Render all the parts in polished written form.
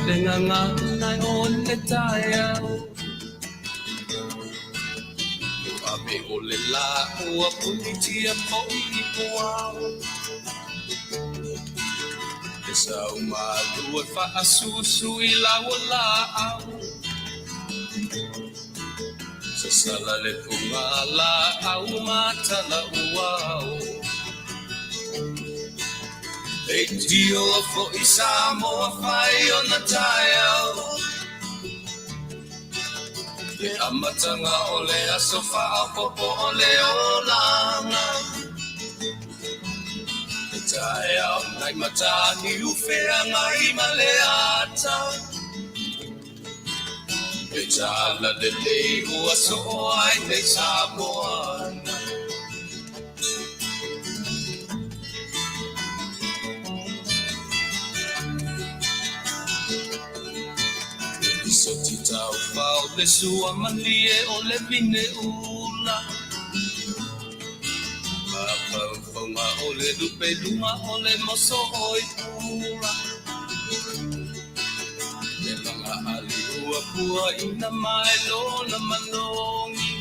Lenganga nai on le taia Abe o le la ua punitia po I poao E sau malua fa asusu I lawa la au Sa sala le punga la au mata la uao E dio fo I Samoa fai o na taia Le amatanga o le asofa a popo o le olanga E tae au nai matani ufea ngai maleata E tala le lei ua so ai nei Samoana So titau pau le sua malie o le vine ula Papaunga o le lupe luma o le moso oi pula Le langa ali ua pua ina mai lona manongi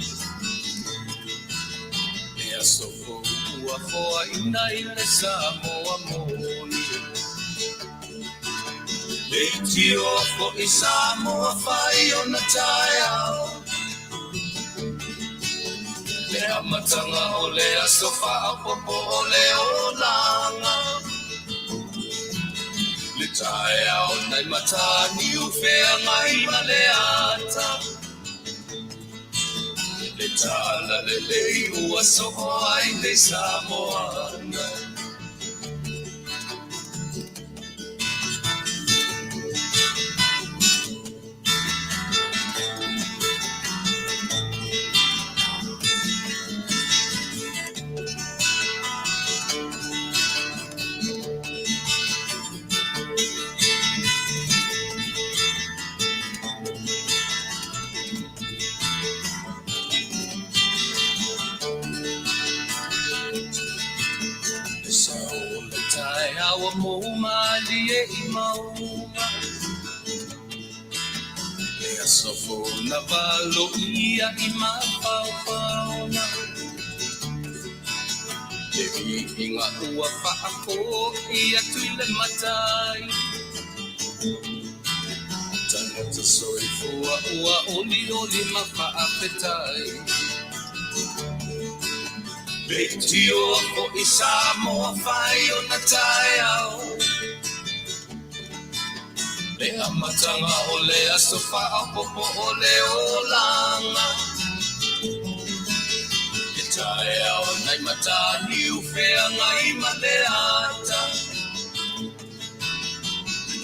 Le asoko ua foa ina ile Samoa moni Le tio fo I Samoa fai o na taia Le amatanga o le asofa a popo o le olanga Le taia o nai matani ufea ngai maleata Le tala le lei ua soko ai nei Samoana Awa mo malie I maunga E asofo na valo ia I mapaupauna E inga ua paako ia tuile matai Tangata soifua ua oli oli Faafetai Betio o I Samoa fai o na taia Le amatanga o le asofa a popo o le olanga E taia o nai matani ufea ngai maleata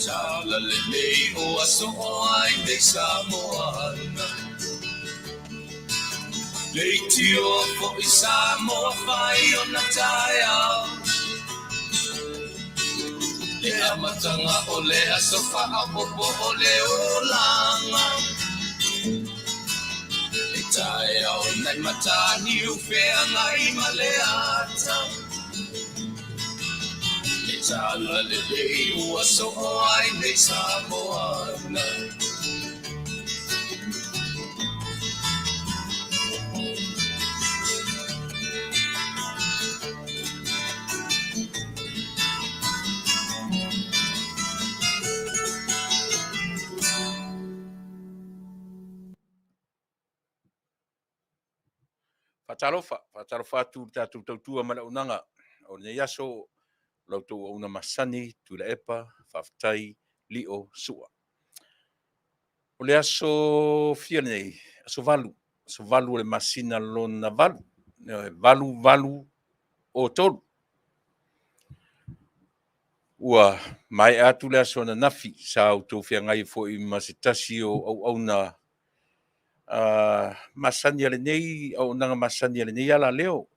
Tala le lei o aso o ai nei Samoana Leitio fo I Samoa fai o na taia Le amatanga o le asofa a popo o le olanga E taia o nai matani ufea ngai maleata E tala le lei ua so o ai nei Samoana Fatalofa tu tatu tautua mana unanga o ne yaso lautu o una masani Tuilaepa Faafetai lio sua. O le aso fia nei aso valu le masina lona valu o tolu. Ua mai atu le aso na nafi sa auto fia ngai fo I masitasi o au na masani ale nei au nanga masani ale nei ala leo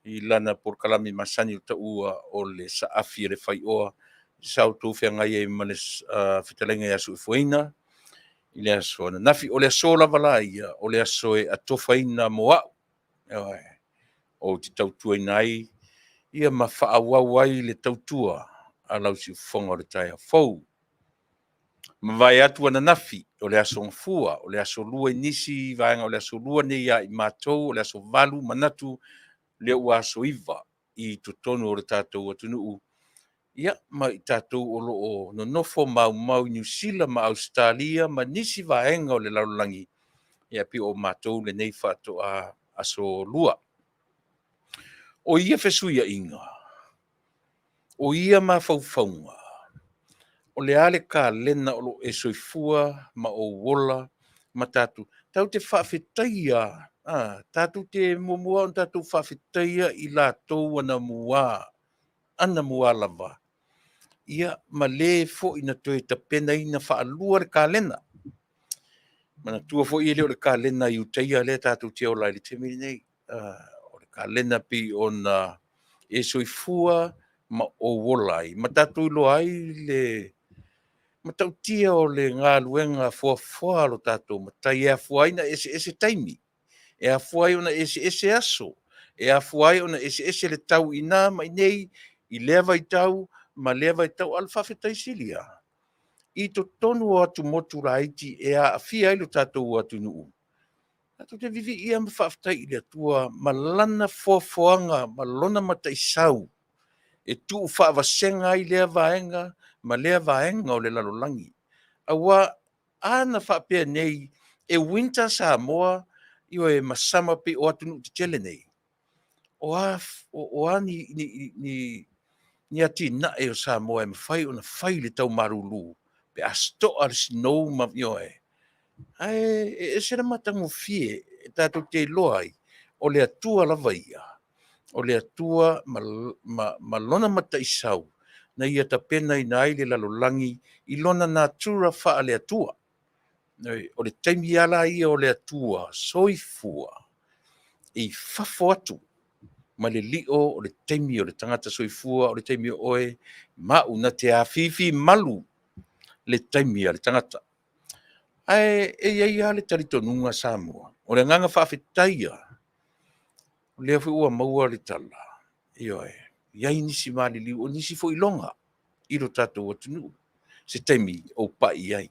I lana por kalami masani o taua o le saafi le fai oa sa auto fia ngai e male Fetalaiga ia su Fofogaina I le aso na nafi o le aso lava la ia o le aso e atofaina moa'u o te tautua inai ia ma fa'auau ai le tautua a lau si fonga o le taia fou Ma vai atu ana nafi, o le aso ngafua, o le aso lua inisi, vaenga o le aso lua ne ia I mātou, o le aso valu manatu, le ua aso iwa, I tutonu o le tātou Taunu'u. Ia, ma I tātou o loo nonofo mau New Zealand, ma Australia, ma nisi vaenga o le laulangi. Ia pi o mātou le nei whātou a aso lua. O ia fesuia inga. O ia ma faufaunga. O le ale ka lena o lo e soifua ma o wola ma tatu. Tau te Faafetaia. Tatu te mumua on tatu Faafetaia I la tau ana mua. Ana mua lava. Ia ma le fo ina toe ta pena ina whaalua le ka lena. Mana tua fo I leo le ka lena I utaia le tatu te o lai le te miri nei. O le ka lena pi ona e soifua ma o wolai. Ma tatu ilo ai le ma tautia o le ngā luenga fua lo tātou matai e afuaina ese taimi. E afuai ona ese aso. E afuai ona ese le tau ina mai nei I leva I tau, ma leva I tau al Faafetai silia. I to tonu o atu motu raiti e a afia ilo tātou o Taunu'u. Tātou te vivi ia ma Faafetai I le atua, ma lana fuafuanga, ma lona mata isau. E tu whaavasenga I lea vaenga, ma lea vaenga o le lalolangi. Awa, ana whapea nei, e winter Samoa, Io e masama pe o Taunu'u te tele nei. O a ni ati na e o Samoa e mawhai o na whai le tau marulu. Pe a sto al snow ma io e. E sera matangu fie, e tātou te loai, o le atua lava ia. O le atua ma lona mata isau. Na ia ta pena I nai le lalolangi, I lona natura wha le atua. O le taimi ala ia o le atua, soifua, I fafo atu, ma le lio o le taimi o le tangata soifua, o le taimi o oe, ma una te Afiafi malu, le taimi a le tangata. E ia le taritonunga Samoa, o le nganga Faafetaia, o le afu ua maua le tala, iai nisi mali liu, o nisi fo ilonga, I lo tātou Taunu'u, se taimi o pai ai.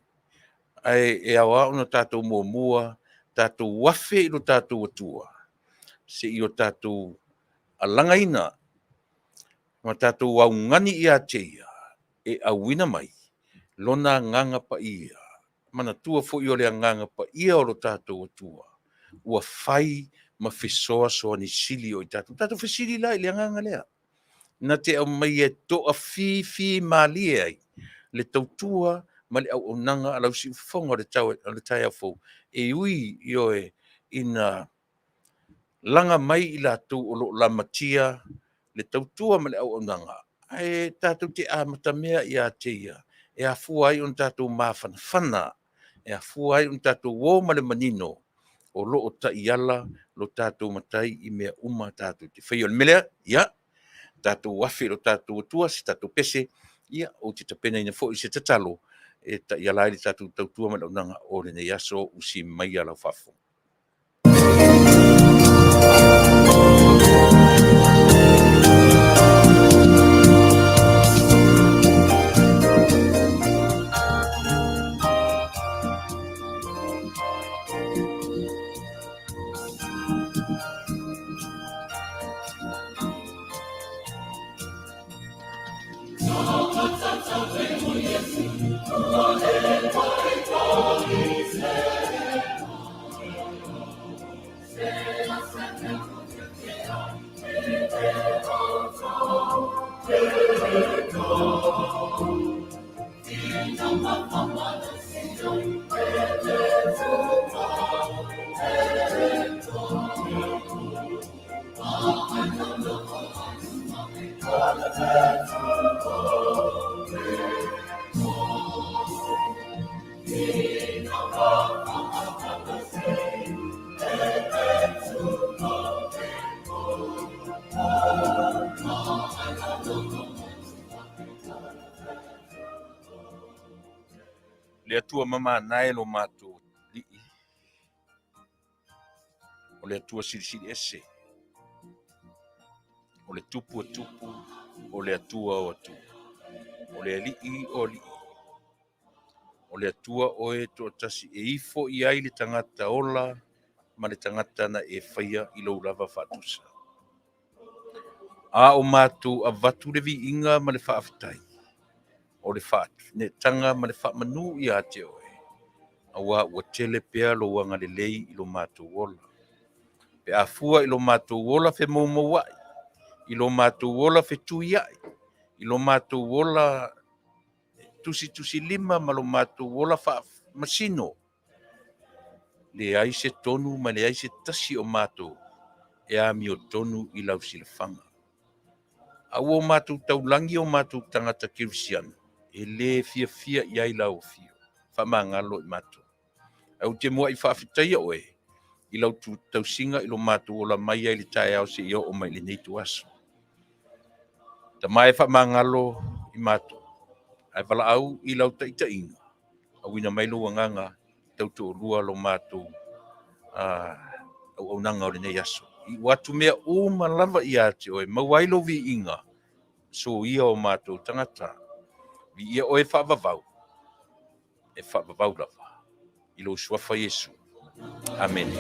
E awa ona tātou mua, tātou wafe I lo tātou atua. Se I o tātou alangaina, ma tātou au ngani I a teia, e awina mai, lona nganga pa ia. Mana tua fo I o le nganga pa ia o lo tātou atua. Ua fai ma fesoa soa ni sili o I tātou. Tātou fesili lai le nganga lea. Na te au mai e to a fi mali ai. Le tautua, ma le au nanga alau si ufonga le tai a fo. E ui io e ina langa mai I lātou o lo la matia, le tautua ma le au nanga. Ai tātou te amatamea I a teia. E a fua ai on tātou mawhanawhana. E a fua ai on tātou wō ma le manino. O lo o ta iala, lo tātou matai I mea uma tātou. Te whai o le melea, ia. Tātou wafi lo tātou atua, si tātou pese, ia, o te tapena ina fo I se tatalo, e ta iala I tātou tautua ma le unanga o le nei aso usi mai ala whafo. Le atua mama nae lo mātou li'i. O le atua sirisiri ese. O le tupu a tupu, o le atua o atua. O le li'i o li'i. o le atua oe to tasi e ifo i ai le tangata ola, ma le tangata na e whaia i lou lava whaatusa. A o mātou a vatu le vi inga ma le Faafetai. O le whaatu, ne tanga ma le whaamanu i a te oe. A wā ua tele pea lo wanga le lei i lo mātou ola. Pe a fua i lo mātou ola fe mou wai. I lo mātou ola fe tui ai. I lo mātou ola tusi lima ma lo mātou ola wha masino. Le ai se tonu ma le ai se tasi o mātou. E a mi o tonu i lau silafanga. A o mātou taulangi o mātou tangata kirisiana. E le fia i ai lau fio. Whamangalo i mātou. Au te mua i Faafetaia oe. I lau tausinga i lo mātou ola mai ai le tae au se i o mai le neitu aso. Ta mai whamangalo i mātou. Ai wala au i lau taita inga. Au ina mai lo wanganga tautu o lua lo mātou. Au nanga o le nei aso. I watu mea o malava i ate oe. Mawailo vi inga. So ia o mātou tangata. Vi ia oe whaavavau. E whaavavau lava. I lo suafa Yesu. Amen.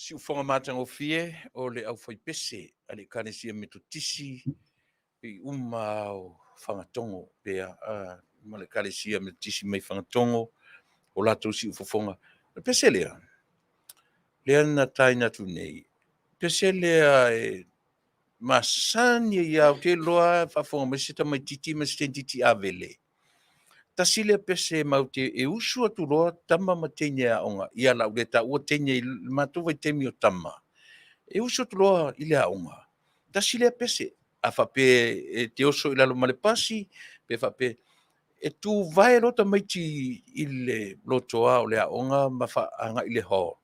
Si ufonga mātango fie o le au fai pese a le kanesia me to tisi i o whangatongo pea ma le kanesia me tisi mai whangatongo o lato si ufonga. Pese lea. Lea na taina tu nei. Pese lea e masani i au te loa whafonga me seta mai titi me seta titi avele. Tasi le pese mau te e usu atu loa tama ma teine a onga. Ia lau le ta ua teine matu vai temi o tama. E usu atu loa i le a onga. Tasi le pese. A whape e te oso i lalo male pasi. Pe whape e tu vai rota mai ti i le lotoa o le a onga ma wha anga i le ho.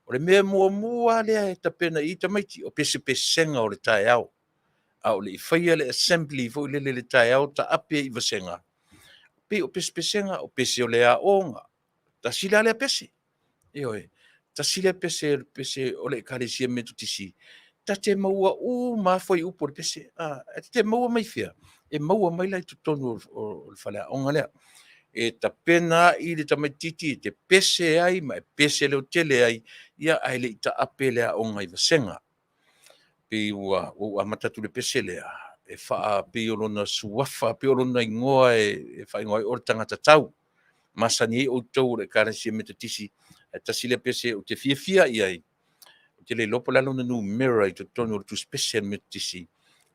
O le mea mua lea e tapena i ta mai ti o pese pesenga o le tae au. A o le i whaia le assembly fo i le tae au ta ape i vasenga. Pe o pese pesenga o pese o le a onga. Ta sila le pese. E oe. Ta sila pese o le karesia me tutisi. Ta te maua mafoi upo le pese. Te maua mai fia. E maua mai lai tutonu o le whale a onga lea. E ta pena i le tamaititi te pese ai ma e pese leo tele ai. Ia ai le ita ape lea onga i vasenga. Pe ua matatu le pese lea. E wha pe o lona suafa, pe o lona ingoa e wha ingoa o le tangata tau. Masani e o tau le karesia me te tisi. E tasi le pese o te fia i ai. O te le lopo lalo na nu mirror i te tonu o tu special me te tisi.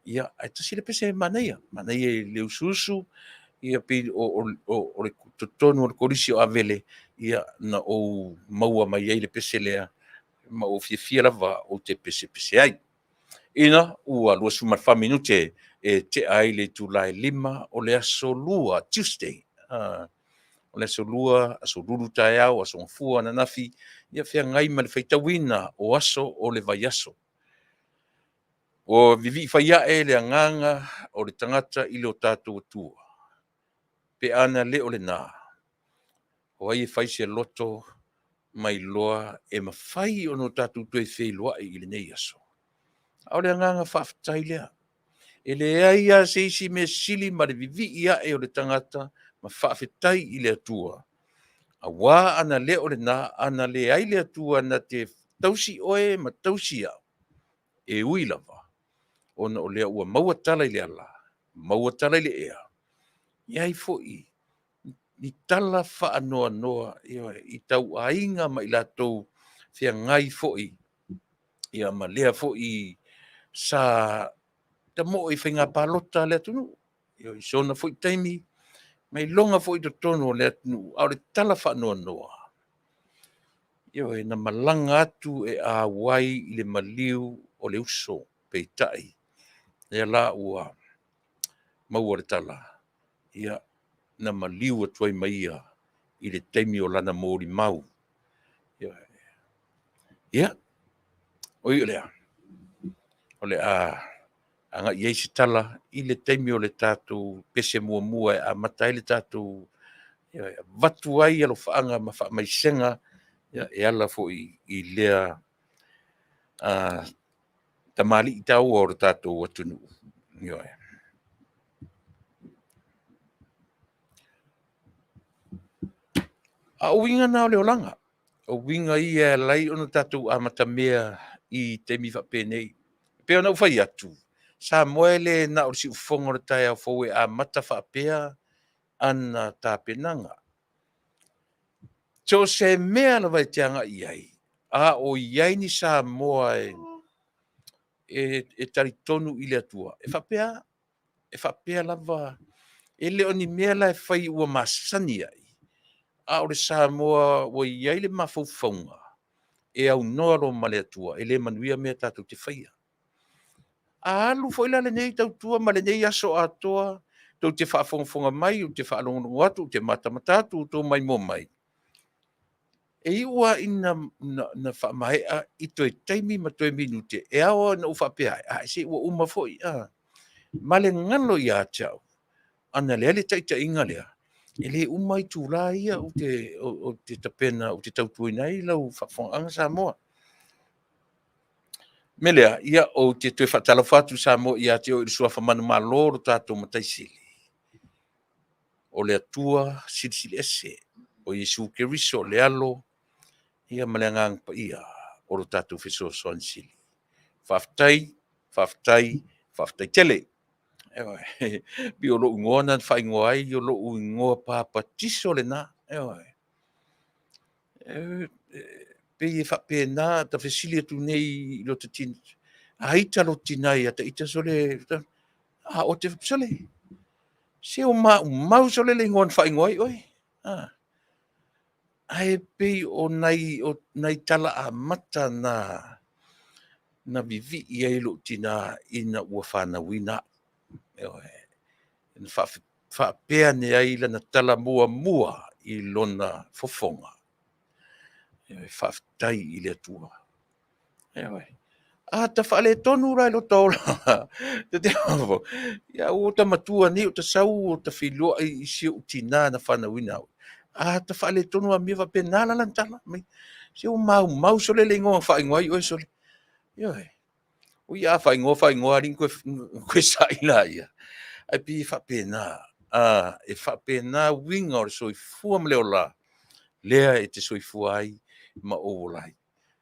Ia, e tasi le pese Manuia. Manuia le ususu. Ia pe o le tonu o le korisi o avele. Ia na o maua mai ai le pese lea. Ma o fia lava o te pese ai. Ina, ua lua sumar whaminute e te ai le Tuilaepa o le aso lua, Tuesday. O le aso lua, aso lulu tae au, aso ngafua na nafi, ia fia ngai ma le whaitawina o aso o le vai aso. O vivi whaia e le anganga o le tangata i le o tātou atua. Pe ana le o le nā. O ai e whaise loto mai loa e mawhai o no tātou tue whei loa i le nei aso. Au le anganga Faafetai lea. E le aia se isi me sili ma le vivi ia e o le tangata ma Faafetai i le atua. A wā ana le o le nā, ana le ai le atua na te tausi oe ma tausi au. E ui lava. Ona o lea ua maua tala i le ala. Maua tala i le ea. Iai fo'i. Ni tala wha noa i tau ainga ma i latou fia ngai fo'i. Ia ma lea fo'i sa ta mo i whainga palota le atunu. Ia i sona fo'i taimi. Mai longa fo'i to tono le atunu. Au le tala wha noa. Ia e na malanga atu e a wai i le maliu o le uso peitai. Ia la ua maua le tala. Ia na maliu atu ai maia i le taimi o lana mōri mau. Ia, oi o lea. O le anga i eisi tala i le taimi o le tātou pese mua a matai le tātou watu ai alo whaanga ma wha mai senga e ala fo i lea tamali i tau o le tātou Taunu'u. A uinga na o le olanga. O winga i e lai ona tātou amata mea i taimi whapēnei. Pea na ufai atu. Sa moele na o si ufonga le tai au fōe a mata whapea ana tāpenanga. So se mea na vai teanga i ai. A o iai ni sa moa e tari tonu i le atua. E whapea lava. E leo ni mea lai whai ua masani ai. A o le sa moa o iai le mawhauwhaunga. E au noa ro ma le atua. E le manuia mea tātou te whaia. A alu fo ila le nei tau tua ma le nei aso atoa. Tau te whaafonga mai, te whaalongo atu, te matamatatu, tau mai mo mai. E iua ina na whaamahea i toi taimi ma toi minute. E awa na uwhapea. A se ua uma foi. Ma le ngalo i a tau. Ana lea le taita inga lea. E le uma i tūrā ia o te tapena, o te tautuinai lau whaafonga Samoa. Me lea, ia o te tue whatalawhatu Samoa i a te o i sua whamanu maloro tātou mataisili. O le atua silisili ese. O Yesu Keriso le alo. Ia maleangang pa ia. O lo tātou whiso soan sili. Faafetai tele. Bi o lo ungoa na whai ngoa ai, o lo ungoa pāpatiso le nā. Pe e whape nā, ta whesili atu nei lo te tina. A ita lo tinai, a ta ita sole, a o te sole. Se o mau sole le ngoan whai ngoa ai, oi. Ai pe o nai tala a mata na vivi i ai lo tina ina ua whanawina. Whapea ne ai lana tala mua i lona fofonga. Faafetai i le atua. Ta whale tonu rai lo taula. Te havo. Ia o ta matua ni o ta sau o ta whiloa i si o tina na whanawina. Ta whale tonu a mia whape nala lan tala. Si o mau sole le ngoa whaingoa i oi sole. O ia whaingoa rin koe saina ia. Ai pi whapena. E whapena winga o soifua mleo la. Lea e te soifua ai ma o lai.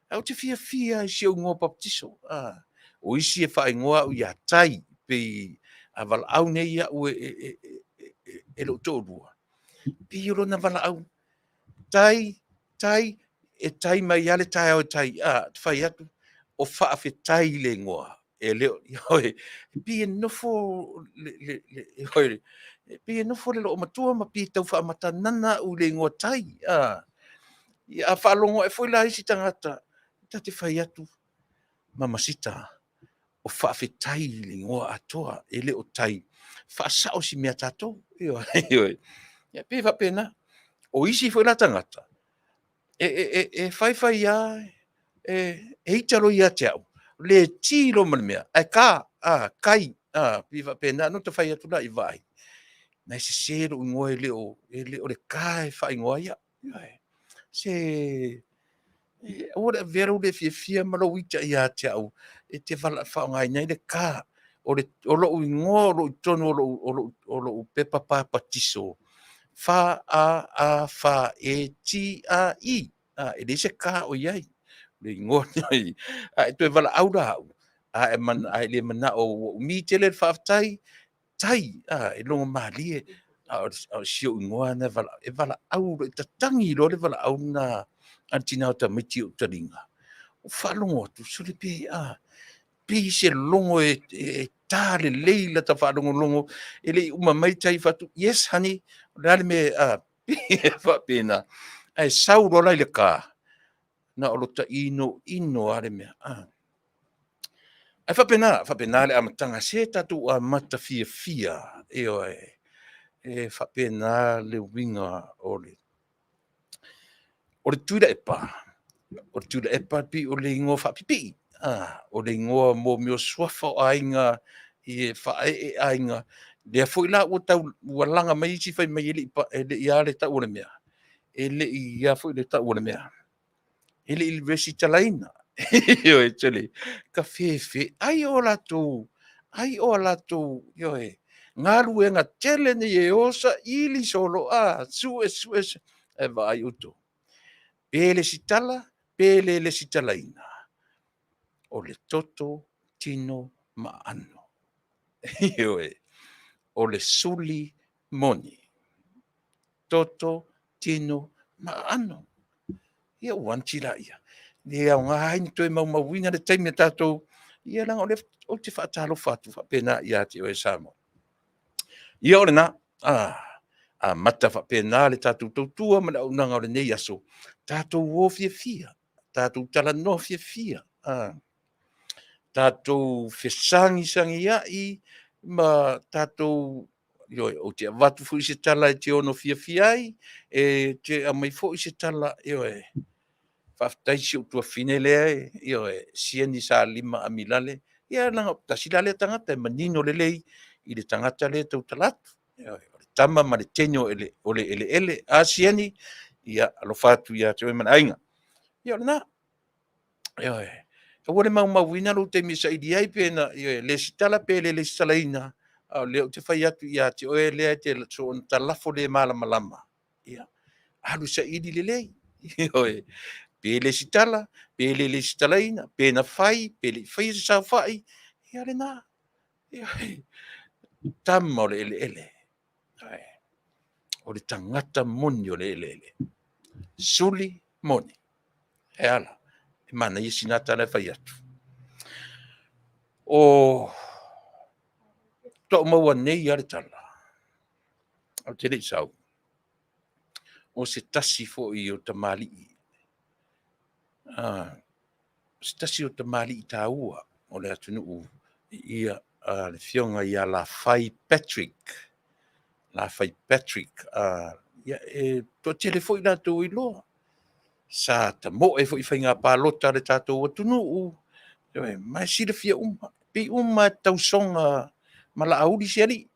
Au te fia i si o ngoa baptiso. O isi e whaingoa o ia tai. Pe a Vaaaoao nei ia ue e lo tōrua. Pi o lona Vaaaoao. Tai, e tai mai ale tai o tai. Te whai atu. O Faafetai le ngoa. E leo, pi e nofo pi e nofo le lo matua ma pi tau whaamata nana u le ngoa tai. Ia whaalongo e foi la isi tangata. Ta te whai atu. Mamasita. O Faafetai le ngoa atoa. E leo tai. Whaasao si mea tatou. Ia pi whapena. O isi foi la tangata. E whai ia. E italo ia te au. Le tiro mea. Ai kai. Pi whapena. No te whai atu la i vai. Nai se sero ngoe leo le kai whai ngoa ia. Se ora vero le fia malo wita ia te au. E te wala whaongai nei le ka. O lo ngoa o lo tono o lo pepa papatiso. Fa e ti a i. E le se ka o iai. Le ngoa nei. E te wala au la au. E le mana o mi te le Faafetai. Tai. E longa malie. O sio ngoa na vala au le tatangi lo le vala au na antina ta miti o taringa. O falongo tu sole pe pe se longo e tale leila ta falongo longo ele uma mai tai fatu yes honey dale me pe fa pena ai sau lo le ka na o ta ino ale me ai fa pena le amatanga se tatu a mata fia e e whapena le winga o le Tuilaepa. O le Tuilaepa pi o le ingoa whapipi. O le ingoa mo mio swafa o ainga i e whae ainga. Lea fo ila ua tau ua langa mai isi whai mai ele i ale tau o le mea. Ele i ia fo ile tau o le mea. Ele i resi talaina. Yo e tele. Ka fefe. Ai o latou. Ai o latou. Yo e. Ngaru e ngā tele ni e osa ili solo. Sue. E vai uto. Pele si tala. Pele le si talaina. O le toto. Tino maano. Yo e. O le suli moni. Toto. Tino maano. Ia wanti la ia. Ia o ngā haini toi mauwina le taimi tātou. Ia langa o te whaatalo whatu whapena ia te o e Samoa. Ia o le nā. A mata whapena le tātou tautua ma le aunanga o le nei aso. Tātou o fia. Tātou talanoa fia. Tātou fesangi ai. Ma tātou o te avatu fu i se tala e te ono fia ai. E te amai fo i se tala Faafetai si utua fine lea io sieni sa lima a milale ia langa tasi lale tangata manino lelei i le tangata le tau talatu o le tama ma le tenio ele a sieni ia alofatu ia te mana ainga ia na ia ka wole mau lo te misa idi ai pena ia le sitala pe le salaina a le te fai atu ia te o le te so on talafo le malama ia alu sa idi lelei ia pele sitala, pele le sitalaina, pena fai, pele fai se sa fai. Ia le nā. Tama o le ele. O le tangata moni o le ele. Suli moni. E ala. E mana i sinata le fai atu. O to maua nei ale tala. O te rei sau. O se tasi fo i o tamali. Se tasi o tamali i tāua. O le Taunu'u. Ia le fionga ia la fai Patrick. Ia to telefoi na to ilo. Sa ta mo e foi fainga palota le tato Taunu'u. Mai si le fia Pe tau songa mala audi siali.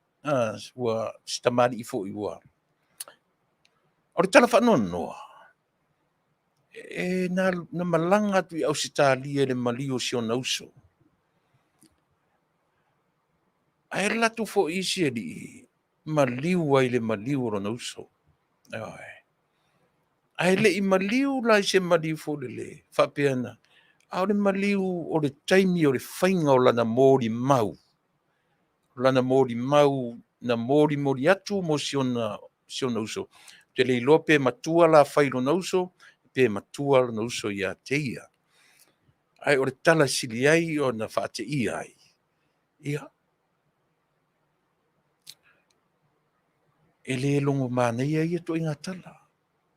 Ua stamali i foi ua. O le tala whanonoa. Na malanga tu i Ausitalia le malio si o nauso. Ai latu fo isi ali maliu ai le maliu ro nauso. Ai le i maliu la i se maliu fo le whapeana. Au le maliu o le taimi o le whainga o lana mōri mau. Lana mōri mau na mōri atu mo si o nauso. Te le iloa pe matua la whairo nauso, pe matua la nauso ia teia. Ai o le tala sili ai o na whaate ai. Ia. E le longo mana ia to inga tala.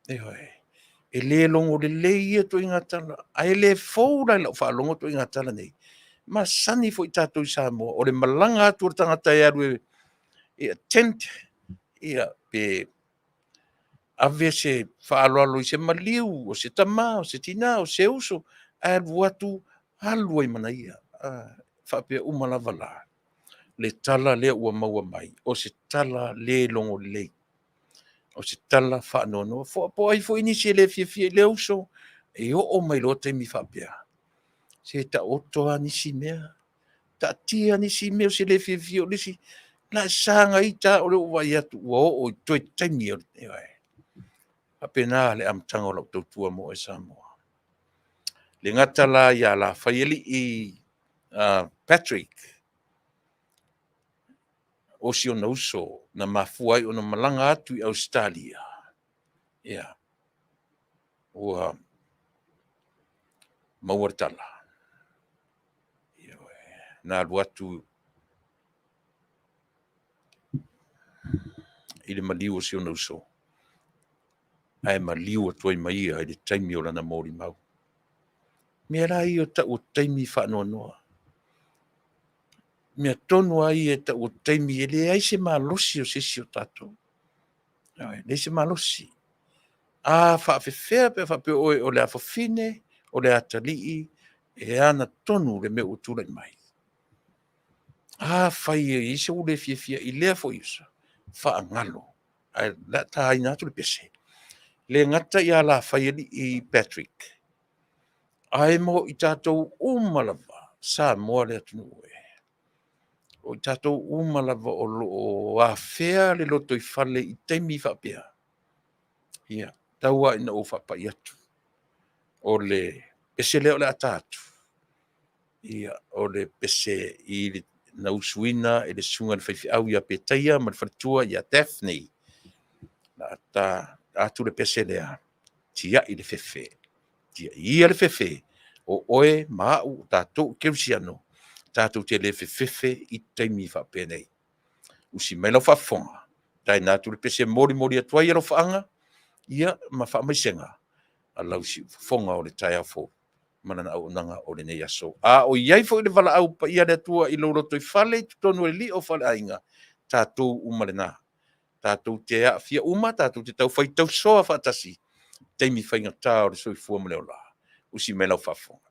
E le longo le ia to inga tala. Ai le fōra la wha longo to inga tala nei. Ma sani fo i tātou i Samoa. O le malanga atu o tangata e aru e tent. Ia pe ave se whaaloalo i se maliu, o se tama, o se tina, o se uso. Ai watu halua i mana ia. Whapea umalava la. Le tala le ua maua mai. O se tala le longo le. O se tala whaanono. Po ai fo inisi le fia le uso. E o mai lo te mi whapea. Se ta otoa nisi mea. Ta tia nisi mea se le fia o nisi. Na sanga ita o le uwai atu. Ua o toi taimi o le. Apena le amtanga o lau tautua mo e Samoa. Le ngata la ia la whaieli i Patrick. O si ona uso na mafuai o na malanga atu i Australia. Ia. Ua mauartala. Na alu atu i le maliu o si ona uso. Ai maliu atu ai mai ai le taimi o lana mōri mau. Mea rai o ta o taimi whaanoanoa. mea tonu ai e ta ua taimi e le ai se malosi o sisi o tatou. Le se malosi. Whaafewhea pe whape oe o le afofine, o le atalii, e ana tonu le me utula i mai. Whai e isa u le fia i lea fo isa. Whaangalo. Ai la ta ai natu le pese. Le ngata i ala whai i Patrick. Ai mo i tātou umalava sa moa le atunu e. O i tātou umalava o a whea le loto i whale i teimi whapea. Ia, taua ina o whapai atu. O le pese leo le atatu. Ia, o le pese i le nausuina e le sunga le whaifi au ia petaia ma le whatua ia Daphne. Na ta atu le pese lea. Tia i le fefe. Tia ia le fefe. O oe mau tātou keusiano. Tātou te le fefe i teimi whapea nei. Usi mai lau whafonga. Tai nātu le pese mori atua ia lau whaanga. Ia ma whaamaisenga. A lau si whafonga o le tai afo. Manana au nanga o le nei aso. A o iai fo i le wala au pa ia le atua i lau roto i whale. Tutonu e li o whale ainga. Tātou umalena. Tātou te a fia uma. Tātou te tau whai tau soa whaatasi. Teimi whainga tā o le soi fua maleo la. Usi mai lau whafonga.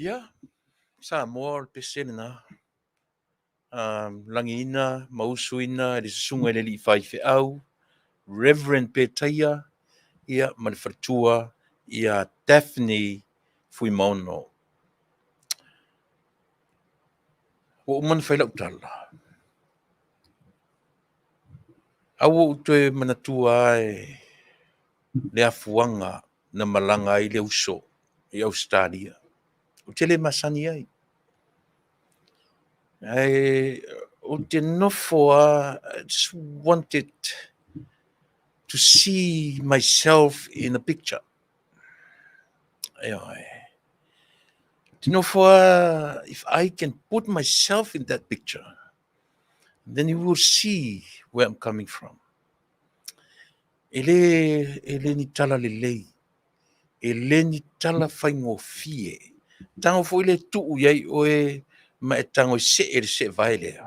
Ia, Samoa o le pesene na. Langina, mausuina, le susunga le li fai fe au, Reverend Petaia, ia manifatua, ia Daphne Fuimono. O man Failautala. Au o te manatua e le afuanga na malanga i le uso i Australia. O te le masani ai. O te nofo I just wanted to see myself in a picture. Te nofo if I can put myself in that picture, then you will see where I'm coming from. Ele ni tala le lei. Ele ni tala whaingo fie. Tango fo ile tuu iai oe ma e tango se vaile.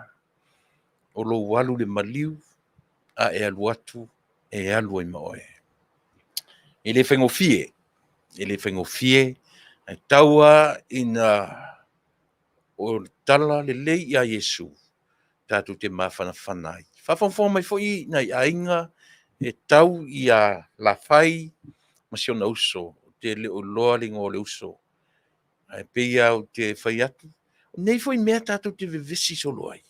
O lo walu le maliu a e alu atu e alu ai maoe. Ele whaingo fie. Ele whaingo fie. Ai taua ina o tala le lei ia Yesu. Tātou te mawhana ai. Whawhawha mai fo i nei ainga e tau i a la whai masiona uso. Te leo loa lingo le uso. Ai peia o te whai atu. Nei fo i mea tātou te vivisi solo ai.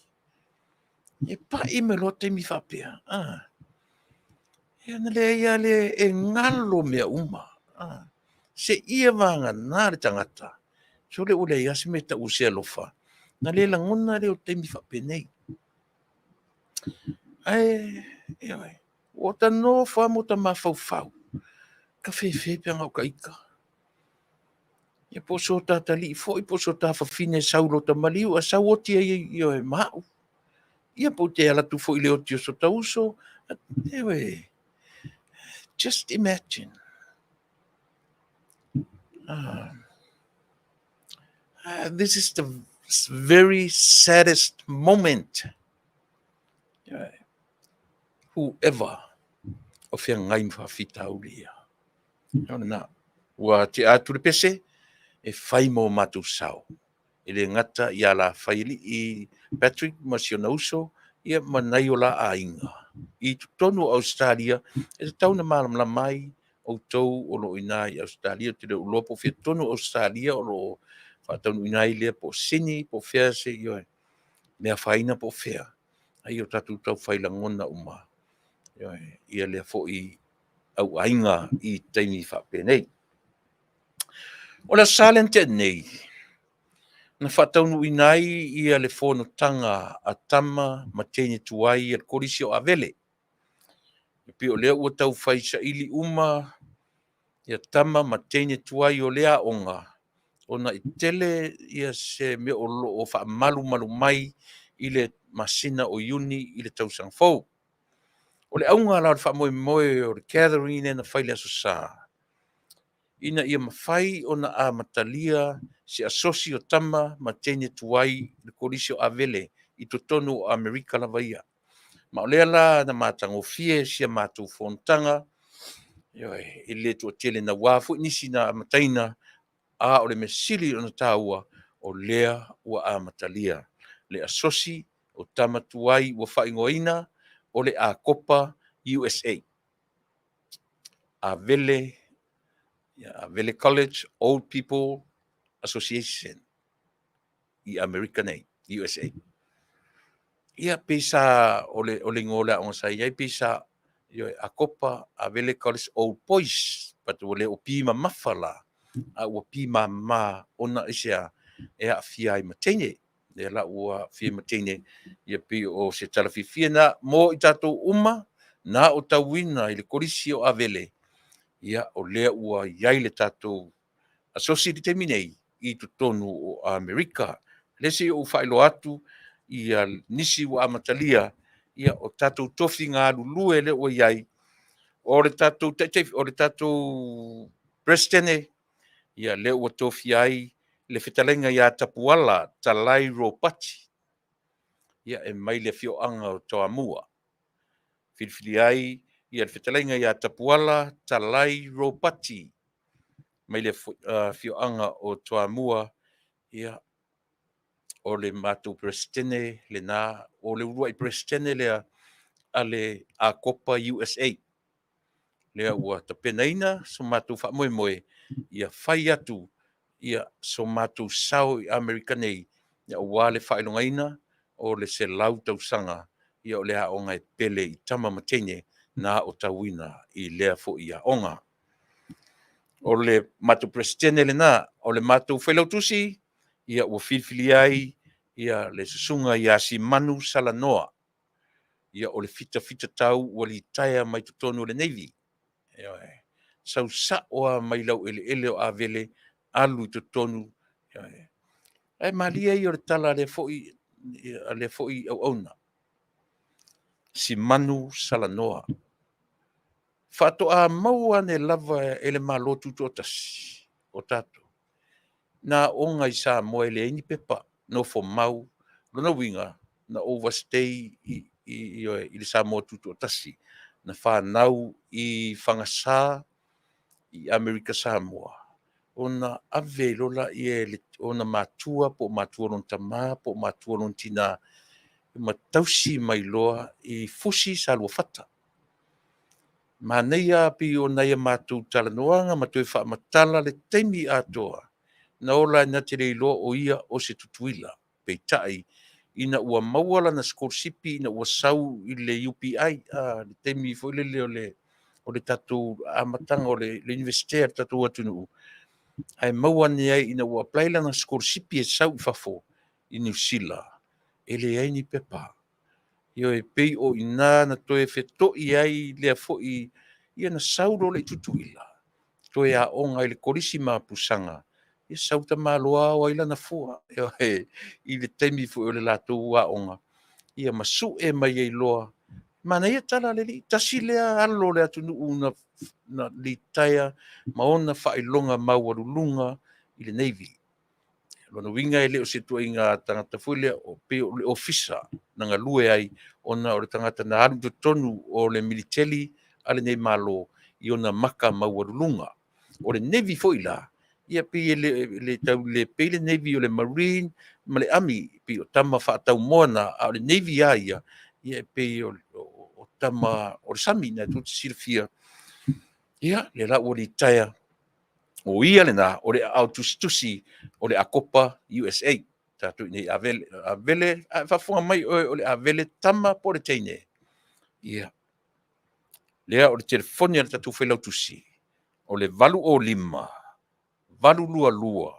E pa i me lo te mi whapea. E ana le ia le e ngalo mea uma. Se ia vanga nā le tangata. So le ule ia se me ta usea lofa. Na le langona le o te mi whapea nei. Ai, o ta no fa mo ta mawhau. Ka whewhe pe ngau ka ika. Ia poso ta tali fo i poso ta whawhine saulo ta maliu a sauoti i o e mau. Ia po te ala tu fo i leo tio so ta uso. Just imagine. This is the very saddest moment. Whoever of yang ngai mwhawhita uli ia. Na, wa te atu le pese, e whai mo matu sao. E le ngata i ala whaili i Patrick Masiona Uso, ia manai o la a inga. I tonu Australia, e te tauna malamla mai, o tau o lo ina i Australia, te le ulopo fia tonu Australia, o lo whātaunu ina i lea po sini, po fea se ioe. Mea whaina po fea. Ai o tatu tau whailangona uma. Ia lea fo i au ainga i teimi whape nei. O la salente nei. Na whataunu inai ia le whono tanga a tama ma teine tuai al korisi o a Vale. Pi o lea ua tau whaisa ili uma ia tama ma teine tuai o lea onga. Ona i tele ia se me o lo o wha malu mai i le masina o iuni i le tausang fau. O le aunga la wha moe o le gathering e na whaile aso saa. Ina ia mawhai o na a matalia se asosi o tama ma teine tuai le korisi o a Vale i to tonu o Amerika la vaia. Ma o lea la na mātango fie sia mātou whontanga. I le tu o tele na wafu nisi na mataina a o le mesili o na tāua o lea ua a matalia. Le asosi o tama tuai ua whaingoina o le a kopa USA. A Vale College Old People Association i America nei, USA. Ia pisa o le ngola o sa ia pisa a kopa a Vale College Old Boys, patu o le o pima mafala a o pima ma ona isia e a fia i matene. E la ua fia matene ia pi o se talafifina mo i tatou uma na o tawina i le korisi o a Vale. Ia o lea ua iai le tatou asosi di teminei i tu tonu o Amerika. Lesi o whailo atu i a nisi wa amatalia ia o tatou tofi ngā lulue le o iai. O le tatou prestene ia le o tofi ai le Fetalaiga ia tapuala talai ropati. Ia e mai le fioanga o Toamua. Filfili ai ia le Fetalaiga ia tapuala talai ropati. Mai le fioanga o Toamua Ia, o le mātou presidene le nā, o le urua I presidene lea ale a kopa USA. Lea ua tapenaina so mātou whaamoemoe ia whai atu ia so mātou sao I Amerika nei ia ua le whailongaina o le se lau tausanga ia o le haonga e pele I tama matene nā o tauina I lea fo ia onga. O le mātou presidene le nā, o le mātou Failautusi ia ua filfili ai ia le susunga ia si manu salanoa ia o le fita tau ua li taia mai tutonu le Navy. Sau sa oa mai lau ele o avele alu tutonu. E malia I o le tala le fo'i au auna. Si manu salanoa. Faato'a maua ne lava ele malotu to Tasi o tato. Na onga I Samoa le ini pepa no fo mau lona winga na overstay I le Samoa tutu o Tasi na whanau I whangasa I Amerika Samoa. Ona ave lola I ona matua po matua non tama po matua non tina matausi mai loa I fusi salua fata. Ma neia pi o naia mātou talanoanga ma tue wha matala le teimi atoa. Na ola na te rei loa o ia o se tutuila. Peitai, ina ua mauala na skolsipi, ina ua sau I le UPI, le teimi fo ile o le tatou amatanga o le universitea tatou Taunu'u. Ai mauane ai ina ua plaila na skolsipi e sau I fafo I New Zealand. Ele ai ni pepa. Io e pei o ina na toe fetoi ai lea fo'i ia na sauro le tutuila. Toe a onga I le korisi mapusanga. Ia sauta maloa o ila na fua. I le teimi fo'i o le latou a onga. Ia masu e mai ei loa. Mana ia tala le li. Tasi lea alo lea Taunu'u na li taia maona whailonga mauarulunga I le Navy. Lona winga e leo se tua inga tangata fuile o pe o le ofisa na nga lue ai ona o le tangata na alu tonu o le militeli ale nei malo I ona maka mauarulunga. O le Navy foila, ia pe le tau le pe le Navy o le Marine, ma le Army, pe o tama whaatau moana a o le Navy ia pe o tama o le Sami na tuti silfia. Ia, le la o li taia o ia le na o le au tusi o le akopa USA tatu nei avele fafunga mai o le avele tama po le teine ia lea o le telefoni le tatu Failautusi o le 805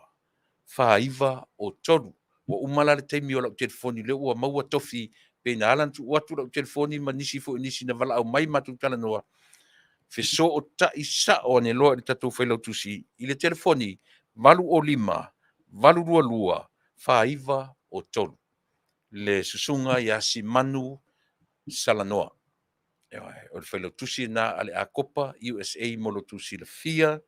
faiva o tolu o umala le teimi o le telefoni le ua maua tofi pe na alan tu watu le telefoni manisi fo nisi na vala au mai matu tala noa feso o ta isa o ne loa le tatu Failautusi I le telefoni 805 faiva o tolu le susunga ia si manu salanoa o le Failautusi na ale a kopa USA mo lo tusi le fia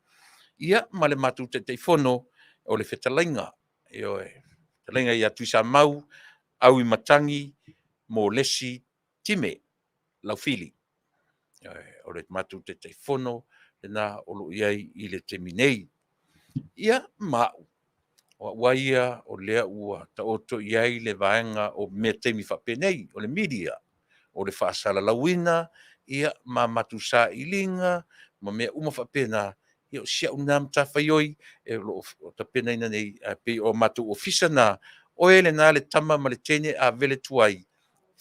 ia ma le matu te teifono o le Fetalaiga Fetalaiga ia tuisa mau au I matangi mo lesi time laufili o le matu te teifono na o lo iai I le teminei ia ma wa ia o lea ua ta oto iai le vaenga o me temi whapenei o le media o le whaasalalauina ia ma matusa ilinga ma mea uma whapena ia o sia unam tawhaioi o ta pena ina nei pe o matu ofisa na o ele na le tama ma le tene a vele tuai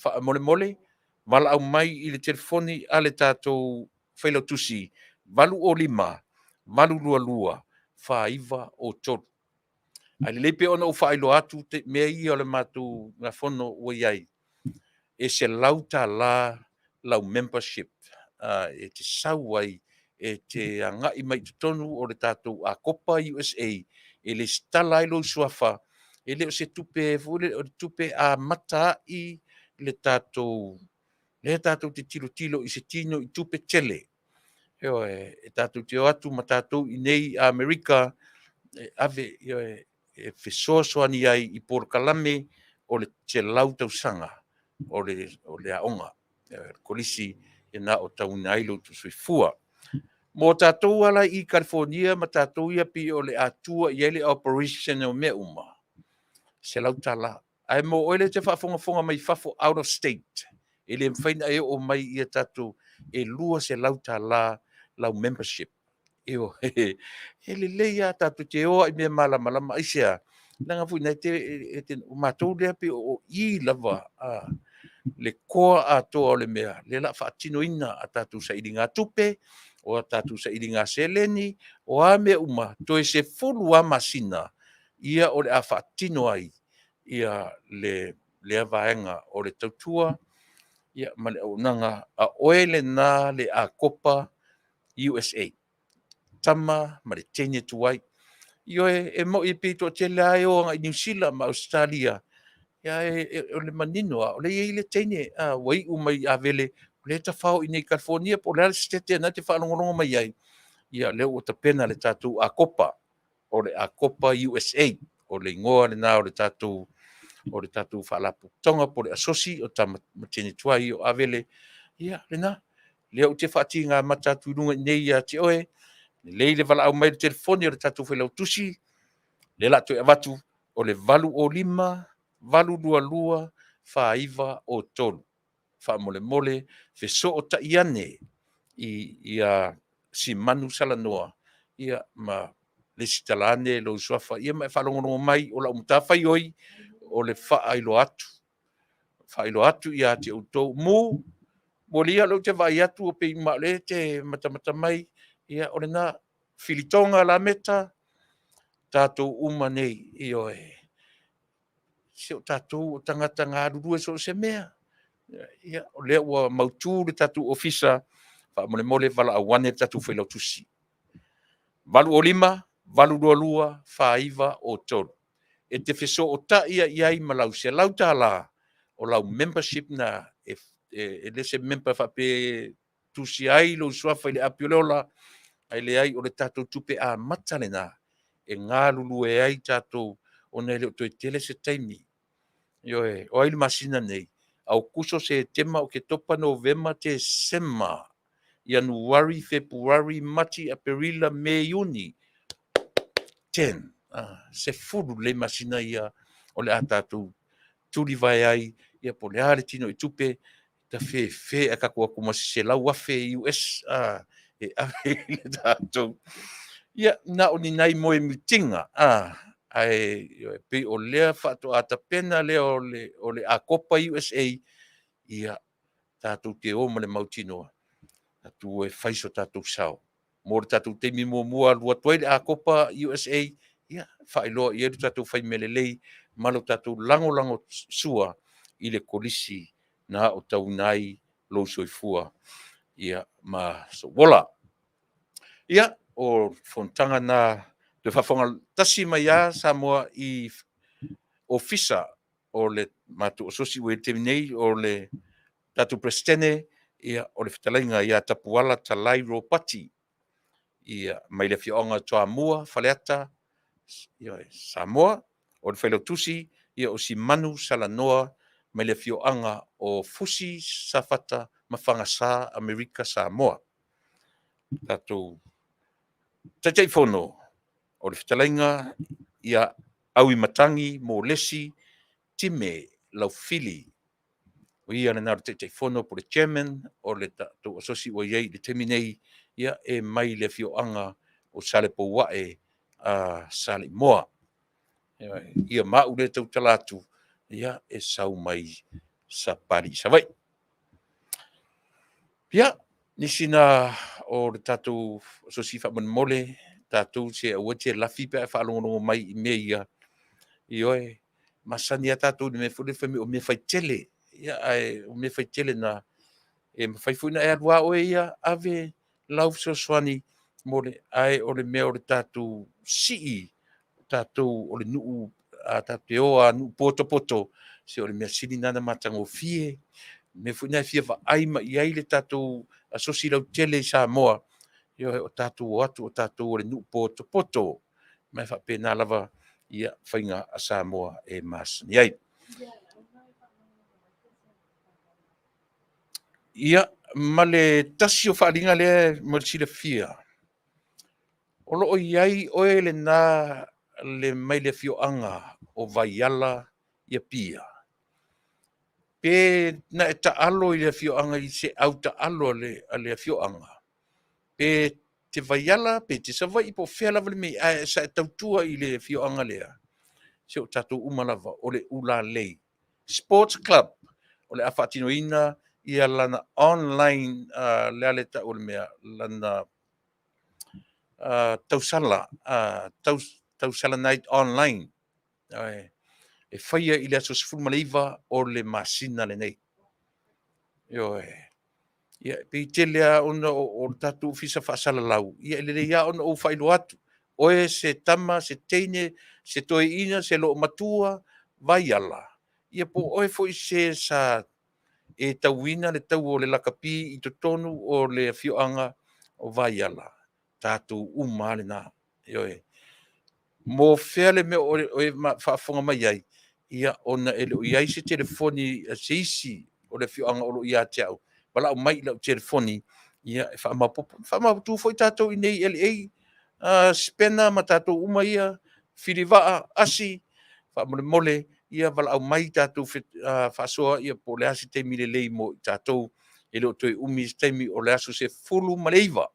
wha mole mole wala au mai I le telefoni a le tātou Failautusi 805 faiva o tolu. Ai le pe ona o whailo atu te mea ia o le matu ngā whono o iai. E se lauta la lau membership. E te sauai, e te ngai mai tutonu o le tātou a kopa USA. E le stala ilo suafa. E le o se tupe, o le tupe a mata I le tātou. Le tātou te tilo I se tino I tupe tele. E tātou te o atu ma tātou I nei a Amerika. Ave e fesoasoani ai I Porokalame o le te lautausanga o le aonga kolisi e na o Taunu'u tusuifua. Mo tātou ala I California ma tātou ia pi o le Atua I ele operation o mea uma. se lautala. Ai mo oile te whaafonga mai whafo out of state. E le mwhaina e o mai ia tātou e lua se lautala lau membership. Eo, he le leia tātou te oa i mea malama aisea. Nanga fui nei te mātou lea pe o I lava. Le koa a toa o le mea. Le la whaatino ina a tātou sa ili ngā tupe, o a tātou sa ili ngā seleni, o a mea uma, to e se fulu a masina, ia o le a whaatino ai, ia le avaenga o le tautua, ia ma le aunanga a oele nā le a kopa USA. Tama, ma le tene tuai. Io e mo I pito te lai o New Zealand ma Australia. Ia o le manino o le I le tene wai mai a vele le ta fao I nei California po le stete na te whalongolongo mai ai. Ia leo o ta pena le tātou a kopa o le a kopa USA o le ngoa le nā o le tātou whaalapu tonga po le asosi o ta matene tuai o a vele. Ia le nā leo te whaati ngā matatu runga nei a te oe le vala au mai le telefoni o le tātou Failautusi le la to e watu o le valu o lima valu lua whaiva o tolu. Wha fe so o ta iane ia si manu salanoa. Ia ma le sitalane lo swafa. Ia mai whalongono mai o la umtawhai oi o le whaailo atu. Whaailo atu ia te utou mu. Molia lo te vai atu o pe ima le te matamata mai. Ia o le na filitonga la meta. Tātou uma nei I oe. Se o tātou o tangata ngā rurua so se mea. Ia, o lea ua mautū le tātou ofisa, wha mole wala a wane tātou Failautusi. Valu o lima, valu lua, whaiva o tolu. E te wheso o ta ia iai malau se lau tā la, o lau membership na, e lese member whape tusi ai, lo suafa I le apioleola, ai le ai o le tātou tupe a matalena, e ngā lulu e ai tātou, o nei leo toi tele se taimi. Ioe, o ai le masina nei, au kuso se tema o ke topa Novema te sema, Januari, Februari, Mati, Aprila, Mei, Juni, 10. Se furu le masina ia o le atatu tuli vai ai, ia po le are tino I tupe, ta fe a kakua kuma se lau afe US, e afe le tātou. Ia, na o ni nai moe mitinga, ai pe o lea whato ata pena lea o le a kopa USA, ia tātou te o ma le mautinoa. Tātou e whaiso tātou sao. Mō le tātou te mi mua lua tuai le a kopa USA, ia whailoa I eru tātou whai melelei, malo tātou lango sua I le kolisi na o tau nai lo soifua. Ia ma so wola. Ia o fontanga na te whafonga tasi mai a Samoa I ofisa o le matu ososi ue te nei o le tatu prestene ia o le Fetalaiga ia tapuala talai ropati ia mai le fionga toa mua faleata ia Samoa o le Failautusi ia o si manu salanoa mai le fioanga o fusi safata mafangasa Amerika Samoa. Tatu Taitei fono o le Fetalaiga ia au I matangi mo lesi time lau fili o ia na naro te fono po le chairman o le tātou asosi o iei le teminei ia e mai le fioanga o sale po wae a sale moa. Ia mau le tau talatu ia e sau mai sa pari sa vai. Ia nisina o le tātou asosi whamon tātou se awete lafi pe a whaalongo mai I mea ia ioe masani a tātou ni me fule whami o me whai tele ia o me whai tele na e whai fuina e arua oe ia ave lau swani mo le ai o le mea o le tātou sii tātou o le nuu a tātou oa nuu poto se o le mea sini nana matango fie me fuina fie wa aima I ai le tātou asosi lau tele I Samoa ioe o tātou atu o tātou o le nuu poto mai whapena lava ia whainga a Samoa e masani ai. Ia, ma le tasi o whaaringa le mo le sila fia. O loo iai oe le nā le mai le fioanga o vaiala ia pia. Pe na e taalo i le fioanga i se au taalo le fioanga. Pe te vaiala, pe te savai po whea lava le mei, sa e tautua i le fioanga lea. Se o tatou umalava o le ula lei. Sports Club, o le awhaatinoina ia lana online lea le ta o le mea, lana tausala, tausala night online. E whaia i le aso sifumaleiva o le masina le nei. Yo ia pe te lea ona o tatou fisa whaasala lau. Ia le ia ona o whailo atu. Oe se tama, se teine, se toe ina, se lo matua, vai ala. Ia po oe fo i se sa e tauina le tau o le lakapi i to tonu o le fioanga o vai ala. Tatou umale na. Ioe. Mo fele me oe whaafonga mai ai. Ia ona ele o iai se telefoni se isi o le fioanga o lo ia te au. Wala o mai lau telefoni. Ia e whaamaputu foi tatou i nei LA. Spena ma tatou uma ia, whiriwaa, asi, whaamole mole, ia wala au mai tatou whaasoa ia po le asi teimi le lei mo tatou, e leo toi umi teimi o le aso se fulu maleiva,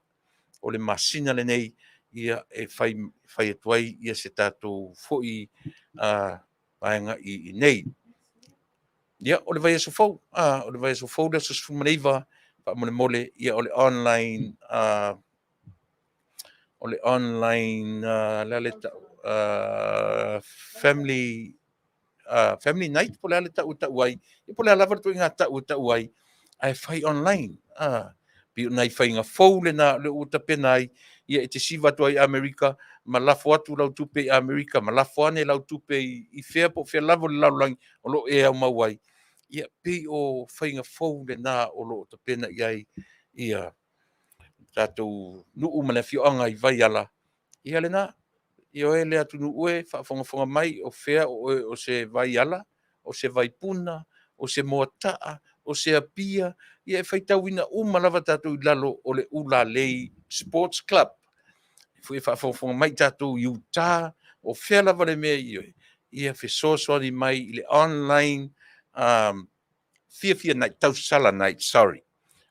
o le masina le nei, ia e whai atuai, ia se tatou foi vaenga i nei. Ia, o le vai aso fau, o le vai aso fau le aso se fulu maleiva, whaamole mole, ia o le online, o le online family night po le tau ai e po le lava tu nga tau ai ai fai online pi nai fai nga fou le na le uta penai ia te siva tu ai America ma la foatu lau tupe America ma la foane lau tupe i fea po fea lava le laulang o lo e au mawai ia pi o fai nga fou le na o lo uta penai ai ia tatou nuu mana fioanga i vai ala ia lena ia ele atu nuue whaafonga mai o fea o se vai ala o se vai puna o se moataa o se apia ia e whaitauina lava tatou i lalo o le ula lei sports club fui whaafonga mai tatou i uta o fea lava le mea ia whesoasoani mai i le online fia night tausala night sorry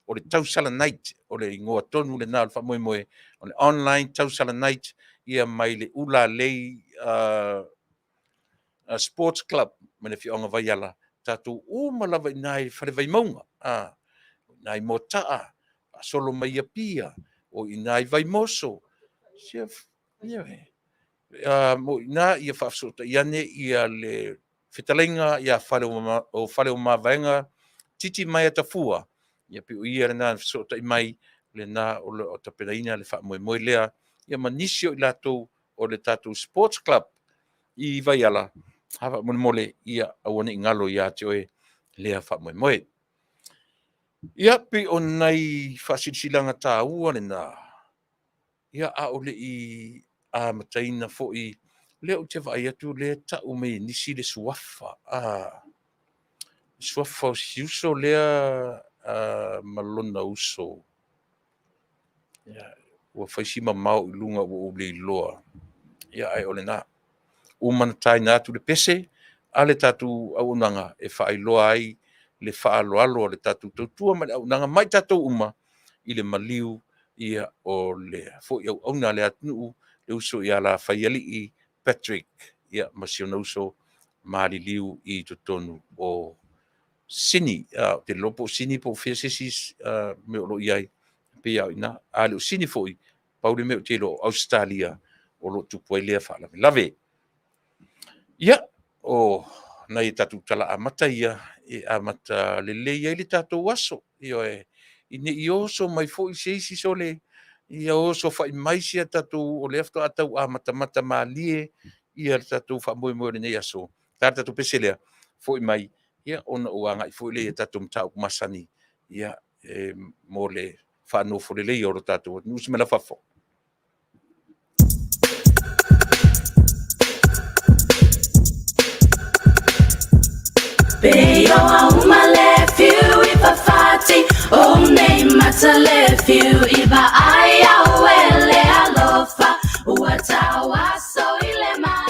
o le tausala night o le ingoa tonu le nā alfa moe o le online tausala night ia mai le ula lei sports club mene fionga vai ala tatou lava inai whare vai maunga inai motaa solo mai a pia o inai vai moso mo ina ia whaafsota iane ia le Fetalaiga ia whale o mawaenga titi mai a tafua ia pi o ia rena sota i mai le na o tapenaina le wha moe lea ia manisi o i latou o le tatou sports club i vai ala hawa mole ia awane ingalo ia te oe lea wha moe ia pi o nei whasilanga tā ua le na ia a ole i a mataina fo i leo te vai atu le tau me nisi le suafa suafa o siuso lea malona uso ua faisima mau i lunga ua ule iloa ia ai ole na umana taina atu le pese a le tatu aunaga e whaailoa ai le whaaloalo le tatu tautua ma le aunaga mai tatou uma i le maliu ia o le fo i auna le Taunu'u le uso ia la whaialii Patrick ia masiona uso maliliu i totonu o sini te lopo sini po fesesi me lo iai pe ia ina ale sini foi paule me te lo Australia o lo Tupa'i le fa lave ia o nai tatu tala amata ia e amata le ia le tatu waso io e ine io so mai foi seisi sole ia o so fa mai sia tatu o le afto atau amata mata malie ia tatu fa mo le ia so tatu peselea foi mai ia ona uanga i foi le tatu mtau masani ia mo le fa no fo le o tatu nus me la fafo Beyo uma lefiu iba fati o nei mata lefiu iba aya wele alofa watawa so ile ma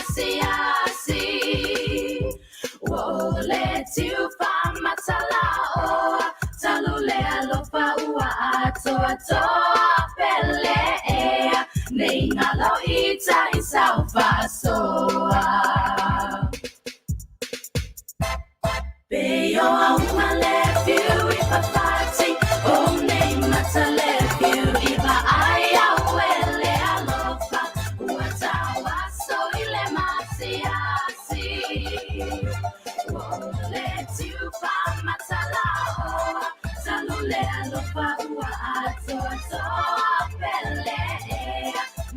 Nei ngalo ita isau fasoa. Beyo auma left you if a party. Oh, name mata left you if aya wele alofa. Watawa so ile masiasi. Won't let you find matalao. Salule alofa ua ato pele.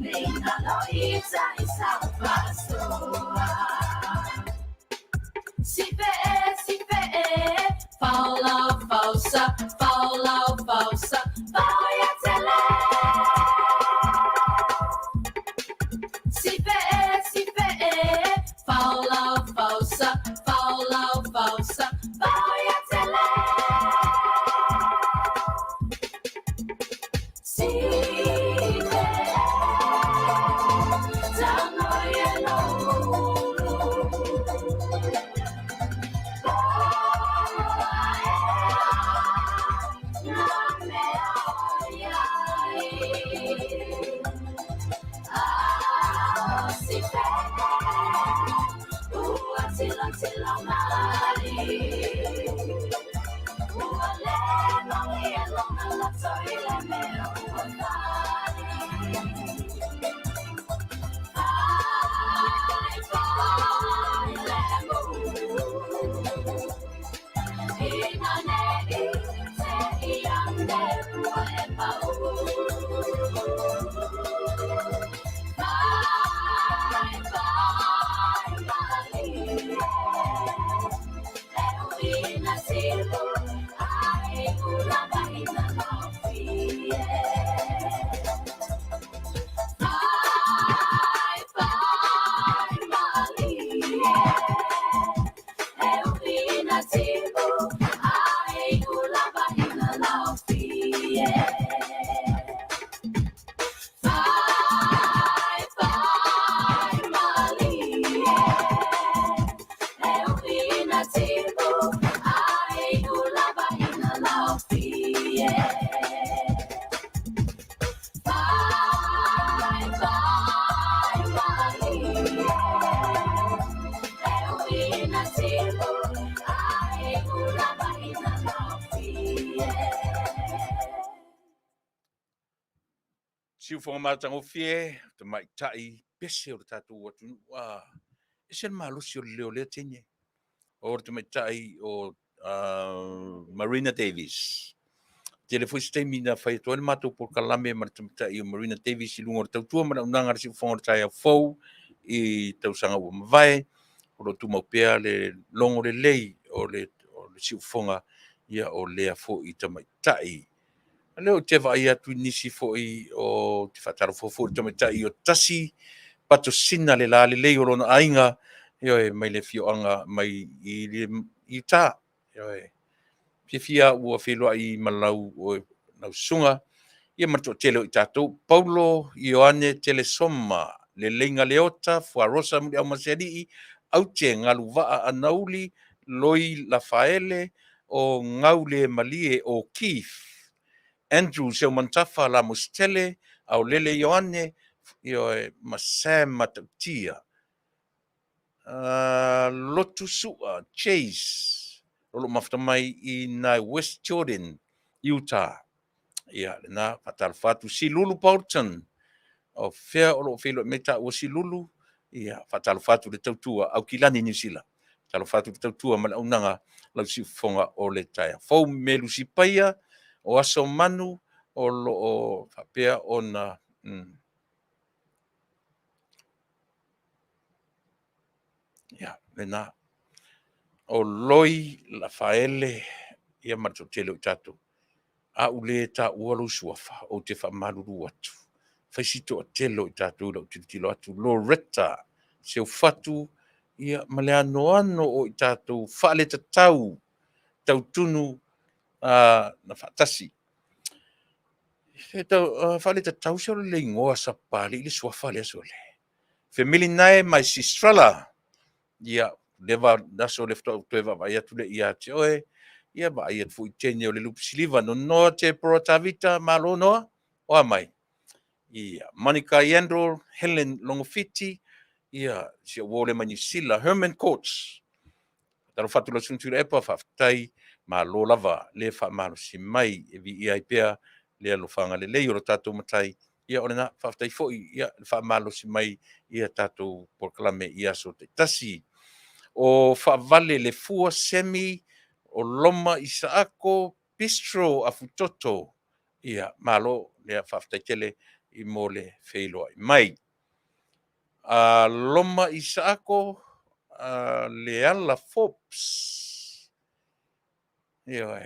Nei ngalo ita isau fasoa. Fasa, Fasa, Failautusi. Si fe, Fasa, Fasa, Failautusi. Si fe, Taunu'u. Siu whangamātango fie, te mai tai, pese o te tātou atu. E sen malusi o leo lea tene. O te mai tai o Marina Davis. Tele foi stemi na fai to el mato por kalame mar te mai tai o Marina Davis i lungo tautua mana unanga siu whangatai a fou i tausanga ua mawai. O lo tu maupea le longo le lei o le siu whanga ia o lea fo i te mai tai. Leo te vai atu nisi foi o te whataro fofo te mai tai o Tasi, pato sina le la le lei o lona ainga, mai le fioanga mai i tā. Fia ua whiloa i malau o nau sunga, ia mato tele o i tātou, Paulo Ioane tele soma, le leinga leota, fuarosa muli au maseri, au te ngalu waa anauli, loi la faele, o ngaule malie o Keith. Andrew se o mantafa la mustele, au lele Ioane, masam matautia. Lotu sua, Chase, lolo maftamai i na West Jordan, Utah. Ia, na Faatautaia, Lulu Paulton, o fea o lo felo meta o Lulu, ia, Faatautaia le tautua, au kilani New Zealand. Faatautaia le tautua, mana unanga, lau si fonga o le taia. Fau melu si paia, o aso manu, o lo o whapea o na... Ia, lena. O loi la faele, ia marto tele o tato. A ule ta ualu suafa, o te whamaruru atu. Whaisito o telo i tato ula o tilo atu. Loretta, seu fatu, ia malea noano o i tato, whaale ta tau, tau tunu na Tasi. Whaale ta tau se o le ingoa sa pali, ili suafa lea so le. Family nae mai sistrala, ia, leva naso lefto au tueva vai atu le ia te oe, ia vai atu i tene o le lupi siliva, no noa te protavita malo noa, o mai. Ia, Monica Yandor, Helen Longofiti, ia, si wole mani sila, Herman Coates. Taro fatula Tuilaepa, Faafetai, ma lo lava, le malo si mai, e vi ia ipea, le alofanga le lei, o tatou matai, ia ona Faafetai foi, ia malo si mai, ia tatou porklame ia so te tasi. O Vale le fua semi, o loma isaako, bistro afutoto, ia malo, le Faafetai tele, I mole feilo ai mai. Loma isaako, le ala Forbes. Ia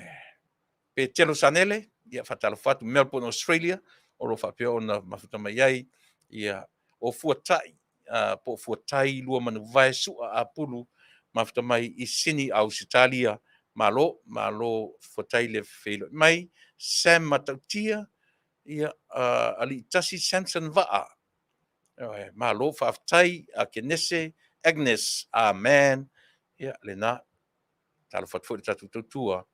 pe telo sanele, ia fatalafatu Melbourne, Australia, o lo whapea o na mafuta mai ai, ia o Fuatai, po Fuatai lua manu vai sua a pulu, mafuta mai I sini au Italia, malo Fuatai le feilo mai, Sam Matautia, ia ali Tasi Samson Vaa, malo Faafetai a Kenese, Agnes a man, ia lena talo fatfo tatu tutua,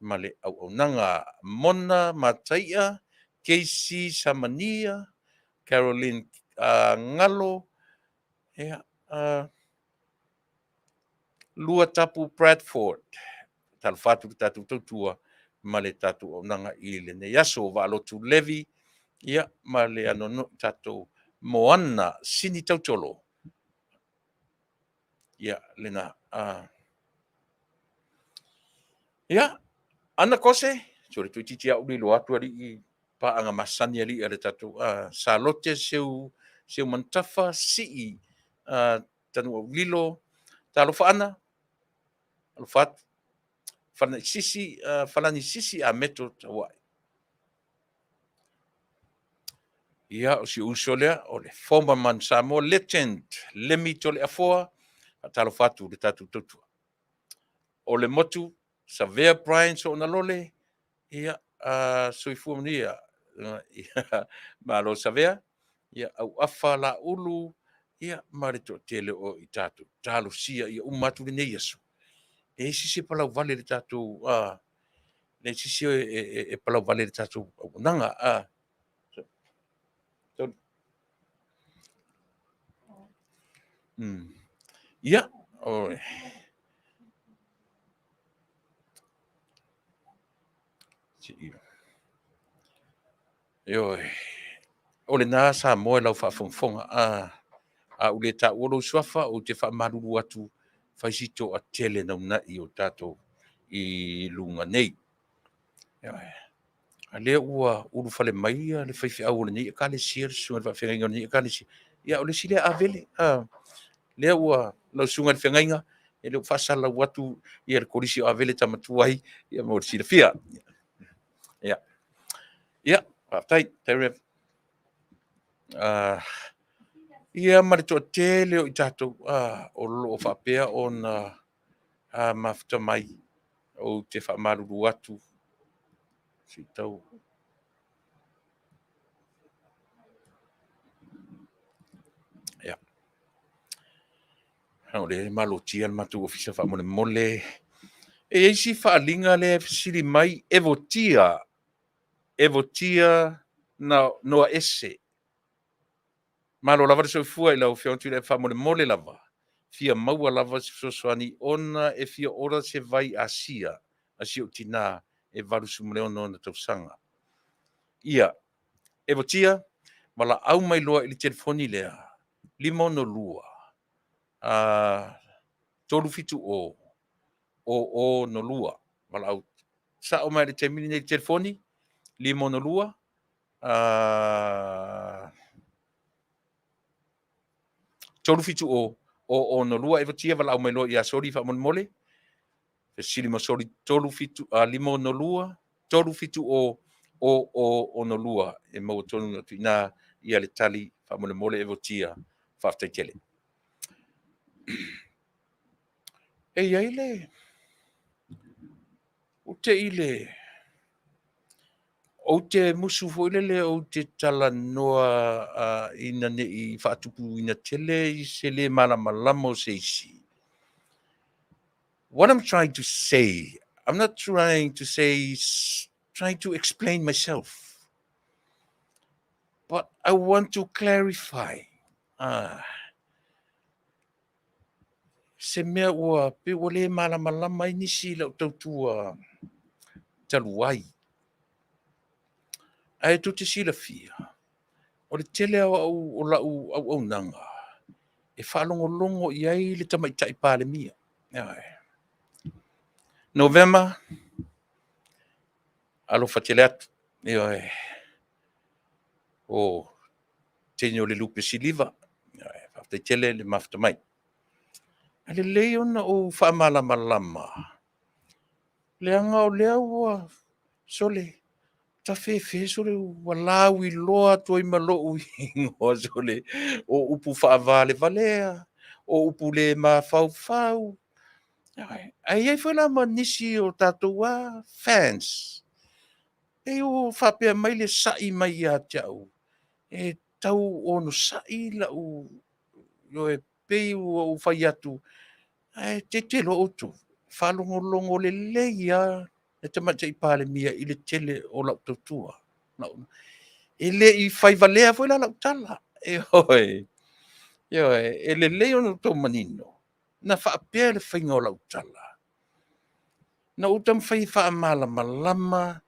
male au nanga Mona Mataia, Casey Samania, Caroline Ngalo, ia Lua Tapu Bradford, talo fatu tatu tutua, male tatu au nanga I le ne yaso Samoa, ia male anono tatu Moana Sini Tautolo, ia lena ia ana kose sore tu titi au lo atu ali pa anga masani ali ale tatu salote seu mantafa si tanu lilo talo fana alfat fana sisi falani sisi a meto tawai ia o si usolea o le former man Samoa legend lemi tole afoa talo fatu le tatu tutu o le motu Savea Brian so na lole ia soifua mania ia malo Savea ia au afa la ulu ia marito tele o I tatu talo sia ia umatu le nei asu e sisi palau vale le tatu le sisi e palau vale le tatu nanga ia o yo o le na Samoa lau faafogafoga a ule ta olo swafa o te whaamaruru atu whaisito a tele naunai o tatou I lunga nei. A lea ua uru whale mai a le whaiwhi au le nei a kale sia sunga le whawhenga nei a kale sia. Ia o le sile a vele. Lea ua lau sunga le whengainga e leo whasala watu ia le korisi o a vele tamatuai ia mo le sile fia. Ia, Faafetai, Teref. Ia marito tele o I tatou o loo whapea o na mafuta mai o te whaamaruru atu si tau. Ia. Hau le malotia le matu ofisa whaamole mole. E eisi whaalinga le siri mai evotia na noa ese. Malo lava le soifua I lau whiauntu le whaamole mole lava. Fia maua lava si sosoani ona e fia ora se vai ASEA. Asi o tina e varu sumuleo na tausanga. Ia, evotia, mala au mai loa I le telefoni lea. Lima no lua. Tolu fitu o no lua. Mala au. Sa o mai le temini nei telefoni. Lima no lua. Tolu fitu o no lua evotia mala au mai loa ia sori fa mole. Sili mo sori tolu fitu lima no lua. Tolu fitu o no lua. E mau tonu no tuina ia le tali fa mole evotia. Faafetai tele. E iai le. O te ile. O te musu foilele o te tala noa ina ne I whaatupu ina tele I se le malamalamo se isi. What I'm trying to say, I'm not trying to say, trying to explain myself. But I want to clarify. Se mea ua pe ua le malamalama i nisi lau tautua taluai. Ai tu te sila fia. O le tele o lau au nanga. E whalongolongo i ai le tamaitai pāle mia. November, alofa tele atu. O tene o le lupe siliva. Whaftai tele le maftamai. Ale leo na o whaamalamalama. Leanga o lea ua sole. Ta fe sole walawi loa toi malo ingo sole. O upu whaavale valea. O upu le ma fau. Ai foi la manisi o tatua fans. E o whapea mai le sai mai a tiau. E tau ono sai la u yo e pei o whai atu. Te lo otu. Whalongolongo le leia. E te matai pāle mia i le tele o lau tautua. E le i whai valea foi la lau tala. E hoi. E le leo no tau manino. Na whaapea le whainga o lau tala. Na utam whai whaamalama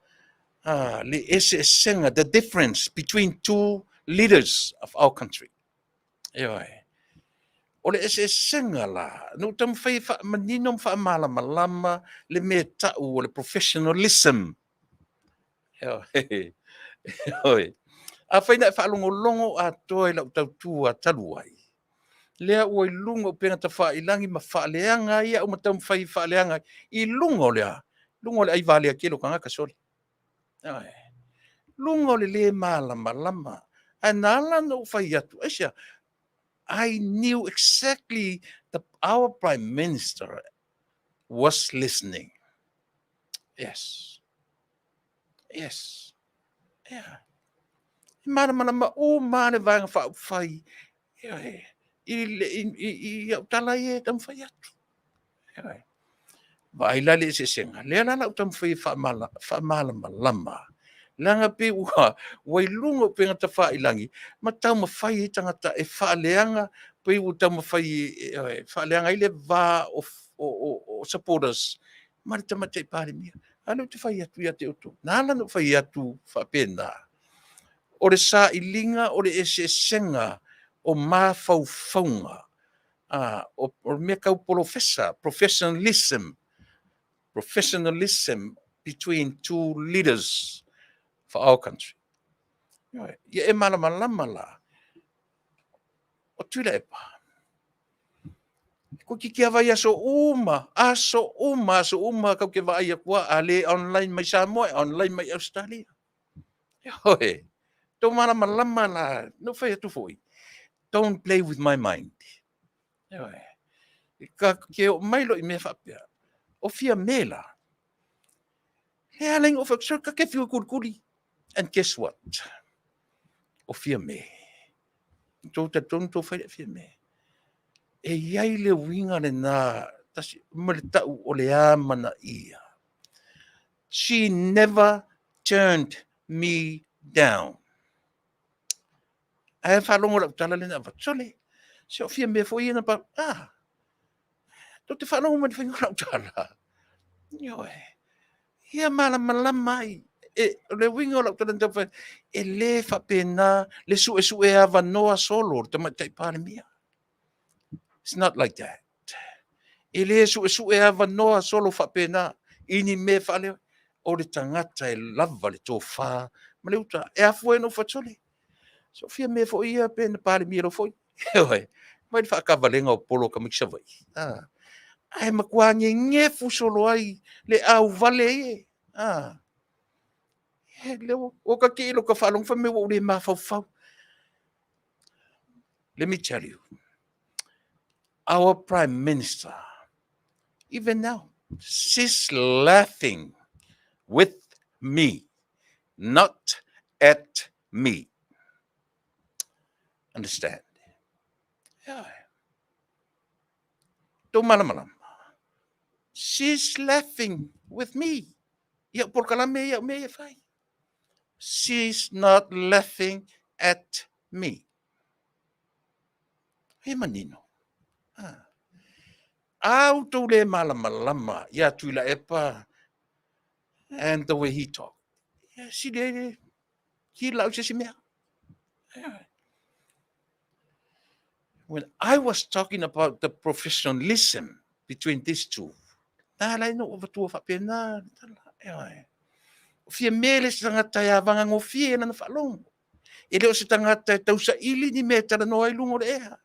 le senga, the difference between two leaders of our country. O le senga la, na utam whai maninom whaamalama le mea tau o le professionalism. A whai na whaalongolongo a toi lau tautua taluai. Lea ua i lunga o penga ta whaailangi ma whaaleanga ia o matam whai whaaleanga i lunga o lea. Lunga o le ai Vale a kelo ka ngaka sori. Lunga o le malama. Anala no whai atu. Asia, I knew exactly that our Prime Minister was listening. Yes. Yeah. Malama o mane vanga whai. I tala e tam whai atu. Vai la le se senga. Le la tam whai whaamalama lama. Langa pe ua lunga pe ngata whaailangi. Ma tau ma whai tangata e whaaleanga pe ua tau ma whai whaaleanga i le vā o supporters. Mari tamatei pāre mia. Anu te whai atu ia te oto. Nāla no whai atu whapena. O le sā i linga o le ese senga o mawhauwhaunga. O mea kau professionalism between two leaders for our country. Ia e malamalama la. O Tuilaepa. Ko ki kia vai aso uma kau ke vai a kua ale online mai Samoa, online mai Australia. Hoi. Tō malamalama la. No whai atu foi. Don't play with my mind. Ka ke o mailo i mea whapea. O fia mela. He aling o whaksor ka ke whiu kurkuri. And guess what? O fia me. Tō ta tonto whai fia me. E iai le winga le nā. Tasi maritau o le amana ia. She never turned me down. Ai whalongo la utala le nā watsole. Se o fia me fo ia na pa. Tō te whanongo mani whainga la utala. Ia malama mai. Le winga o la utala nā whainga. E le whapena. Le su e ava noa solo. Te matai pāne mia. It's not like that. E le su e ava noa solo whapena. Ini me whale. O le tangata e lava le tō whā. Ma le uta. E afu e no whatsole. So fia me fo ia pēna pāne mia ro foi. Mai whakavalenga o polo ka miksa vai. Ai makua nge fusolo ai le au vale e. Le o ka kilo ka whalong whame o le mawhau. Let me tell you. Our Prime Minister, even now, she's laughing with me, not at me. Understand? Don't malamalama. She's laughing with me. She's not laughing at me. He manino. Au tau le malama ia Tuilaepa and the way he talked. Si le he lau se mea. When I was talking about the professionalism between these two, na lai no over tu fa pena. Fia mele tangata ia vanga ngofie na falong. Ele o se tangata tau sa ili ni me tala no ai lungo le ea.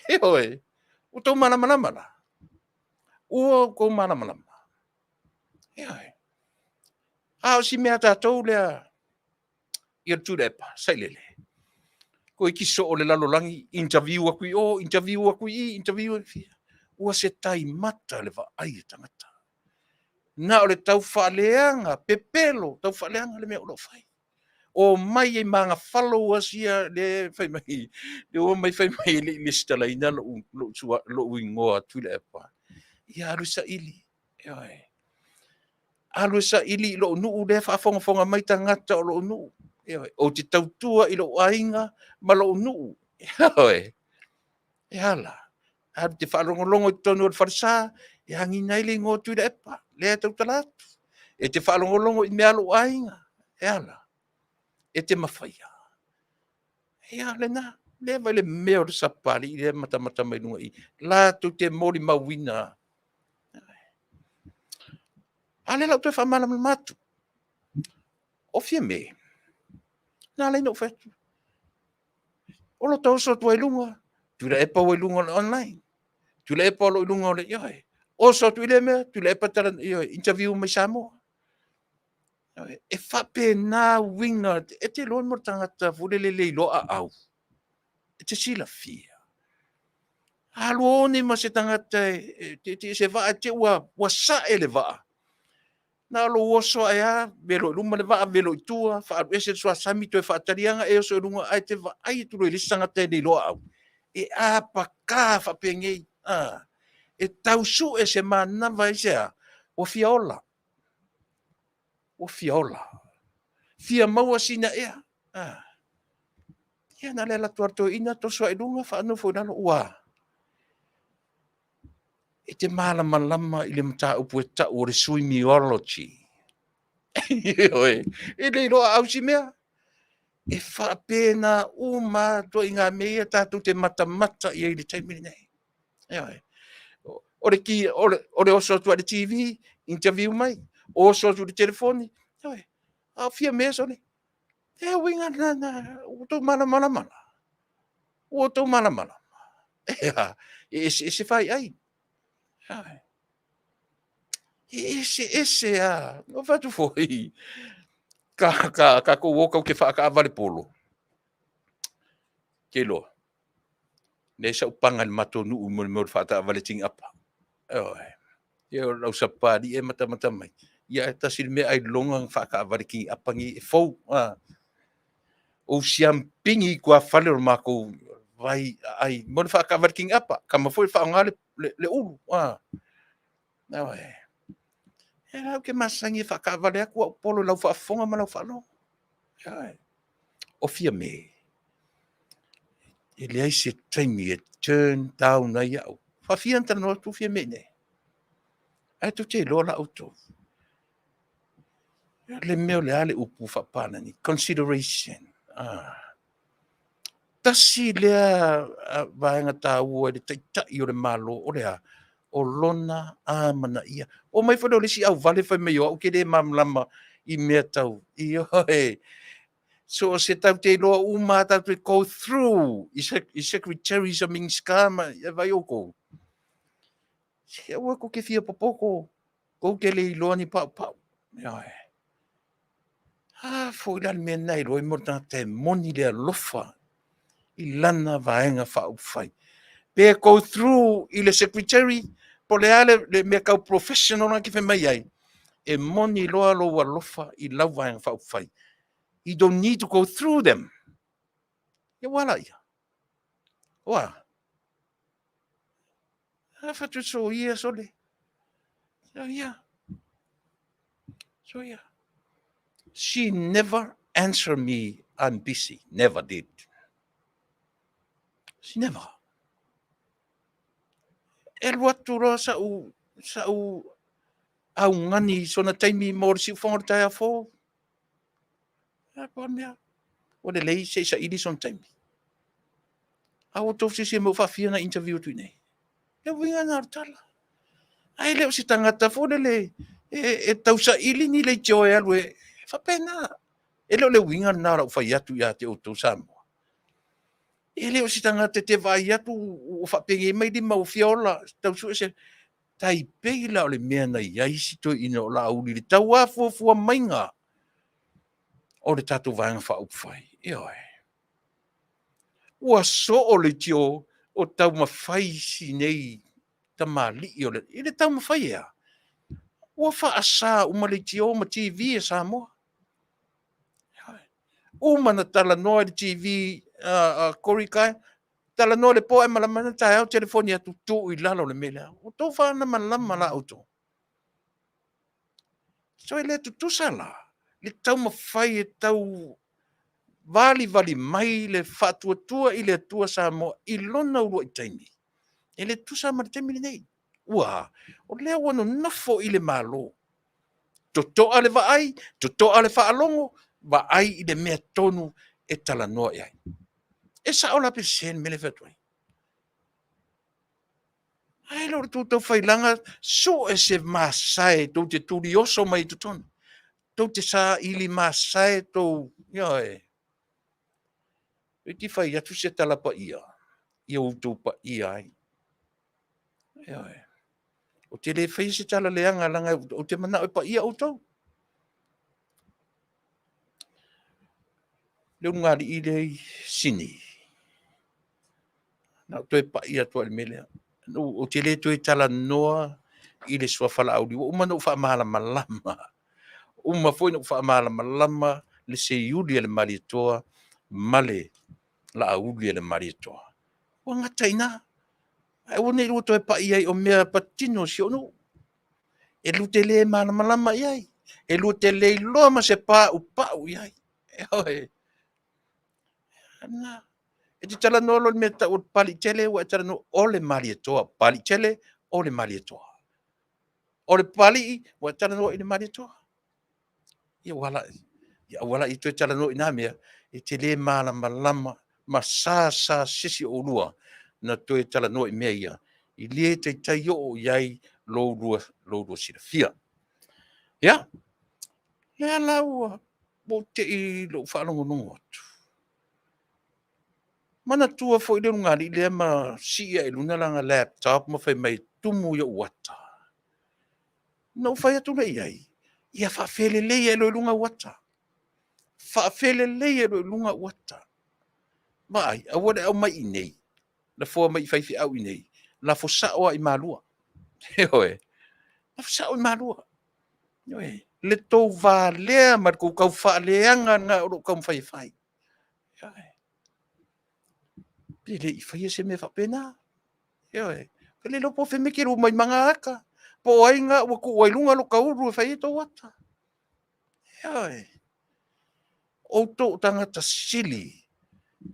He oi. O tau malama la. O ko malama. He oi. A o si mea tātou lea ia Tuilaepa, sailele. Ko i kiso o le lalolangi, interview aku i, interview aku i. Ua se tai mata le va ai tangata. Na o le tau whaaleanga, pepelo, tau whaaleanga le mea ulo whai. O mai e manga whalo asia le whai mai, le o mai whai mai le stalaina lo uingoa Tuilaepa. Ia alu sa ili, ioi. Alu sa ili lo nuu le whaafonga mai tangata o lo nuu. O te tautua i lo ainga ma lo nuu. E hala. A te whaalongolongo i tonu o Fasa, e hangi nei le ngō Tuilaepa, le tau talatu. E te whaalongolongo i mea lo ainga. E hala. E te mawhaia. E hala na. Le vai le mea o le sapari, le mata mai nunga i. La tu te mori mawina. Ale lau te whamana matu. O fia me. Nā lai no whetu. O lo tau so tuai lunga. Tuilaepa o lunga online. Tuilaepa o lunga o le ioi. O so Tuilaepa tala interview mai Samoa. E whape nā winga. E te loa mo tangata fulelele lo a au. E te sila fia. Halo ne ma se tangata te se vaa te ua sa ele vaa. Na lo oso aya velo luma le va velo tua fa ese so sami to fa tarianga e so lunga ai te va ai tu le sanga te ni lo au e a pa ka fa penge e tau su ese mana vai se o fiola fia mau sina e ya na le la tuarto ina to so lunga fa no fo na lo wa e te malama ile mta upu ta o swimmingology e le loa au si mea. E wha pēna uma to i ngā mea tātou te mata i e le taimini nei. O le oso tua le TV, interview mai, o oso tua le telefoni, a fia mea sone. E winga na, o tau mana. O tau mana. E se whai ai. Ese no fatu foi ka ko woka ke fa ka vale polo ke lo ne sa upanga matonu mo fata vale ting apa yo lo sapadi e mata mai ya Tasi me ai longa fa ka vale ki apangi fo o siam pingi kwa fale mako vai ai mo fa ka vale king apa kama foi fa ngale le ulu Era que masangi whakawale aku au polo lau whaafonga ma lau whaalo. O fia me. E le ai se taimi e turn down na iau. Whawhia antara noa tu fia me ne. Ai tu te lola auto. Le meo le ale upu whapana ni. Consideration. Tasi lea vaenga tā ua le taitai o le malo o lea. O lona mana ia. O mai whanau lesi au vale whai mai o au ke le mamlama i mea tau. I oe. So se tau te loa uma tau te go through i secretary sa ming skama i vai oko. Se ua ko ke fia popoko. Ko ke le iloa ni pau. I oe. Fo ilan mea nei roi morta te moni lea lofa. I lana vaenga whau whai. Pe go through i le secretary, po le ale le mea kau professional na ki whi mai ai. E moni loa loa lofa i lau vaenga whau whai. You don't need to go through them. Ia wala ia. Wa. Whatu so ia sole. So ia. She never answered me I'm busy. Never did. She never. E lua tura sa u au ngani sona taimi mor si whangatai a fō. A pa mea. O le lei se sa ili son taimi. A o tofu se mo whawhia na interview tui nei. E winga nā tala. Ai leo si tangata fō le e tau sa ili ni le tio e alu e whapena. E leo le winga nā rau whai atu ia te o tau Samoa. E leo si tangata te vai atu o whapenge mai di mau fiola. Tau su se tai pei la o le mea na iai si toi ina o la uli le tau a fua mainga. O le tatu vanga wha upwhai. E oi. Ua so o le tio o tau mawhai si nei ta mali i o le. I le tau mawhai ea. Ua wha asa uma le tio ma TV e Samoa. Uma na tala noa le TV korikai. Tala noa le poe malamana tai au telefoni atu tu i lalo le mele. O tau whana malama la auto. So e le tu sala. Le tau mawhai e tau vali mai le whatuatua i le atua Samoa i lona urua i taimi. E le tusa ma le taimi nei. Ua, o lea wano nafo i le malo. Totoa le vaai, totoa le whaalongo, vaai i le mea tonu e tala noa iai. E sa ola pe sen me le whatuai. Ai lor tu tau whailanga, so e se masae tau te turi oso mai tu tonu. Tau te sa ili masae tau, ioi. E ti whai atu se tala pa ia. Ia utu pa ia ai. Ioi. O te le whai se tala leanga langa, o te mana o pa ia utou. Leo ngari i le sini. Na toi pa ia tua le melea. O te le toi tala noa i le sua whala auri. O umana uwha mahala malama. Uma foi no wha mahala malama le se iuli le maritoa male la auli le maritoa. O ngata ina. Ai o nei roto e pa ia o mea patino si ono. E lute le mahala malama iai. E lute le loa ma se pa upau iai. E hoi. Ana. E te tala no lo me ta o pali tele o tala no ole maritoa. Pali tele ole maritoa. Ole pali o tala no ile maritoa. Ia wala i tue tala no ina mea, i te le maala malama, ma sa sisi o lua, na tue tala no i mea ia, i le te tai o iai lo lua sira fia. Ia? Lea laua, mo te i lo whaalongo nungo atu. Mana tua fo i le ngari, lea ma sia i luna langa laptop, ma whai mai tumu ia wata. No whai atu le iai, ia whawhele le ia lo lunga wata. Whaafele leia roi lunga wata. Mai, a wale au mai nei. La fua mai whaifi au nei. La fo saoa i malua. Heoe. La fo saoa i malua. Heoe. Le tau Valea mar kou kau whaaleanga ngā oro kau whai. Heoe. Pele i whaia se me whapena. Heoe. Pele lopo whemekero mai manga aka. Po ai ngā ua ku wailunga lo kauru e whai e tau wata. Heoe. O tō tangata sili,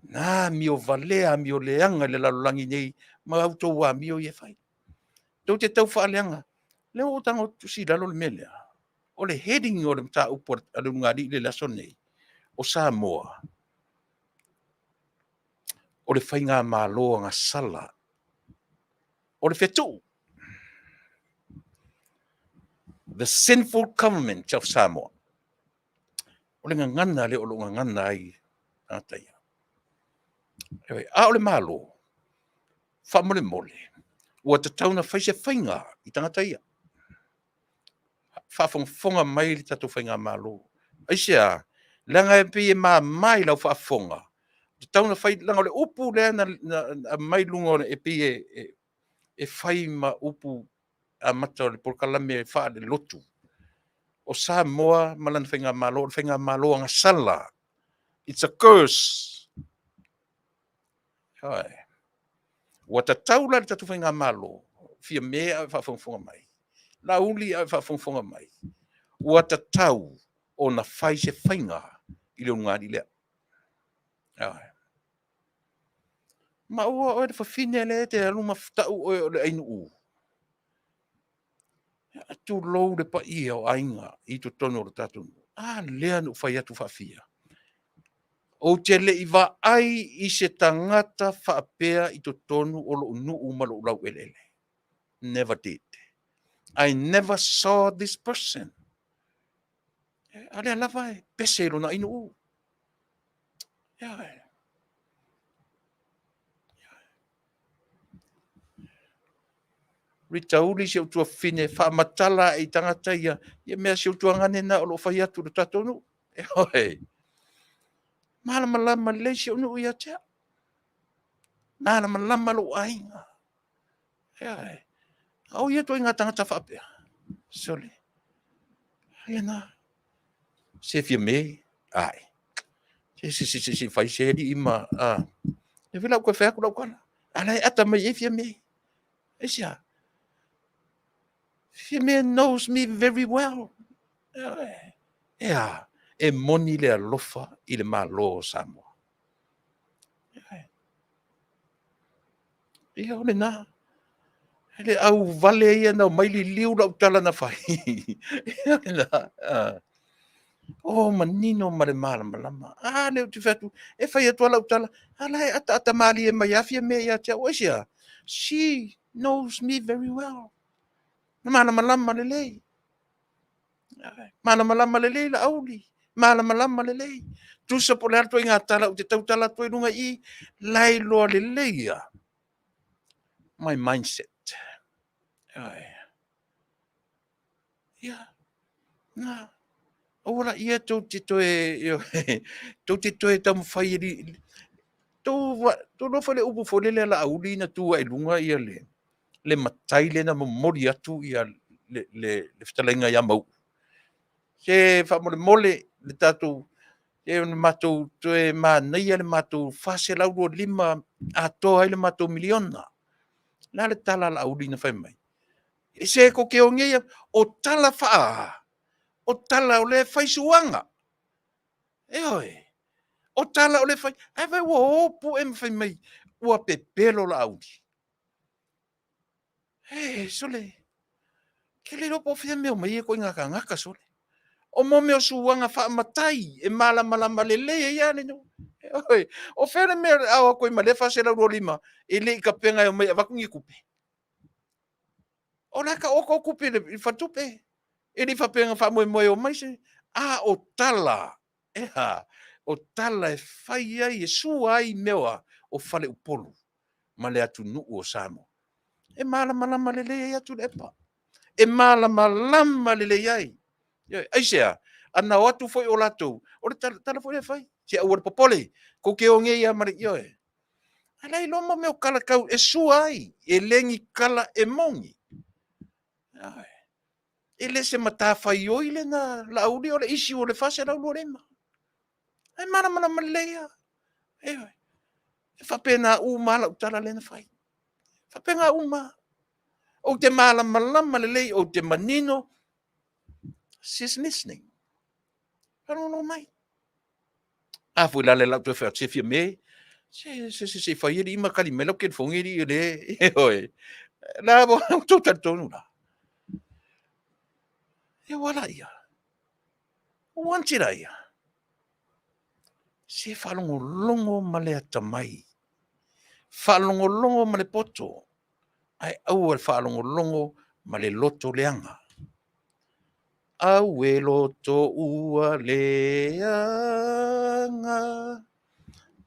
nā mio valea, mio leanga le lalolangi nei, ma au tō wā mio i e whai. Tō te tau whaaleanga, leo o tango tusi lalo le melea, o le heading o le mta upo alu ngari le laso nei, o Samoa, o le whai ngā māloa ngā sala, o le whetu, the sinful government of Samoa. O le ngangana le o lo ngangana ai Faatautaia. A o le malo, whamole mole, ua te tauna whaise whainga i tangataia. Whafonga mai li tatu whainga malo. Aisea, langa e pie maa mai lau whafonga. Te tauna whai langa o le upu lea na mai lunga e pie e whai ma upu a mata o le porkalame e wha le lotu. O Samoa malan whainga malo anga sala. It's a curse. Hai. Ua ta taula le tatu whainga malo. Fia mea a whafonga mai. La uli a whafonga mai. Ua ta tau o na whai se whainga i leo ngāri lea. Ma ua o le fafine le te aluma ftau o le ainu u. Tu lou le pa ia o ainga i to tono le tatu. Lea nu fai atu fafia. O te le iwa ai i se tangata whaapea i to tonu o lo nuu ma lo lau elele. Never did. I never saw this person. Ale lava e pese lo na inu u. Ritauli se utua fine whaamatala i tangata ia mea se utua ngane na o lo whai atu le tatonu. Mala malama le se unu ia tea. Mala malama lo ainga. Au ia to inga tangata whaapea. Sole. Hena. Se fia me. Ai. Se fai se di ima. E vila koe whea kura kwana. Alai ata mai e fia me. Esia. Fia me knows me very well. E moni le alofa i le malo Samoa. Ia ole na. Ele au vale ia na maili liu la utala na fai. Ia ole na. Manino ma le mala malama. Le uti fetu. E fai atua la utala. Alai ata mali e mai afia me ia tia oisia. She knows me very well. Na mala malama le lei. Mala malama le lei la auli. Mala malama le lei. Tusa po le alto inga tala o te tautala to runga i lai loa le leia. My mindset. Na. Ora ia tau te toe tau te toe tamu whai eri. Tau rofa le upu fole le la auli na tua e lunga ia le matai le na mamori atu ia le Fetalaiga ia mau. Se whamole mole le tatou e le matou toe mānaia le matou fase lau rua lima atoa ai le matou miliona. La le tala la auli na whai mai. E se ko ke o ngeia o tala whaa. O tala o le whai suanga. O tala o le whai. Ai wai ua opu e mwhai mai. Ua pepelo la auli. Sole. Ke le ropo whia meo mai e ko ngaka ngaka sole. O mo meo suanga wha matai. E mala le le e ane no. O where mea awa koe ma le whase la rua lima. E le i ka penga e mai a wakungi kupe. O laka oko kupe i whatupe. E li whapenga wha moe o mai se. O tala. O tala e whai ai e sua ai mewa o whale upolu. Ma le atu nuu o Samoa. E mala le le e atu lepa. E mala le le ai. ASEA. Ana o atu foi o latou. O le tala foi le whai. Se au popole. Ko ke o ngeia mare ioe. Alai loma meo kala kau e sua ai. E lengi kala e mongi. E le se mata whai oi le na lauri o le isi o le fase lau lorema. Ai mana leia. E whapena u mala utala le na whai. Whapena u ma. O te mala malama le lei o te manino. She's listening. Pero no mai. Fui la le lau te whea te fia me. Se whai eri ima kali melo ke whongeri i le. La bo tō tonu la. E wala ia. O wantira ia. Se whalongo longo ma le atamai. Whalongo longo ma le poto. Ai au e whalongo longo ma le loto leanga. Au e loto ua leanga.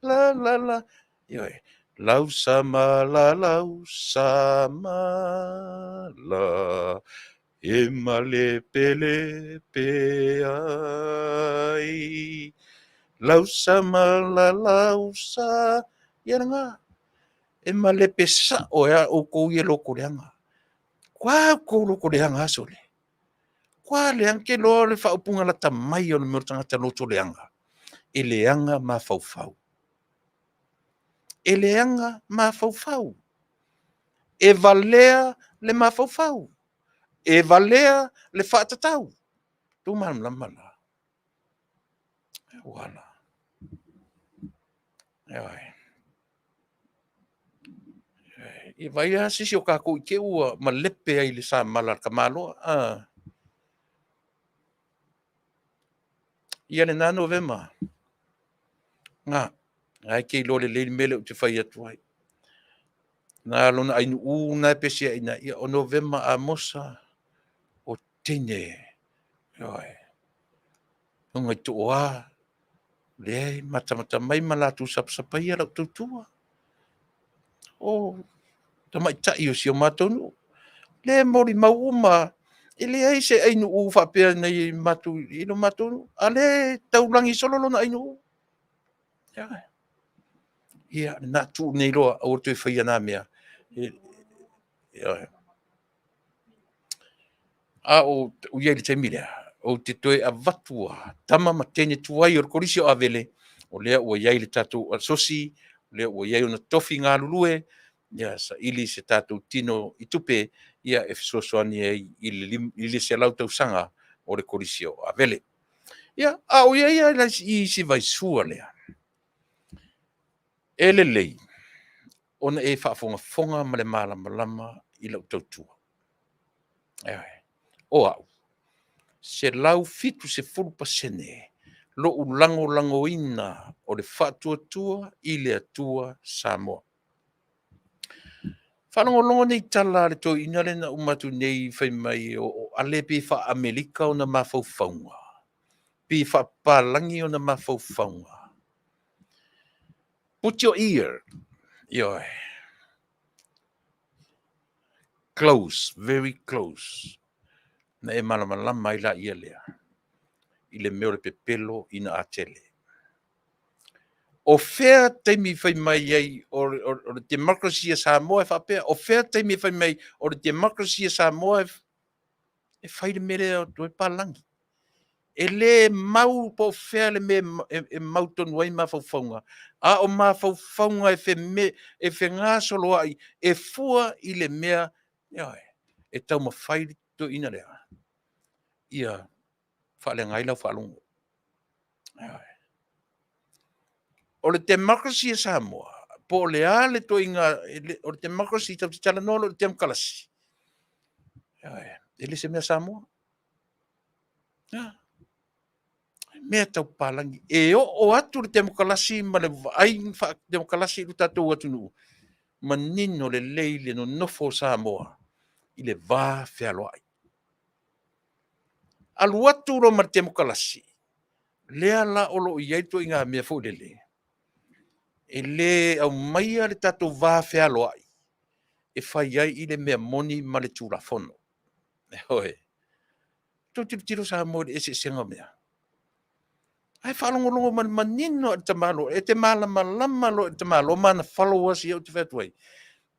La. Ioi. Lau sama la. E male pele pe ai. Lau sama lau sa. Iaranga. E male pe sa o ea o kou ye loko leanga. Kwa kou loko leanga asole. Kwa leanke lo le whaupunga la tamai o le murtangata loto leanga. E leanga ma faufau. E leanga ma faufau. E valea le ma faufau. E valea le whaatatau. Tu malam lamala. Wala. I vai a sisi o kako I ke ua ma lepe ai le sa mala ka malo. Ia le nā Novema. Ngā. Ai ke lo le leili mele o te whai atu ai. Nā lona ainu una pesia ina ia o Novema a mosa o tene. Ngai tu oa. Le mata mai malatu sapaia lau tautua. Tamai tai o si o matonu. Le mori mauma. Ele ai se ainu u whapea nei matu ino matonu. Ale taulangi sololo na ainu. Ia, nā tu nei roa o te whaia nā mea. A o iei te mirea. O te toe a vatua. Tama ma tene tuai o korisi o avele. O lea ua iei le tātou asosi. Lea ua iei o na tofi ngā lulue. Ia sa ili se tātou tino I tupe. Ia e fisosoani ei ili se lau tau sanga o le korisi o avele. Ia, a o iei I si vai sua lea. Ele lei. Ona e whaafonga ma le malama I lau tautua. O au. Se lau fitu se 4% lo lango ina o le whatuatua I le atua Samoa. Whanongolongo nei tala le toi ina le na umatu nei whai mai o ale pi wha Amerika o na mawhauwhaunga. Pi wha palangi o na mawhauwhaunga. Put your ear. Yo. Close, very close. Na e malama I la ia lea. I le meo le pepelo ina atele. O fea teimi whai mai ei o le democracy a Samoa e whapea. O fea teimi whai mai o le democracy a Samoa e whai le mere o tue palangi. E le mau po fea le me e mau tonu ai mawhauwhaunga. A o mawhauwhaunga e whe ngā solo ai e fua I le mea e tau ma whai to ina lea. Ia whale ngai lau whalungo. O le democracy e Samoa, po le a le to inga, o le democracy tau te tala nolo le tem kalasi. Ele se mea Samoa. Mea tau palangi. E o atu le tem kalasi, ma le ai wha tem kalasi lu tatou atu nuu. Ma nino le leile no nofo Samoa. I le vā whialo ai. Alu atu ro ma le tem kalasi. Lea la olo I aitu inga mea fo lele. E le au maia le tatou vā whialo ai. E whai ai I le mea moni ma le tūra fono. E hoe. Tau tiro Samoa le ese senga mea. Ai whalongolongo man manino e te malo. E te malama lama lo e te malo. O mana followers I au te whatuai.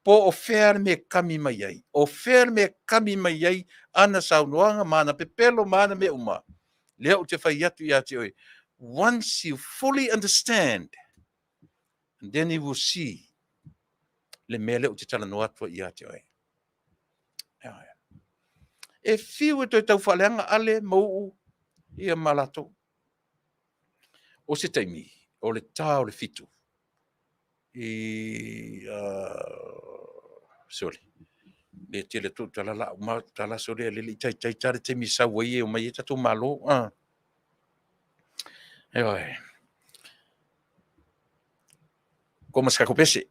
Po o whare me kami mai ai. O whare me kami mai ai. Ana saunoanga, mana pepelo, mana me uma. Lea o te whai atu I ate oi. Once you fully understand, and then you will see le mele o te tala no atua I ate oi. E fiu e toi tau whaleanga ale mou ia malato. O se taimi, o le tā o le fitu. Sorry. Le tele tu tala la ma tala sore le tai tare te mi sa wai o mai tatu malo. Como ska kopese.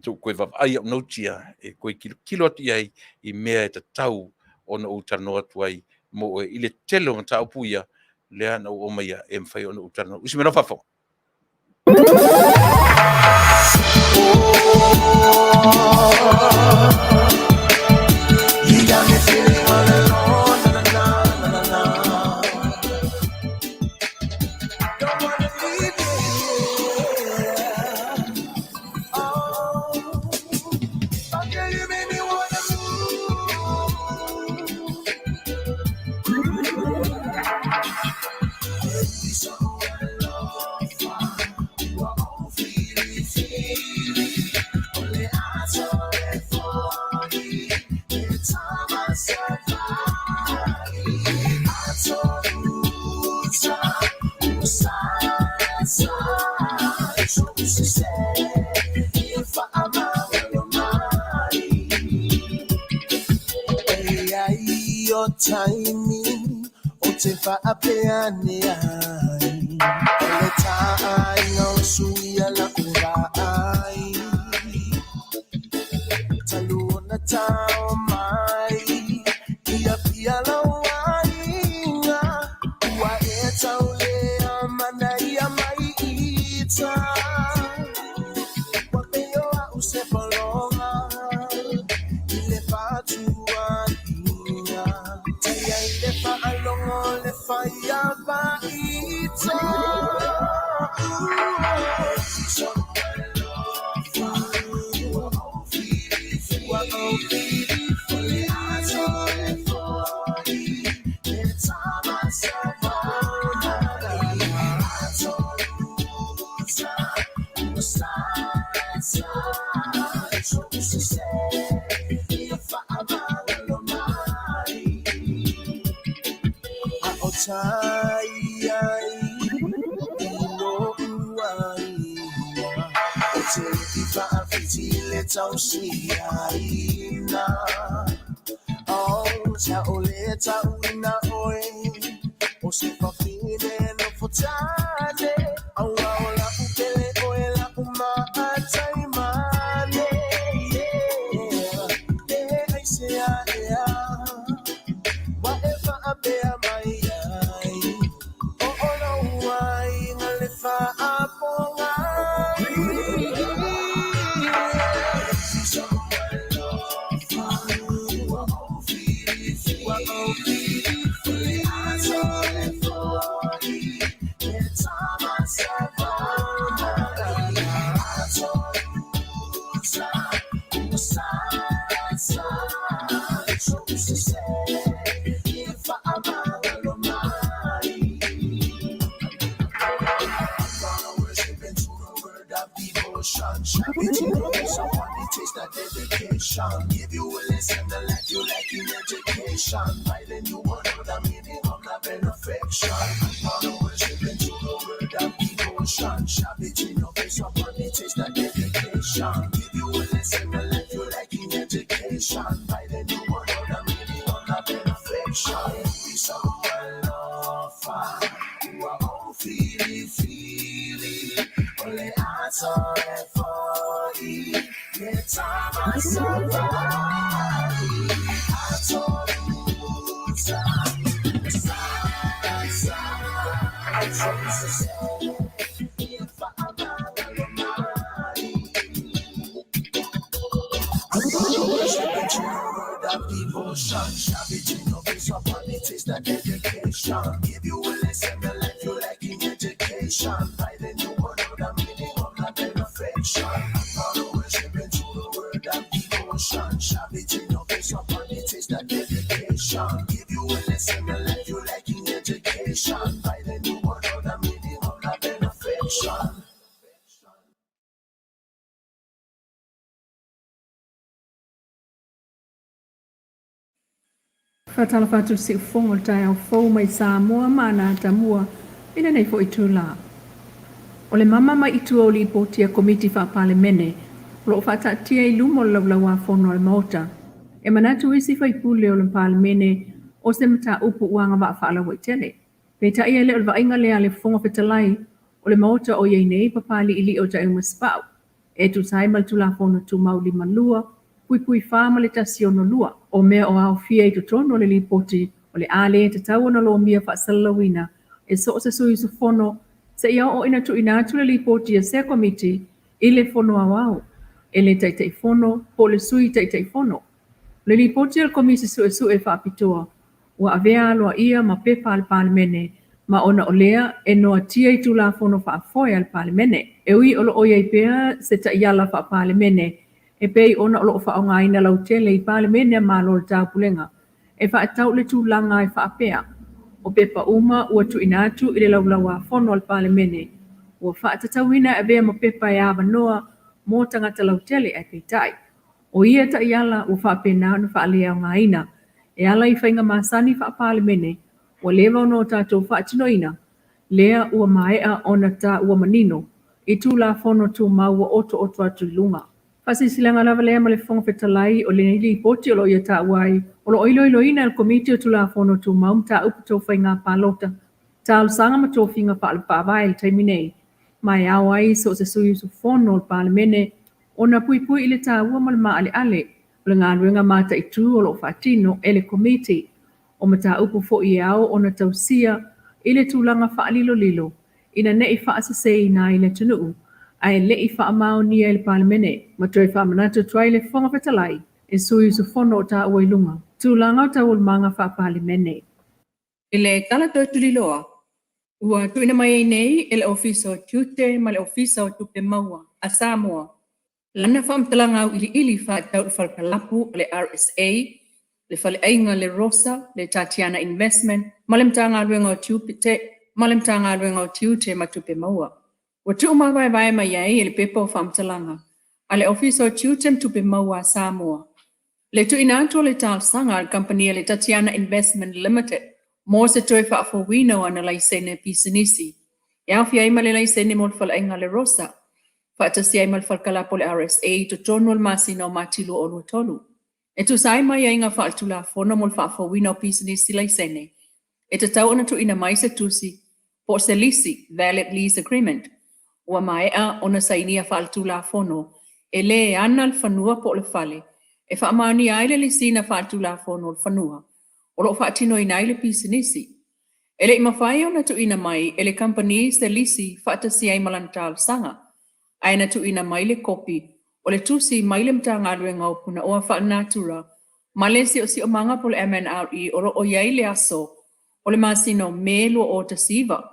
Tu koe va ai o notia e koe kilo ati ai I mea e te tau ona utano atu ai mo I le tele o tau puia lea na o maia e mwhai ona utano. Usi mena whafo. You got me feeling all alone, na na na na na. Don't wanna leave me. Oh, okay, you made me wanna move. Your timing, otefa apeane ai. Oleta ai no suia la kurai. Taluna tao mai, ia pia la wainga. Ua e taulea manai mai ita. Wapeo a usepolonga, ile patua. Lefa alongo lefa yaba ito. Oh, chaoleta uina oe, o se fafine no fotane, awaola upele oe la uma ataimane, yeah, ASEA, whatever abea mai ai, oh no wai ngalefa aponga. Give you a lesson to let you like in education. By then you won't know the meaning of love and affection. Follow worship into the word of devotion. Shove it in your face up on the taste of dedication. Give you a lesson to let you like in education. By then you won't know the meaning of love and affection. We someone love, who are all feely. Only answer for you. It's time I survive. I told you devotion, shove it in your face up on it is that dedication. Give you a lesson to life you like in education. By then you will know the meaning of love and affection. Follow worship into the word of devotion. Shove it in your face up on it is that dedication. Give you a lesson to life you like in education. By then you will know the meaning of love and affection. Faatautaia Fofogaina fou mai Samoa mana tamua ina nei fo itula. O le mama mai itu o li potia komiti whaapalemene lo whaatatia I lumo laulawa fono le maota. E manatu isi whaipule o le palemene o se mata upu uanga wa whaalawa tele. Peta ia le o vainga lea le fonga Fetalai o le maota o yei nei papali ili o ta uma spau. E tu saima tula fono tu mauli malua pui whama le tasi ono lua. O mea o Afiafi I tutono le lipoti o le ale te tau ono lo mia Faatalanoaga e so se sui su fono se ia o ina tu ina atu le lipoti a se komiti I le fono Vaaaoao e le taitai fono po le sui taitai fono. Le lipoti al komisi su e whaapitoa ua avea loa ia ma pepa al palemene ma ona o lea e noa tia I tula fono whaafoe al palemene. E ui olo o iai pea se ta iala wha palemene e pei ona o loo whaongaina lau tele I palemene a malo le tāpulenga. E whaatau le tūlanga e whaapea. O pepa uma ua tu inatu I le laulawa fono al palemene. Ua whaatatauina e bea ma pepa e awanoa mō tangata lau tele e Faafetai. O ia ta iala ua whaapena na whaalea o ngaina. E ala I whainga masani wha palemene. Ua lewa ono tātou whaatinoina. Lea ua maea ona tā ua manino. I tula fono tu mau oto atu lunga. Fasisilanga lava lea ma le fonga fetalai o le nili poti o lo ia tauai o lo ilo ina el komiti o tula fono tu mau mta upu tau whai ngā palota. Tal sanga ma tō whinga pa le pāwai le taiminei. Mai au ai so se sui su fono le palemene o na pui pui ile tāua ma le maa ale o le ngā ruenga mata i tū o lo whaatino e le komiti o mata upu fo i au o na tausia ile tūlanga whaalilo lilo ina ne i whaasase i nā ile Taunu'u ai le i whaamao nia i le palemene ma toi whaamanatu tuai le fonga fetalai e sui su fono o tā ua ilunga. Tūlanga o tā ulmanga wha palemene. Ile kala tōtuli loa, ua tuina mai nei ele ofisa o tiute ma le ofisa o tupe maua a Samoa. Lana whaamtalanga au ili whaatau le whalkalapu le RSA, le Failautusi le Rosa, le Tatiana Investment, ma le mtanga luenga o tiupite, ma le mtanga luenga o tiute ma tupe maua. Ua tu vai mai ai ele pepa o whaamtalanga, a le ofisa o tiute ma tupe maua a Samoa. Le tuina anto le tal sanga al company le Tatiana Investment Limited, mo se toi Fofogaina o ana laisene pisinisi. E Afiafi ma le laisene mo le Failautusi le Rosa. Faatasi ai mal falkalapo le RSA to tonu al masina o matilu o lua tolu. E tu sai mai ai ngā whaatula fono mo le Fofogaina o pisinisi laisene. E te tau ona tu ina mai se tusi po se lisi valid lease agreement. Ua mai a ona sainia whaatula fono e le ana al whanua po le fale. E whaamani ai le lisina whaatula fono le whanua. O lo whaatino ina le pisinisi. E le imawhai ona tu ina mai e le company se lisi faatasi ai malantal sanga. Aina tu ina mai le kopi o le tusi mai le mtanga luenga o puna o wha natura. Malesi o si o manga po le MNRE o ro o iai le aso o le masino me lua o tasiva.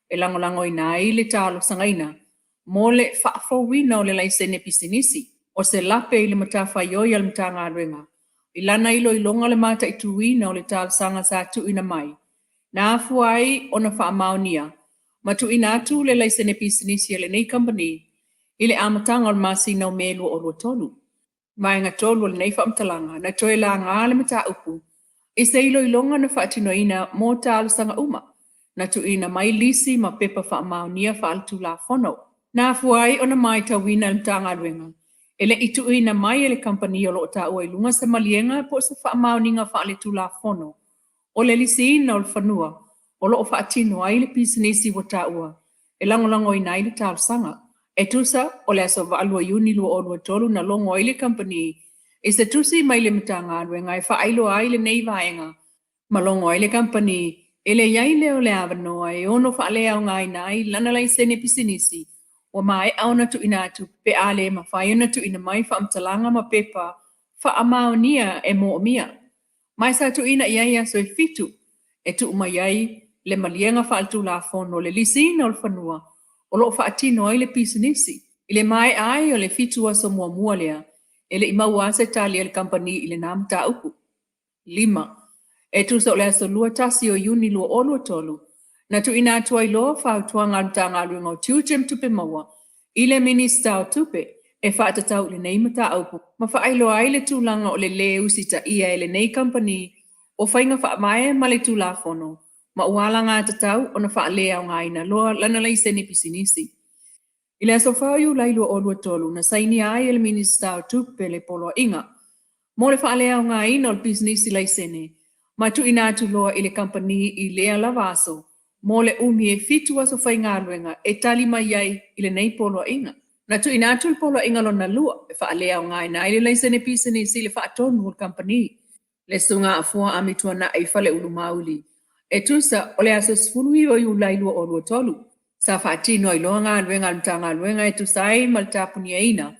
E langolango ina ai le talo sangaina. Mo le Fofogaina o le laisene pisinisi o se lape i le matawhai o i al mtanga luenga. I lana ilo i longa le mata i tuina o le talo sanga sa tu ina mai. Na afuai o na whaamaunia. Ma tu ina atu le laisene pisinisi le nei company ile amatanga o masina o melu o lua tolu. Mai ngā tolu o le nei whaamtalanga na toe la ngā le mata upu. I se ilo i longa na whaatino ina mō tālu sanga uma. Na tu ina mai lisi ma pepa whaamaunia whaaltu la whono. Na afuai o na mai tawina le mtanga luenga. Ele itu ina mai ele company o lo ta ua ilunga se malienga po se whaamauninga whaaletu la whono. O le lisi ina o le whanua. O lo o whaatino ai le pisinisi wa ta ua. E langolango ina ile tālu sanga. E tusa o le aso waalua iuni lua o lua tolu na longo ile company. E se tusi mai le mtanga luenga e whaailo ai le nei vaenga. Ma longo ile company. Ele iai leo le avanoa e ono whaalea o ngai nai lana lai sene pisinisi. Wa mai auna tu ina atu pe ale ma whaiona tu ina mai whaamtalanga ma pepa whaamaunia e mo mia. Mai sa tu ina iai aso e fitu. E tu mai iai le malienga whaaltu la fono le lisina o le whanua. O lo whaatino ai le pisinisi. Ile mai ai o le fitu aso mua lea. Ele imau ase tali le company ile namta upu. 5. E tu so le aso lua Tasi o iuni lua o lua tolu. Na tu ina atua i loa whautua ngā luenga o tiutem tupe maua. Ile minista o tupe e whaatatau le nei mata upu. Ma whaailo ai le tūlanga o le usi ta ia e le nei company o whainga whaamae ma le tūla fono. Ma uala ngā tatau o na whaalea o ngā ina loa lana lai sene pisinisi. Ile aso whauiu lailua o lua tolu na saini ai le minista o tupe le polo inga. Mo le whaalea o ngā ina o le pisinisi lai sene. Ma tu ina atu loa ile company i lea lavaso. Mo le umi e fitu aso whai ngā luenga e tali mai ai ile nei polo inga. Na tu ina atu le polo inga lo na lua e whaalea o ngā ina ile lai sene pisinisi le whaatonu o le company. Le sunga afua amitua na e whale ulu mauli. E tusa o le aso sfului o iu lailua o lua tolu. Sa whaatino i loa ngā luenga ngā luenga e tusai maltapuni e ina.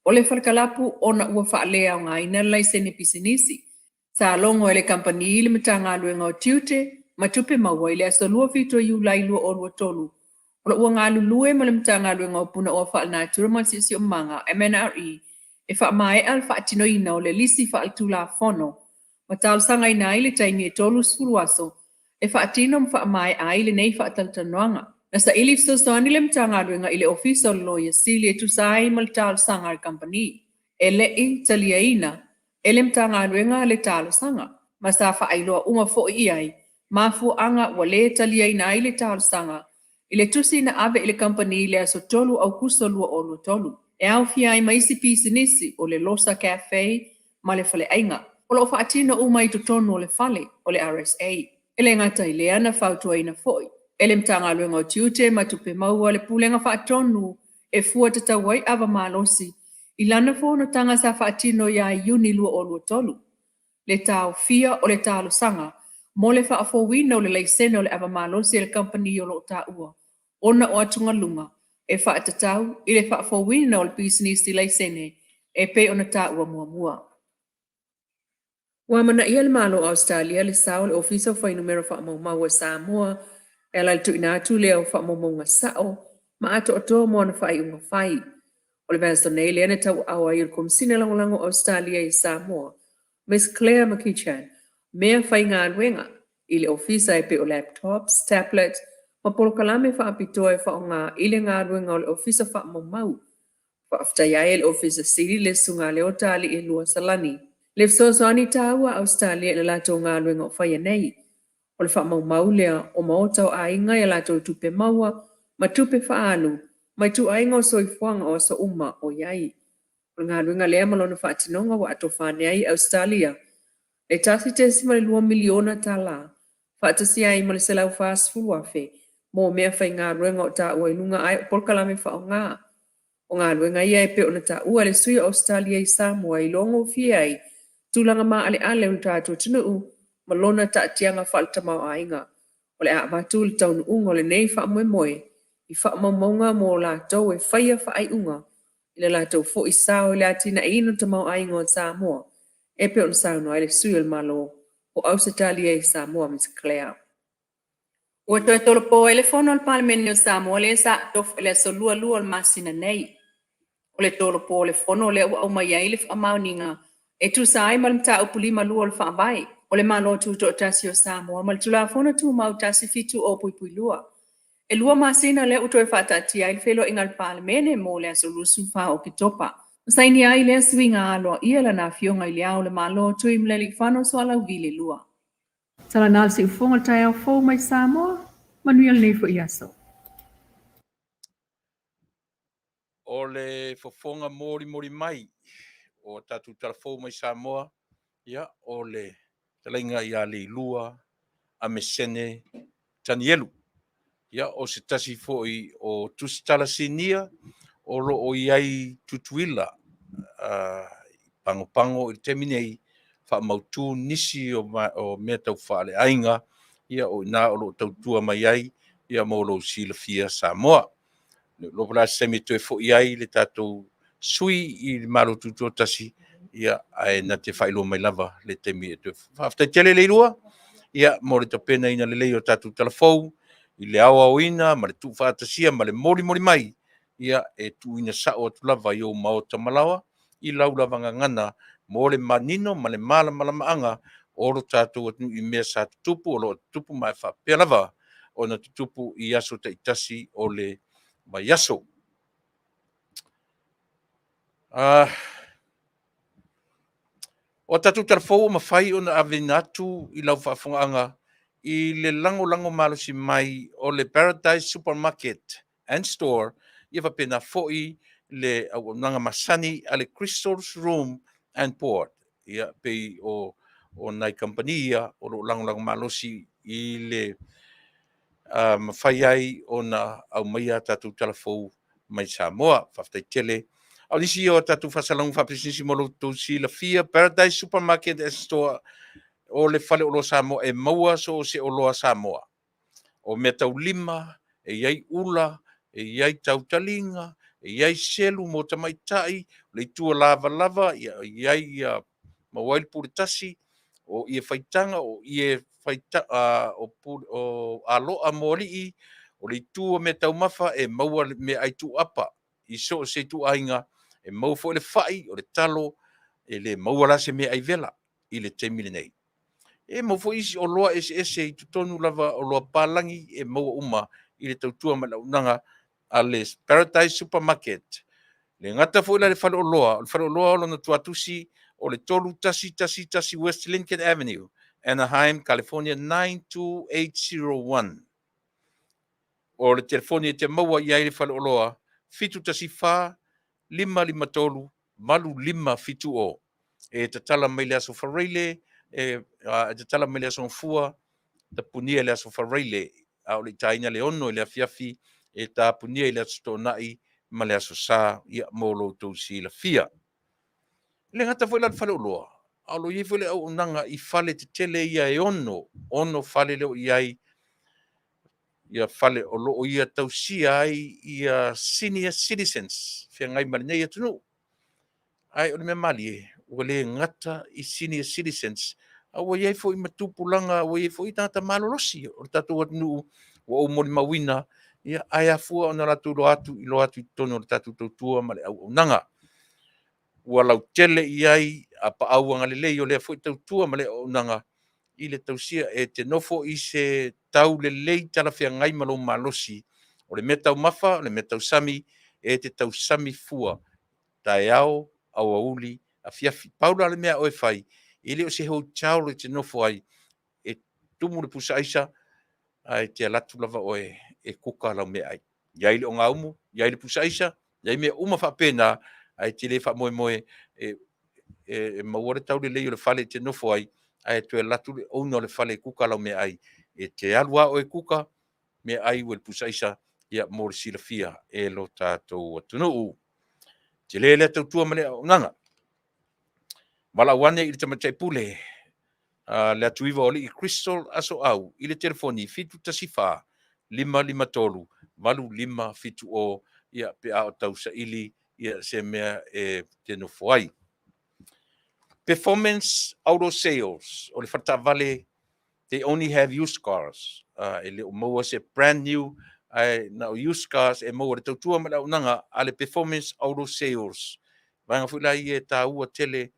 O le whalkalapu o na ua whaalea o ngā ina lai sene pisinisi. Sa longo ele company ile ngā luenga o tiute ma tupe maua ile aso lua fito iu lailua o lua tolu. O la ua ngā lulue ma le ngā luenga o puna o whaalnatura ma sisi o manga MNRE e whaamae al whaatino ina o le lisi whaaltu la fono. Ma tal sanga ina ile taimi e tolu sfuru aso e whaatino mwhaamae a ile nei Faatautanoaga. Na sa ili fsosani le ngā luenga ile official lawyer sili e tusai mal tal sanga al company. E le i talia ina ele ngā luenga le talo sanga. Ma sa whaailoa uma fo i ai. Mafu anga wa le talia ina ile talo sanga. I le tusi na ave i le company le aso tolu au kuso lua o lua tolu. E au fia ai maisi pisinisi o le Losa Cafe ma le fale ainga. O lo whaatino o mai tonu o le fale o le RSA. E le ngata i le ana Faatautaia foi. E le mtanga luenga o tiute ma tupe maua le pulenga whaatonu e fua tatawai ava malosi. I lana fōna tanga sa whaatino ia iuni lua o lua tolu. Le tau fia o le talo sanga. Mo le whaafowina o le leisene o le ava malosi le company o lo taua. Ona o atunga lunga. E whaatatau i le whaafowina o le business i leisene. E pe ona taua mua mua. Wa mana ia le malo Australia le sao le ofisa fai numero whaamau Samoa. E la tu ina tu leo whaamau nga sao. Ma ato ato mo na whai unga whai. O le vasta nei le ane tau awa i le komisine langolango Australia i Samoa. Miss Claire McKichan, mea whai ngā ruenga i le ofisa e pe o laptops, tablets, ma polo kalame wha apitoa e wha o ngā i le ngā ruenga o le ofisa wha mau. Wha aftaia e le ofisa siri le sunga le o tali e lua salani. Le fsosoani tāua Australia le lato ngā ruenga o whai nei. O le wha mau lea o maotau a inga e lato tupe maua, ma tupe wha alu, mai tu ainga o soifuanga o sa uma o iai. O ngā ruenga lea malona wha atinonga wa ato whane ai Australia. E tasi tesi ma le 2 miliona tala. Wha atasi ai ma le selau fast food afe. Mo mea whai ngā ruenga o ta ua inunga ai o polkalame wha o ngā. O ngā ruenga ia e pe o na ta ua le sui Australia i Samoa i longo fia ai. Tūlanga ma ale ale o tātou Taunu'u. Malona ta atianga wha altamau a inga. O le a matu le Taunu'u ngo le nei wha moe moe. I wha maunga mo la tau e whaia wha ai unga. I le la tau fo i sao i le atina e ino tamau a inga o Samoa. E pe on sao no ele sui el malo o Australia e Samoa Miss Claire. O to tolo po ele fono al parlamento o Samoa le sa tof ele so lua lua al masina nei. O le tolo po le fono le o mai ai le amauninga e tu sai mal ta o puli malu al fa vai. O le malo tu to Tasi o Samoa mal tu la fono tu mau Tasi fitu o pui lua. E lua masina le uto e Faatautaia il felo ingal parlamento mo le so lusu fa o kitopa. Saini ai le swinga alo ia la na fionga i le au le malo tui mleli whano so ala vile lua. Tala nal si ufonga tai au fōu mai Samoa, Manuia nei fo i aso. O le fofonga mori mai o tatu tala fōu mai Samoa, ia o le talainga ia le lua a mesene tanielu. Ia o se tasi foi o tusitala sinia o lo o iai tutuila pango i teminei wha mautu nisi o mea tau whaale ainga ia o nā o lo tautua mai ai ia mo lo sila fia Samoa. Lo pala semi toe fo iai le tatou sui i le malo tutua Tasi ia ai na te whailo mai lava le temi e toe whaftai tele leirua ia mo le tapena ina le lei o tatou talafou i le awa oina ma le tu whaatasia ma le mori mai ia e tu ina sao atu lava i o mao tamalawa i lau lava ngangana mo le manino ma le malamaanga o lo tātou atu i mea sa tupu o lo tupu mai whapea lava o na tupu i aso te Tasi o le mai aso. O tātou tarafou ma whai o na avenatu i lau whaafongaanga i le lango malosi mai o le Paradise Supermarket and Store ia whapena foi le nanga masani a le Crystal's Room and Port ia pei o nai company ia o lo lango malosi i le mawhai ai o na au maia tātou talafou mai Samoa whaftai tele au nisi o tātou whasalangu whapisinisi molo tōsi la fia Paradise Supermarket and Store o le fale o lo Samoa e maua so se o loa Samoa. O mea tau lima, e iai ula, e iai tau talinga, e iai selu mo tamaitai, le tua lava, iai mawail pure Tasi, o ia whaitanga, o ia whaitanga, o aloa mōrii, o le tua mea tau mawha, e maua mea ai tu apa, i so se tu ainga, e mau fo le whai, o le talo, e le maua la se mea ai vela, i le temile nei. E mo fo isi o loa ese i tutonu lava o loa palangi e maua uma i le tautua ma launanga a le Paradise Supermarket. Le ngata fo ila le whale o loa o na tuatusi o le tolu Tasi West Lincoln Avenue, Anaheim, California 92801. o le telefoni e te maua i aile whale oloa, fitu tasi wha, 553, malu 5 o. E te tala mai le aso whareile, te tala mai le aso fua, ta punia le aso whareile, a o le taina le ono le afiafi, e ta punia le aso tonai, ma le aso sa, ia molo tau si la fia. Le ngata foi la whale oloa, a lo i fwele au nanga i whale te tele ia e ono whale leo iai, ia whale o loo ia tau si ai ia senior citizens, whia ngai mali nei atunu. Ai o le mea mali e, ua le ngata i senior citizens, a ua iai fo i matupulanga, ua iai fo i tangata malolosi, o le tatu atunu, ua o moli mawina, ia ai afua o na ratu i lo atu i tono o le tatu tautua ma le au nanga. Ua lau tele iai a pa au anga lelei o lea fo i tautua ma le au nanga, i le tausia e te nofo i se tau le lei tala whia ngai malo malosi. O le metau mafa, o le metau sami, e te tau sami fua. Tai au, au auli, a fiafi. Paula le mea oe fai, i le o se hou tau le te nofo ai, e tumu le pusa aisa, ai te alatu lava oe, e kuka lau mea ai. Iai le o ngā umu, iai le pusa aisa, iai mea uma wha pēnā, ai te le wha moe moe, mauare tau le lei o le fale te nofo ai, ai tu e latu le ono le fale kuka lau mea ai, e te alua o e kuka, mea ai ue le pusaisa, ia mo le silafia e lo tātou Taunu'u. Te le tautua ma le nanga. Mala wane i le tamatai pule, le atuiva o li i Crystal aso au, i le telefoni fitu tasifa, 553, malu 5 o, ia pe a o tau sa ili, ia se mea e te nofo ai. Performance auto sales, o le Faatautaia Vale, they only have used cars. E le o maua se brand new, na o used cars e maua le tautua ma lau nanga, a le performance auto sales. Vanga fwila i e tā ua tele,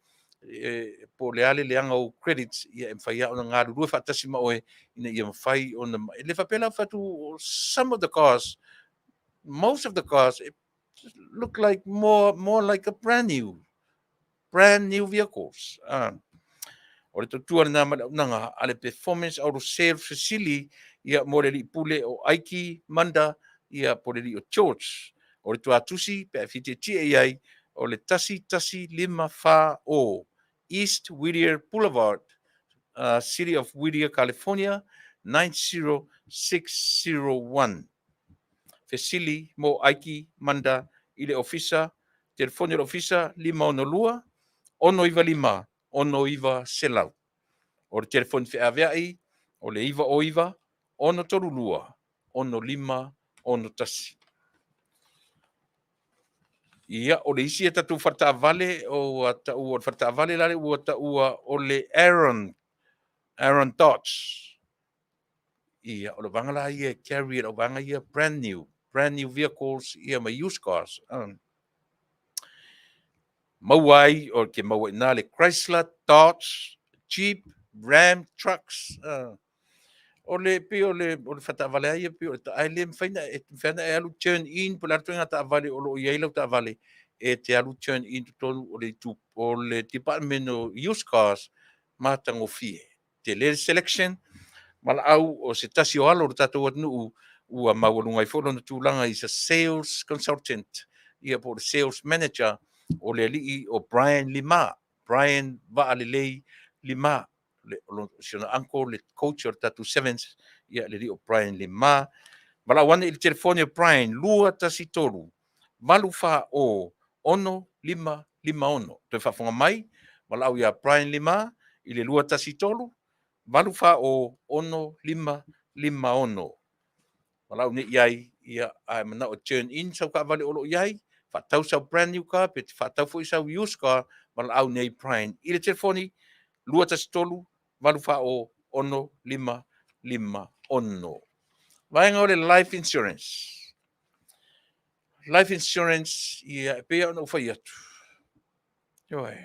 po le ale le anga o credits, ia e mwhai au na ngā rurua whaatasi ma oe, ina ia mwhai o na, le whapela whatu, some of the cars, most of the cars, it look like more like a brand new vehicles. O le tautua le nama nanga, a le performance auto sales facility, ia mo le li pule o Aiki, Manda, ia po le li o George. O le tuatusi, pe a fite tia iai, o le Tasi 5 Vaaaoao, East Whittier Boulevard, City of Whittier, California, 90601. Facility mo Aiki, Manda, i le ofisa, telefoni le ofisa, 512, 115, 115 selau. O le telefoni whiaaweai, o le iwa o iwa, 132, 15, 1 Ia, o le isi e tatu Faatautaia Vale, o tau o Faatautaia Vale lale, ua tau o le Aaron Dodge. Ia, o le vangala ia carrier, o vanga ia brand new vehicles, ia ma used cars. Mauai, o ke mauai nā le Chrysler, Dodge, Jeep, Ram, trucks. O le Faatautaia Vale ai, o le taai le mwhaina, e mwhaina e alu turn in, po le atu ngā Ta'a Vale, o lo iai lau Ta'a Vale, e te alu turn in tonu o le Department of Used Cars, ma tango fie. Te le selection, mala au o se tasi o alo o tatou Taunu'u, ua maualunga i whono na tūlanga is a sales consultant, ia po le sales manager, o le alii o Brian Vaalelei Lima, le siona uncle, le coach o tatu sevens, ia le li o Brian Lima. Mala wane il telefoni o Brian, 2 malu wha o 1551. Te whafonga mai, mala au ia Brian Lima, i le 2 malu wha o 1551. Mala au ne iai, ia ai mana o turn in, sau ka vale olo iai, whatau sau brand new car, pe whatau fo i sau used car, mala au nei Brian. I le telefoni, 2 malu wha o 1551. Vaenga o le life insurance. Life insurance, ia pea ono whai atu. Joe.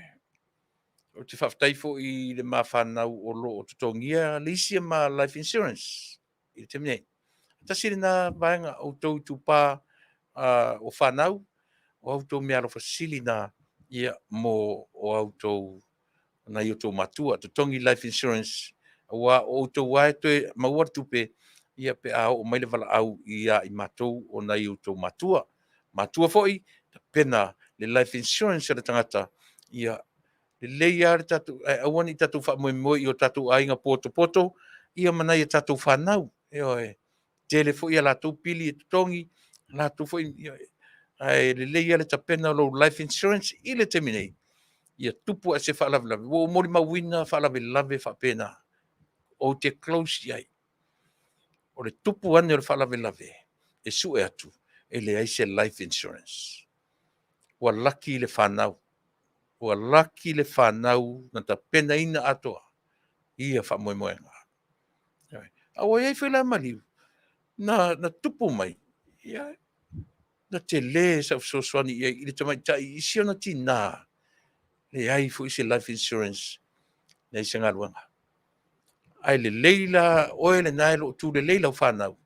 O te whaftai fo i le mawhanau o lo o tutongia, lisia ma life insurance. I te mnei. Tasi na vaenga o tau tupa o whanau, o auto mea lo fasili na ia mo o auto na i o tau matua, tutongi life insurance, wa o tau wae toe mawar tupe, ia pe o mai le valaau ia i matou o nai utou matua fo'i pena le life insurance le tangata ia le leia le tatu awani tatu fa mo i o tatu ainga poto ia manai tatu fanau e tele fo'i la tu pili tongi la tu fo'i ai le leia le tapena lo life insurance i le terminate ia tupu se fa lave wo mori mawina fa lave fa pena o te close ia o le tupu ane o le fa lave e su e atu e le aise life insurance ua laki le whanau ua laki le whanau na ta pena ina atoa ia wha moe ngā awa iai whela maliu na tupu mai ia na te le sa usoswani ia i le tamai tai isi ona tina le ai fu isi life insurance na isi ngā luanga ai le leila oe le nai lo tu le leila o whanau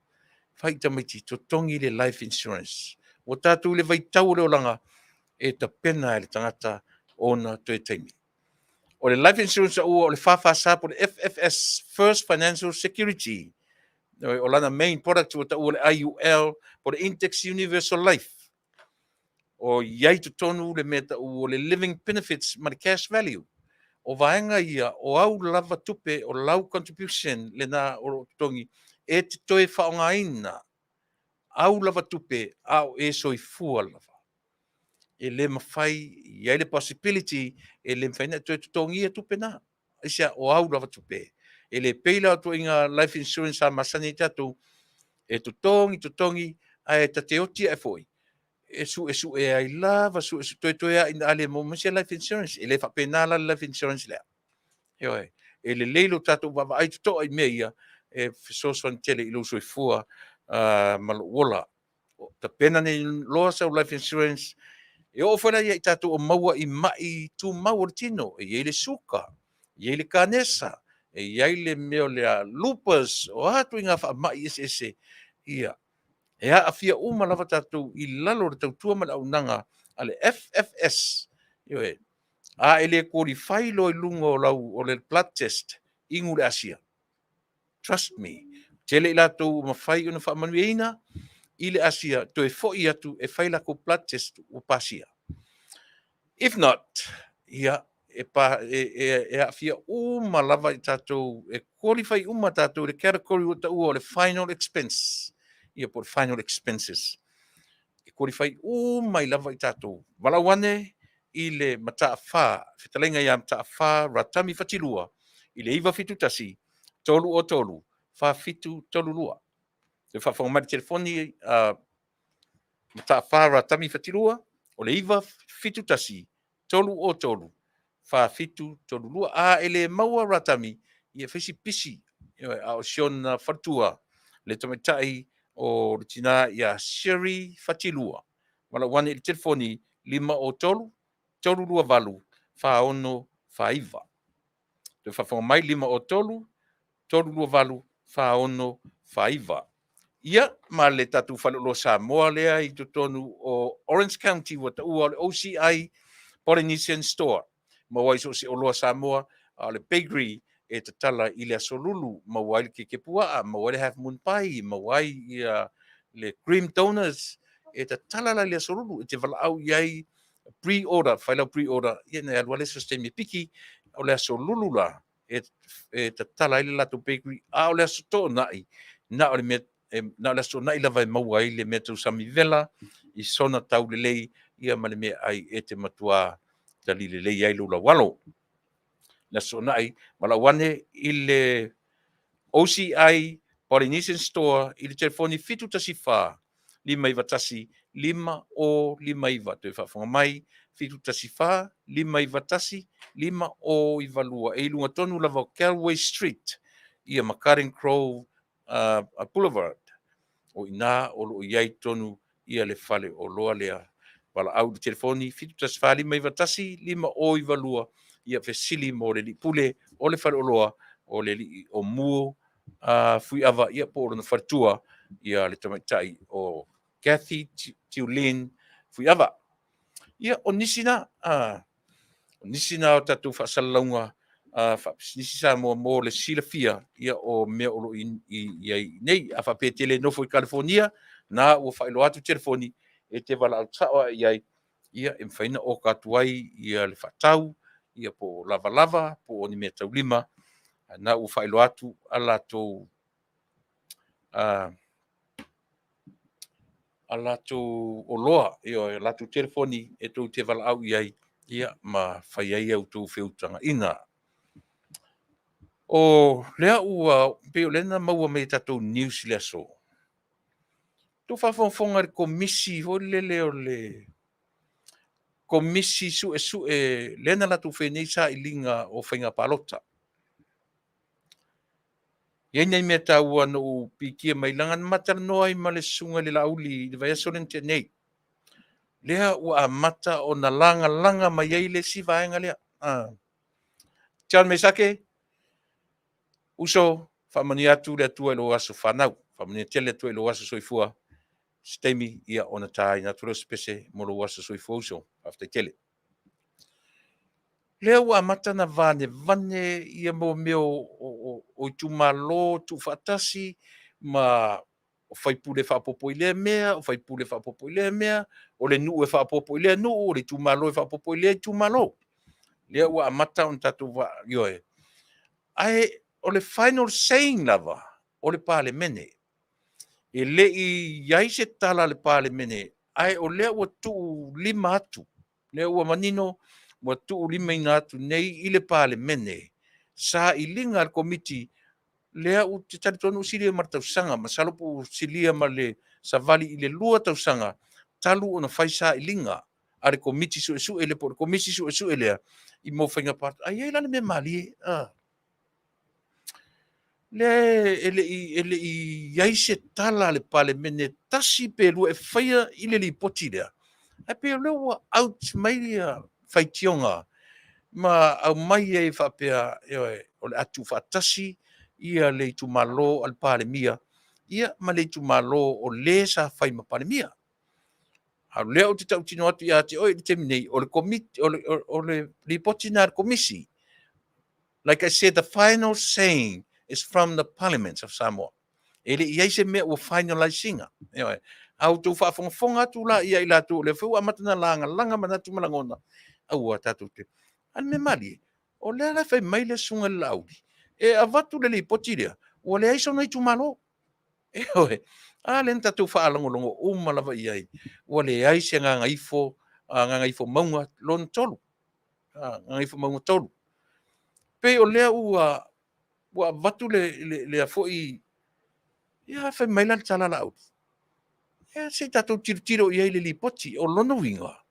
whai tamaiti to tongi le life insurance o tātou le vai tau le olanga e ta pena e le tangata ona to e taimi. O le life insurance o le Fasa po le FFS, First Financial Security. O lana main product o ta o le IUL po le Index Universal Life. O iai to tonu le meta o le living benefits ma le cash value. O vaenga ia o au lava tupe o lau contribution le na o tongi e te toe whaongaina. Au lava tupe au e soifua lava. E le mawhai, iai le possibility, e le mwhaina tue tutongi e tupe na. Isia o au lava tupe. E le peila tu inga life insurance a masani tatu, e tutongi, a e tate oti e foi. E su e ai lava, su toe a ina ale mo misia life insurance, e le whapenala life insurance lea. Heo e le leilo tatu wawa ai tuto ai mea ia, e fisoswan tele ilu soi fua, malo wola. Ta pena ni loa sau life insurance, e o fana ia i tatu o maua i mai tu maua tino, e iei le suka, iei le kanesa, e iei le meo le lupus, o hatu inga wha mai ese, ia. E a afia uma lava tatu i lalo le tautua mana au nanga, ale FFS, io e, a ele kori whailo i lunga o lau o le blood test, ingu le Asia. Trust me, tele i lato ma whai una wha Manuia ina, i le Asia, to e foi atu e whaila ko blood test o pasia. If not, ia e afia uma lava i tatou, e qualify uma tatou, le category o tau o le final expense. Ia por final expenses. E qualify uma i lava i tatou. Walawane, i le mataa wha, Fetalaiga ia mataa wha, ratami fatilua, i le iwa fitu tasi, tolu o tolu, wha fitu tolu lua. Te whawhangomari telefoni, mataa wha, ratami fatilua, o le iwa fitu tasi, tolu o tolu, wha fitu tolu lua, a ele maua ratami, ia fesi pisi, a o siona fatua, le tamatai o le tina ia siri fatilua. Wala wane i telefoni, lima o tolu, tolu lua valu, wha ono, wha iwa. Te whawhangomai lima o tolu, tolu lua valu, wha ono, wha iwa. Ia, ma le tatu whalolo Samoa lea i tonu o Orange County wa ua le OCI Polynesian Store. Ma wai so se oloa Samoa, le bakery e te tala i le asolulu, ma wai le kekepua, ma wai le half moon pie, ma wai le cream donuts, e te tala la le asolulu, e te wala au iai pre-order, whailau pre-order, ia nei alua le sistemi piki, o le asolulu la, e te tala i le lato bakery, a o le asoto nai, na o le mea na la so na ila vai mau ai le metu sami vela i sona tau le lei ia ma le mea ai e te matua tali le lei ai lula walo la so na ai ma la wane i le OCI Polynesian Store i le telefoni fitu tasi wha lima iwa tasi lima o lima iwa te whawhanga mai fitu tasi wha lima iwa tasi lima o iwa lua e lunga tonu lava Calway Street ia ma Karen Crow Boulevard o ina o lo iai tonu ia le fale o loa lea wala au de telefoni fitu tas fali mai vatasi lima o iwa lua ia fesili mo le li pule o le fale o loa o le li o muo fui ava ia po na fartua ia le tamaitai o Kathy Tiulin fui ava ia o nisina o tatu whaasalaunga Faapesisi Samoa mo le silafia ia o mea o lo i nei a faapetele nofo i California na ua whaelo atu telefoni e te valautao iai ia e mwhaina o katu ai ia le whatau ia po lava po o ni mea taulima na ua whaelo atu ala tou o loa ia la tu telefoni e tou te valaau iai ia ma whai ai au tou whiutanga ina. O lea ua peo lena maua me tatou news lea so. Tu whawhonga le komisi ho lele o le komisi sue lena la tu whenei sa i linga o whainga palota. Ia nei mea taua no pikia mai langan mata noa i male sunga le lauli i vai asolen te nei. Lea ua mata o na langa mai ei le si vaenga lea. Tian me sake, uso, whamani atu le atua ilo aso whanau, whamani atele atua ilo aso soifua, stemi ia ona tai na turo spese mo lo aso soifua uso, after tele. Lea ua mata na vane ia mo meo o tumalo, tu fatasi, ma o whaipule whapopo i lea mea, o whaipule whapopo i lea mea, o le nuu e whapopo i lea nuu, o le tumalo e whapopo i lea tumalo. Lea ua mata on tatu wa yoe. Ai o le final saying lava o le pale mene. E le i iai se tala le pale mene. Ai o lea ua tuu lima atu. Lea ua manino ua tuu lima ina atu nei i le pale mene. Sa i linga al komiti lea u te taritonu silia ma tausanga. Ma salopu silia ma le savali i le lua tausanga. Talu ona faisa i linga. Ale komiti su ele por komisi su elea. I mo whainga part. Ai ei lana me mali ele i iai se tala le pale mene tasi pe lua e whaia i le li poti lea. Ai pe lua out mai lia whaitionga. Ma au mai e whapea o le atu whatasi ia le tu malo al pale mia. Ia ma le tu malo o le sa whai ma pale mia. Au leo te tau tino atu ia te oi te minei o le komiti o le li poti na komisi. Like I said, the final saying is from the parliaments of Samoa. Ele iai se mea ua finalizinga. Au tu whaafonga atu la ia ila tu le whau amatana langa manatu malangona. Au a tatu te. An me mali, o lea la whai maile sunga laudi. E avatu le li potiria, o le aiso nei tu malo. A len tatu whaalongolongo umalava iai. O le aise nganga ifo maunga lon tolu. Nganga ifo maunga tolu. Pe o lea ua vatu le a foi ia fai mai la tala la out. Ia se tatou tiro iai le lipoti o lono winga.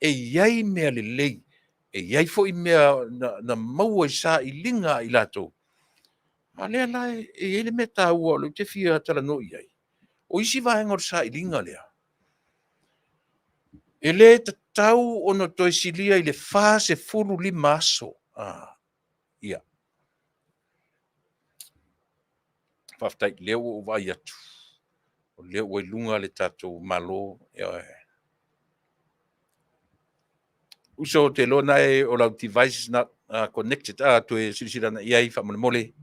E iai mea le lei. E iai foi mea na maua i sa i linga i lato. A lea la e ele mea tāua lo te fia tala no iai. O isi vaenga o sa i linga lea. E le tau ono toi silia i le fase furu li maso. Ia. Faafetai leo o vai atu. O leo o lunga le tatou malo. Uso te lona e o lau devices not connected. To e sirisira na iai whamole mole.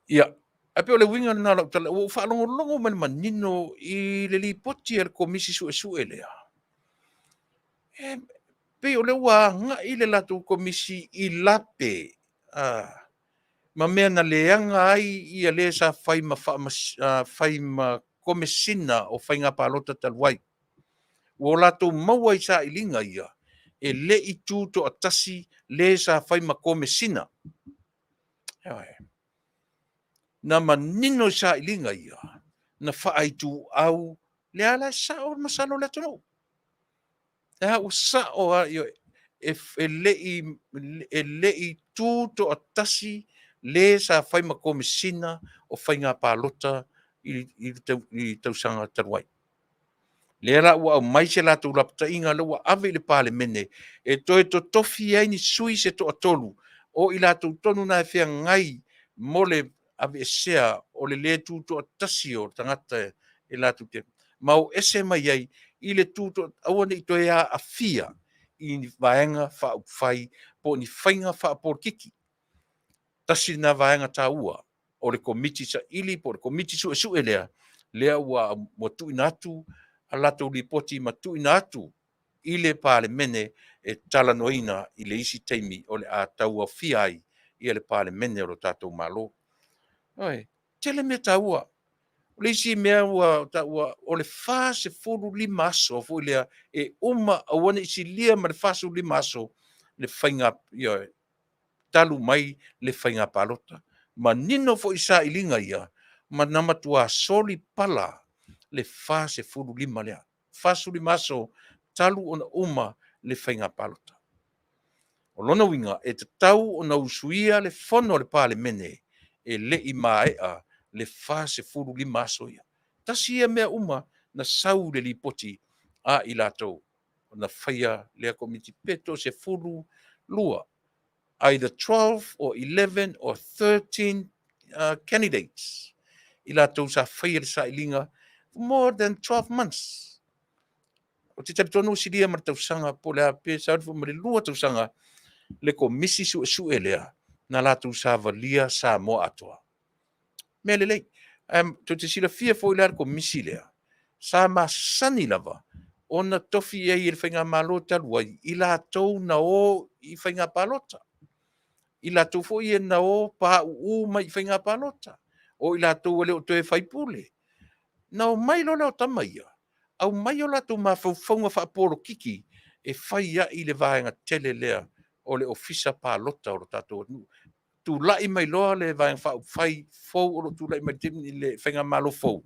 Ia. Ape o le winga na lau tala. O whaalongo mani manino i le li poti al komisi su e lea. Pe o le ua nga i le latu komisi i lape. Ma mea na leanga ai ia le sa fai ma komesina o fai ngā palota talwai. O lato maua i sa ilinga ia. E le i tūto a tasi le sa fai ma komesina. Na manino i sa ilinga ia. Na fai tu au le ala sa o masalo le tono. O sa o e le i tūto a tasi le sa fai ma komesina o fai ngā palota i tausanga tarwai. Le ra ua mai se la tu lapta inga le ua ave le pale mene e to tofi ai ni sui se to atolu o i la tu tonu na fia ngai mole ave ASEA o le tu to tasi o tangata e la tu te mau ese mai ai i le tu to awane i to ia afia i ni vaenga whaupwhai po ni whainga whaporkiki. Tasi na vaenga Taua o le komiti sa ili po le komiti su lea ua mo tuinatu a lato lipoti ma tuinatu i le palemene e talanoina i le isi teimi o le a taua fiai i le palemene o lo tatou malo. Oi, tele me Taua. Le isi mea ua o le fase fulu lima aso fo lea e uma awana isi lia ma le fase lima aso le whainga talu mai le whainga palota. Ma nino fo isa ilinga ia ma namatua soli pala le fase fulu lima lea. Fase lima aso talu ona uma le whainga palota. O lona winga e te tau ona usuia le fono le pale mene e le i maea le fase fulu lima aso ia. Tasi ia mea uma na sau le lipoti a i latou. Na whaia lea komiti peto se fulu lua. Either 12 or 11 or 13 candidates. I latou sa whaia le sa ilinga for more than 12 months. O te tapitono siria ma tausanga po le ape sa ma le lua tausanga le komisi su lea na latou sa valia Samoa Atua. Mea le lei. To te sila fia fo i la komisi lea. Sa masani lava. Ona tofi e i le whainga malota luai. I latou na o i whainga palota. I latou fo i na o pa u mai whainga palota. O i latou le o toe whaipule. Na o mai lo leo tamaia. Au mai o latou ma whauwhaunga whaaporo kiki e whaia i le vaenga tele lea o le ofisa palota o lo tatou. Tu lai mai loa le vaenga whai fau o lo tu lai mai timi le whainga malo fau.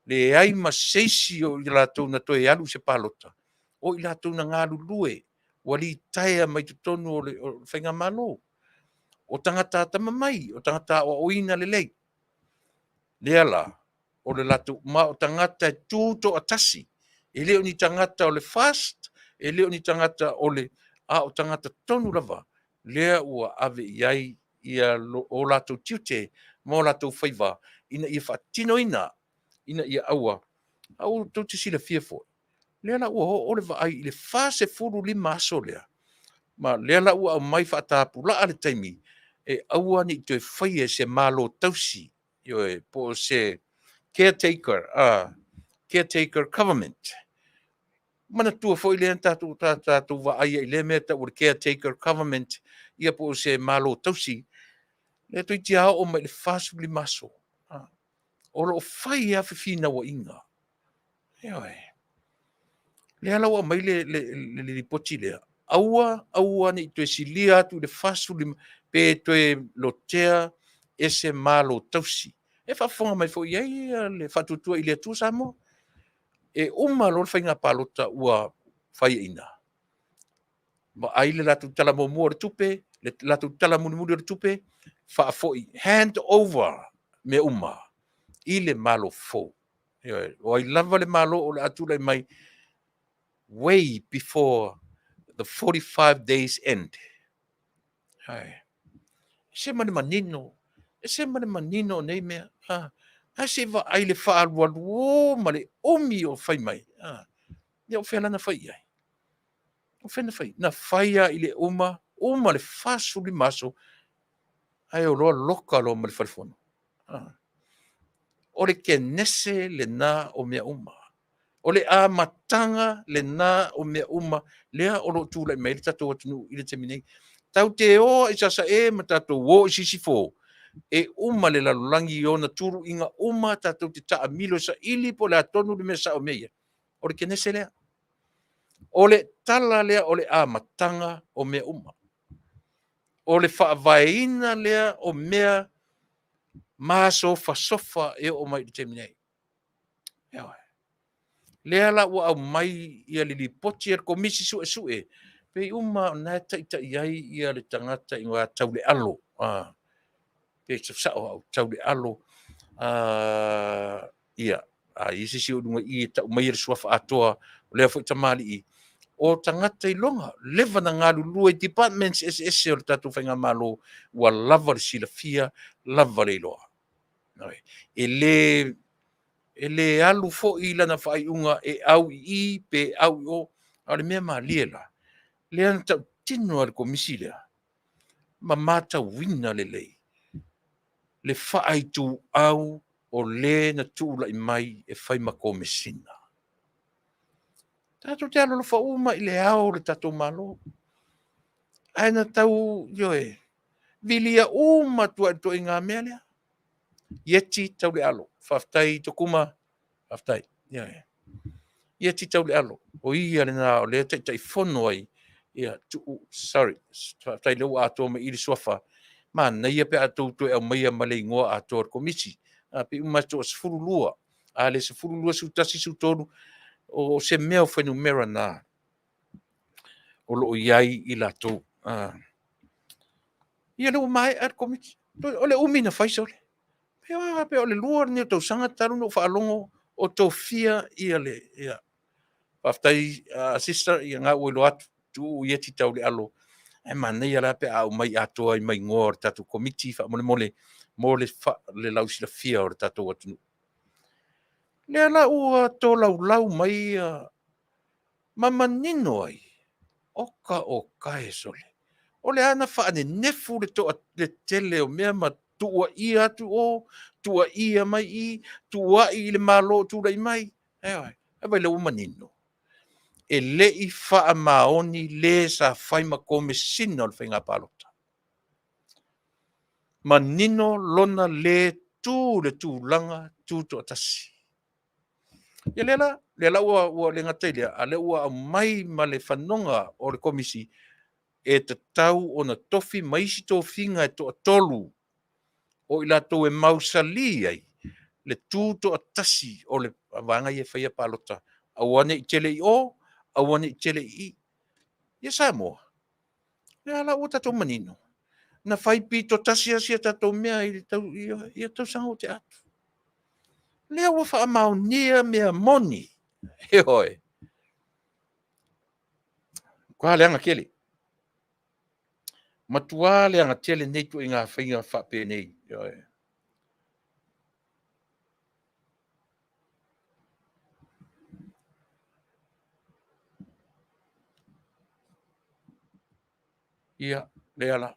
Le ai ma seisi o i latou na toe alu se palota. O i latou na ngalu lue. Wali taia mai tutonu o le whainga malo. O tangata tamamai, o tangata o oina le lei. Lea la, o le latou ma o tangata tūto a Tasi. E leo ni tangata o le fast, e leo ni tangata o le o tangata tonu lava. Lea ua ave iai ia o latou tiute, mo latou whaiva, ina ia whaatino ina ia aua. Au tau te sila fiafo. Lea la ua o le vai i le fase furu lima aso lea. Ma lea la ua au mai whaatapu la ale taimi. E aua ni te whaia se malo tausi. Po se caretaker government. Mana tua foi le tātou wa aia i le mea ta ua caretaker government. Ia po se malo tausi. Le tui tia o mai le fasu li maso. O lo whai a whiwhina wa inga. Le ala wa mai le poti lea. Aua ni tue silia tu le fasu li pe tue lotea ese malo tausi. E whafonga mai fo iei le whatutua i le tu Samoa. E lo whainga palota ua whai ina. Ma ai le latu tala mo le tupe, le latu tala muni le tupe, whaafoi hand over me i le malo fo. O ai lava le malo o le atula mai way before the 45 days end. Se mane manino. Se mane manino nei mea. Se va ai le whaalualu ma le omi o whai mai. Ia o whela na whai ai. O whena whai. Na whai a i le uma le whasu li maso. Ai o loa loka lo ma le whalifono. O le ke nese le nā o mea uma. O le a matanga le nā o mea uma. Lea o lo tūlai mai le tatou atunu i le teminei. Tau te o i sasa ma tatou o i sisifo. E le lalulangi o na turu inga tatou te taa milo sa ili po le atonu le mea sa o meia. O le ke nese lea. O le tala lea o le a matanga o mea uma. O le whaavaina lea o mea maso fasofa e o mai te minei. Lea la ua au mai ia li poti er komisi sue. Pe na taita iai ia le tangata i ngā tau le alo. Pe sao au tau le alo. Ia. Isi si ununga i tau mai suafa atoa. Lea fo tamali i. O tangata i longa. Lewa na ngā lulua i departments SS o le tatu whainga malo. Ua lava le sila fia. Lava le iloa. E le alu fo i lana whai unga e au i pe au i o. Ale mea maa liela. Lea tau tino al komisi lea. Ma mata wina lei. Le whaai tu au o le na tūla i mai e whai mako mesina. Tato te alo fa uma i le ao le tato malo. Aina tau yoe. Vilia uma tua to i ngā mea lea. Yeti tau le alo. Faafetai tokuma. Faafetai. Yoe. Yeti tau le alo. O ia le nā o le tai fono ai. Ia, sorry. Faafetai leo ato me ili suafa. Mana ia pe atou to e au maia male ingoa ato ar komisi. Pe uma to sfuru lua. A le sfuru lua su tasi su tonu. O se mea o whenumera nā. O loo iai i latou. Ia leo mai ar komisi. O le umina faisa ole. Pe o le lua ni o tau sanga taru no whaalongo o tau fia ia le. Ia. Faafetai sister ia ngā uelo atu. Tu ieti tau le alo. E mana ia la pe au mai atoa i mai ngor tatu komiti fa mole le lausi la fia o tatu atu. Le la ua to lau mai mamanino ai. Oka e sole. O le ana fa ane nefu le tele o mea ma tua i atu o, tua ia mai i, tua i le malo tua i mai. E vai le umanino. E le i faa maoni le sa fai makome sina o le whainga palota. Manino lona le tū langa tū to atasi. Ia lela ua le ngatailia, a le ua mai ma le whanonga o le komisi e te tau o na tofi maisi tō whinga e tō atolu o ila tō e mausali ai le tū to atasi o le wanga i e whaia palota. Awane i tele i o, awane i tele i. Ia Samoa. Ia la ua tatou manino. Na whai pi to tasi asia tatou mea i tau sanga o te atu. Lea ua wha amau nia mea moni. He hoi. Kua leanga kele. Matua leanga tele nei tu i ngā whainga whape nei. Ia, lea la.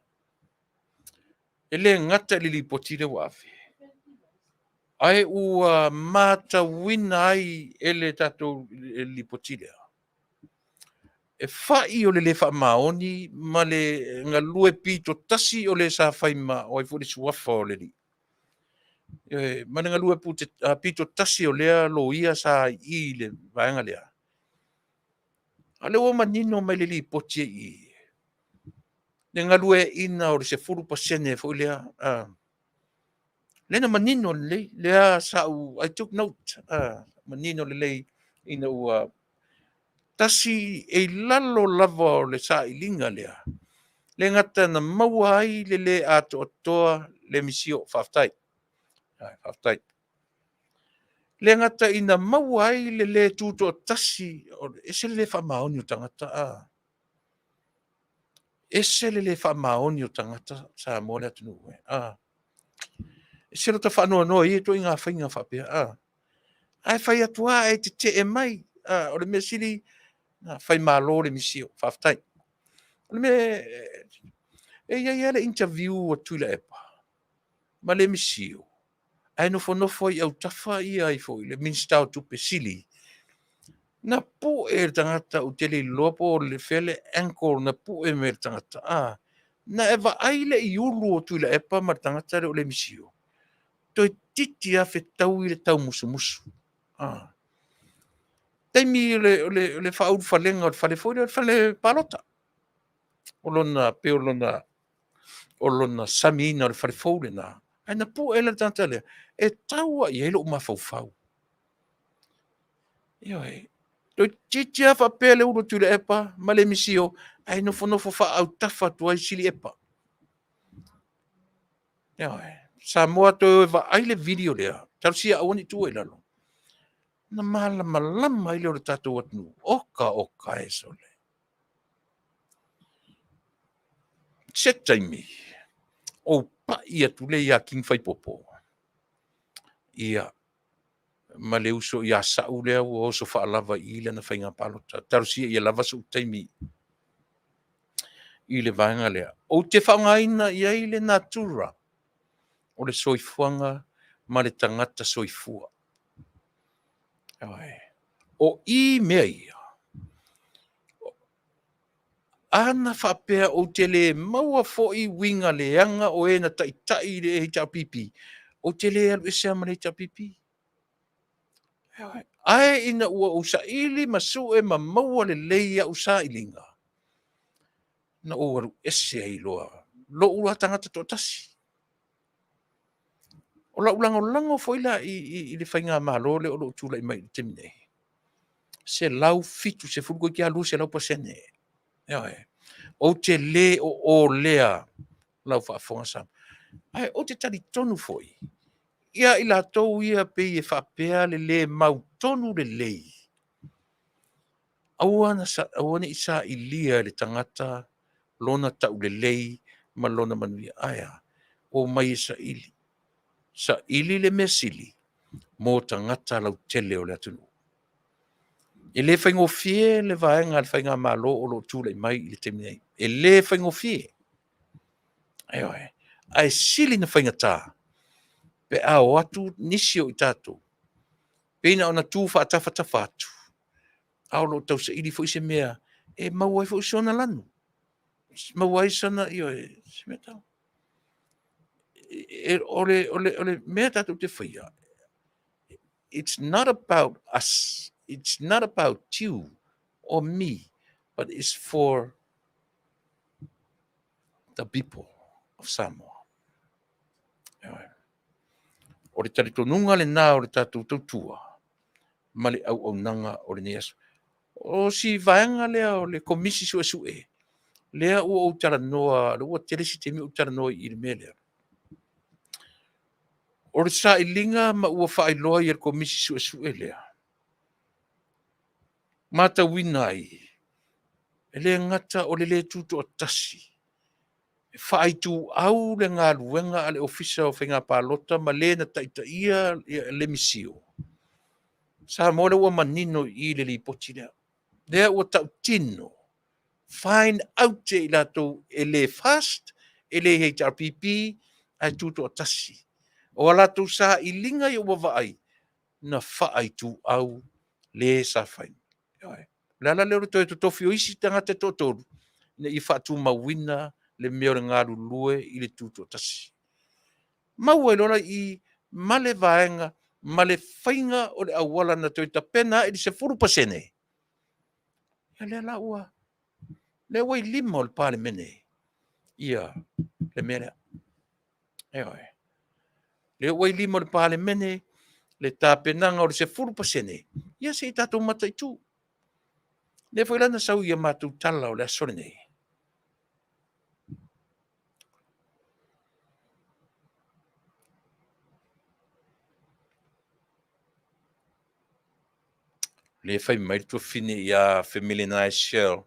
E le ngata li potile wafi. Ai ua mata wina ai ele tatou li potile. E whai o le wha maoni, ma le ngalue pito tasi o le sa whaima o i furi suafa o le li. Ma le ngalue pito tasi o lea lo ia sa i le vaenga lea. A le o manino mai le li potie i. Le ngalue ina o le se furu pasene fo lea. Lena manino le lea sa I took note. Manino le ina ua tasi e lalo lava o le sa I linga lea. Le ngata na maua ai le ato atoa le misio Faafetai. Faafetai. Le ngata ina maua ai le tuto tasi ese le whamaoni o tangata. Ese le whamaoni o tangata sa mole atunu. Ese lo ta whanua noa I to inga whainga whapea. Ai whai atua e te e mai. O le mea siri whai malo le misio Faafetai. O le mea e ia le interview o Tuilaepa. Ma le misio. Ai nofo I au tafa I ai foi le minstau tupe sili. Na pu e tangata o tele lopo le fele ankle na pu e me tangata. Na eva ai le iulu o Tuilaepa ma tangata o le misio. Toi titi a fetau I le tau musu. Taimi le whaau whalenga o whale foi le whale palota. Olona pe olona samina o le whale foi le na. Ai na pu e le tangata le. E taua I elo mafau. Ioi. Toi titi a whapele uro Tuilaepa, ma le misio, ai nofo wha au tafa tua I sili epa. Ioi. Samoa toi wa ai le video lea. Tau sia awani tua I lalo. Na malama I leo le tatou atnu. Oka e sole. Se taimi. O pa ia tule ia king fai popo. Ia. Ma le uso ia sau lea o so whaalava I le na whainga palota. Tarusia ia lava su taimi. i le vaenga lea. O te whangaina ia i le natura. O le soifuanga ma le tangata soifua. O i mea ia. Ana whapea o te le maua fo i winga le anga o e na tai le hita pipi. O te le alu ese ama le hita pipi. Ai ina ua usaili masu e ma maua le leia usailinga. Na o alu ese ai loa. Lo ua tangata to tasi. O la ulango fo ila i le whainga malo le o lo tula i mai te mine. Se lau fitu se fulgo ki alu se lau pasene. O te le o lea lau whaafonga sam. Ai, o te tari tonu foi. Ia i la tau ia pe i whapea le mau tonu le lei. Awana i sa i lia le tangata lona tau le lei ma lona manuia. Aia, o mai sa ili. Sa ili le mesili. Mo tangata lau tele o le atunu. E le whaingo fie le vaenga le whainga malo o lo tūlei mai i le teminei. E le whaingo fie. Ai sili na whainga tā. Pe ao atu nisi o i tātou. Pena ona tū whaatafa atu. Ao lo tau sa ili fo ise mea. E mauai fo isona lanu. Mauai sana i o e simetau. Ole mea tātou te whaia. It's not about us. It's not about you or me. But it's for the people of Samoa. O le taritonunga le nā o le tātou tautua. Ma le au nanga o le neasu. O si vaenga lea o le komisi sue. Lea ua o taranoa, le ua telesi te mi o taranoa i le mea lea. O le sa ilinga ma ua whaailoa i le komisi sue lea. Mata winai. E le ngata o le tuto o tasi. Whaaitu au le ngā luenga ale ofisa o whenga pālota ma le na taitaia le misio. Sa mole ua manino i le lipoti lea. Lea ua tau tino. Find out te i lato e le fast, e le HRPP, ai tuto o tasi. O alato sa i linga i ua vaai, na whaaitu au le sa whain. Lala leo to to tofio isi tanga te totoru. Ne i whaatu mawina le meo le ngāru lue i le tuto tasi. Mau e lola i male vaenga, male whainga o le awala na toi ta pena i se 4%. Ia lea ua. Le wai lima o le pāle mene. Ia, le mea lea. Le wai lima o le pāle mene, le tā penanga o le se 4%. Ia se i tātou matai tū. Le foi lana sau ia mātou tala o le asore nei. Le fai mai tu fini ia family na shell.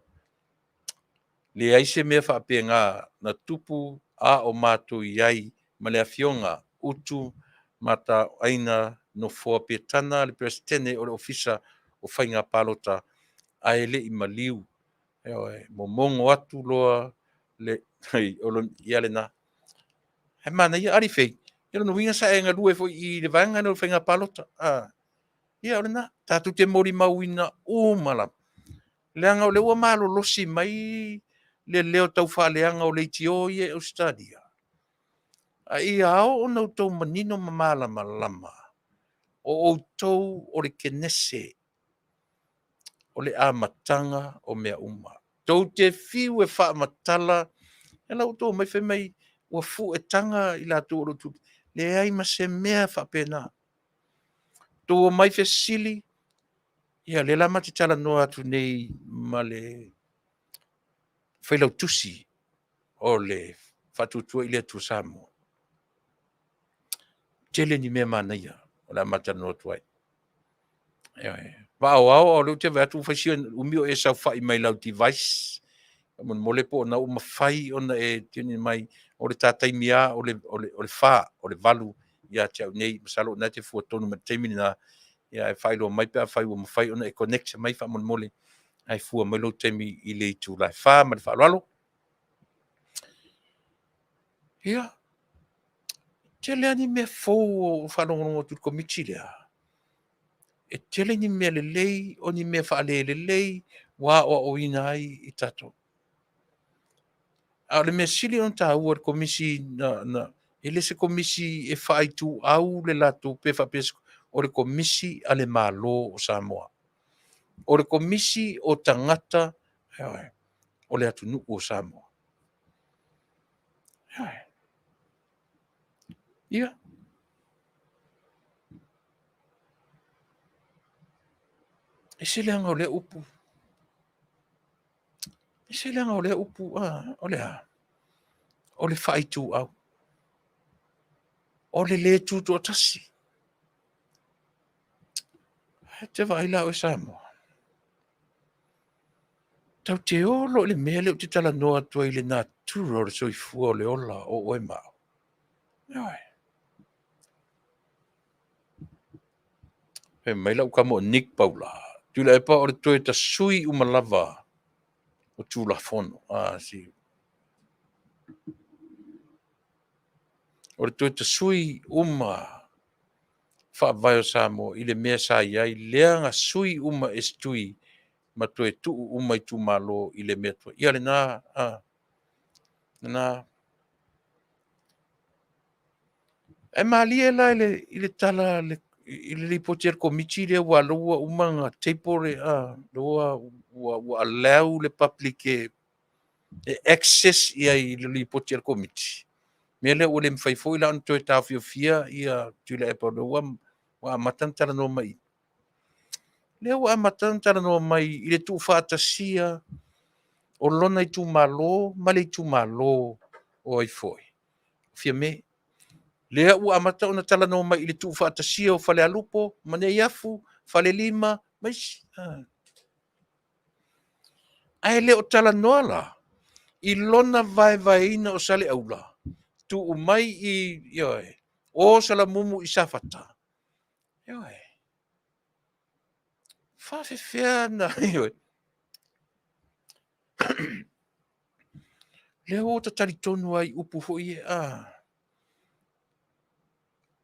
Le aise mea whapenga na tupu a o mātou iai ma le afionga utu mata aina no fua petana le presidente o le ofisa o whainga palota a ele i maliu. Mo mongo atu loa le ia le na. He mana ia ari fei. Ia no winga sa e ngā lue fo i le vanga no whainga palota. Ia ole na. Tātou te mori mauina o malam. Leanga o le ua malo losi mai le leo tau whaaleanga o le itio i e Australia. Ia ao o nau tau manino mamala malama. O tau o le kenese. O le amatanga o mea uma. Tau te fiu e wha matala. E lau tau mai whi mai ua fu e tanga i la tau o tu. Le ai ma se mea wha pena. Tau mai whi sili. Ia le la mati tala noa atu nei ma le Failautusi o le whatutua i le atu Samoa. Tele ni mea manaia o la mata noa tuai. Vaaaoao o leu te vatu whaisia umio e sau whai mai lau device. Mon mole po na uma whai ona e tini mai o le tātai mia o le wha, o le valu ia te au nei masalo na te fua tonu ma teimini na ia e whailo mai pia whai o mawhai ona e connect mai wha mon mole ai fua mai lo teimi i le Tuilaepa ma le wha lalo. Ia, tele ani mea fou o whanongongo tu komiti lea. E tele ni mea lelei, o ni mea whaale lelei, wā o ina ai i tato. A le mea sili on tā ua komisi na ele se komisi e whai tu au le latu pe whapesko o le komisi a le malo o Samoa. O le komisi o tangata o le atu nuku o Samoa. Ia. E se leanga o le upu. E se leanga o le upu. O le a. O le whai tu au. O le tutu o tasi. Te vai la o Samoa. Tau te olo le mele o te tala noa tua i le nā turo o le soifua o le ola o oe mao. Ai. He mai lau kamo Nick Paula. Tuilaepa o le toe ta sui umalava o tula fono. Si. O le toe ta sui whaavai o Samoa i le mea sa iai leanga sui estui ma toe tuu i tu malo i le mea tua. Ia le nā e malia la i le tala i le ripoti al komiti le wa loa umanga teipore loa wa allow le public e access ia i le ripoti al komiti. Mele o le mwhaifo ila anto e Afiafi ia Tuilaepa wa amatan tala no mai. Lea wa amatan tala no mai i le tu Faatasia o lona i tu malo, male i tu malo o ai foi. Fia me. Lea ua amata ona tala no mai i le tu Faatasia o Failautusi, mane iafu, Failima, mais. Ai le o tala noa la. I lona vaevaeina o sale aula. Tu umai i o salamumu i safata. Faafetai na le o ta talitonu ai upu hoi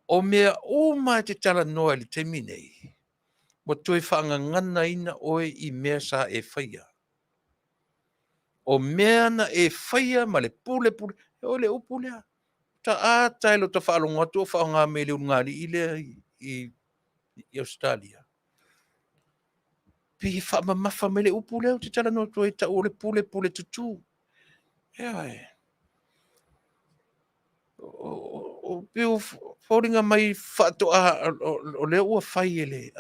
o mea o mai te tala noa li te minei. Mo toi whaangangana ina oe i mea sa e whaia. O mea na e whaia ma le pule. O le upu lea. Ta a tailo ta whaalonga tu o whaonga me le ungari i lea i Australia. Pe whaamamafa me le upu lea te tala noa tu e ta o le pule tutu. O peo whauringa mai whaato o lea ua whai ele.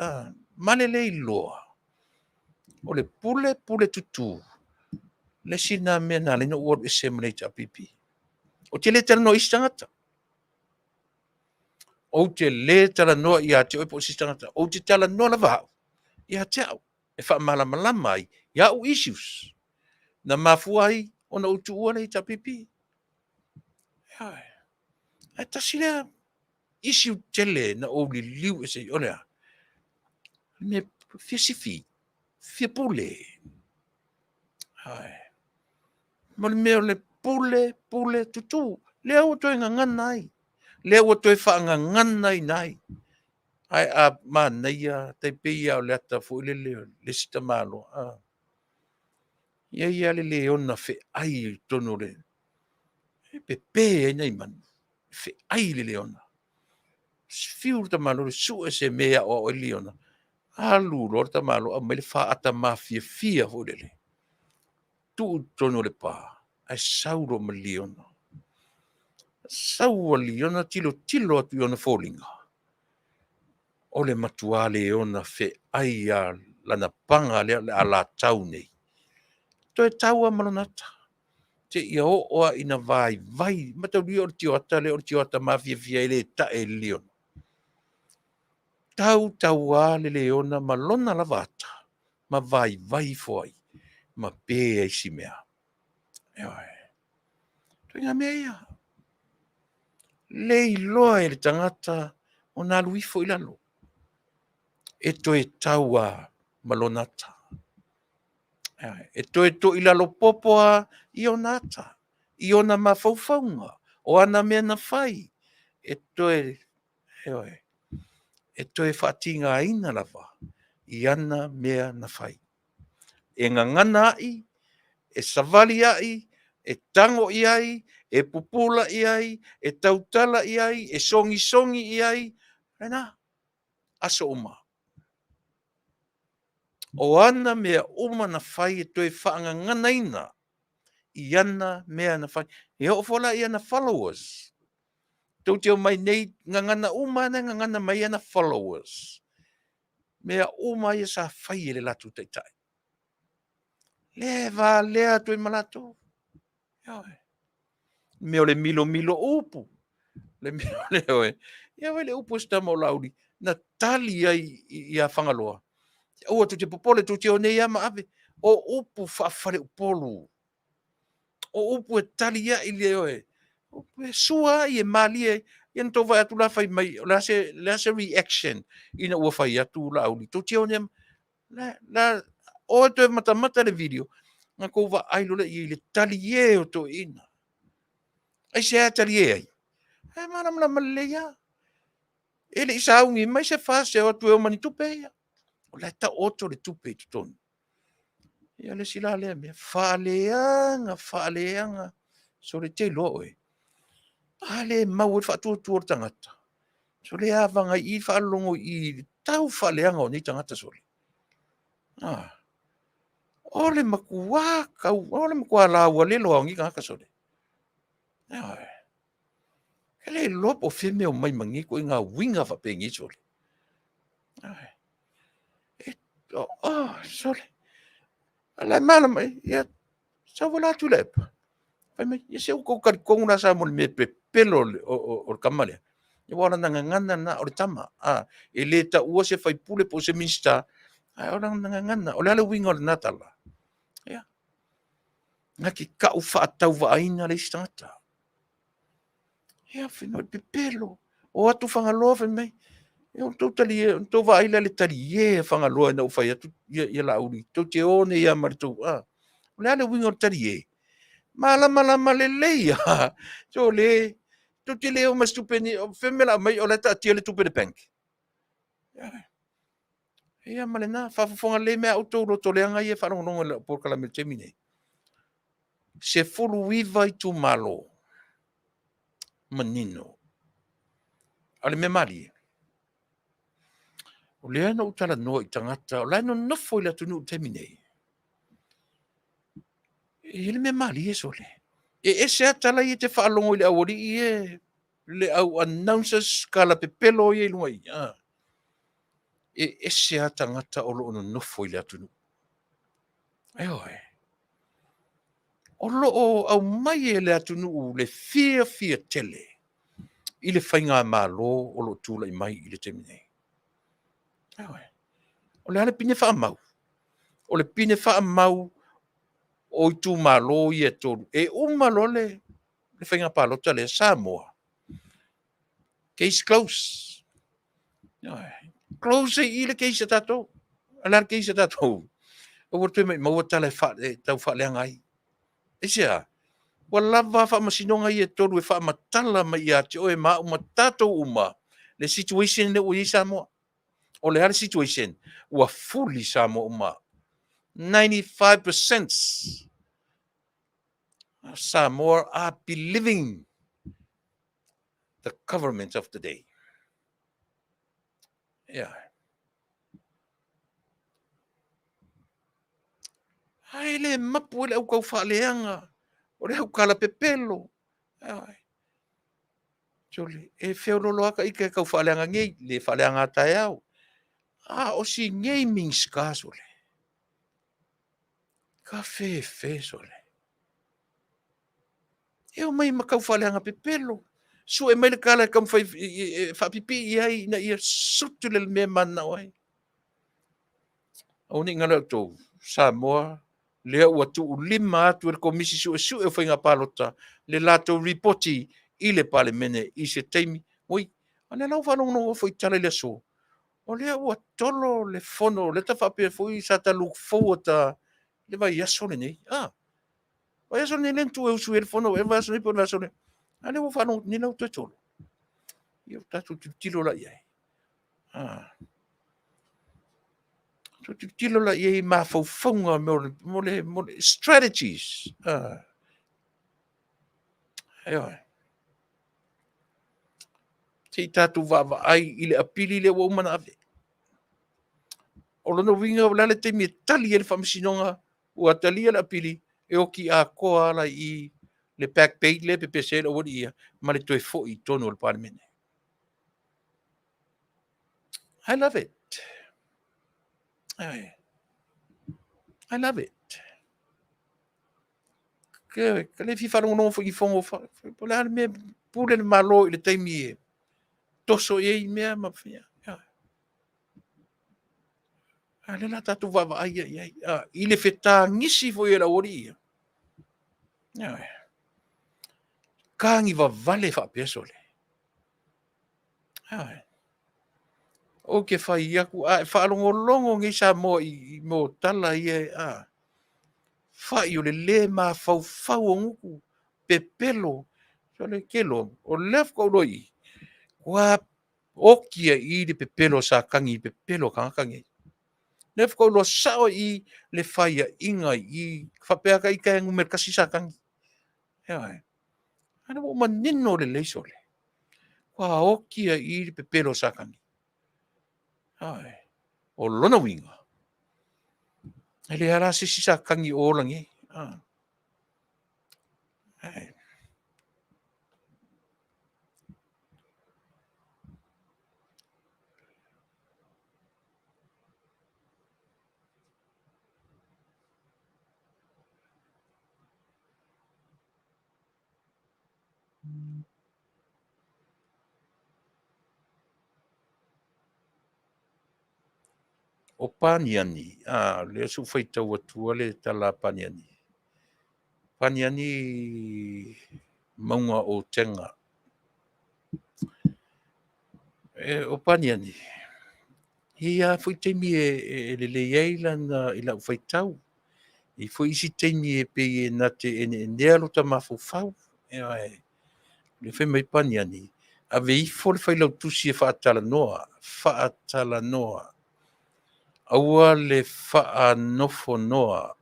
Male le iloa. O le pule tutu. Le sina mea nā le no ua e semele ta pipi. O te le tala noa istangata. O te le tala noa i a te oipo istangata. O te tala noa la vau. I a te au. E wha malama ai. Ia u issues. Na mafuai o na utu ua le ta pipi. E tasi lea issue tele na o li liu e se o lea. Me fia sifi. Fia pule. Ma le mea le pule tutu. Lea ua toi ngangana ai. Lea ua toi whaangangana ai nai. Ai a manaia, tai peia o le ata fu le sita malo. Ia le ona fe ai tono le. Pepe e nei man. Fe ai le ona. Fiu ta malo le su e se mea o leona. Alu lor ta malo a mele fa ata mafia fu le. Tu tono le pa. Ai sauro ma leona. Saua leona tilo atu ona folinga. O le matua leona fe ai a lana panga le ala tau nei. Toi taua malonata. Te ia oa ina vai. Matau li or tiota le or tiota mafia le ta e leona. Tau a le leona malona lavata. Ma vai foi. Ma pe e si mea. Toi ngā mea ia. Lei loa e le tangata o nā luifo ilalo. E toi taua malonata. E toi to ilalo popoa i o nata. I o na mawhauwhaunga. O ana mea na whai, e toe whaatinga ina lava, I ana mea na whai. E ngangana ai, e savali ai, e tango I ai, e pupula I ai, e tautala I ai, e songi I ai, rena, aso uma. O ana mea uma na whai e toe whaangangana ina, I ana mea na whai. E o whala I ana followers. Tau te o mai nei ngangana uma na ngangana mai ana followers. Mea uma ia sa whai e le latu teitai. Leva lea tui malato. Mea o le milo upu. Le milo leo e. Ia wai le upu sta mo lauri. Na tali ai ia whangaloa. Ua tu te popole tu te o nei ama ave. O upu whaafare upolu. O upu e tali ia I leo e. Upu e sua I e mali e. Ia nto vai atu la whai mai. La se reaction. Ina ua whai atu la auli. Tu te o nei la o te mata le video. Nga kou wa ailo le I le tali e o to ina. Ai se a tali e ai. Ai maram la maleia. Ele isa ungi mai se fase o tu e o mani tupe ia. O le ta oto le tupe tu tonu. Ia le sila le mea. Whaaleanga. So le te lo e. Ale mau e whaatua o tangata. So le avanga I whaalongo I tau whaaleanga o ni tangata sole. Ole makua la wale lo ngi ka sole. Kele lopo feme o mai mangi ko nga winga fa pengi sole. Sole. Ala mala mai ya sa wala Tuilaepa. Fai mai ya se ko ka ko na sa mo me pelo o kamale. Ya wala ngangana na o tama. E le ta ua se fai pule po se minsta. Ora ngangana o le winga o natala. Ya. Ngaki ka u faatau wa aina le stata. Ya fino pe pelo. O atu fangaloa fe mai. Eu tô vai le tarie fangaloa na ufai atu ia la uri. Tô te one ia marito. Le winga tarie. Mala le leia. So le tô te leo mas tupeni femela mai o le ta tie le tupe de bank. Ia malena fa fonga le me auto lo to le nga ia fa no por kala me termine. Se fulu viva I tu malo. Manino. Ale me mali. O le ana utala no I tangata, o le ana nofo I la tunu termine. Ele me mali e sole. E se atala I te whaalongo I le awori I le au announcers kala pepelo I lunga I. E se atangata o lo ono nofo I le atunu. O lo au mai e le atunu le fia tele. I le whainga malo o lo tula I mai I le termine. O le ale pine wha mau. O le pine wha mau o I tu malo I e tolu. E malo le whainga palota le Samoa. Case close. Close I le case tato. Ala case tato. O watu mai mau tala tau wha le ngai. E sea. Wa lava wha masinonga I e tolu e wha matala mai ate o e maa umatato uma. Le situation le ui Samoa. O le hale situation. Ua fully Samoa uma. 95% of Samoa are believing the government of the day. Yeah. Ai le mapu le au kau whaaleanga. O le au kala pepelo. Ai. Joli, e whiaurolo aka ike kau whaaleanga ngei, le whaaleanga tai au. O si gaming ska sole. Ka fe sole. E o mai makau whaaleanga pepelo. So e mai le kala kam whapipi I ai na ia sutu le mea mana oi. O ni ngana tō Samoa, lea ua tuu lima atu e komisi su e whainga palota, le lato ripoti I le pale mene I se teimi. Oi, ane lau whanong no fwoi tala le so. O lea ua tolo le fono, le ta whapea fwoi sa ta look forward le vai yaso le nei. Vai yaso le nentu e usu e le fono, e vai yaso le pono yaso le. Ale o whanau ni lau tolo. Ia tatu tilo la iai. Tilo la iai ma faufaunga mole strategies. Te tatu vava ai ile apili le wa umana ave. O lona winga o lale te mi tali ele whamisinonga ua tali ele apili e o ki a koa ala i le back page le pepe se o wadi ia ma le toi fo i tonu o le parlimene. I love it. I love it. Ka le fi whanau no fo i fongo fa. Po le hane me pule le malo i le taimi e. Toso e i mea ma fia. Le la tatu vava ai ai. I le feta ngisi fo i la wadi ia. Kangi va vale fa pesole. O ke fai aku fa longo ngi Samoa i mo tala ia fai o le ma fau nguku pepelo so le kelo o lef ko loi wa o kia i le pepelo sa kangi pepelo kangi lef ko lo sao i le fai inga i fa pea kai ka ngu merkasi sa kangi ana mo manino le leisole wa o kia i le pepelo sa kangi o lona winga. Ele ara se sa kangi o langi. O paniani, le su fai tau atua le tala paniani. Paniani maunga o tenga. O paniani. Ia fai teimi e le iei lana i lau fai tau. I fai isi teimi e pe e nate e nea lo ta mafufau. Le fai mai paniani. Ave i fo le failautusi e Faatalanoaga. Aua le whaanofo noa,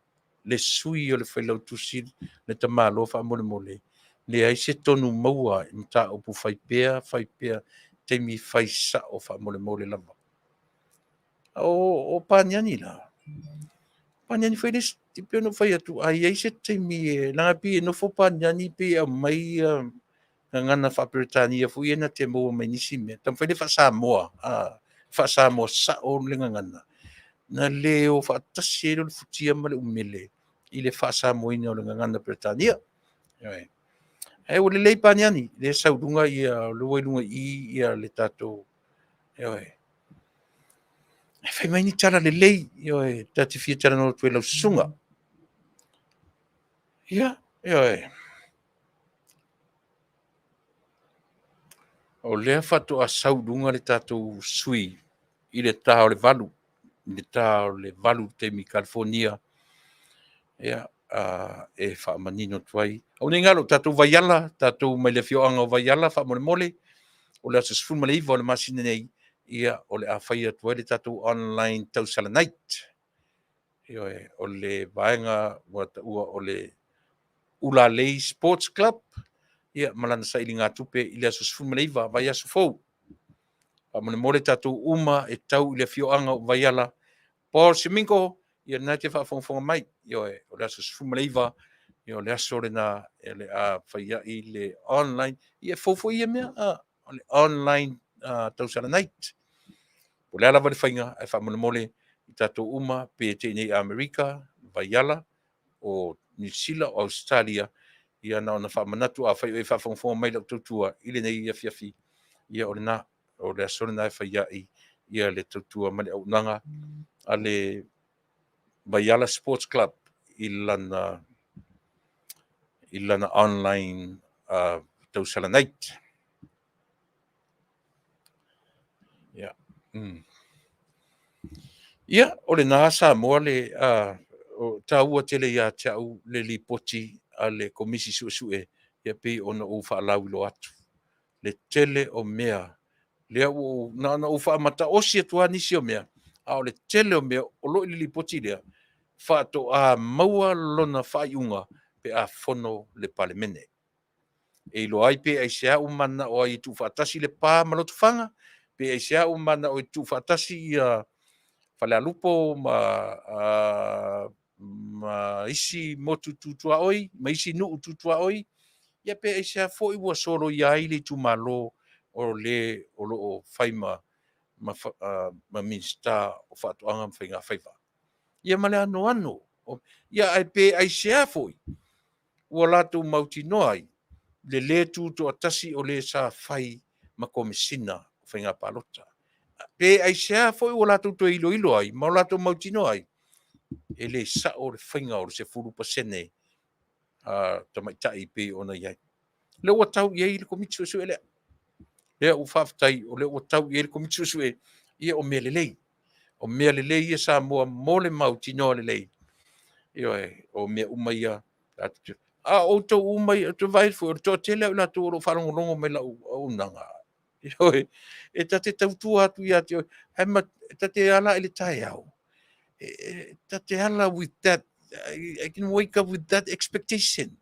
le sui o le failautusi le tamalo mole. Le aise tonu maua i mta o pu whaipea, teimi whaisa o mole lava. O paniani la. Paniani whailes, ti pia no whai atu, ai aise teimi e, langa pi e nofo paniani pi a mai ngana whaperetania fu iena te mua mai nisi me. Tam whaile Samoa, Samoa sa o le ngana. Na leo faatasi le futia ma le umele i le faasamoina o le gagana Britania. O le lei paniani, le saulunga ia le wailunga ia le tatou. Fai mai ni tala le lei, tati fia tala no Tuilaepa. O lea fatu a saulunga le tatou sui i le tao le valu. Le tao le valu temi California. E whaamanino tuai. Au nei ngalo, tatou vaiala, tatou mai le fioanga o vaiala, whaamole o le asa Salumalo o le masina nei, ia o le a whaia tuai le tatou online tausalanite. O le vaenga o le Ulalei Sports Club, ia malana sa ili ngā tupe i le asa Salumalo vai aso fau. Whaamole tatou uma e tau i le fioanga o vaiala. Paul Siminko, ia nai te whaafonga mai, o le asa Salumalo, le aso le na le a whaia i le online, ia fofo ia mea, o le online tausalanite. O le ala wale whainga, e whaamole i tatou uma, pe te nei Amerika, vaiala, o New Zealand, o Australia, ia na ona whaamanatu a whai e whaafonga mai lau tautua, i le nei Afiafi, ia o le na, o le aso le na e whaia ia le tautua male au nanga, a le Vaiala Sports Club, i lana online tausalanite. Ia, o le nā Samoa le o tāua tele ia tau le lipoti a le komisi suesue ia pe ona o faalau lo atu le tele o mea lea o na o faamata osi atua nisi o mea a o le tele o mea o lo lilipoti lea faato'a maua lona fa'ai'uga pe a fono le palemene e ilo ai pe ai sea mana o ai tu fatasi le pa malotu fanga pe ai sea mana o tu fatasi ia Failautupo ma isi motu tutua oi ma isi nu'u tutua oi ia pe ai sea fo'i ua solo ia ai le tumalo o le o lo'o faima ma minsta o fa'ato'aga ma faiga faiva ia ma le anoano ia ai pe ai sea fo'i ua latou mautinoa ai le lē tuto'atasi o lē sa fai ma komesina o faiga palota pe ai sea fo'i ua latou toe iloilo ai ma o latou mautinoa ai e lē sa'o o le faiga o le 10% tamaita'i pe ona iai le ua tau i ai le komiti su'esu'e lea ua fa'afetai o le ua tau i ai le komiti su'esu'e ia o mea lelei o mea lelei ia Samoa mo le mautinoa lelei ia o mea uma ia a outou uma ia te vai foi o to'atele au latou o lo'o fa'alogologo mai la'u aunaga ioe e tate tautua atu ia te ai ma tate ala i le taeao tate ala with that I can wake up with that expectation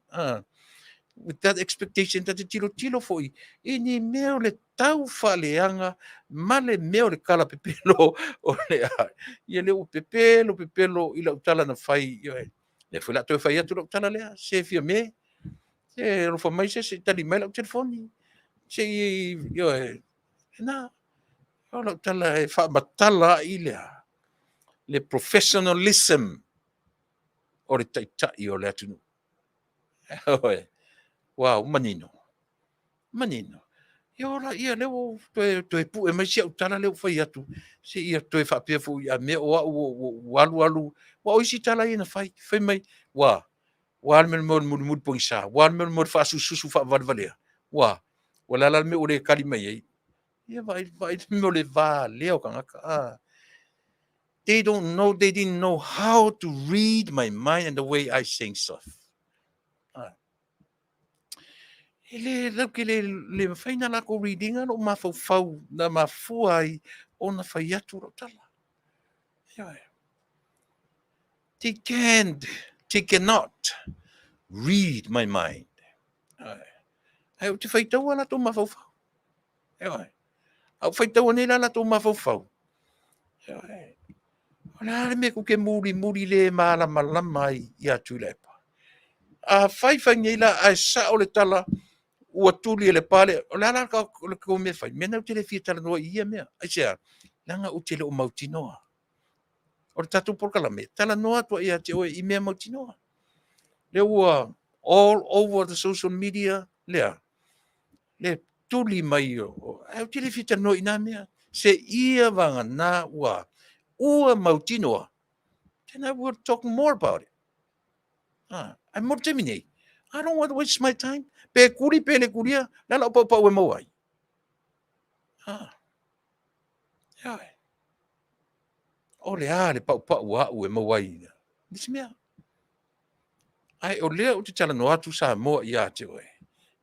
with that expectation tate tilo fo'i ini mea o le tau fa'aleaga ma le mea o le kala pepelo o le ia le ua pepelo i la'u tala na fai ioe le foi la'u toe fai atu la'u tala lea se fia me se rofa mai se tali mai la'u telefoni se ioe na o la'u tala e fa'amatala i lea le professionalism o le taʻitaʻi o le atunuu oe wow manino ia ora ia le o toe pu'e mai se a'utala le o fai atu se ia toe fa'apea fo'i a mea o a'u alualu ua o isi tala ia na fai mai ua le mele mo le mulimuli pogisā ua le mele mo le fa'asususu fa'avalevalea ua le ala me o le kali mai ai ia va'ai me o le vālea o kagaka they didn't know how to read my mind and the way I saying stuff. Le faina la ko reading no mafau na mafua ai ona fai atu ro tala. They cannot read my mind. Ai o te fai tau ala to mafau. Au fai tau nei la to mafau. Ona me ko ke muri le malama mai ia Tuilaepa. A fai nei la ai sa o le tala ua tuli le pale o la ka ko me fai me na te le Fetalanoaga ia mea ai sea langa o te le o mautinoa o le tatu por kala me talanoa to ia te o i me mautinoa le ua all over the social media le tuli mai o ai te le Fetalanoaga ina mea se ia vanga na ua mautinoa then I will talk more about it I'm more terminate I don't want to waste my time pe le kuria la la pa we mo ai o le ale pa wa we mo ai dis mea ai o le o te talanoa atu Samoa ia te oe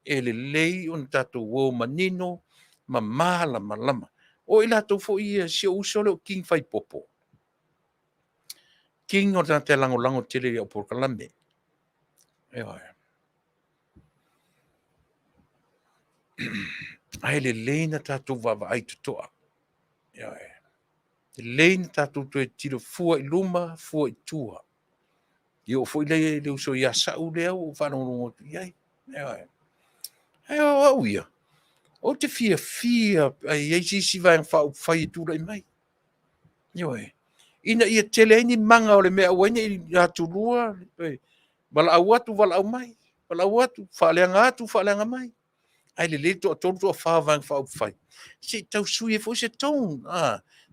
e le lei on tatou o manino ma malama o i latou fo'i se uso le o king fai popo king o te lango tele o por kalame ai le lei na tatou vava ai tutoa le lei na tatou toe tiro fua i luma fua i tua io foi le uso ia sa'u le au whanongo iai ai o ia o te fia ai si vai whai tura i mai ina ia tele ni manga o le mea wene i atulua wala au mai wala au atu whaleanga mai ai le to to whawang whai si tau sui e fo se tone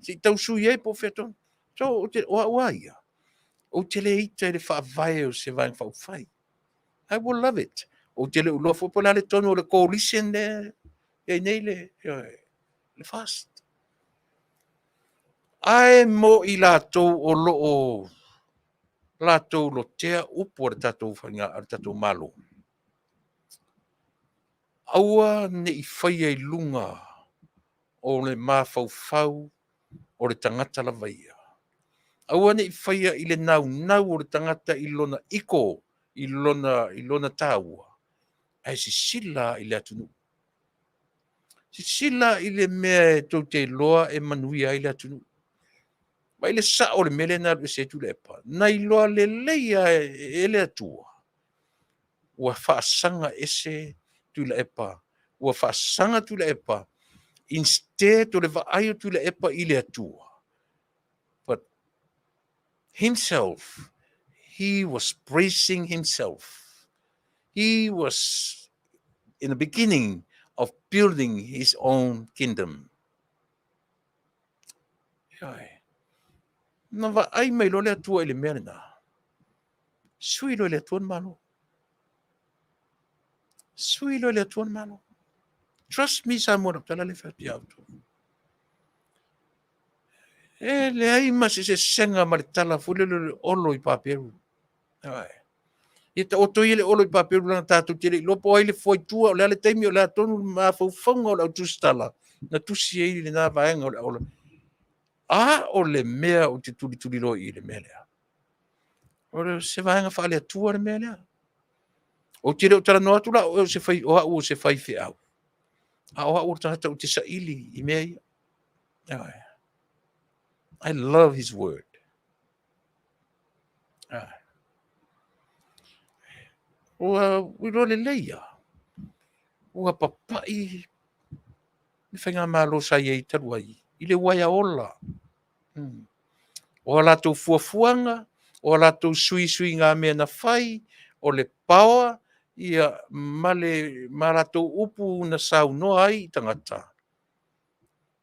si tau sui e po feton so o ia o tele ita le whaavai o se vai whai I will love it o tele ulo fo pona le tono le coalition le nei le fast ai mo i latou o lo'o latou lo tea upo le tatou whainga ar tatou malo Aua ne I whaia I lunga o le mafaufau o le tangata la vaia. Aua ne I whaia I le nau o le tangata I lona iko, I lona tāua. Ai sila I le atunu. Sila I le mea e tau te loa e manuia I le atunu. Mai le sa o le mele na le se Tuilaepa. Nai loa le leia e le atua. Ua whaasanga ese Tuilaepa. Ua whaasanga Tuilaepa. Instead o le vaaio Tuilaepa I le atua. But himself, he was praising himself. He was in the beginning of building his own kingdom. Na vaai mai lo le atua I le mea na. Sui lo le atua malo. Sui lo le atua malo. Trust me, Samoa, tala le fati auto. Le ai masi se senga ma le tala fule le olo I paperu. I ta oto I le olo I paperu lana tātou tere. Lopo ai le foi tua o le ale taimi o le atonu ma faufonga o le autustala. Na tusi e le nā vaenga o le olo. O le mea o te tuli lo I le mea lea. O le se vaenga wha le atua le mea lea. O tere o tala no atu la o se fai o se fai fe au. O tata o te sa ili I mea ia. I love his word. We lo le leia. Ua papai. Ni whainga malo sa iei taru ai. I le waia ola. O latou fuafuanga. O latou sui ngā mea na whai. O le pawa. Ia male malatou upu na sau noa ai tangata.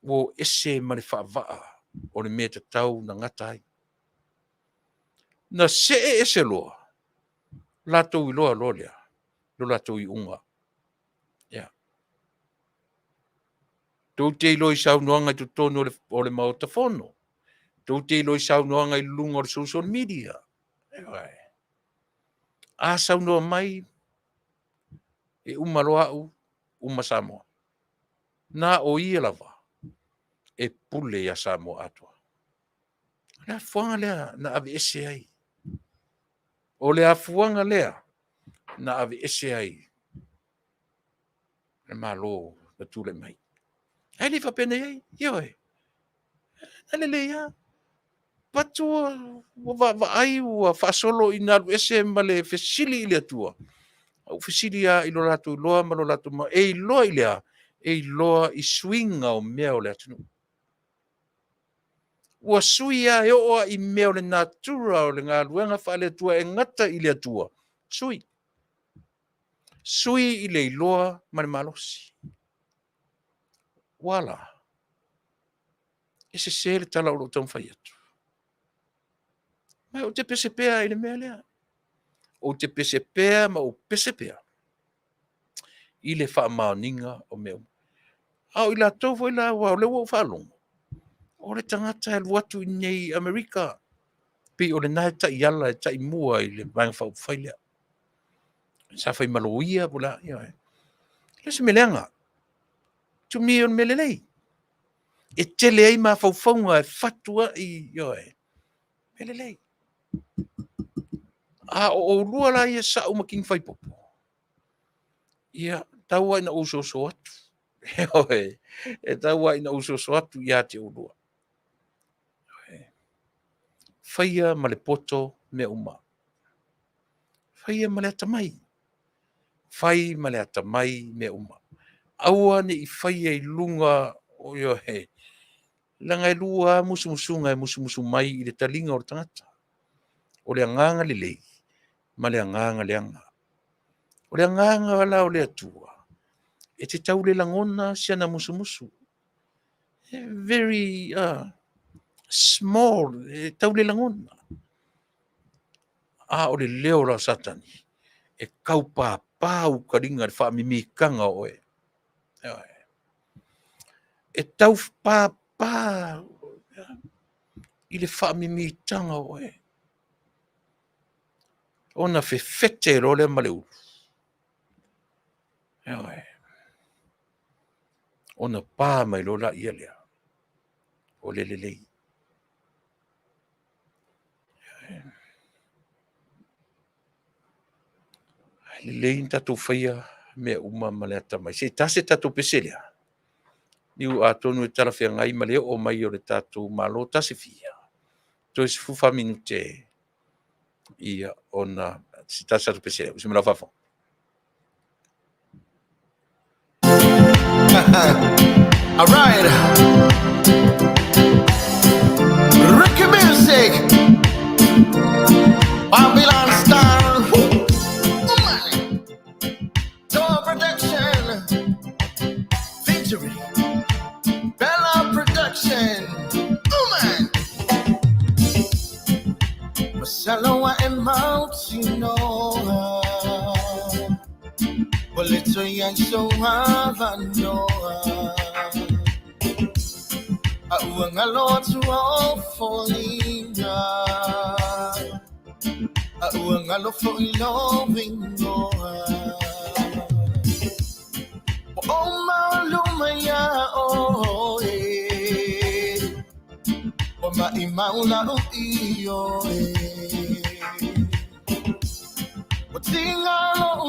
O ese male whaavaa. O le mea tau na ngata ai. Na se ese loa. Latou I loa lolea. Lo latou I unga. Tau te ilo I sau noanga I tutono o le maotafono. Tau te ilo I sau noanga I lunga o le social media. A sau noa mai e umaloa au uma Samoa. Na o ia lava e pule ia Samoa atua. Le afuanga lea na ave ese ai. O le afuanga lea na ave ese ai. Le malo na tule mai. Ai li whapene ai, ioi. Alele ia. Patua wa ai ua whaasolo I naru ese ma le fesili I le atua. Au fesili ia I lo latu loa ma lo latu ma. E loa I lea. E loa I swinga o mea o le atunu. Ua sui ia e oa I mea o le natura o le ngā luenga wha le atua e ngata I le atua. Sui. Sui I le iloa ma le malosi. Wala. Ese se le tala o lo tau whai atu. Mai o te pese pea I le mea lea. O te pese pea ma o pese pea. I le wha maoninga o mea. Au I la tau foi la wau le wau whalongo. O le tangata e luatu I nei Amerika. Pi o le nai ta I ala e ta I mua I le vang whau whailea. Sa whai maloia pula. Le se meleanga. Tu mi on melelei. E tele ai ma whau whaunga e fatua I melelei. O lua la ia sa uma king whai popo. Ia, taua ina uso so atu. E taua ina uso so atu ia te ulua. Whaia ma le poto me uma. Whaia ma le atamai. Whai ma le atamai me uma. Aua ne I whaia I lunga o Langa I lua musumusunga e musumusu mai I le talinga o le tangata. O le anganga le lei. Ma le anganga le anga. O le anganga wala o le atua. E te tau le langona siana musumusu. Very small. E tau le langona. O le leo la satani. E kau pāpau karinga le whaamimi kanga oe. E tau pāpau. I le whaamimi tanga oe. Ona fefete ro le maleu. ona pā mai lola ia lea. O lelelei. Lelei tatou whaia mea uma ma lea tamai. Se tase tatou pese lea. Niu a tonu e talawhia ngai ma lea o mai o le tatou malo tase fia. Toi se fufa minute ia ona se tase tatou pese lea. Usi mala whafo. All right. Ricky music. Babylon style. Door production. Featuring Bella production. Man. Marcelo and Moutino. Well, it's a young so Havanoa. Ang alot to all falling down. Ang alot for loving no. Oh, my lumaya, oh, eh. Oh, my imaula, oh, iyo, eh. What thing I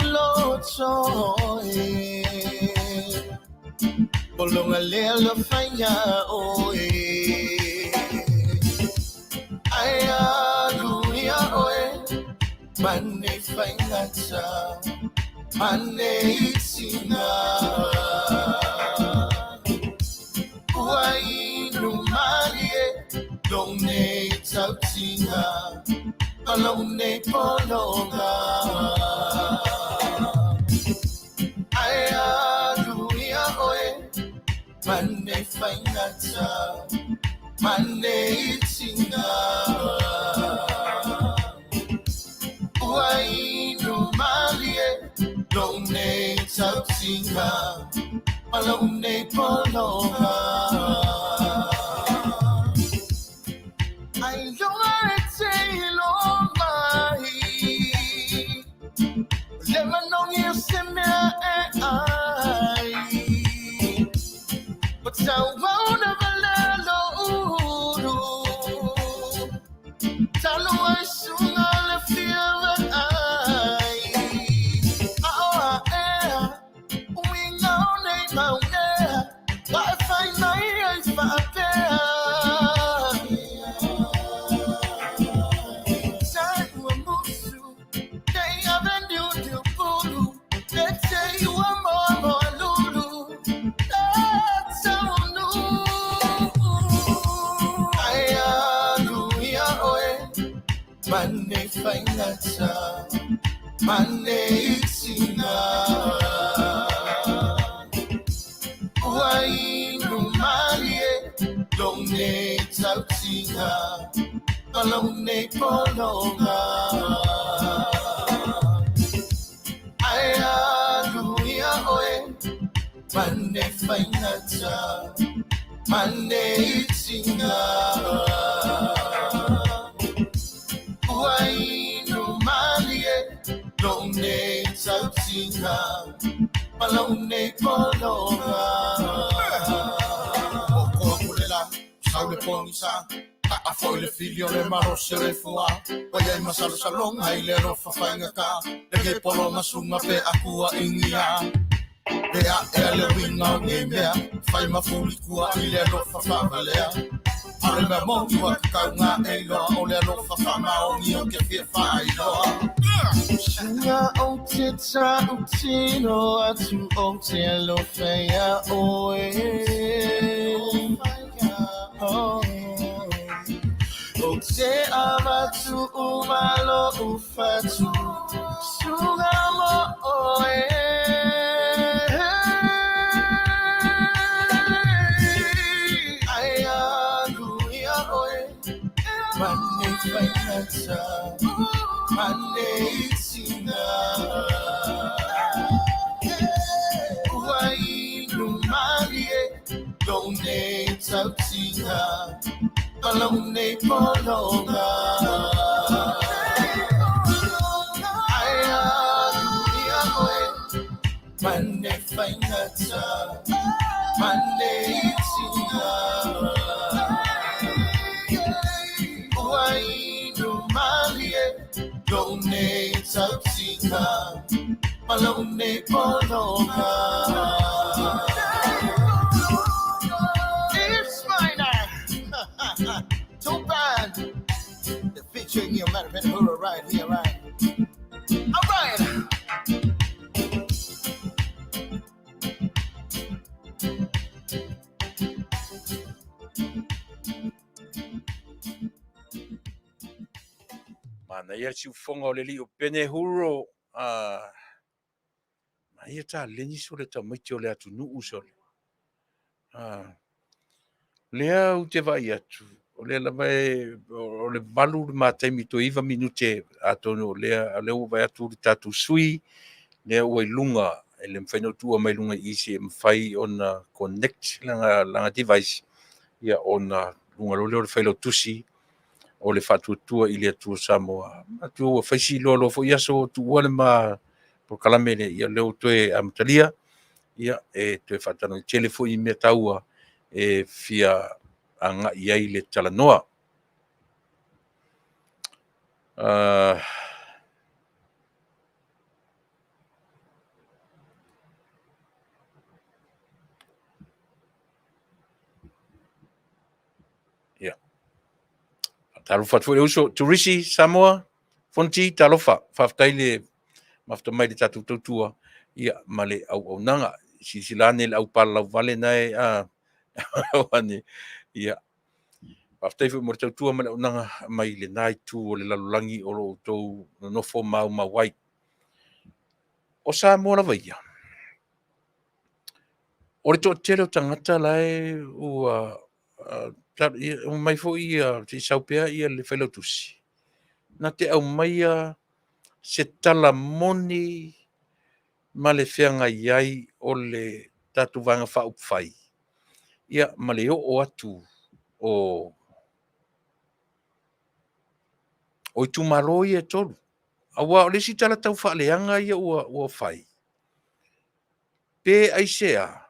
lot so, eh. Bolong alelo fanya oe aya luia oe mane fanya cha mane itina uai numarie long ne tautina along ne polonga aya luia oe Mane fainata, mane itina. Uai no malie, lone tautina, malone polonga. I don't say long mai, lemon on you send me but I won't ever let go. Taunu'u soon I'll feel we know they know there. But if I know it's Faafetai. They haven't done to Pulu. They say you are more Lulu. Mane fainata, mane itina. Uai numalie, lone tautina, alone polonga. Aya luia oe, mane fainata, mane itina. Uai numalie, lone tautina, malone polonga. Oko apulela, saule ponisa, a foi le filio le marose le fua. Waya masalo salong ai le rofa faingaka, le ke polonga sunga pe akua ingia. Bea le winga ngemea, fai mafuli kua i le rofa favalea. Ale me mo ua kaunga e loa o le alofa whamaongi o ke fia whai loa. Singa o te ta utino atu o te alofeia oe. O te amatu umalo ufatu, sunga mo oe. Mane fainata, mane itina. Uai numalie, lone tautina, alone polonga. Aya luia oe, mane fainata, Manetinga Uai no malie Lone Tapsinga Malone Polonga It's mine Too bad The featuring you matter of who right here right Alright Mana ia si ufonga o le li o pene huro ma ia ta leni so le tamaiti o le atunu'u sole. Lea u te vai atu. O le la vai, o le balu le mataimi to iwa minute atono lea le u vai atu le tatu sui, lea ua ilunga, e le mwhaino tua mai lunga isi e mwhai ona connect langa device, ia ona lunga lole o le Failautusi, o le Faatutua i le atua Samoa. Atua ua whaisi loa loa fo iaso tu ua le ma por kalamene ia leo toe amatalia, ia e toe whatano i telefo i mea taua e fia anga iai le talanoa. Ia. Talufa tu uso turisi Samoa, fonti talofa, Faafetai le mafta mai le tatu tautua, ia male au nanga, sisilane le au pala Vale nai wane, ia. Faafetai fu mo tautua male au nanga mai le nai tu o le lalulangi o lo tou nofo mau mawai. O Samoa la vaia. O le to tele o tangata lai o mai fo ia te saupea ia le Failautusi. Na te au maia se tala moni ma le whianga iai o le tatu vanga whaupwhai. Ia ma le o atu o i tumalo ia tolu. Awa o le si tala tau whaaleanga ia ua whai. Pe ASEA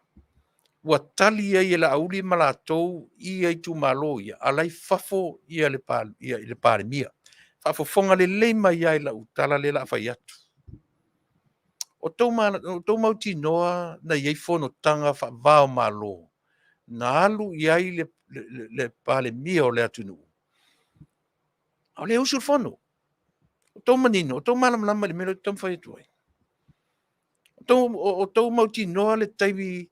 ua tali ia la auli malatou ia i tumalo ia. Alai fafo ia le pale mia. Fafo fonga le leima ia la utala le la whai atu. O tau mauti noa na iei fono tanga wha malo. Na alu iai le pale mia o le Taunu'u. O le usul fono. O tau manino, o tau malam lama le melo tam whai atu ai. O tau mauti noa le taiwi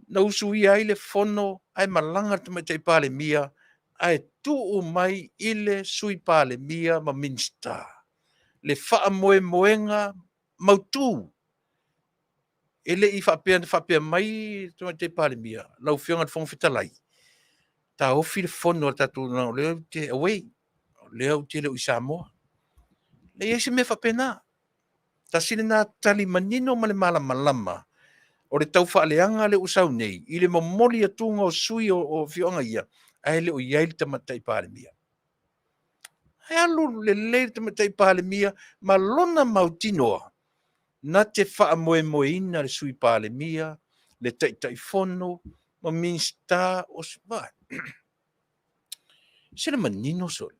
na usu iai le fono ai malanga tama te pale mia ai tuu mai ile sui pale mia ma minsta. Le wha moenga mautu. Ele i whapea mai te pale mia. Lau whionga te whong Fetalaiga. Ta ofi le fono tatu na leo te away. Leo te leo i Samoa. Le ese me whapea na. Ta sine na tali manino ma le malama. O le tau whaaleanga le usau nei. I le mamoli atunga o sui o whionga ia. Ai le o iai le tamatai pale mia. Ai alu le tamatai pale mia. Ma lona mautinoa. Na te wha moeina le sui pale mia, le taitai fono, ma minsta o spa. Sena manino sol.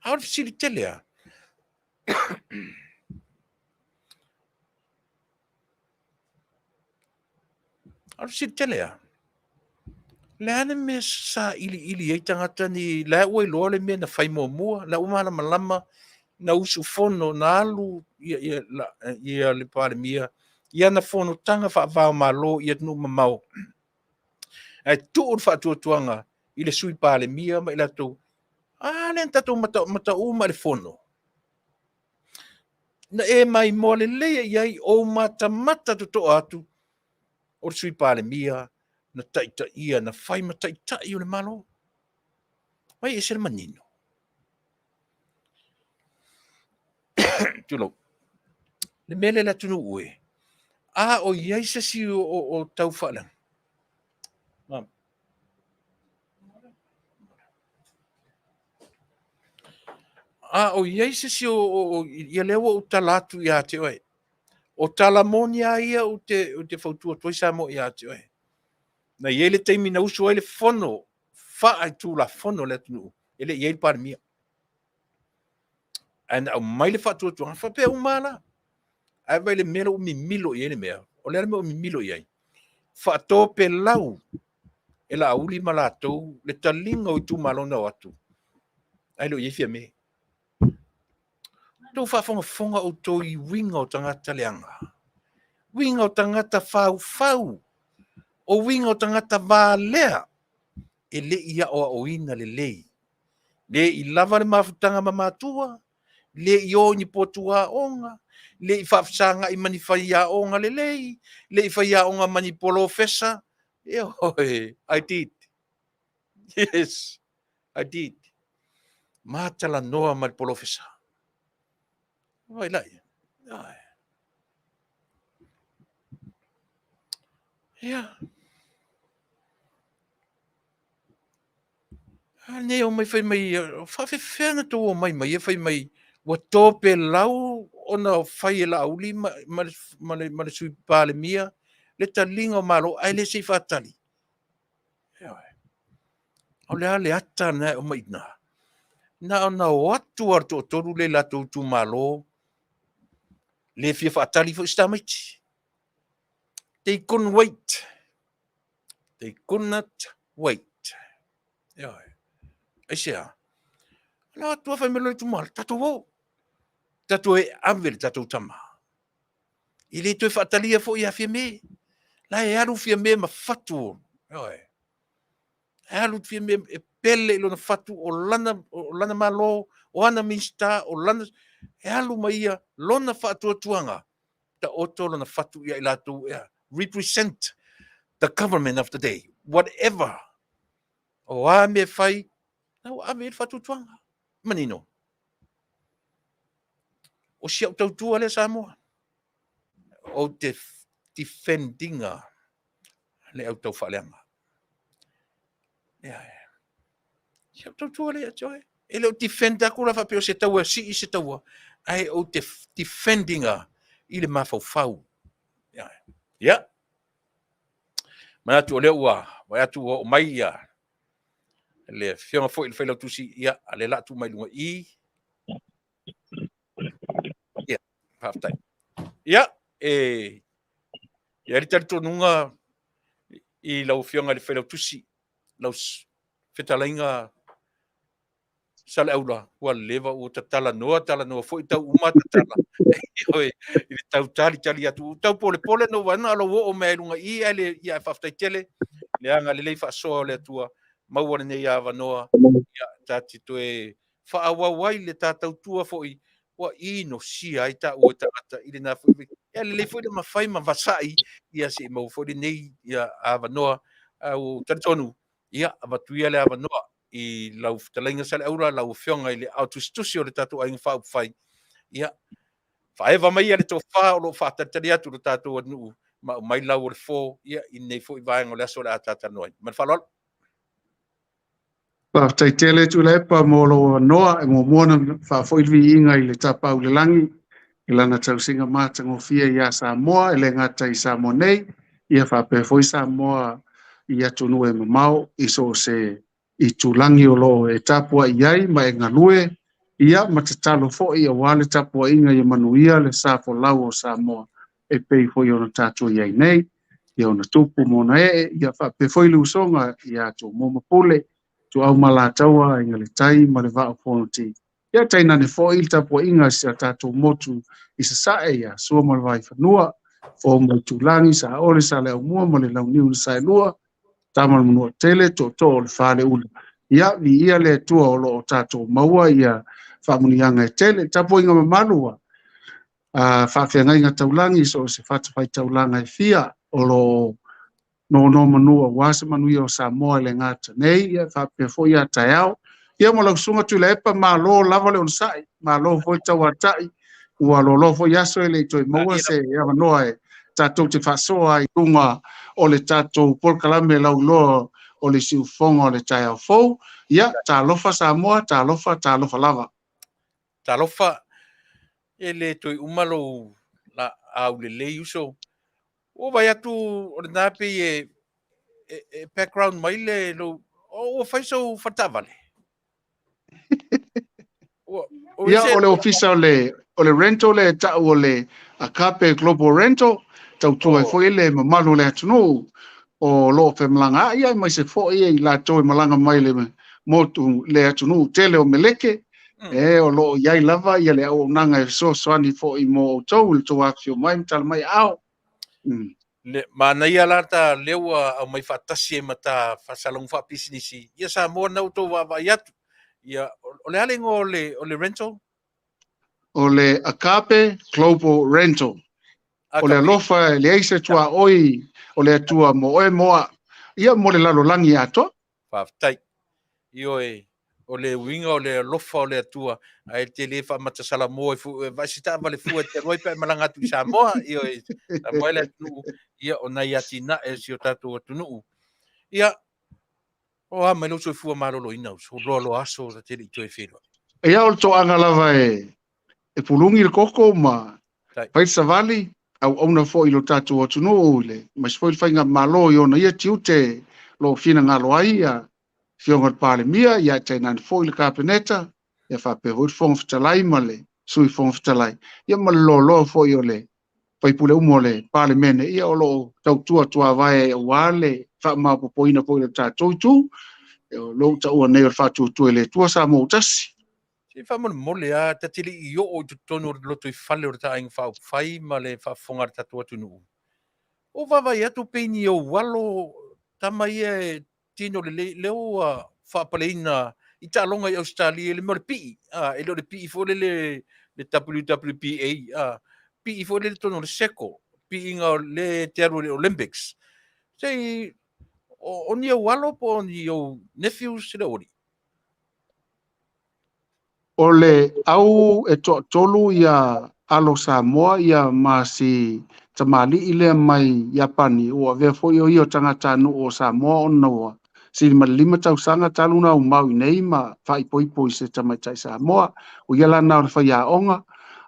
Aore fisili telea. Aore fisili telea. Le ane me sa ili ei tangata ni la ua iloa le mea na whai mua, la umana malama, na usu fono, na alu, ia le pale mia, ia na fono tanga Vaaaoao, ia tunu mamau. Ai tuu whaatuatuanga, i le sui pale mia, ma ila tau, le tatou mata uma le fono. Na e mai mo le lea iai o mata to atu, o le sui pale mia, na taita ia, na whai ma taita i o le malo. Mai e sere manino. Tulo. Le mele la Taunu'u e. O iai sasi o tau whalang. O iai sasi o ia lewa o talatu ia te oe. O talamonia ia o te fautua toi sa mo ia te oe. Na iele teimi na usu ele fono, faa tu la fono le tunu, ele iele par mia. Ana o mai le fatu tu, fa pe umana. Ai vai le melo mi milo iele mea. O le mo mi milo iai. Fa to pe lau. Ela uli malatou, le talinga o tu malona watu. Ai lo iefia me. Tau whafonga o tō I winga o tangata leanga. Winga o tangata fau. O winga o tangata Valea. E le ia o ina le lei. Le I lava le mafutanga mamatua. Le I o ni potua onga. Le I whafsanga I mani whaia onga le lei. Le I whaia onga mani polo fesa. I did. Yes, I did. Mātala noa mani polo fesa. Vai lai. Yeah. Ne o mai fai mai whawhewhenga tō o mai mai e fai mai wa tōpe lau o na whai e la auli ma le sui pāle mia le talinga o malo ai le sei whātali. O le ale ata na o mai na. Na o na o atu ar tō toru le la tō tū malo le fia whātali fo istamaiti. They couldn't wait. They could not wait. ASEA. Na Atua fai melo tu mal, tato wo. Tato e avel tato tama. Ile to fatalia fo ia me. La e alu fia me ma fatu. Alu fia me e pele lo na fatu o lana malo, o ana minsta, o lana e alu maia lona fatu tuanga. Ta oto lo na fatu ia ilatu represent the government of the day, whatever. O a me fai na o ame fatu tuanga. Manino. O siau tau tua le Samoa. O te defendinga le au tau whaleanga. Siau tau tua le atoe. E le o defenda kura whapeo se taua, si se taua. Ai o te defendinga i le mawhau. Ia. Mai atu o le ua. Mai atu o mai ia. Le whionga fo i le Failautusi ia. A le latu mai lunga i. Ia. Faafetai. Ia. Ia ritari tonunga I lau whionga le Failautusi. Lau Fetalaiga sale aula. Ua lewa o Faatatalanoa fo I tau umata tala. I le tau tali atu. Tau pole no wana alo o mea lunga I ale ia Faafetai tele. Le anga le leifa soa le atua. Maua nei avanoa. Ia tati toe whaawawai le tātau tua fo I. Wa ino sia I ta o tangata I le nā fo I. Ia le leifo I le mawhai ma vasai. Ia se mau fo I nei ia avanoa. Au Taunu'u. Ia avatuia le avanoa. I lau Fetalaiga sale aura lau whionga I le autostusi o le tātou ainga whaupwhai. Ia. Whaewa mai le tō wha o lo whātatari atu le tātou anu. Ma mai lau o le fō. Ia I nei fo I vaenga o le aso le ātātanoa. Man whalol. Faafetai tele Tuilaepa mo lo noa e mo mona whaafoilwi inga I le tapa au le langi I lana tausinga matangofia ia Samoa e le ngata I Samoa nei ia whapefo I Samoa I Taunu'u e mamau I so se I tulangi o lo e tapua iai ma e ngalue ia matatalo fo I wale tapua inga I Manuia le safo lau o Samoa e pei fo I ona tatua iai nei I ona tupu mona ia whapefo I lusonga ia to momapule tu au malataua inga le tai ma le Vaaaoao ti. Ia tai nane fo il tapua inga si a tātou motu I sa sae ia sua ma le vai whanua, fo mo tulangi sa ole sa le au mua ma le launiu le sae lua, tamal manua tele to o le whale ula. Ia vi ia le tua o lo o tātou maua ia whamunianga e tele, tapua inga mamalua, whawhianga inga taulangi so se whatawhai taulanga e fia o lo no manua wasa Manuia o Samoa le ngata nei ia whapefo ia taiao ia mo lau sunga Tuilaepa ma lo lava le onsai ma lo foi tauatai ua lo foi aso le toi maua se ia manoa e tātou te whasoa I tunga o le tātou polkalame lau loa o le siufonga o le taiao fou ia tālofa Samoa tālofa lava Talofa ele toi umalo la au le uso o vai atu o na pe e background mai le lo o fai so fatavale o Ia ise o le ofisa o le rental le ta o le Akape Global Rental tau tua foi le mamalu le atunu o lo fe malanga ia mai se foi i la toi malanga mai le motu le atunu tele o meleke e o lo iai lava ia le au nanga so soani foi mo tau le to afio mai tal mai au le mana ia la ta leua au mai fatasi e mata fasalong fa business ia sa mo na to va iatu ia o le alengo o le rental o le Akape Global Rental o le alofa le aise tua oi o le atua mo e moa ia mo le lalo langi ato Faafetai io o le winga o le lofa o le atua ai te le fa mata Samoa fu vai sita vale fu te roi pe malanga tu Samoa io Samoa le tu ia o na ia tina e si o tatu o Taunu'u ia o a mai lo so fu ma lo ina so lo aso te li to e filo e ia o le toanga lava e pulungi le koko ma tai pai savali au ona fo i lo tatu o tunu le ma spoil fainga malo yo na ia tiute lo fina ngalo ai ia fionga pale mia ia te nan fo i le kapeneta ia fa pe hoi fong fitalai male sui fong fitalai ia ma lo fo i le pai pule umole pale mene ia o lo tau tua vai e wale fa ma popoina fo i le tatu tu lo ta o nei fa tu le tua sa mo tasi si fa mo mole a te tili i o tu tonu lo to i fale o ta ing fa fai ma le fa fonga tatu o Taunu'u o va vai atu pe ni o walo tamai e tino le o fa paleina i talonga i Australia le mole pi e lo le pi fo le WWPA pi fo le tono le seko pi inga le te aru le Olympics sei o ni o walo po ni o nephews le ori o le au e tolu ia alo Samoa ia masi tamali ile mai Japani o ve fo io tangata no o Samoa ono si malima tau sanga taluna o mau nei ma fai poi se tamaita Samoa o ia lana o fa onga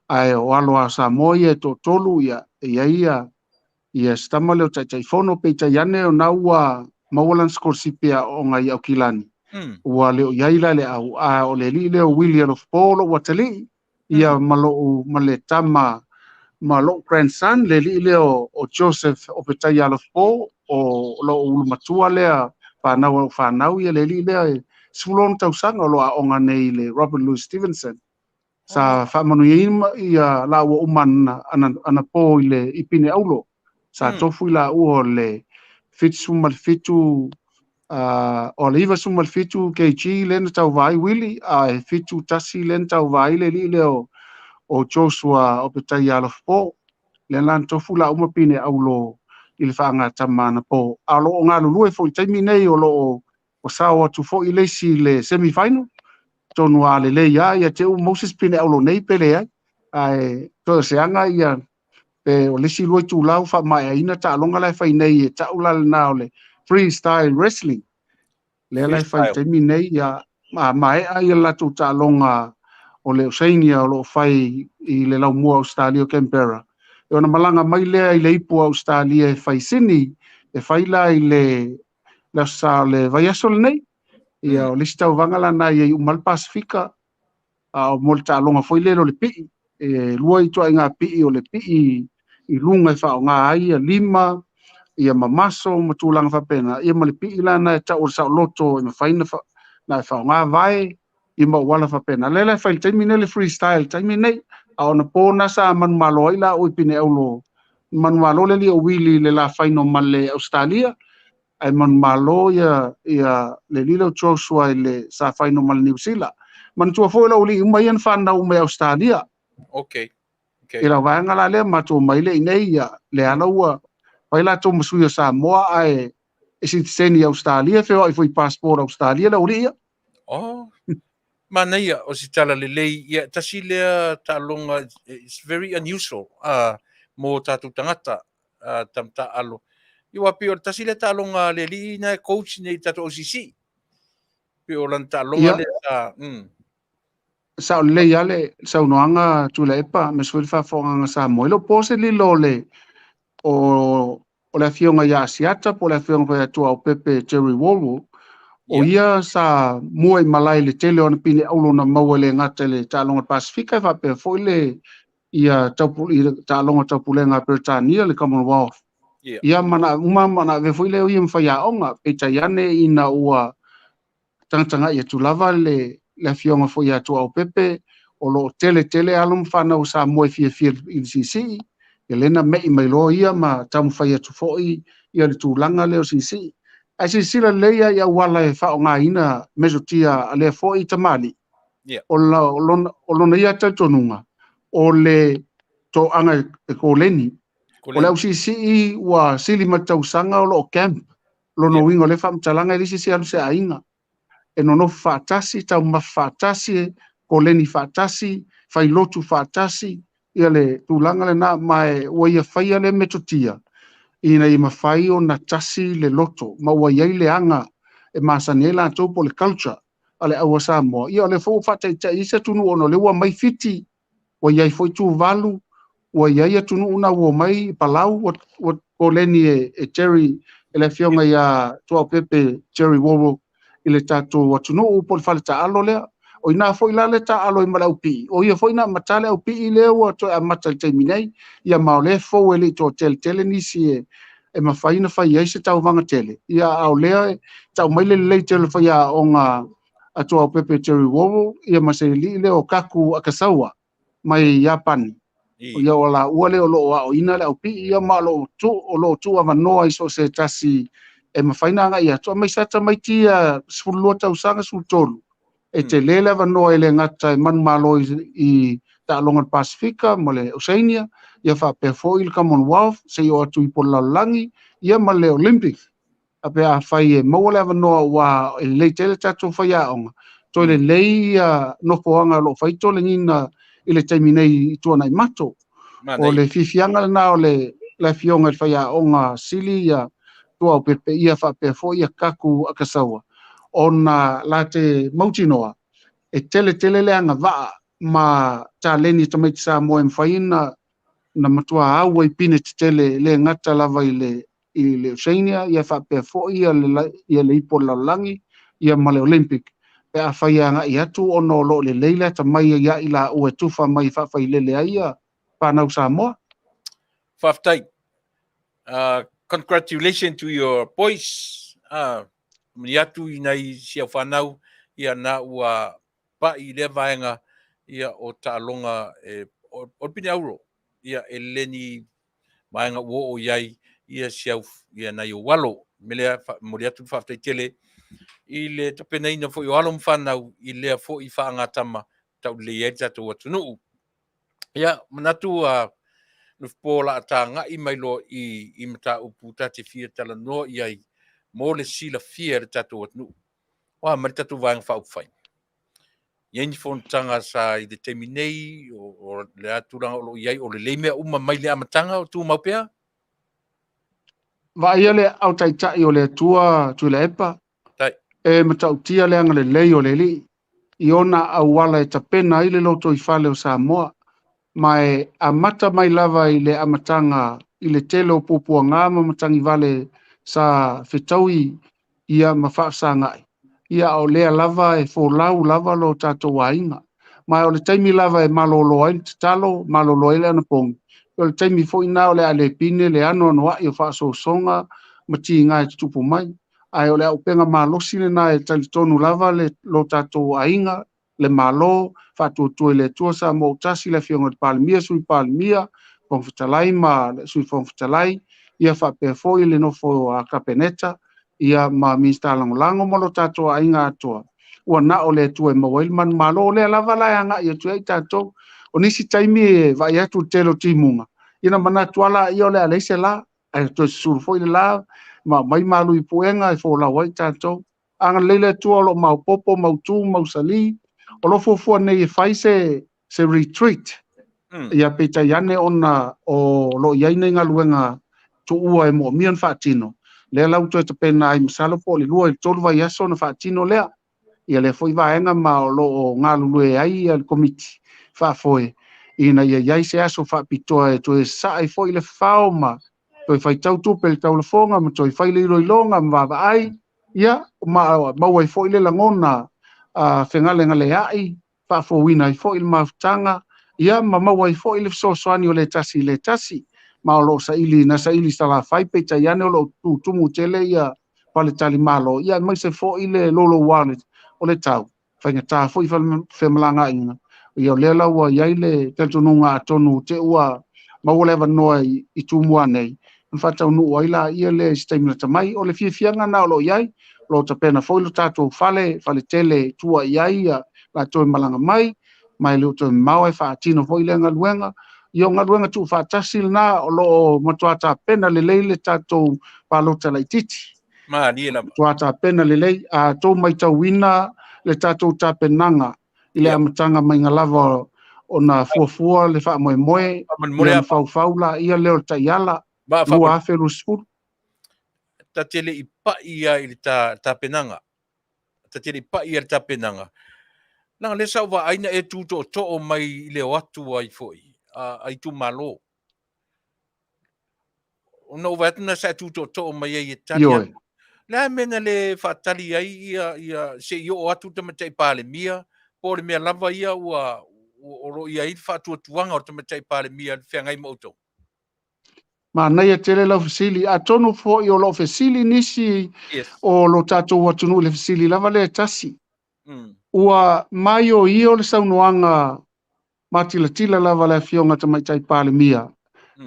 ai o alo a Samoa ia tolu ia stamale o tai fono pe tai ane o naua mawalan skolsipia o ngai au kilani ua leo iaila le au a o le li leo William of Polo watali ia malo male tama malo grandson le li leo o Joseph o petai of Polo o lo ulmatua lea whanau ia le li leo sulon tausanga lo a onga nei le Robert Louis Stevenson sa whamanuia ia la ua umana ana po i le ipine aulo sa tofu i la ua le fitu o le iwa sumal fitu kg lena tau vai wili a fitu tasi lena tau vai le li leo o Joshua o petai Alofipo le lan tofu la uma pine aulo i le whaanga tamana po a lo o ngā lulue fo i taimi nei o lo o sao atu fo i leisi le semi-final tonu a le ia te u Moses pine aulo nei pele ai to se anga ia pe o lesi loi tu lau fa mai aina ta longa lai fai nei ta ula na ole freestyle wrestling le lai fai te mi nei ya mai ai la tu ta longa o le Oceania o lo fai i le lau mua Australia Canberra e ona malanga mai le i le ipu Australia e fai sini e fai la i le sa le vai asol nei ia o lista o vangala na i umal Pasifika a o molta longa foi le le pi e lua i to nga pi o le pi i lunga fa nga ai lima ia mamaso matulang fa pena ia malipi ila na ta o sa loto i faina fa na fa nga vai i ma wala fa pena le fa taimi le freestyle taimi nei a ona pona sa man malo ila o pine aulo man malo le o wili le la faino male Australia ai man malo ia le lilo Joshua le sa faino mal New Zealand man tua fo lo li mai an fa na o me Australia okay ila vanga la le ma tu mai le nei ia le ana ua pai la to musuia Samoa ai e citizen Australia fe ai foi passport Australia la uria Manuia o si tala le ia tasi lea talonga it's very unusual mo tatu tangata tamta alo iwa pio tasi le talonga le li na coach nei tatu OCC pio lan talonga le sa le yale sa unoanga Tuilaepa me suil fa fonga Samoa lo pose li lole o la fionga ya siata po la fionga ya tua o pepe Jerry Wolwo o ia sa mua malai le tele ona pine aulo na mawale ngata le talonga Pasifika fa pe foile ia tapu i talonga tapulenga Britania le Commonwealth ia mana mana ve foile o ia mfaya onga pe tayane ina ua tanga ia tulava le la fionga fo ia tua o pepe o lo tele alum fana o sa mua fia in sisi Elena me mai lo ia ma tamu fai atu foi ia le tūlanga leo sisi. Ai sila leia ia wala e whao ngā ina mesotia a lea foi tamali. O lona ia tautonunga. O le to anga e kōleni. O le au sisi wa sili matausanga o lo camp. Lono wingo le whamtalanga e lisi si alu se ainga. E nono whaatasi, tau ma whaatasi, kōleni whaatasi, Failautu whaatasi, ia le tūlanga le nā mai ua ia whaia le metotia. Ina i mawhai o na Tasi le loto, ma ua iai le anga e masanela tōpo le culture a le aua Samoa. Ia le fōu whataita isa tunu ono le ua mai fiti, ua iai foi tū valu, ua iai atunu una ua mai palau, ua kōleni e Jerry, e le fionga ia tua pepe Jerry Woro, i le tātou atunu po le whale ta alo lea. O ina foi la le ta alo i malau pi. O ia foi na matale au pi i leo to a matal te minei. Ia maole fo ele to tele nisi e mawhaina whai ai se tau vanga tele. Ia au lea tau maile le tele whai a o ngā atua o pepe Jerry Woro. Ia mase li leo kaku akasaua mai Japani. O ia o la ua leo lo o ina le au pi. Ia ma lo tu a manoa iso se Tasi e mawhaina anga ia. Toa mai sata mai tia sfulua tau sanga sultolu. E te lele vanoa ele ngata e Manumalo i Ta'alonga Pasifika ma le Oceania, ia whape foil Commonwealth, se i o atu i Polalangi, ia ma le Olympic. A pe a whai e maua vanoa wa e lei tele tatou whai aonga. To le lei nofoanga lo whaito le ngina i le taiminei i tuana i mato. O le fifianga na o le fionga i whai aonga sili ia tua o pepe ia whape fo ia kaku akasaua. Ona la te mautinoa, e tele le anga waa, ma ta leni tamai te Samoa mwhaina na matua aua i pine te tele le ngata lava i le Oceania, ia whapea fo ia le ipo laulangi, ia ma le Olympic. Pe a whaianga i atu ono lo le leila tamai ia i la ue tufa mai whawhai lele aia, whanau Samoa. Faafetai, congratulations to your boys. Miatu i nei sia whanau ia na ua pa i le vaenga ia o Ta'alonga o pini auro ia e leni vaenga uo o iai ia siau ia nei o walo melea moriatu whaafetai tele i le tapenaina fo i o alo mwhanau i lea fo i whaangatama tau le iai tatou Taunu'u. Ia manatu nufupo la ata ngai mailo i mata upu tate fia talanoa iai mo le sila fia le tatou Taunu'u. Wa mari tatou vaenga whaupwhai. Ieni fontanga sa i le teminei o le aturanga o lo iai o le leimea uma mai le amatanga o tu maupea? Wa ia le au taitai o le atua Tuilaepa. Tai. E matautia le anga le lei o le li. I ona au wala e tapena i le loto i whale o Samoa. Mai amata mai lava i le amatanga i le tele o popua ngā matangi Vale sa Fetaui ia mawhaasa ngai. Ia o lea lava e fōlau lava lo tātou wainga. Mai o le taimi lava e malolo ai te talo, malolo ai le ana pongi. O le taimi fo ina o le ale pine le ano anoa i o whaaso songa mati ngai te tupu mai. Ai o le au penga malosi le na e talitonu lava le lo tātou wainga, le malo, whātua le tua sa mo Tasi le fionga te palimia, sui palimia, Fetalaiga ma sui Fetalaiga, ia whapea foi le nofo a kapeneta, ia ma minsta lango mo lo tātou ainga atua. Ua na o le tua e mawail man malo le lava lai anga ia tua i tātou. O nisi taimi e vai atu telo timunga. Ina mana tuala ia o le aleise la, ai tua suru foi le la, ma mai malu i puenga e fo la wai tātou. Anga leile tua lo mau popo, mau tu, mau sali, o lo fofua nei e fai se retreat. Ia peita iane ona o lo iaine ngā luenga tu ua e mo mian whaatino. Lea lau tu e te pena ai masalo po le lua i tolu vai aso na whaatino lea. ia le foi vaenga ma o lo o ngalulue ai al komiti whaafoe ina ia iai se aso whaapitoa e toe sae foi le whaoma toi fai tau tupe le tau le fonga ma toi fai le iloilonga ma vava ai ia maua i foi le langona whengale ngale ai whaafo wina i foi le maftanga ia maua i foi le sosoani o le tasi ma o lo sa ili sala fai pe tai ane o lo tumu tele ia pale tali malo ia mai se foi le lolo wane o le tau whainga tā foi whemalanga inga ia le laua iai le teltonunga atonu te ua maulewa noa i tumua nei whatau nu waila ia le staimina tamai o le fiafianga na o lo iai lo tapena foi lo tatou fale tele tua iai la toi malanga mai le toi mau e whaatino foi le ngaluenga io ngaluenga tu whaatasil na o lo matuata pena le leile tatou palota laititi Ma ni la. tuata pena le lei a tau mai tau wina le tatou tapenanga i le amatanga mai ngalava o na fuafua le wha moe ia na faufaula ia leo taiala lua aferu skuru ta tele i pa ia i ta penanga ta tele i pa ia ta penanga na le sa wa aina e tu to o mai le watu ai foi ai tu malo no va na sa tu to o mai e talia la mena le fatali ai ia se io atu te mate pale mia por me lava ia o ro ia i fatu tuanga o te mate pale mia fengai moto ma nei tele lo fasili a tonu fo io lo fasili nisi o lo tato watu le fasili lava le tasi ua mai o io le saunoanga matilatila lava le fionga te mai tai pale mia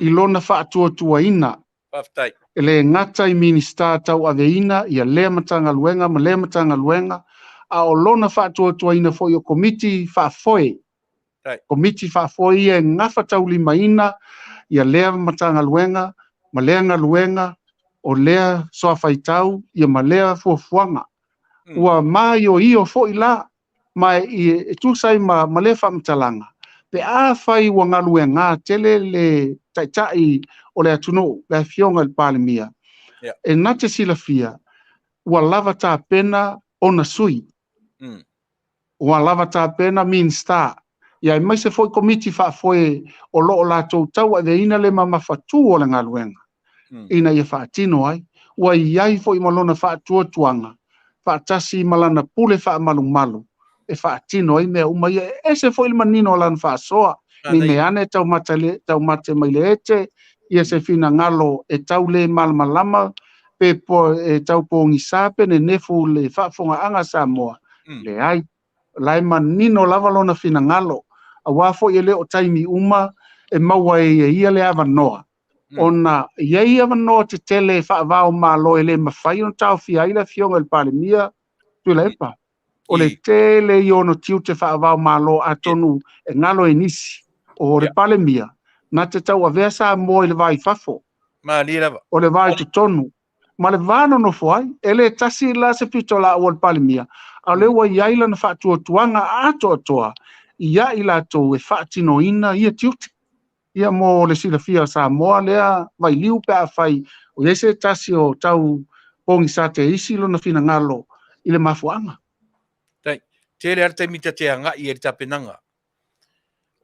i lona fatua ina Faafetai ele ngata i minista tau aveina ia le matanga luenga a o lona fatua ina fo io komiti faafoe komiti faafoe ia ngafa tau lima ina ia lea matanga luenga ma lea ngaluenga o lea soa faitau ia ma lea fuafuanga ua mai o io fo ila mai e tu sai ma le fa mtalanga pe a fai wa ngaluenga tele le tai o le atuno le fionga le palemia e nate silafia ua lava ta pena ona sui ua lava ta pena minsta ia mai se foi komiti fa foi o lo la tau de ina le mama fatu o le ngaluenga ina ia fa tino ai ua iai foi malona fa tuanga fa tasi malana pule fa malu e fa tino ai me uma ia e se foi le manino lan fa soa ni me ane tau mate mai le ete ia se fina ngalo e tau le malama pe po e tau po ngisape ne nefu le fa fonga anga Samoa le ai lai manino lava lona fina ngalo a wafo ia le o taimi uma e maua ia le avanoa ona ia avanoa te tele whaavao malo e le mawhai on tau fia ila fionga le palemia Tuilaepa o le tele i ono tiu te whaavao malo a tonu e ngalo e nisi o le palemia na te tau a vea Samoa i le vai fafo o le vai tu tonu ma le vano no fuai e le tasi la se pitola o le palemia a le wa iaila na whaatua tuanga atoa ia i latou e whaatino ina ia tiuti ia mo le silafia Samoa lea vai liu pe a whai o ese tasi o tau pongi sa te isi lo na fina ngalo i le mafuanga te le arte mita te anga i e tapenanga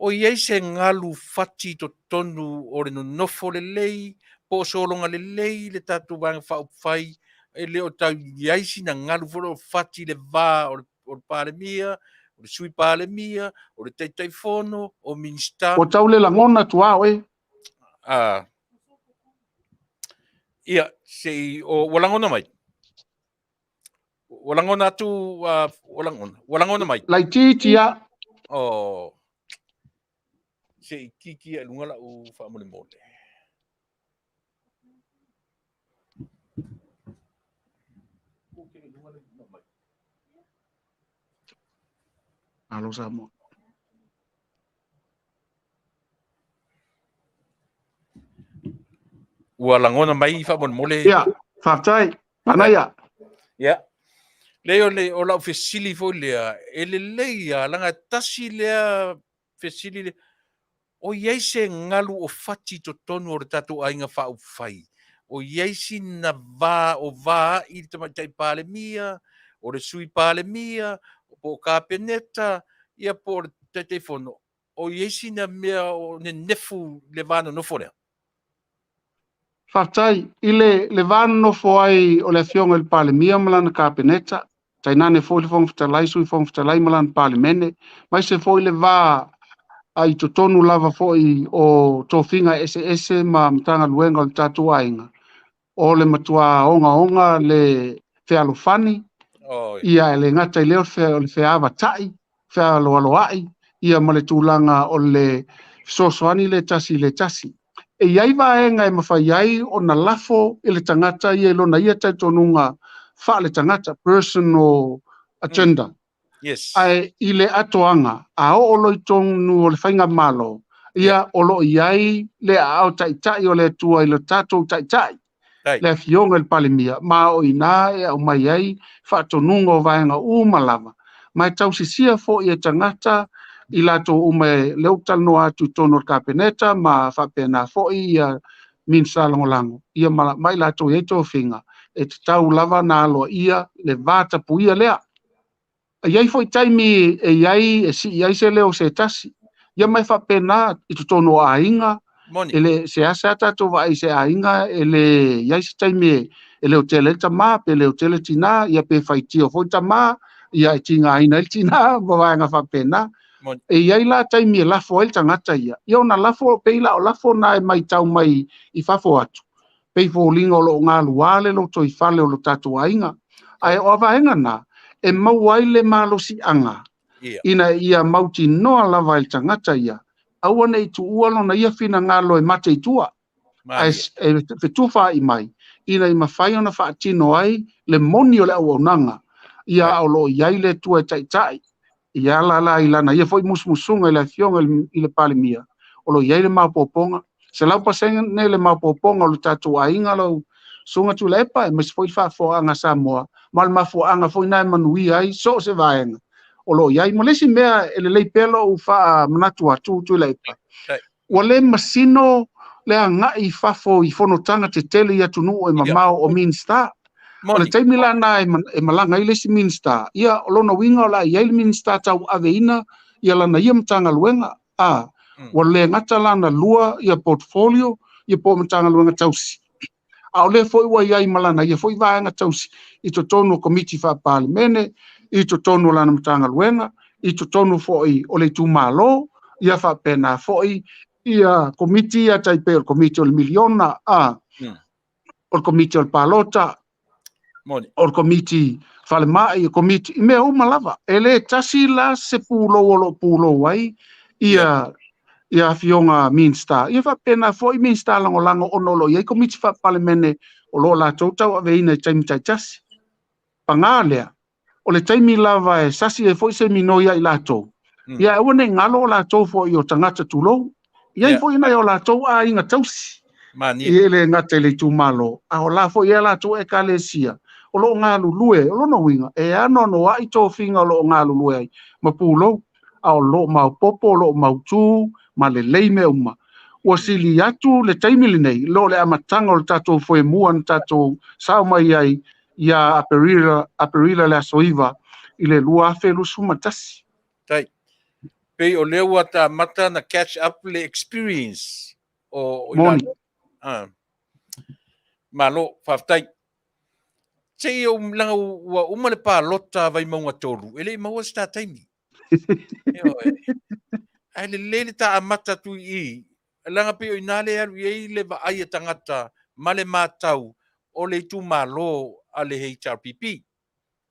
o iei se ngalu fati to tonu o le nofo le lei po solonga le lei le tatu wanga whai e leo tau iei si na ngalu foro fati le va o le palemia o le sui palemia o le teitai fono o minista o tau le langona tuao ia se o walangona mai walangona atu walangona mai lai titia o se kiki e lunga la u whaamole mole. Alo Samoa. Ua langona mai whaamole mole. Ia, Faafetai, Manuia. Ia. Leo le o lau fesili fo lea, e le leia langa tasi lea fesili lea. O iei se ngalu o fati to tonu o re tatu ainga whau whai. O iei si na vā o vā i te matai palemia, o le sui palemia, po kapeneta, ia po te telefono. O iesi na mea o ne nefu le vana no fore. Faafetai, le vana no ai o le afionga le palemia malana kapeneta, tainane foi le fonga fetalai, sui fonga fetalai malana palemene, mai se foi le vā ai totonu lava foi o tofinga ese ma mtanga luenga o le tatu ainga. O le matua onga le fealofani, ia le ngata i leo o le feavatai, fealoaloai, ia ma le tūlanga o le sosoani le tasi. E iai vaenga e mawhai ai o na lafo i le tangata ia ilona ia taitonunga wha le tangata, personal agenda. Yes. Ai i le atoanga, a o loi tonu o le whainga malo, ia olo iai le ao taitai o le atua i le tatou taitai. Le fionga le palemia, ma o ina e au mai ai, whaatonunga o vaenga umalava. Mai tau sisia fo i e tangata, i lato ume leo talnoa atu tono kapeneta, ma whapena fo i a minsa langolango. Ia mai lato i eto finga, e te tau lava na aloa ia, le vata puia lea. Iai fo i taimi e iai, e si iai se leo se tasi. Ia mai whapena i tu tono a inga, ele se asa tato vai se ainga ele ia se taimi ele hotel tama pe ele hotel tina ia pe faiti o foi tama ia tinga ina tina va nga fa pena e ia la taimi la fo el tangata ia na la fo pe la o la fo na mai tau mai I fa fo atu pe fo lingo lo nga luale lo toi fale lo tato ainga ai o va enga na e mau ai le malo si anga ina ia mauti no la va el tangata ia aua nei tu ualo na ia fina ngalo e mate itua. Ai e tufa I mai. Ina I mawhai ona whaatino ai le moni o le au nanga. Ia au lo iai le tua taitai. Ia la ilana. Ia foi musmusunga I le fionga I le palemia. O lo iai le maupoponga. Se lau pasenga ne le maupoponga o le tatu ainga lau sunga Tuilaepa e mas foi whaafoanga Samoa. Ma le mafuanga foi nai Manuia ai so se vaenga. O lo iai mo lesi mea ele lei pelo u wha manatu atu Tuilaepa. Ua le masino le ngai fafo I fonotanga te tele I Taunu'u e mamao o minsta. O le taimi lana e malanga I lesi minsta. Ia o lona winga o la iai le minsta tau aveina ia lana ia mtanga luenga. Ua le ngata lana lua ia portfolio ia po mtanga luenga tausi. A o le foi ua iai malana ia foi vaenga tausi I to tonu komiti wha palemene I to tonu lana mtanga luenga I to tonu foi o le tūmalo ia wha pena foi ia komiti ia taipe o komiti o le miliona o komiti o le palota o komiti whalemai o komiti I mea umalava ele tasi la se pulo wai ia fionga minsta ia wha pena foi minsta lango onolo ia komiti wha palemene o lo la tau aveina I taimi taitasi pangalea o le taimi lava e sasi e foi se minoia I lato. Ia e wane ngalo o lato fo I o tangata tulou. Ia I foi na o lato a inga tausi. I ele ngata le tūmalo. A o la fo ia lato e kalesia. O lo ngalu lue, o lo no winga. E ano no a I tō finga o lo ngalu lue ai. Ma pūlou. A o lo mau popo, lo mau tū, ma le leime uma. Ua sili atu le taimili nei, lo le amatanga o le tatou foi mua na tatou sao mai ai ia aperila le asoiva I le lua afe lusu matasi. Tai. Pei o leo ata mata na catch up le experience o Moni. Malo, Faafetai. Sei o langa ua uma le pālota vai maunga toru. Ele maua sta taimi. Ai le lele ta amata tu I. Langa pe o inale alu I le va ai tangata male matau o le tu malo a le HRPP.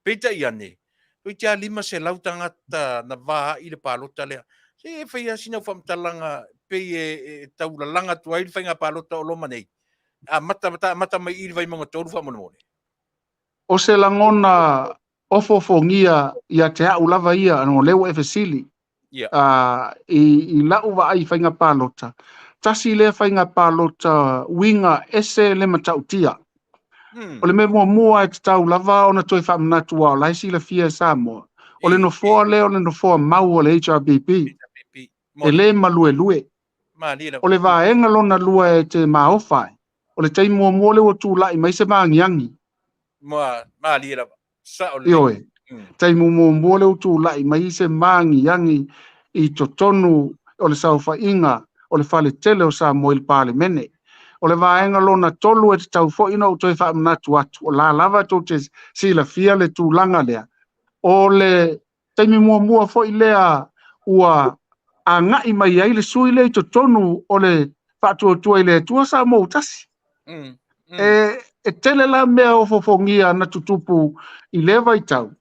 Peita iane. Pei tia lima se lau tangata na va I le palota lea. Se e whaia sina whamtalanga pei e taulalanga tu ai le whainga palota o loma nei. A mata mai I vai mga toru whamonone. O se langona ofofongia ia te au lava ia no leo e fesili. I lau wa ai whainga palota. Tasi le whainga palota winga ese le matautia. O le me mua e te tau lava o na toi whamanatu o laisi le fia Samoa. O le no foa leo le no foa mau o le HRBP. E le malue. O le vaenga lona lua e te maofai. O le tei mua le o tūlai mai se maangiangi. Ma lira. Sa o le. Ioe. Tai mo le utu lai mai se mangi yangi I totonu o le sauwhainga o le whale tele o Samoa il Parlemene. O le vaenga lona tolu e te tau fo'ina o toi wha manatu atu. O la lava tau te sila fia le tūlanga lea. O le taimi mua fo'i lea ua a ngai mai ai le sui le totonu o le whaatua i le tua Samoa Tasi. E tele la mea o fofongia na tutupu I lewa I tau.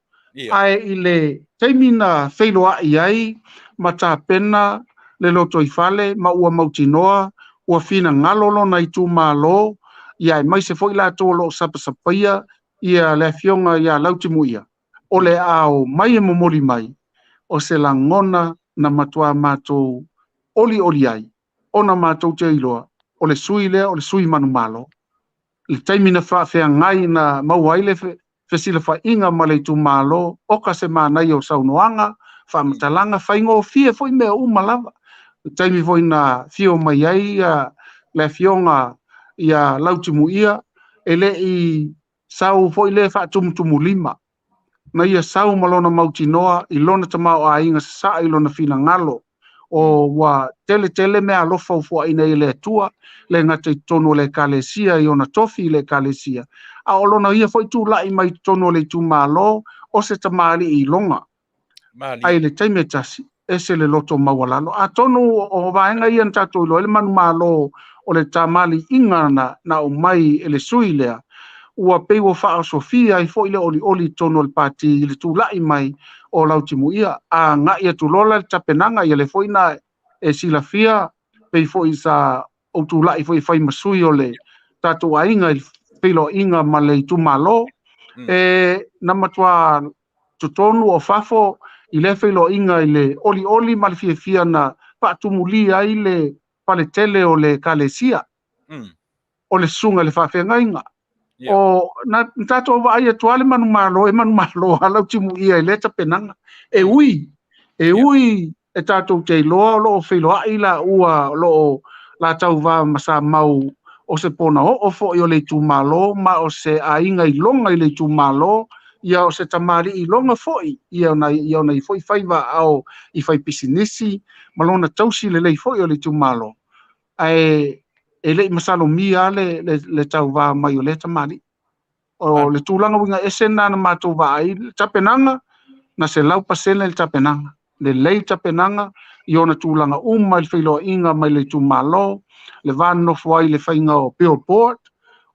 Ai I le taimina whailoa I ai ma tā pena le loto I fale ma ua mautinoa ua fina ngalolo na I tū mālo ia mai se foi la tō lo sapasapaia ia le fionga ia lautimuia. O le ao mai e momoli mai o se langona na matua mātou oli ai ona mātou te iloa o le sui lea o le sui manu malo. Le taimina whaafea ngai na mauaile fesila whainga ma le tū mālo o ka se mānai o saunoanga whaamatalanga whaingo fia foi mea umalava. Taimi foi na fio mai ai le fionga ia lautimuia ele I sau foi le whaatumutumu lima. Na ia sau malona mautinoa I lona tamao a inga sa I lona fina ngalo o wa tele mea alofa ufua ina I le atua le ngata I tono le kalesia I ona tofi le kalesia. A o lona ia foi tu lai mai tono le tu malo o se tamali I longa. Ai le taime tasi ese le loto mawalalo. A tono o vaenga ia ntato ilo ele manu malo o le tamali inga na o mai ele sui lea. Ua pei ua wha Sofia I fo ile oli tono le pati le tu lai mai o lautimu ia. A nga ia tu lola le tapenanga ia le fo ina e sila fia pei fo I sa o tu lai fo I fai masui o le tatu a inga I pelo inga ma le tu malo. Na matua tutonu o fafo I le felo inga I le oli ma le fia na paatumulia I le pale tele o le kalesia. O le sunga le whawhenga inga. O na tato wa ai atuale manu malo halau timu ia I leta penanga. E ui e tato te loa lo o wheloa I la ua lo la tau wa masa mau o se pona o fo I o le tu malo ma o se a inga I longa I le tu malo ia o se tamari I longa foi ia na I foi faiva au I fai pisinisi malona tausi le foi o le tu malo ai e le masalo mia le tau va mai o le tamari o le tulanga winga esena na matou va ai tapenanga na se lau pasele le tapenanga le lei tapenanga I ona tulanga uma le filo inga mai le tu malo le vano foi le fainga o billboard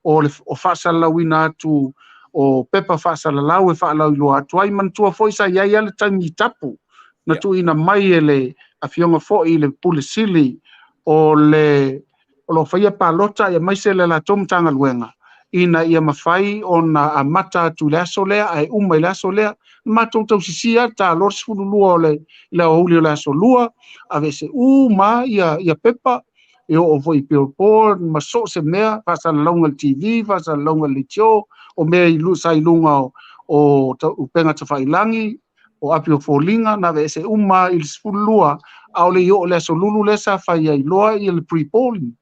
o Fasa lawina tu o pepa Fasa lau e fa lau lo atuai man tua foi sa ia le tangi tapu na tu ina mai ele afionga foi le pulisili o lo faia palota ia mai se le la tomtanga luenga ina ia mafai ona amata tu le solea ai uma le solea matou tau sisia ta lor sfululua le o ulio la solua ave se ma ia pepa e o foi billboard ma so se mea Fasa longa TV Fasa longa litio o mea I lu sai lunga o penga te Failangi o apio folinga na ve se uma I sfululua au le yo le solulu le sa fai ai loa I le pre-polling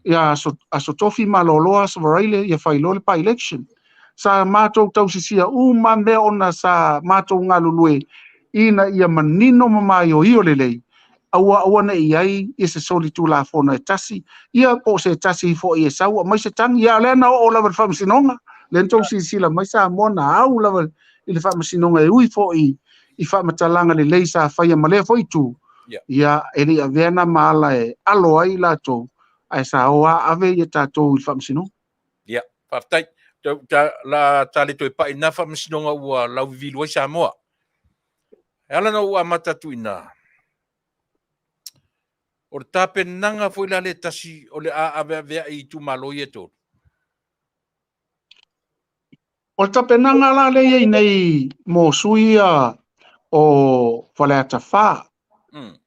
ia so tofi maloloa so vaile ia fai lo le pa election sa matou tau sisia ma mea ona sa matou ngalulue ina ia manino mamai o io lelei aua na iai I se soli tu la fona e tasi ia po se tasi fo I sau mai se tang ia le na o la famsinonga le tau sila mai sa mona au la I le famsinonga e ui fo I famatalanga le lei sa fai ma le fo I tu ia ele avena mala e alo ai la to ai sa oa ave ia tatou I famsinonga ia Faafetai la tali Tuipa'i na famsinonga ua lau vilu ai Samoa ala na ua matatuina o le tapenanga foi la le tasi o le ave I tu malo ia tō. o tapenanga la le iei nei mo suia o Faleata Fa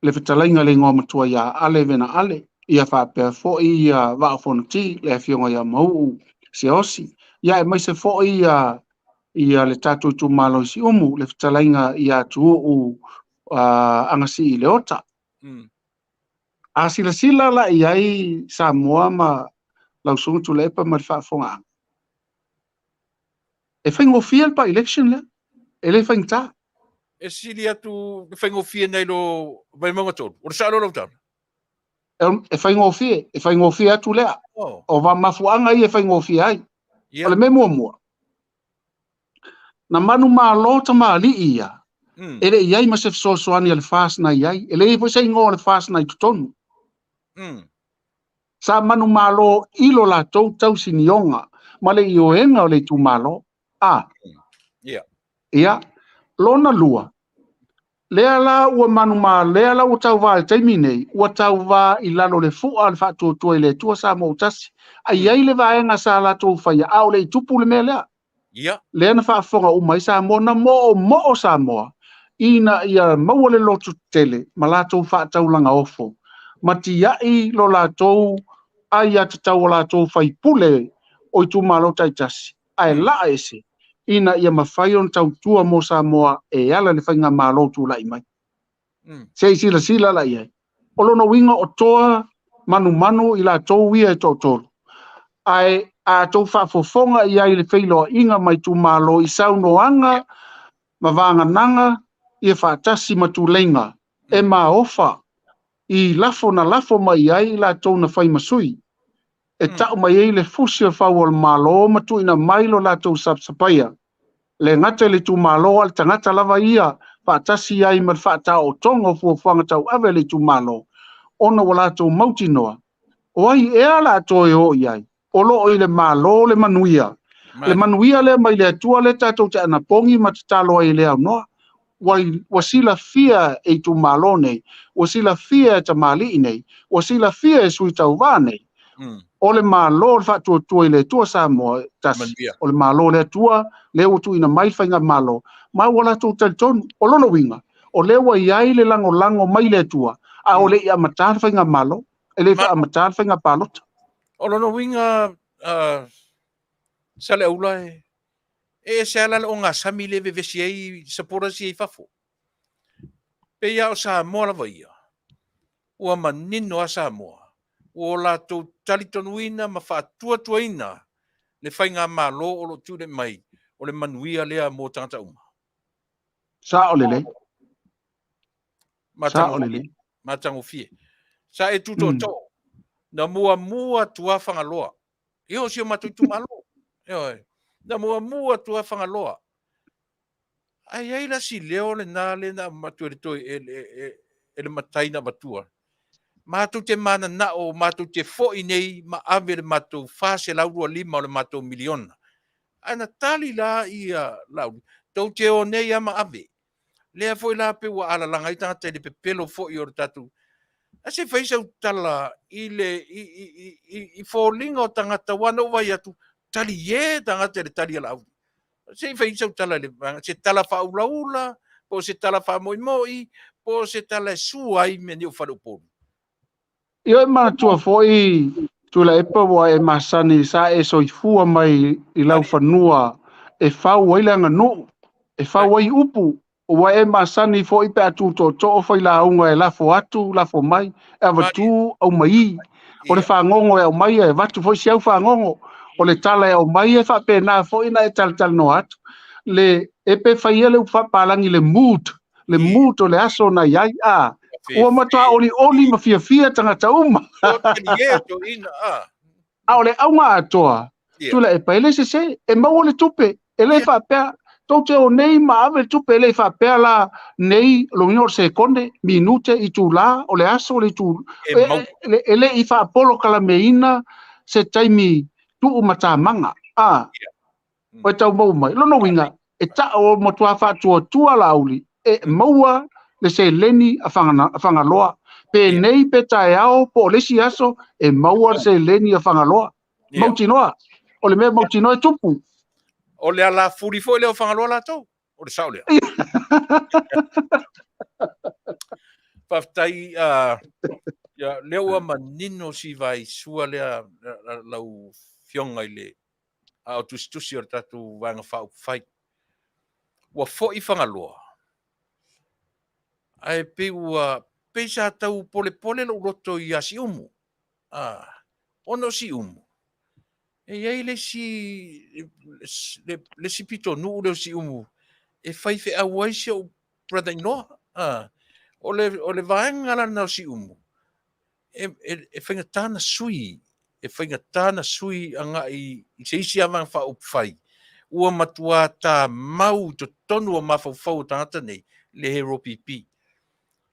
le Fetalaiga le ingoa matua ia ale vena ale ia whapea fo'i ia Vaaaoao le fionga ia mau se osi ia e mai se fo'i ia le tatu tu malo si umu le Fetalaiga ia Taunu'u angasi I le ota a sila la iai Samoa ma lausunga Tuilaepa ma le whaafonga E whaingofia pa election le. E le whaingta. E sili atu whaingofia nei lo vai mga tōru. O sa alo lau tau. E whaingofia atu lea. Oh, O wa mafuanga i e whaingofia ai. O yeah. le me mua. Na manu malo ta mali ia. Ele iai ma se soani le fast na iai. Ele i po se ingo le fast na i tutonu. Sa manu malo ilo la tau sinionga. Ma le ioenga o le tu malo. Yeah. Ia. Lona lua. Lea la ua manu ma lea la ua tau vaa taimi nei. Ua tau vaa i lalo le fua le fatu tua i le tua sa mo Tasi. Ai ai le vaenga sa la tau whaia. Au le tupu le mea lea. Yeah. Lea na whaafonga umai sa mo na mo sa moa. Ina ia maua le lotu tele. Ma la tau whaatau langa ofo. Mati ai lo la tau ai ata tau la tau whai pule o i tu malo tai Tasi. Ai la ese. Ina ia mawhai on tau tua mo sa moa e ala le whainga malo tu lai mai. Se sila la iai. O lona winga o toa manu i la tau wia e tōtoro. Ai a tau whaafofonga i ai le whailoa inga mai tu malo i saunoanga ma vangananga i e whaatasi ma tu lenga. E ma ofa i lafo na lafo mai ai la tau na whai masui. E tau mai ei le fusi o whau al malo ma tu ina mailo la tau sapsapaya. Le ngata le tu malo al tangata lava ia whaatasi ai ma whaata o tonga fuafanga tau ave le tu malo. Ona wala tau mauti noa. O ai ea la tau e ho iai. O lo i le malo le manuia. Le manuia le mai le atua le tatou te anapongi ma te talo ai le au noa. Wasila fia e tu malo nei. Wasila fia e ta mali nei. Wasila fia e sui tau vā nei. O le malo le whaatua tua i le tua Samoa Tasi. O le malo le atua le utu ina mai whainga malo. Mai wala tau talitonu. O lono winga. O le wa iai le lango mai le atua. A o le i amatar whainga malo. E le wha amatar whainga palota. O lono winga sa le aula e se ala le o ngā sami le vevesi ei sapora si ei fafo. Pe ia o Samoa la vaia. Ua manino a Samoa. O la tau talitonuina ma whaatuatuaina le whainga malo o lo tūre mai o le manuia lea mō tangata uma. Sa o lele. Sa o lele. Matango fie. Sa e tuto tō. Na mua tua whangaloa. Iho sio matu tu malo. Na mua tua whangaloa. Ai la si leo le na matu e toi e le mataina matua. Matu te mana na o matu te fo'i nei ma ave le matu fase laurua lima o le matu miliona. Ana tali la ia lauri. Tau te o nei ama ave. Lea fo'i la pe ua ala langa i tangata le pepelo fo'i o le tatu. A se whaisa utala i fōlinga o tangata wana o vai atu. Tali tangata le tali ala au. Se whaisa utala le vanga. Se tala whaulaula, po se tala whamoimoi, po se tala suai me ni o whanupolu. Io e mana tua foi Tuilaepa wa e masani sa e soifua mai i lau whanua e whau wailanga no, e whau wai upu wa e masani foi pe atu to o whai la unga e lafo atu, lafo mai, e watu au mai, o le whangongo e au mai e watu foi siau whangongo, o le tala e au mai e whape na foi na e tal no atu, le e pe whai ele uwhapalangi le mood o le aso na iai a, ua matua oli ma fia tangata uma. A ole aunga atoa. Tuilaepa ele se e mau le tupe. Ele whapea. Tau te o nei ma ave tupe ele whapea la nei lo minor se konde minute i tu la o le aso le tu. Ele i whaapolo kala meina se taimi tu mata manga. O tau mau mai. Lono winga. E ta o matua whaatua tua la auli. E maua le se leni a whangaloa. Pe nei pe tae ao po le si aso e maua se leni a whangaloa. Mautinoa. O le mea mautinoa e tupu. O le ala furi fo le o whangaloa la tau. O le sao lea. Faafetai leo a manino si vai sua lea lau fionga i le a o tusi o tatu wanga whau whai. Ua fo i whangaloa. Ai pe ua peisa tau pole lo roto i asi umu. Ono si umu. E iai le si pitonu le si umu. E fai fe awai se o brother-in-law. O le vaenga lana si umu. E whainga tāna sui. E whainga tāna sui anga i se isi amang wha upwhai. Ua matua tā mau to tonu o mawhau tāngata nei. Le hero pipi.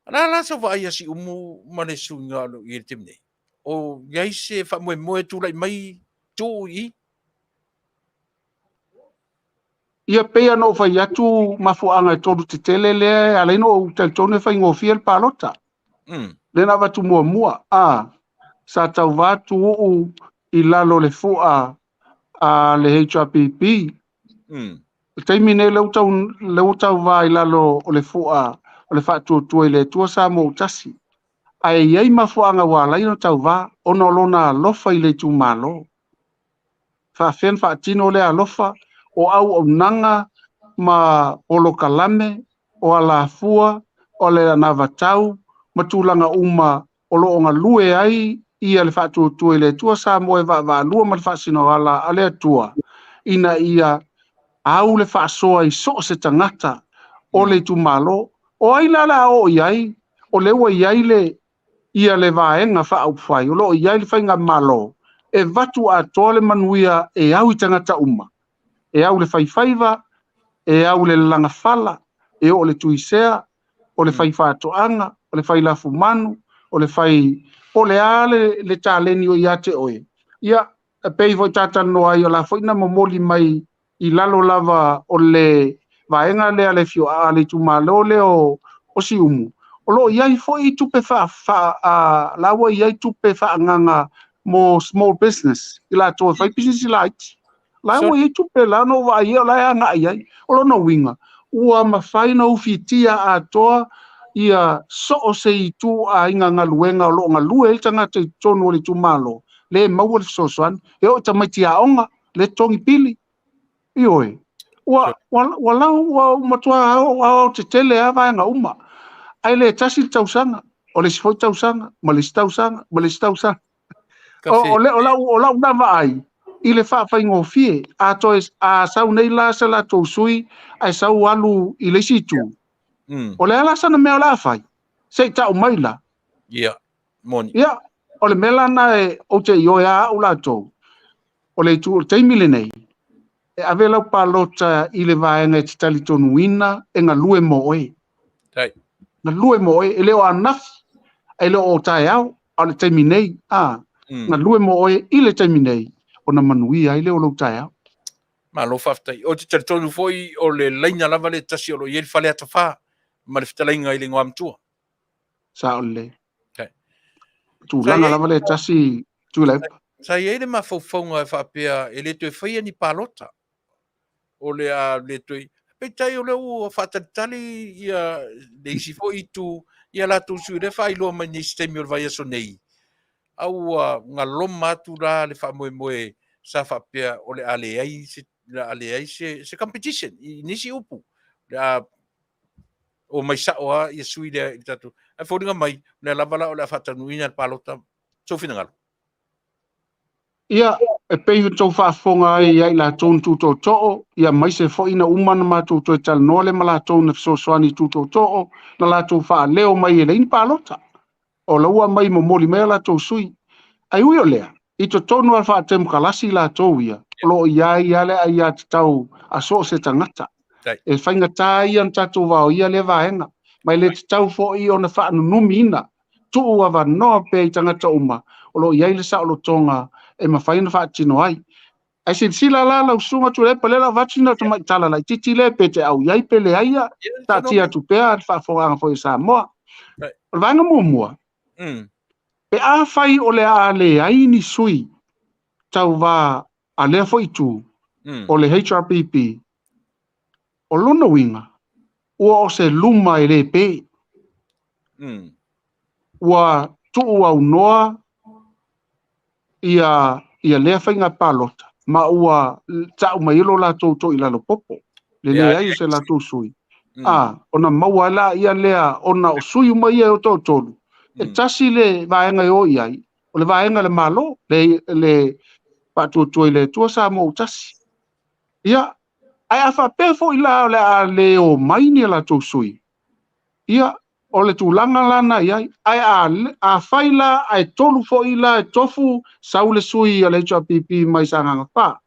Ana la sa va ia si umu ma le suinga lo i te nei. O iai se wha moe tūlai mai tō i. Ia pea no fai atu mafuanga tolu te tele le alaino o teltone fai ngofia le palota. Lena watu mua. Sa tau watu uu i lalo le fua a le HRPP. Taimine leu tau va i lalo o le fua o le fatu tua i le tua sa mo Tasi. Ai iai mafuanga wala ino tau va ono lona lofa i le tu malo. Fafen fatino le alofa o au o nanga ma olo kalame o ala fua o le navatau matulanga uma o lo nga lue ai ia le fatu tua i le tua sa mo e va lua ma le fasino ala ale tua ina ia au le fasoa i so se tangata o le tu malo o ai la o iai o le wa iai le ia le vaenga fa au fai o lo iai le fainga malo e vatu a tole manuia e au i tangata uma e au le faifaiva e au le langa fala e o le tuisea o le faifatoanga o le failafu manu o le fai o le ale le taleni o iate oe ia e pei vo tata no ai o la foina momoli mai i lalo lava o le vaenga le ale fio ale tu malo le o si umu o lo iai fo i tupe fa la wa iai tupe fa nganga mo small business ila to fai business light la wa iai tupe la no va ia la nga iai o lo no winga ua ma fai no fitia a toa ia so o se i tu a inga ngaluenga o lo ngalue tanga te tonu le tu malo le mau le sosoan e o tamati a onga le tongi pili ioi wa matua o te tele a vai nga uma ai le tasi tausanga o le sifoi tausanga ma le tausanga o la una vai i le fa ingo fie a to a sau nei la sa la to sui ai sau alu i le situ o le ala sana me la fai se ta o maila Moni o le mela na e o te yo ya o la to o le tu te milenei e avela palota i le vaenga te tali tonuina e nga lue moe na lue moe e leo anaf e leo o tai au o le teiminei na lue moe i le teiminei o na manuia i leo lo tai au ma lo Faafetai o te tonu foi o le laina lava le Tasi o lo iel fale atafa ma le Fetalaiga i le ngoamtua sa o le tu langa lava le Tasi Tuilaepa sa iai le mafaufaunga e faapea e le toe faia ni palota o le a le toi petai o le u faatalitali ia le isi foi tu ia la tu sui le fai lo mai ni sistemi o vai so nei au ngaloma tu la le fa moe sa faapea o le ale ai se competition ni si upu o mai sa o ia sui le tatu ai fodinga mai le lavala o le faatanuina le palota so fina ngalo ia e pei tau whaafonga ai la tōn tūtō to'o, ia mai se whaina umana mātou tō tal nole ma la tōn na fsoswani tūtō to'o, na la tō wha leo mai e lein pālota. O laua mai mo moli mea la tō sui. Ai ui o lea, i tō tōnu al wha temu kalasi la tō ia, lo ia le ai a te tau a so se tangata. E whainga tā ia tatou wao ia le vaenga, mai le te tau fo i o na wha numi ina, tuu awa noa pe i tangata uma, o lo ia le sa o lo tonga, e mawhaina whaatino ai. Ai se sila la lau sunga Tuilaepa le la vatina to mai tala lai titi le pe te au iai pele aia ta tia tu pea whaafonga fo i Samoa. O vanga mua. Pe a whai o le a le ai ni sui tau va a lea fo i tu o le HRPP o lona winga ua o se luma e le pe ua tuu au noa ia lea whainga palota, ma ua tau mai ilo la tō i lalo popo, le lea ai se la tō sui. Ona maua la ia lea, ona o sui mai e o tō e Tasi le vaenga o iai, o le vaenga le malo, le Faatautua le tua sa mo tasi. Ia, ai a whape fo ila le a leo mai ni la tau sui. Ia, o le tūlanga lana iai, ai a whaila, ai tolu fo ila, e tofu, saule sui a le HRPP mai sanganga wha.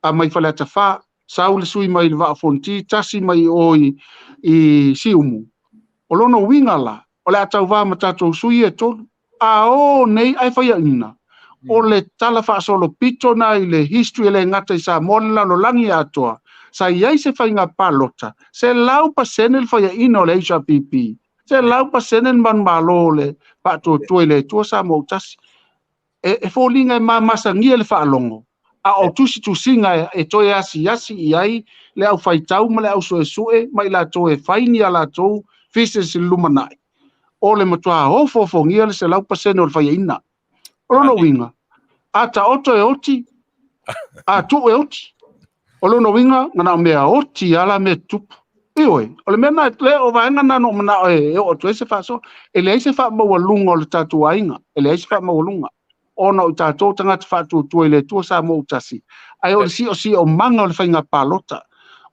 A mai whale ata wha, saule sui mai le waa fonti, tasi mai oi i siumu. O lono winga la, o le atau wā matatou sui e tolu. A o nei ai whaia ina. O le tala wha solo pito na i le history le ngata i sa mola lo langi Atua. Sa iai se whainga palota. Se lau pa senel whaia ina o le HRPP. Se lau pa senel man malo le Faatautua le tua sa mo tasi. E fōlinga e mamasa ngia le whaalongo. A o tusi tusinga e toi asi iai le au whaitau ma le au sue ma i la toe whaini a la tou fise si lumanai. O le matua hofofo ngia le se lau pa senel o le whaia ina. Olono winga. Ata oto e oti, a tu e oti. Olono winga, ngana mea oti ala me tupu. Ioi, ole mena le o vaenga nano mana e oto e se faso, ele eise fa mawalunga o le tatu ainga, ele eise fa mawalunga. Ona o tatou tangata Faatautua i le tua sa mo Tasi. Ai o le si o manga o le whainga palota.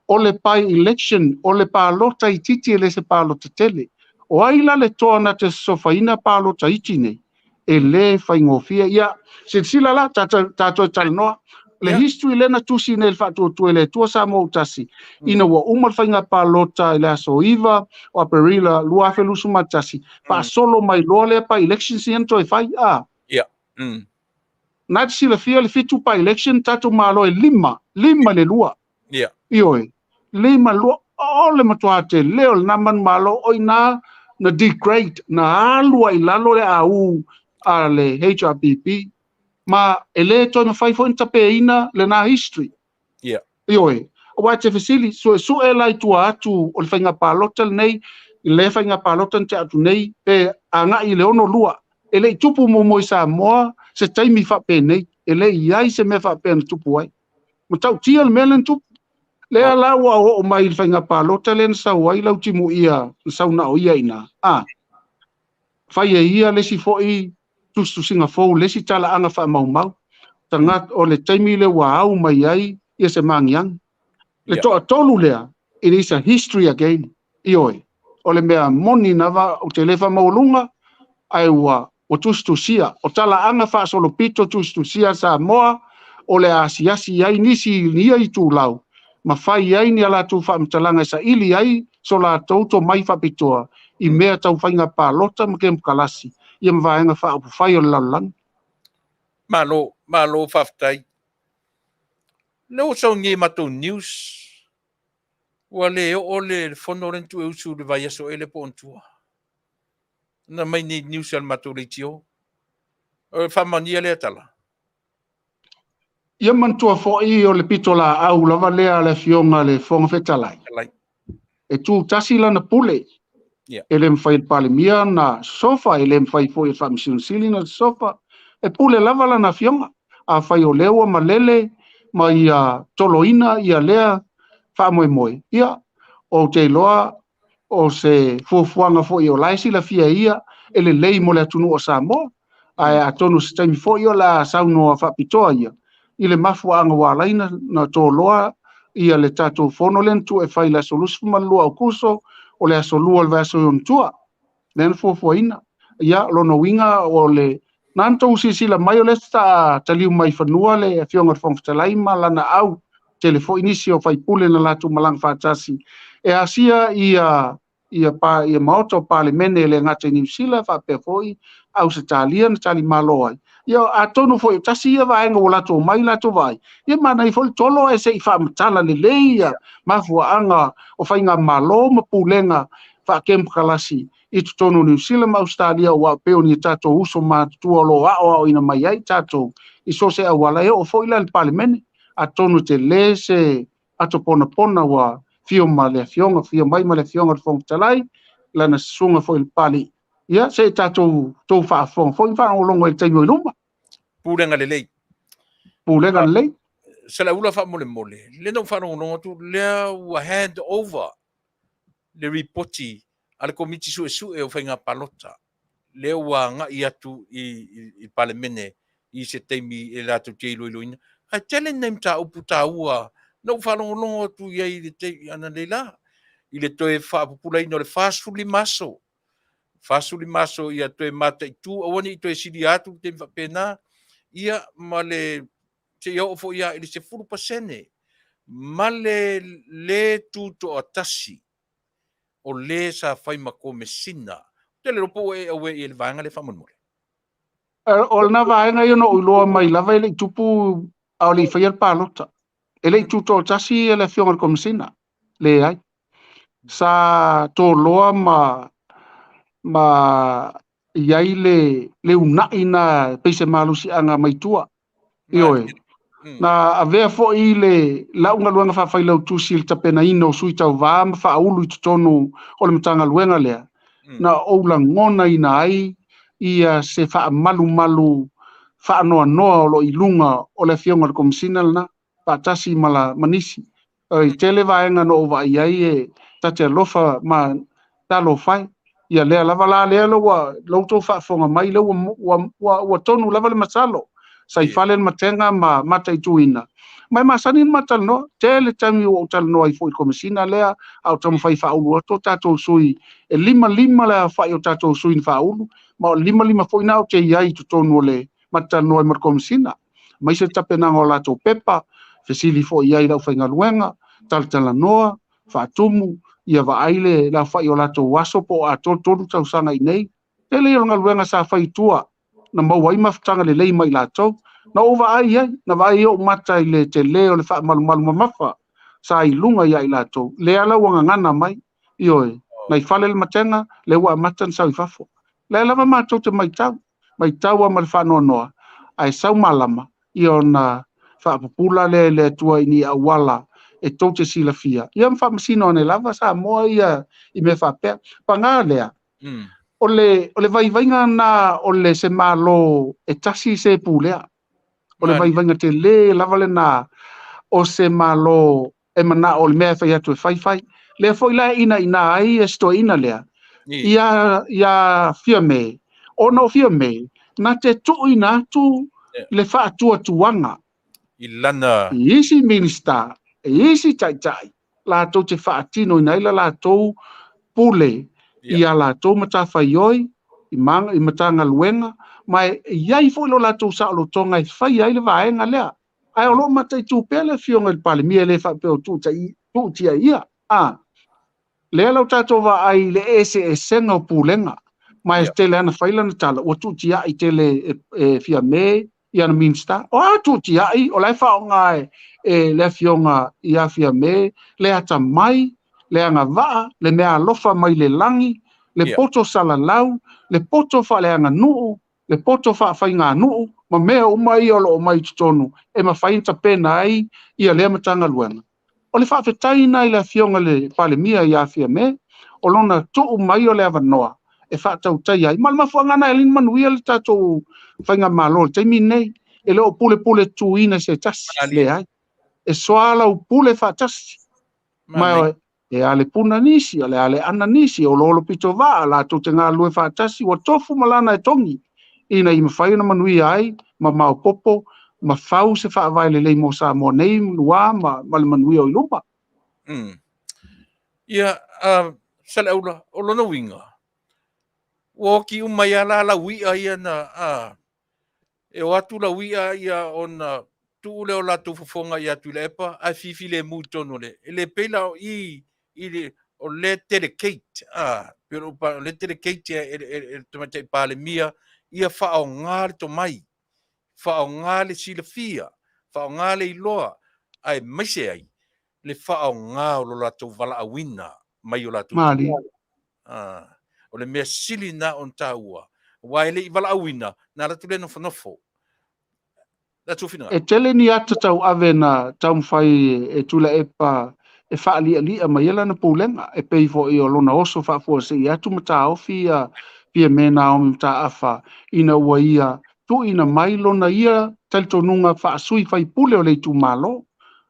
O le pai election, o le palota i titi e le se palota tele. O aila le toa na te sofaina palota iti nei. E le whaingofia, ia, sila la, tato talanoa, le history le na tusi nei le Faatautua le tua sa mo Tasi. Ina wa umal whainga palota i le aso iwa, o aperila, luafe lusuma Tasi. Pa solo mai loa le pa election si ento e whai, Nati sila fia le fitu pa election, tato malo e lima le lua. Ioi, lima lua, o le matuate, leo le naman malo, oi na degrade, na alua i lalo le au, a le HRPP, ma ele toi mawhai fo intape ina le na history. Ioi, o wai te fesili, su e lai tua atu o le whainga palota nei, i le whainga palota te atu nei, pe a nga i le ono lua, ele i tupu mo i Samoa, se taimi whape nei, ele iai se me whape na tupu ai. Ma tau tia le mele tupu, lea lau a o mai i whainga palota le na sau ai lau timu ia, na sau na o ia ina. Whai e ia lesi fo i, tustu singa fōu, lesi tala anga wha mau. Tangat o le taimi le Vaaaoao mai ai, ia se mangiang. Le toa tolu lea, it is a history again. Ioi, o le mea moni nawa o te lefa maulunga, ai ua o tustusia, o tala anga wha solo pito tustusia Samoa, o le asiasi ai nisi nia i tūlau. Ma whai ai ni ala tu wha mtalanga sa ili ai, so la tauto mai whapitoa, i mea tau whainga pālota ma kem kalasi. Ia mwaenga wha apu whai o laulang. Malo Faafetai. Leo sau nge matou news. Ua leo o le fono rentu e usu le vai aso ele po ontua. Na mai ni news al matou le tio. O whamania le tala. Ia mantua fo i o le pito la au lava lea le fionga le fonga Fetalaiga. E tu Tasi lana pule. E le mwhai palemia na sofa, e le mwhai fo i whamisiun sili na sofa. E pule lava lana fionga. A whai o lewa ma lele, ma ia toloina, ia lea, whamoe. Ia, o te loa, o se fuafuanga fo i o laisi la fia ia, e le lei mo le atunu o Samoa. Ai atonu se taimi fo i o la sauno a whapitoa ia. I le mafuanga walaina na tō loa, ia le tatou fono lentu e whai la solusu malua o kuso, o le aso lua le vaso yon tua. Nena fuafuaina. Ia, lono winga o le nanto usisila mai o le taliu mai whanua le fionga Faafetai ma lana au telefo inisi o whai pule na latu malang Tasi. E asia ia maoto pale mene le ngate New Zealand whape foi au se talia na tali malo ai. Ia atonu foi Tasi ia vaenga o latu mai latu vai. Ia mana i foi tolo e se i whamatala le leia mafuanga o whainga malo ma pulenga whakem kalasi. I tonu New Zealand ma Australia wa peo ni tato uso ma tua lo Vaaaoao ina mai ai tato i so se awala e o foi la le palemene a tonu te le se ato pona wa fio ma le fionga fio mai ma le fionga Faafetai lana sunga foi le pali ia se tato to fa foi fa o longo el taimo luma pulenga le lei se la ula fa mole le no fa no tu le wa hand over le reporti al komiti su e o whainga palota. Leo wa nga i atu i palemene I se teimi e la tu te iloiloina. Ai tele nem ta upu ta ua. No whanongonongo tu iai le te ana leila. I le toe whaapupula ino le whasuli maso. Whasuli maso ia toe mata I tu. Awani I toe siri atu te whapena. Ia ma le te iau ofo ia ili se 4%. Ma le tu to a tasi. O le sa whai mako mesina. Te le ropo e awe I le vanga le whamanmore. O na vaenga yo no uloa mai lava ele tupu au le fai al palota. Ele tuto tasi ele fionga komisina. Le ai. Sa to loa ma iai le unai na peise malusi anga mai tua. Ioe. Na avea fo I le launga luenga fa Failautusi il tapena ino sui tau vaa ma fa ulu I tutonu o le matanga luenga lea. Na oula ngona ina ai ia se fa malu fa noa o lo ilunga o le fionga le komisina na pa tasi mala manisi. I tele vaenga no ova iai e tate alofa ma talo fai. Ia lea lava la lea lo wa lauto fa fonga mai le wa tonu lava le masalo. Sai fale matenga ma mata I tuina. Mai masani matal no tele tami o tal no I foi komisina lea au tamu fai fa ulu to tato sui e lima le fai o tato sui fa ulu ma lima foi na o te iai tu tonu le matal no I komisina. Mai se tapena ngola to pepa fesili foi iai lau fai ngaluenga Faatatalanoaga faatumu ia vaaile la fai o lato waso po a tolu tau sanga I nei tele o ngaluenga sa fai tua na mau ai maftanga le lei mai lato na ova ai na vai o mata I le te leo le fa malu mafa sa I lunga ia I lato le ala wanga ngana mai ioe na I fale le matenga le wa matan sa I fafo le lava mato te mai tau a mal fa noa ai sau malama io na fa popula le tua ini awala e tote silafia ia mfa masino ne lava Samoa ia I me fa pe panga lea o le vaivainga na o le se malo e tasi se pulea o le vaivainga te le lava le na o se malo e mana o le mea fai atu e fai le foi la ina ai e sto ina lea ia fia me o no fia me na te tuina tu le fa tuanga Ilana isi minista isi tai la to te fa tino ina la to pule ia la to mata faioi I matanga luenga mai iai foi lo la to sa lo tonga fai ai le vaenga lea ai lo mata tu pele fionga il pale mi le fa pe tu tia ia le lo tato va ai le ese senga pulenga mai stele ana faila na tala o tu tia I tele fia me ia na minsta o tu tia I o lai fa ngai le fionga ia fia me le ata mai le anga va le mea lofa mai le langi le poto salalau le poto fa le anga nuu le poto fa fainga nuu ma mea o mai o lo mai tonu e ma fainta pena ai ia le matanga luenga o le Faafetai na I le fionga le pale mia ia fia me o lona tu mai o le avanoa e Faatautaia ai mal mafuanga na elin Manuia le tato fainga malo te minei e le o pule tuina se tasi le ai e soala o pule fatasi mai e ale puna nisi ale ana nisi o lolo pito va la to tenga lue fatasi o tofu malana e tongi ina I mafai na Manuia ai ma mau popo ma fau se fa vai le mo sa mo nei lua ma le Manuia o lupa ia sala o lona winga o ki umai ala la wi ia na e o atu la wi ia ona tu le o la tu fofonga ia Tuilaepa a fifi le mutono le pela I le o le delegate pero pa le delegate e tomate pa le mia ia fa o ngar to mai fa o ngale silafia fa o ngale iloa ai maise ai le fa o nga o la tu vala awina mai o la tu o le mea sili na on taua wai le vala awina na la tu le no nofo e tele ni ata tau ave na tau fai e Tuilaepa e fa ali mai ela na pulenga e pei fo I o lona oso fa fo se ia tu mata ofia pia mena o mata afa ina ua ia tu ina mai lona ia taltonunga fa sui fai pule o le tu malo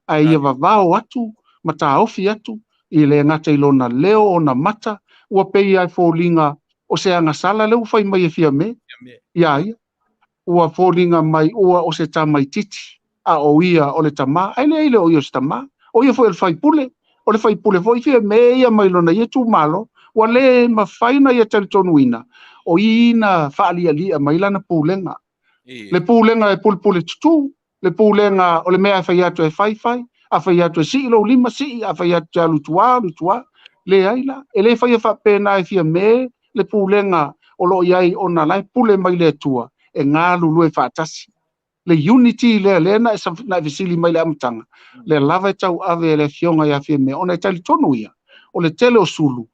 ai ia vavao atu mata ofi atu I le ngata I lona leo o na mata ua pei ai fo linga o se anga sala leu fai mai e fia me ia ua fōringa mai ua o se tamai titi, a o ia o le tama, ele o ia se tama, o ia fo el faipule, o le faipule fo i me ia mai lona ia tu malo, wa le mawhaina ia Taunu'u, o ina whaalialia mai lana pūlenga. Le pūlenga e pulpule tutu, le pūlenga o le mea whai atu e whai, a whai atu e si lo lima si, a whai atu e lutua, le aila, e le whai e whapena e fia me, le pūlenga o lo iai o na lai pule mai le atua, e ngā lulu e whaatasi. Le unity le lena e na visili mai le amtanga. Le lava e tau ave le fionga ia fia me, ona e tali tonu ia, o le tele o sulu,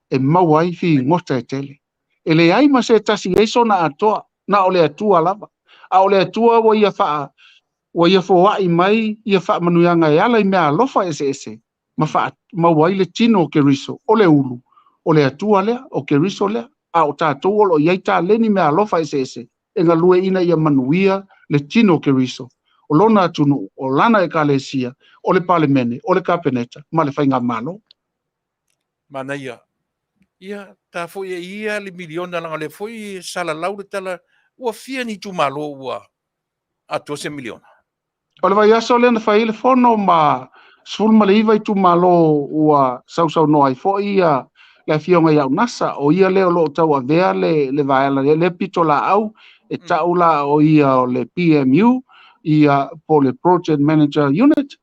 e mawai fi ngota e tele. E le ai ma se tasi e sona atoa, na o le atua lava. A o le atua wa ia faa, wa ia fo mai, ia faa manuianga e ala i mea alofa ese. Ma faa, mawai le tino o ke riso, o le ulu, o le atua lea, o ke riso lea, a o tātou o iai tā leni mea alofa ese. E ngā lue ina ia Manuia, le tino o ke riso, o lona Taunu'u, o lana e kalesia, o le palemene, o le kapeneta, ma le whainga malo. Manuia. Ia, ta foi ia le miliona langa le foi sala laure tala ua fia ni tu malo ua ato se miliona. O le vai aso le na whai le fono ma Salumalo i tu malo ua sau no ai foi ia le fionga iau nasa o ia leo lo tau a vea le vaela le pitola au e taula o ia o le PMU ia po le Project Manager Unit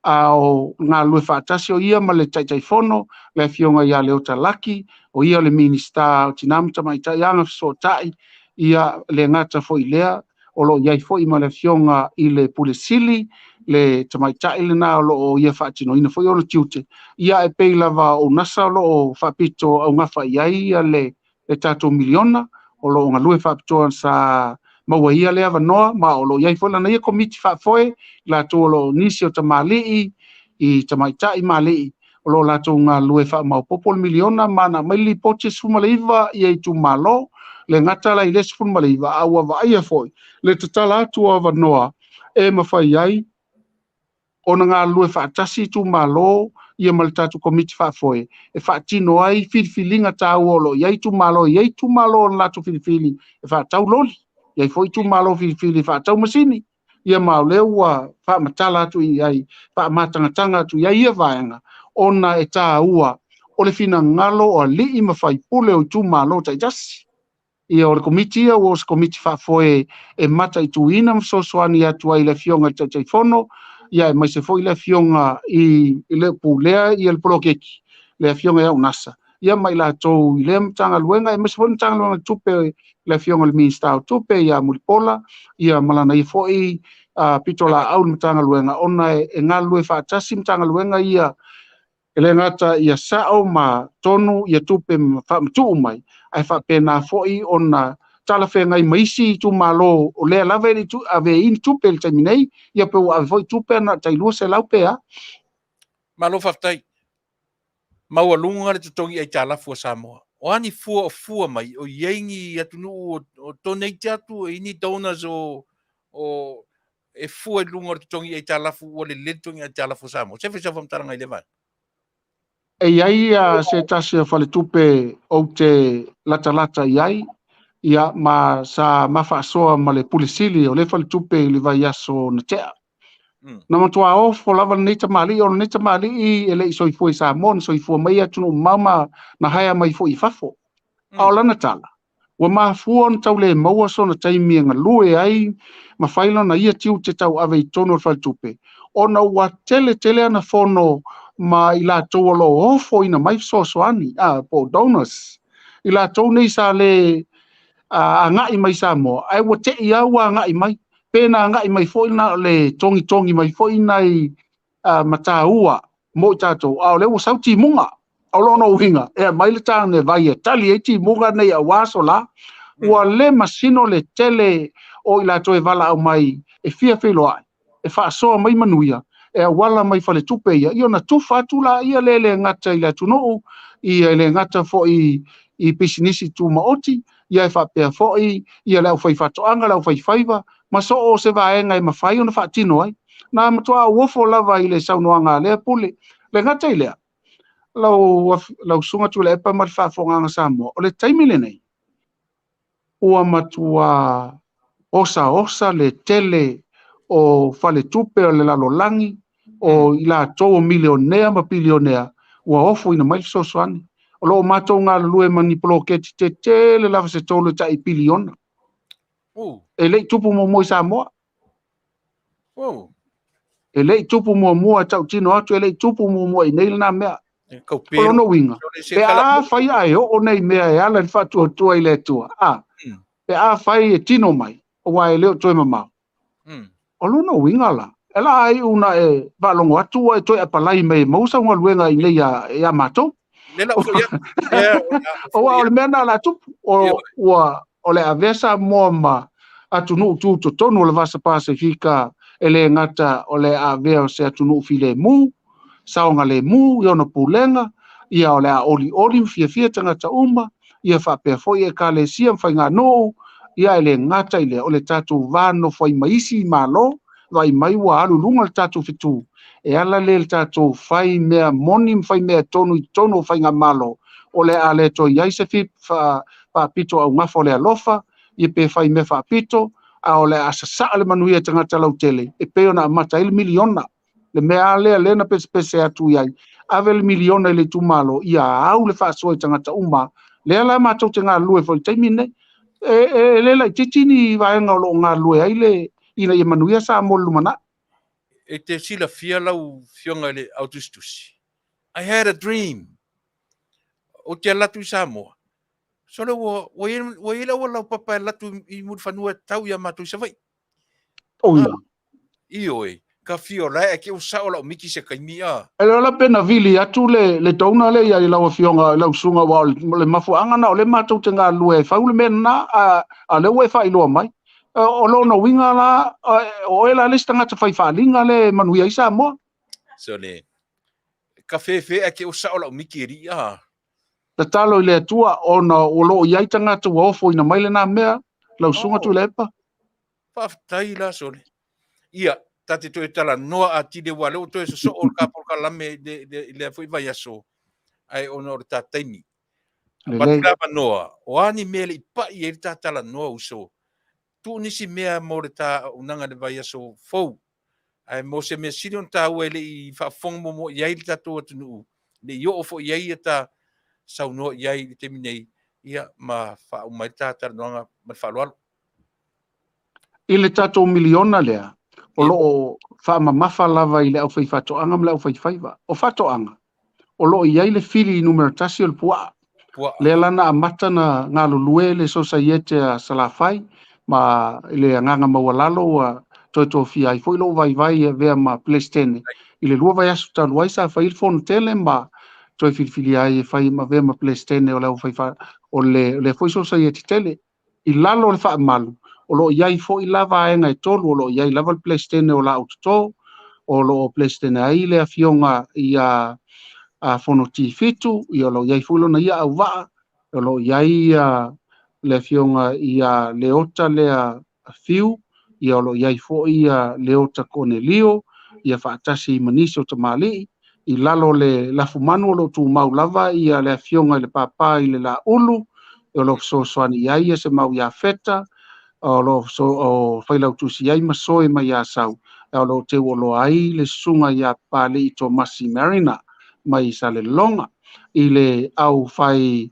a o ngā lue whaatasi o ia ma le taitai fono le fionga ia leo talaki o ia le minista o tinamta mai tai anga so tai ia le ngata foi lea o lo iai foi ma le fionga i le pulesili le tamaitai le na lo ia whaatino ina foi o lo tiute ia e pei lava o nasa lo o whapito au ngafa iai ia le tato miliona o lo ngā lue whapitoa sa maua ia le avanoa ma o lo iai foi lana ia komiti whafoe la tō lo nisi o tamali'i i tamaitai mali'i o lo la tō ngā lue wha mau popol miliona mana mai li poche Salumalo i tu malo le ngata la i le Salumalo a ua vaia foi le tatala atu avanoa e mawhai ai o na ngā lue whaatasi tu malo ia ma le tatu komiti whafoe e whaatino ai whiriwhilinga tāu o lo iai tu malo la tu whiriwhili e whaatau loli iai foi tu malo whiriwhili whaatau masini ia mau leo ua whaamatala atu i ai whaamatangatanga atu iai ia vaenga ona e tā ua o le fina ngalo o li ima whai pule o tu malo tai jasi ia o le komiti ia o se komiti whafoe e mata i tu ina msosoani atu ai le fionga tai fono ia mai se foi le fionga i le pulea i le polokeki le fionga ia unasa ia mai la tau i le mtanga luenga e mai se foi mtanga luenga tupe le fionga le minista o tupe ia mulipola ia malana i foi pitola au mtanga luenga ona e ngā lue whaatasi mtanga luenga ia ele ngata ia sao ma tonu ia tupe whaamtu mai ai whapena foi ona tala whengai maisi tu malo o lea lawe ni tu ave in tupe le taiminei ia pe ave foi tupe na tailua se lau pea Malo Faafetai. Maua lunga le tutongi ai talafu a Samoa. O ani fua mai o yengi Taunu'u o tonei teatu ini donors o e fua lunga le tutongi ai talafu o le lentongi ai talafu Samoa. Se fesa famtaranga i le vai. e iai se tasi fale tupe o te lata iai ia ma sa mawhaasoa ma le pulisili o le fale tupe i le vai aso na tea. Na matua o fo lava neta mali o neta mali i ele i soifua i Samoa, soifua mai Taunu'u mama na haya mai fo i fafo. A o lana tala. Wa mafua na tau le maua so na taimi nga lue ai ma whaila na ia tiu te tau ave i tono o fale tupe. O na ua tele ana fono ma i la tau alo ofo ina mai soani, po donors. I la tau nei sa le a ngai mai Samoa. Ai wa te ia ua ngai mai. Pena ngai mai fo ina le tongi mai fo ina i mataua mo tatou. A o le ua sauti munga. O lono uhinga. E mai le tāne vai e tali e ti munga nei a waso la. Ua le masino le tele o i la tau e vala au mai e fia whilo ai. E whaasoa mai Manuia. E wala mai fale tupe ia. Ia na tufa tula ia le ngata i la Taunu'u. Ia le ngata fo i pisinisi tu maoti. Ia e whapea fo ia lau whai whatoanga, lau whai whaiva. Ma so o se vaenga i mawhai o na whaatino ai. Nā matua uofo lava i le saunoanga lea pule. Le ngata i lea. Lau sunga Tuilaepa ma le whaafonganga Samoa. O le taimile nei. Ua matua osa le tele o fale tupe o le lalolangi o ila tō milionea ma pilionea ua ofo ina mai sosoani. O loo mātou ngā lue manipuloketi te tele lava se tōlu tai piliona. E lei tupu mo i Samoa. E lei tupu mo tau tino atu, e lei tupu mo i neila nā mea. Polono winga. Pe a fai ai o nei mea e ala ni whatua tua i le tua. Pe a fai e tino mai, o wai leo toi mamau. O lono winga la. E la ai una e valongo atu e toi apalai mei mausa unga luenga i nei a matou. O wa o le mea nā la tupu. O le avesa mua ma Taunu'u tu tonu o le vasa Pasifika e le ngata o le avea o se Taunu'u file mu. Saonga le mu, i ona pulenga, ia o le a oli fia tangata uma, ia whapea foi e ka le sia mwhai ngā nou, ia ele ngata ile o le tatu vano fai maisi malo, vai mai wa alu lunga le tatu fitu, e ala le tatu fai mea moni mwhai mea tonu i tonu fai ngā malo, o le a le to iai se fit fa pito au ngafo le alofa, i pe fai mea fa pito, a o le asasa le manuia tangata lautele, e peo na mata il miliona, le mea le na pese atu iai ave le miliona le tumalo ia au le faso i tangata uma le ala matou te ngā lue foi taimine le la titini vaenga o lo ngā lue ai le ina i manuia sa molu mana e te sila fia lau fionga le autustusi. I had a dream o te latu i Samoa so le wa ila wa lau papa latu i mul fanua tau ia matou sa vai iyo ka fio la e ke usa o la miki se kaimia e la pena vili atu le tauna le ia la fionga la sunga wa le mafuanga na o le matou te ngā lue fa ule mena a le we fa ilo mai o lo no winga la o ela le stanga te fai fa linga le manuia i Samoa so le ka fe e ke usa o la miki ria ta talo le Atua ona o lo ia tanga tu ofo ina mai le na mea la sunga Tuilaepa Faafetai la so le ia tati to tala noa a tide wale o to so o ka por kala me de le foi vai aso ai ono ta taimi ba noa o ani mele pa i ta tala noa uso tu nisi mea mo ta unanga de vai aso fo ai mo se me sidon ta wele i fa fong mo ia ta to Taunu'u le yo fo ia ta sau no ia te minei ia ma fa o mai ta tala noa ma fa lo ile tato miliona lea o lo fa mamafa lava ile au fai fatoanga mla au fai faiva o fatoanga o lo iai le fili numero tasi o le pua le lana amata na ngā lulue le societe a salafai ma ile nganga mawalalo a to fia i foi lo vai vea ma plestene ile lua vai asu taluai sa fai il fon tele ma to fili ai fai ma vea ma plestene o le au fai fa o le foi societe tele i lalo le fa malu o lo iai fo i lava e ngai tolu o lo iai lava le plestene o la autoto o lo plestene ai le afionga i a fonoti fitu i o lo iai fulo na ia au waa o lo iai le afionga i a leota le a fiu i o lo iai fo i a leota Cornelio i a faatasi i manisi o tamali i lalo le lafumanu o lo tu mau lava i a le afionga i le papa i le la ulu i o lo soani iai se mau ia feta o lo o Failautusi ai masoe mai a sau o lo te o lo ai le sunga ia pale i Tomasi Marina mai sa le longa i le au fai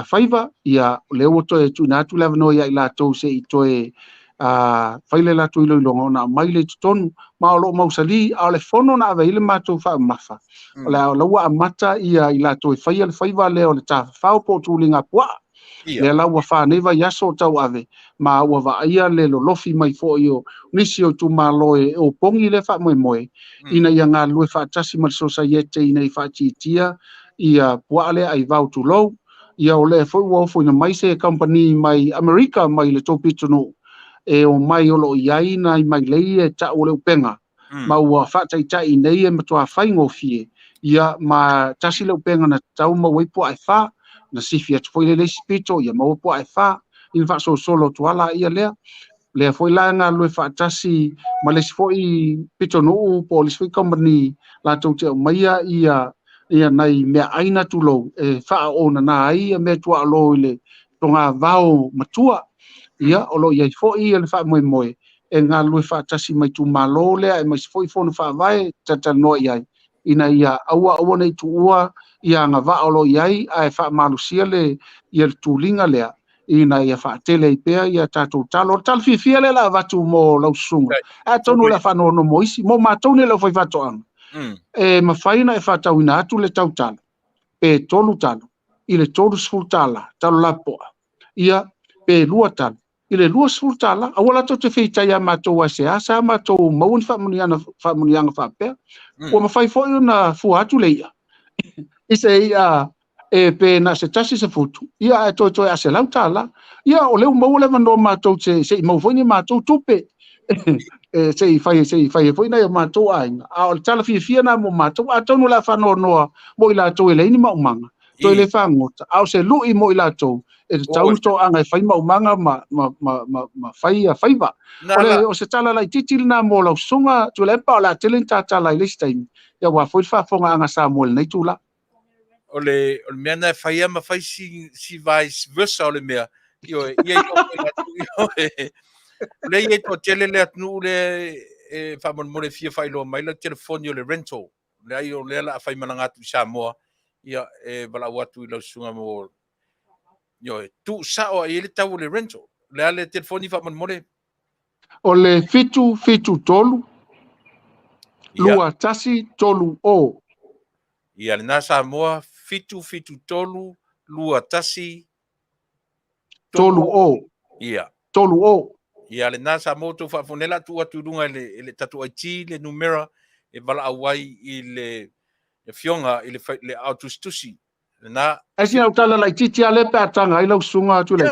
faiva ia le o to e tu na tu lava no ia la to se i to e fai le la tu ilo longa na mai le tonu ma lo mausali a le fono na ave ile ma to fa mafa la wa mata ia i la to fai le faiva le o le ta fa po tu linga pua le la wa fa neva yaso tau ave ma wa va ia le lofi mai fo io nisi o tu malo e o pongi le fa moe ina ia ngā lue fa tasi mal societe ina i fa titia ia puale ai vau tu lo ia o le fo wo fo ina mai se company mai America mai le topi tunu e o mai o lo iai na i mai le ta o le penga ma wa fa tai nei e matua fai ngofie ia ma tasi le penga na tau ma wei po ai fa na sifia foi le spito ia mo po ai fa in fa solo tuala ia le foi la nga lu fa tasi ma le foi pito no police foi company la to te maia ia nai me aina tulo e fa ona na ai me tu alo ile tonga vao matua ia o lo ia fo i le fa moe e ngā lue fa tasi mai tu malo lea e mai foi fo fa vai tata no ia ina ia aua nei tu ua ia nga va o lo ia ai fa malusia le ia tu linga lea ina ia fa tele pea ia tatu talo tal fi le la va tu mo lo sunga a tonu la fa no moisi mo ma tonu le foi fa to ang e ma faina e fa tau ina atu le tau talo pe tolu talo ile tolu sfutala talo la po ia pe lua talo ile lua sfutala awala to te feita ia ma to ASEA sa ma to mo fa munianga fa pe o ma fai foi na fu atu le ia isa ia e pe na se tasi se futu ia e to a se lautala ia o le mo le mano ma to se mo foi ni ma to tupe e se fai foi na ma to ai a o tala fi na mo ma to a to no la fa no mo ila to ele ni ma manga to le fa ngota a se lu i mo ila to e tau to anga fai ma manga ma fai va o se tala la titil na mo la sunga to le pa la telen tata la ile stain ia wa foi fa fonga anga sa mo nei tu la ole mea na whaia ma whai si vice versa ole mea. Io le ia to tele le atnu le whamon more fia whailo mai la telefoni o le rental. Le ai o le la whai mananga atu Samoa. Ia wala watu I lau sunga mo. Io tu sa o ai le tau le rental. Le ale telefoni whamon more. O le fitu tolu. Lua tasi tolu o. Ia le nā Samoa fitu tolu lua tasi tolu o. Ia. Tolu o. Ia le nā Samoa tō whaafonela tu aturunga le tatu aiti le numera e wala awai I le fionga I le Tusi. Esi au tala la titi ale pe atanga I lau sunga tu le.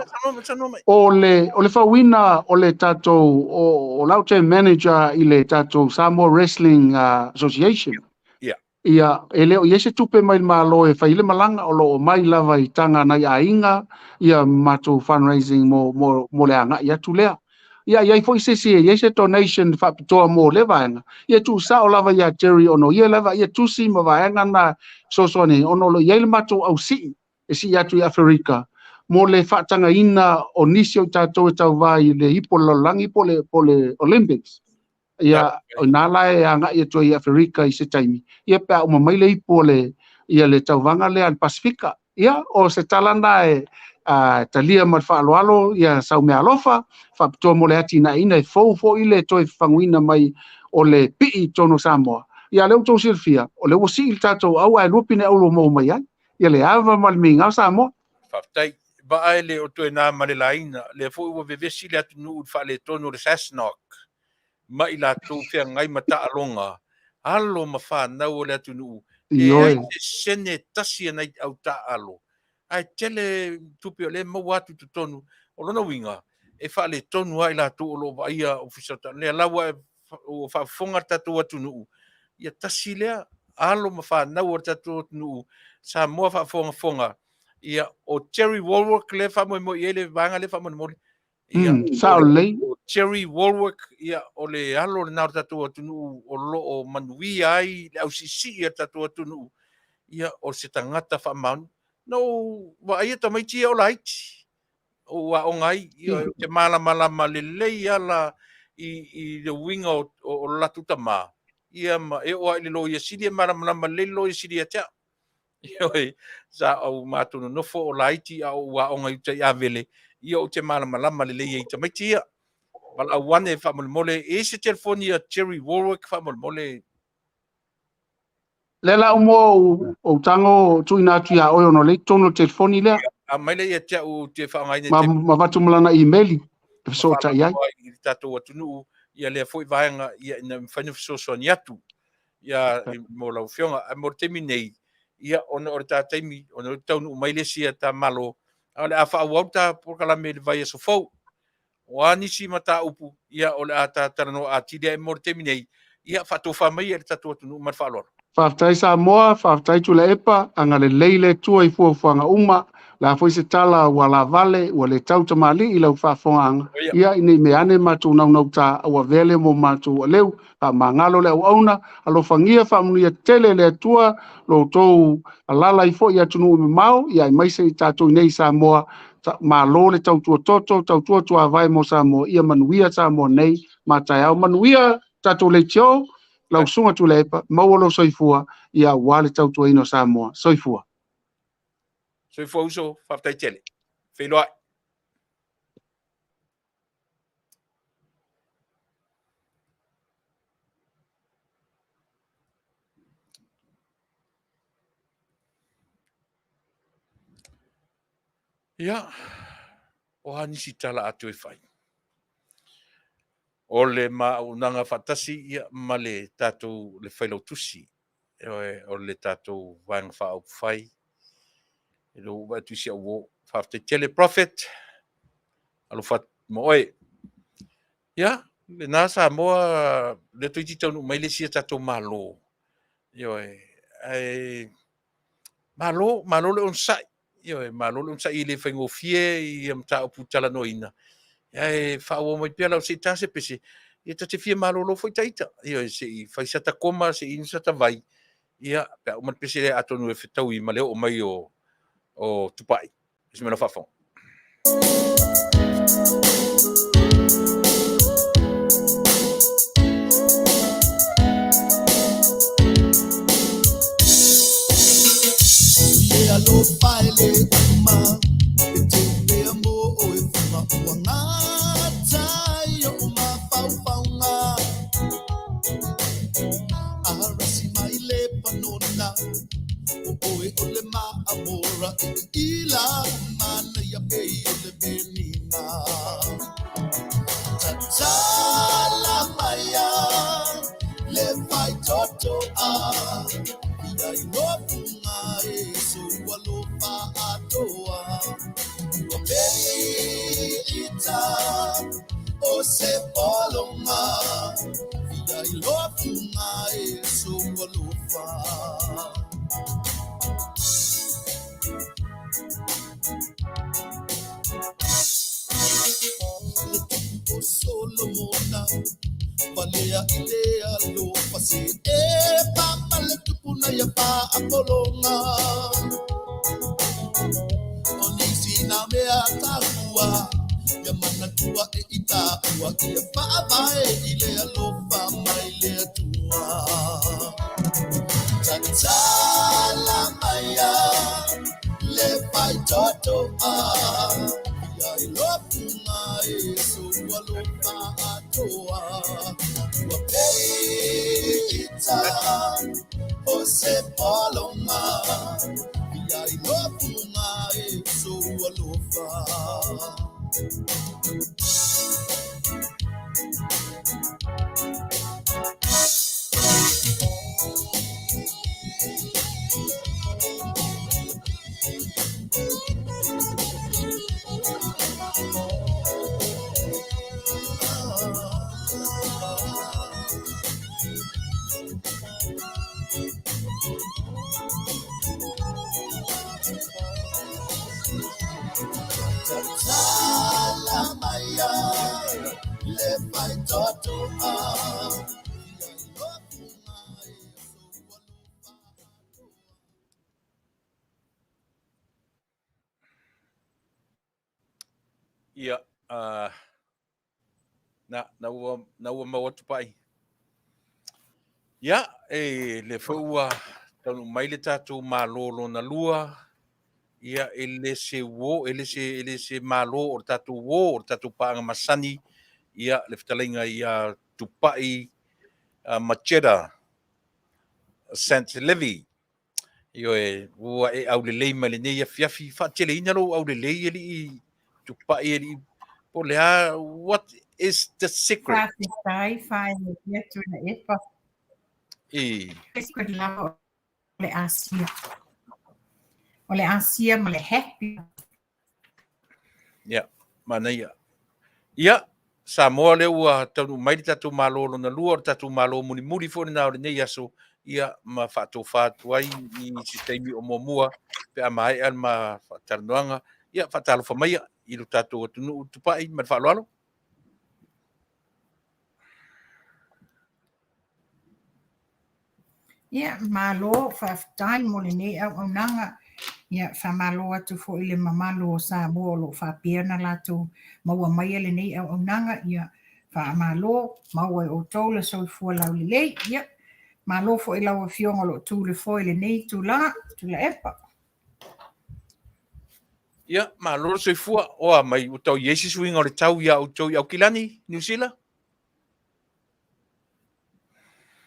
O le whawina o le tatou o laute manager I le tatou Samoa Wrestling Association. Ia ele o yese tupe mai malo e faile malanga o lo mai lava I tanga nai ainga ia mato fundraising mo le anga ia tulea ia foi se yese donation fa to mo le vanga ia tu sa o lava ia Jerry ono ia lava ia tu si ma vanga na so ne ono lo ia mato au si e si ia tu Africa mo le fa tanga ina o nisio tato tau vai le ipo langi po le Olympics ia o nala e anga ia to ia Africa I se taimi ia pa o mai le ipo le ia le tauwanga le al Pasifika ia o se talana e talia ma Faaloalo ia sau me alofa fa to mo le ati na ina fo ile to fanguina mai o le pi tono Samoa ia le to silfia o le wosi tato au ai lupine au mo mai ia le ava mal minga Samoa Faafetai ba ai le o to na malelaina le fo o vevesi le atu fa le tono le Sasnok mai la tu fia ngai mata alonga alo ma fa na o le atu nu e sene tasi na au ta alo ai tele tupi le mo watu tu tonu o lona winga e fa le tonu ai la tu lo va ia ofisata le lawa o fa fonga tatu atu nu ia tasi le alo ma fa na o tatu nu sa mo fa fonga ia o Cherry Woolwork le fa mo ele vanga le fa mo ia saule Cherry Woolwork ia o le alo le na tatu atu nu o lo o Manuia ai le au sisi ia tatu atu nu ia o se tangata fa man no wa ia ta mai tia o laiti o wa o ngai te mala le ia la I le winga o latu tama ia ma e o le lo ia sidi mala le lo ia sidi ata ia sa o matu no fo o laiti a o wa o ngai te ia vele ia o te mala le ia ta mai tia wala wane fa mole e se telefonia Cherry Warwick fa mole Lela mo o tango tuina tia o no le tono telefoni le. A mai le ia tia o te whaangai ne te. Ma vatu malana emaili. E so ta ia. I tato atunu ia le foi vaenga ia na whanu so ni atu. Ia mo lau fionga a mo temi nei. Ia ona o ta temi ona Taunu'u mai le sia ta malo. A le a whauauta por kala me le vai so fou. O anisi mata upu ia o le a ta tarano a tide mo temi nei. Ia whatofa mai le tato atunu ma whalor. Faafetai Samoa, Faafetai Tuilaepa, anga le leile tua I fuafuanga uma, la foi se tala ua la Vale, ua le tau tamali I lau whaafonga. Ia ine me ane matu nau ta ua vele mo matu leu, pa mangalo le au auna, alo fangia Manuia tele le tua, lo tou alala I fo ia tunu me mau, ia I maise I tatu nei Samoa, malo le tautua toto, tautua tua vai mo Samoa, ia Manuia Samoa nei, matai au Manuia, tatou le tio, lau sunga Tuilaepa, maualo soifua, ia wale tautua ino Samoa, soifua. Soifua uso, Faafetai tele. Feilauai. Ia, o hanisi tala atu e whai. O le maunanga whatasi ia ma le tātou le Failautusi. O le tātou wanga whaau whai. E lo watu si au Faafetai tele prophet. Alofat mo oe. Ia, le nā Samoa le tuiti Taunu'u mai le sia tātou malo. Malo le onsai. Malo le onsai le whaingofie i amta upu talanoina. Whaua mai pia lau se tase pese. Ia tate fia malo lo foi taita. Se i whaisata koma, se i insata vai. Ia, pia umat pese le atonu e whetau ma leo o mai o Tupa'i. Isi mena whawhong. Lo baile ama te amo o e fuma wangata yo ma paupaunga arasi mai le panona o le ma amora ila mana ya be le benina tatala maya le vai toto I love you, so walofa Atua. You are ita o se polonga. I love you, so walofa. O Solomona. Valea idea lo pase papa le tupuna ya pa apolonga onisi na me atakua ya mana tua ita ua ya pa vai ile lo pa mai le tua tantala maya le pai toto I love you, my soul, Walopa Atua. You are Peita, Ose Polonga. I love you, my soul, Walopa. Salamaya, le pai toto Ia, na ua maua Tupa'i. Ia, le whaua Taunu'u mai le tātou mālolo na lua. Ia, ele se mālo o tātou wo, o tātou paanga masani. Ia, le Fetalaiga ia Tupa'i, Marchetta, Sanft-Levy. Io ua au lelei ma lenei Afiafi faateleina lo au lelei eli Tupa'i eli po lea, what is the secret? Faafetai Failautusi Tuilaepa. Esquet lava ole ASEA. Ole ASEA ma le happy. Ia, Manuia. Ia, Samoa le ua Taunu'u mai le tātou mālolo na lua, o tātou mālolo muni fōni nā o lenei aso, ia ma faatofatu ai I se taimi o momua, pe a mai an ma Faatalanoaga, ia faatalofa mai I lo tātou Taunu'u Tupa'i ma le faaloalo. Ia malo Faafetai mo lenei auaunaga Ia, whamalo atu fo i le mamalo o Samoa lo whapia na lātou maua mai ele nei au nanga ia whamalo maua o tau le soifua lau le lei ia malo fo i lau fionga lo tu le fo i le nei Tuilaepa. Ia, malo soifua o mai o tau Yesu swing o le tau ia o tau au kilani, New Zealand.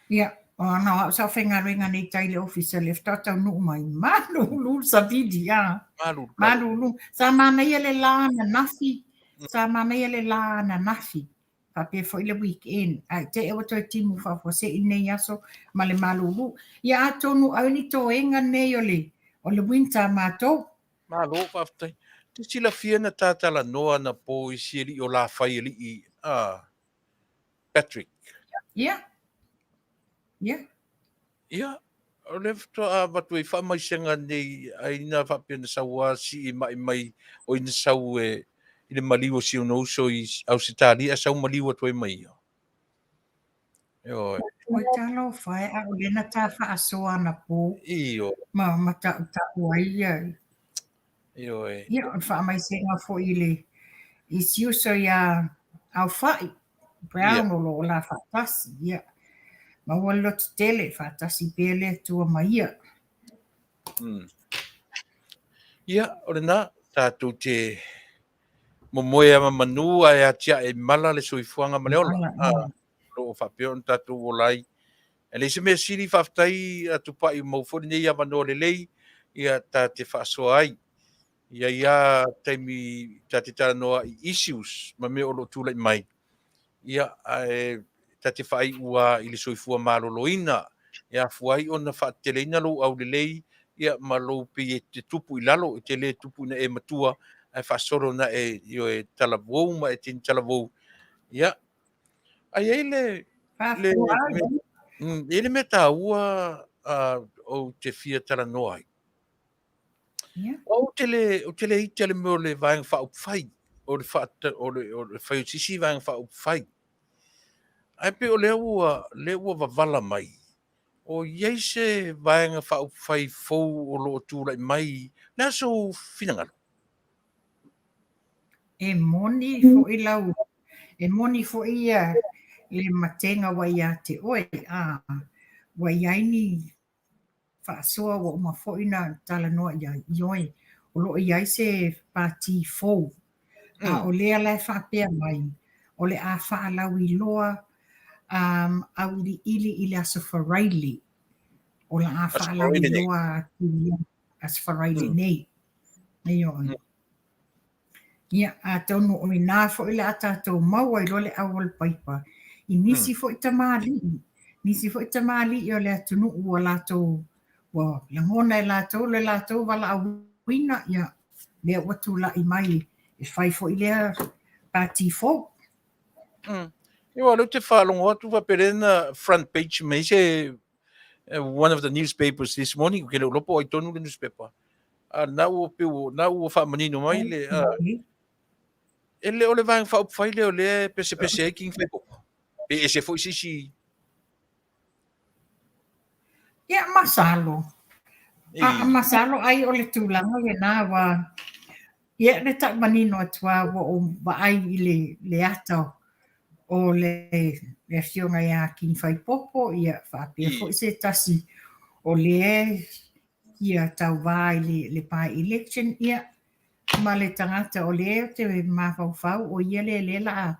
Ia, o ana sa whengarenga nei tai le officer le Taunu'u mai malulu sa vidi ia. Malulu. Sa mana ia le la na nafi. Sa mana ia le la na nafi. Pape fo i le weekend. Ai te ewa toi timu whafo se i nei aso ma le malulu. Ia atonu au ni to enga nei o le winter mātou. Malo Faafetai. Te sila fia na Fatalanoaga na po i siri o la fai i Patrick. Ia. Ia. Ia, o le to a watu i whamai senga nei ai na whapia na saua si i mai o ina sau i le maliwa si o nouso i Ausitali a sau maliwa toi mai. Io. O talo fai a o lena ta whaasoa na po. Io. Ma ta ua ia. Io e. Ia, on whaamai senga fo i le i siuso ia au whai. Brown o lo la whaatasi, ia. Ma ua lotu tele whaatasi pele tua mai ia. Ia, o le na, tātou te momoe ama manua e atia e mala le soifuanga maleola. Lo whapio on tātou o lai. E le se mea siri Faafetai a Tupa'i maufoni nei a manoa le lei, ia tā te whaasoa ai. Ia taimi tā te taranoa i issues, ma mea o lo tūlai mai. Ia tā te whai ua i le soifua maloloina, ia fuai o na whaateleina lo au le lei, ia ma lo pe e te tupu i lalo, e te le tupu na e matua, e whaasoro na e talavou, ma e tini talavou. Ia, ai ele me tā ua o te fia talanoa ai. O te le ite le meo le vaenga whaupwhai, o le whaiotisi vaenga whaupwhai. Ai pe o lea ua wavala mai. O iei se vaenga whaupwhai fou o loo tūlai mai, nea so finangalo. E moni fo i lau. E moni fo ia le matenga wai a te oi. Wai aini whaasoa wa uma fo ina talanoa ia ioi. O lo iai se pati fou. O lea lai whaapea mai. O le a whaalau i loa au li ili i le asawharaili. O la a whaalau i loa asawharaili nei. Nei oi. Ia, a taunu o nā fo i le atatou maua i lole awal paipa. I nisi fo i tamali. Nisi fo i tamali i o le Taunu'u o lātou. Wa, langona e lātou, le lātou wala awina. Ia, lea watu la i mai. E whai fo i lea pāti fo. Ia, leo te whalongo atu waperena front page me se one of the newspapers this morning. Ke leo lopo ai tonu le newspaper. Nau o whamanino mai le... Ele o le vaenga whaupwhai leo le pese ai king whaipoko. Pe e se fo sisi. Ia, masalo. Masalo ai o le tūlanga e nā wa. Ia, le tak manino atua wa o ai i le atao. O le fionga ia king whaipopo. Ia, whaapea fo i se tasi. O le ia tau vai le pai election. Ia, ma le tangata o leo te mawhauwhau o ia le la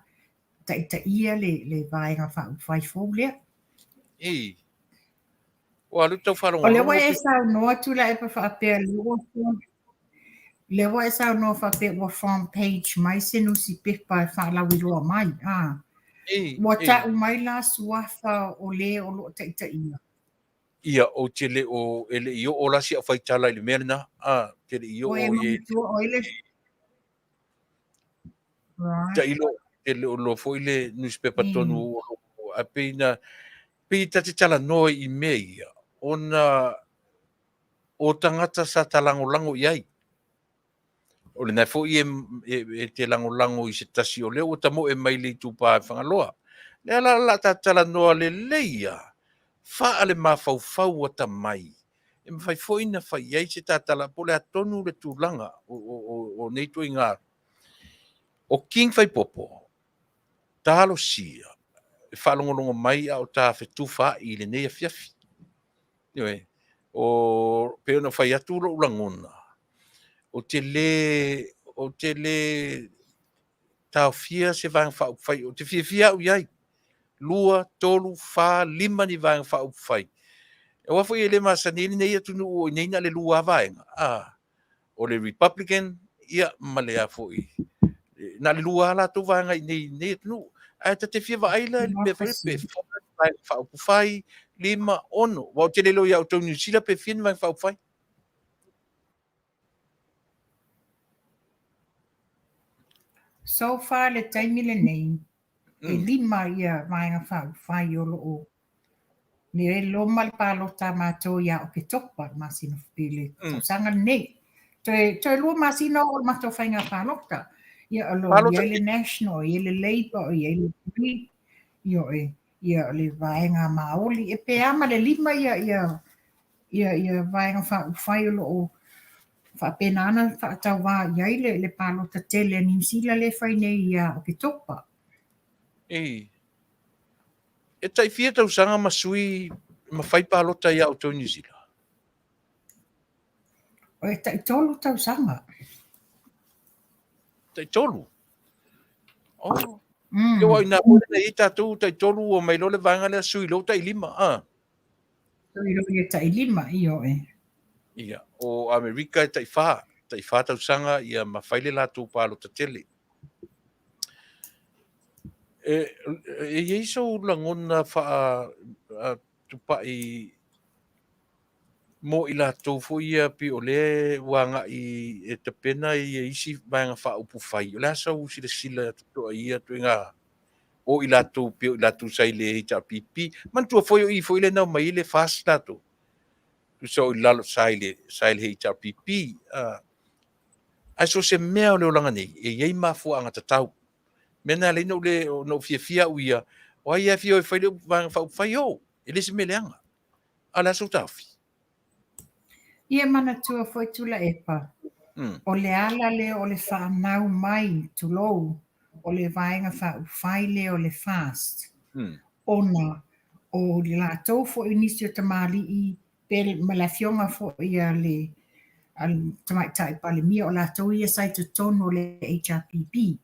ta ia le vaenga whai fau lea. O alu tau wharongo. O lewa e sao noa Tuilaepa whaapea lewa e sao noa whaapea wa front page mai se nusi pepa e whaalawi roa mai. Wa tau mai la suafa o le o lo ta ia. Ia o te le o ele i o la si a whaitala i le merina. Te le i o ye. Ta ilo te le o lo fo ile newspaper tonu a peina pita te tala noa i mei. Ona o tangata sa talango iai. O le nai fo i e te lango i se tasi o leo o tamo e mai le tupa e whangaloa. Le ala ta tala noa le leia. Wha ale mawhauwhau o ta mai. e mawhai foina whai ei se tātala po le atonu le tūlanga o nei tui ngā. O king whai popo, tālo sia, e whalongolongo mai au tā whetuwha i le nei Afiafi. Iwe, o peona whai atu lo ulangona. O te le tau fia se vang whai, o te fia au iai. Lua, tolu, wha, lima ni vang whai. E wafo i le masanili nei atunu o nei na le lua vaenga. O le Republican, ia male a fo i. Na le lua la tu vanga i nei atunu. Ai te fia va aila le pe whai, lima, ono. Wa te lelo ia o tau New Zealand pe fia ni vang whai. So far le taimi le nei, e lima ia vaenga whai o loo. Ni re loma le palota mātou ia o ke topa masino pile. Tausanga nei. Toi lua masino o mātou whainga palota. Ia alo, ia le National, ia le Labour, ia le Green, ia le vaenga maoli. E pe ama le lima ia vaenga whai o loo. Whapenana whaatau wā iai le palota tele ni msila le whai nei ia o ke topa. E tai fia tausanga masui mawhai palota ia o tau New Zealand. O e tai tolu tausanga. Tai tolu? Ia wai nā pōne na i tātou tai tolu o mai lole vanga lea sui lo tai lima. Sui lo ia tai lima iyo e. Ia, o Amerika e tai wha tausanga ia mawhaile lātou palota tele. E iso langona wha tupa'i mo i lātou fo ia pi o le wanga i e te pena i isi vanga wha upu whai. O le asa usi le sila tutoa ia tu ngā o i lātou pi o i lātou sai le hita pipi. Man tua foi o i foi le nau mai le fast lātou. Tu sa o i lalo sai le hita pipi. Ai so se mea o le olanga nei. E iei mafua anga tatau. Mena le no fia uia. O ai e fia o i whai le vanga wha upu whai o. E le se me leanga. Ala so taufi. Ia mana tua foi Tuilaepa. O le ala le o le whanau mai tulou. O le vaenga whai le o le fast. Ona o le lātou fo inisio tamali i pel malafionga fo ia le tamaitai palemia o lātou ia sai te tono le HRPP.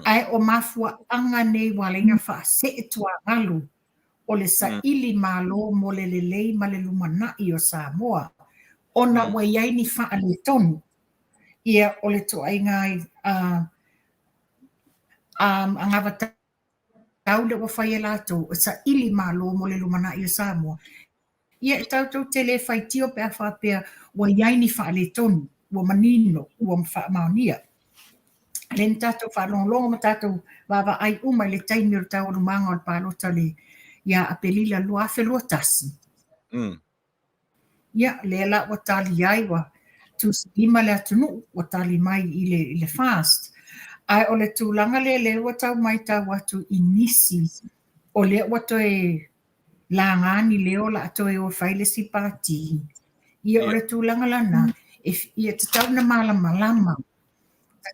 Ai o mafua anga nei walenga wha se e tua ngalu o le sa ili malo mo le lelei ma le lumanai o Samoa. Ona wa iai ni wha le tonu. Ia o le toa ingai angava tau le wawhai e lātou o sa ili malo mo le lumanai o Samoa. Ia e tau tele whai tio pe a whapea wa iai ni wha le tonu, wa manino, wa mwha Manuia. Len tātou whalonglonga ma tātou wawa ai umai le taimi o tau rumanga o le palota le ia apelila lua whelua Tasi. Ia le la wa tali ai wa tusima le atunu wa tali mai i le fast. Ai o le tūlanga le wa tau mai tau watu inisi o le wa toe la ngani leo la toe o whaile si pāti. Ia o le tūlanga lana ia te tau na malama.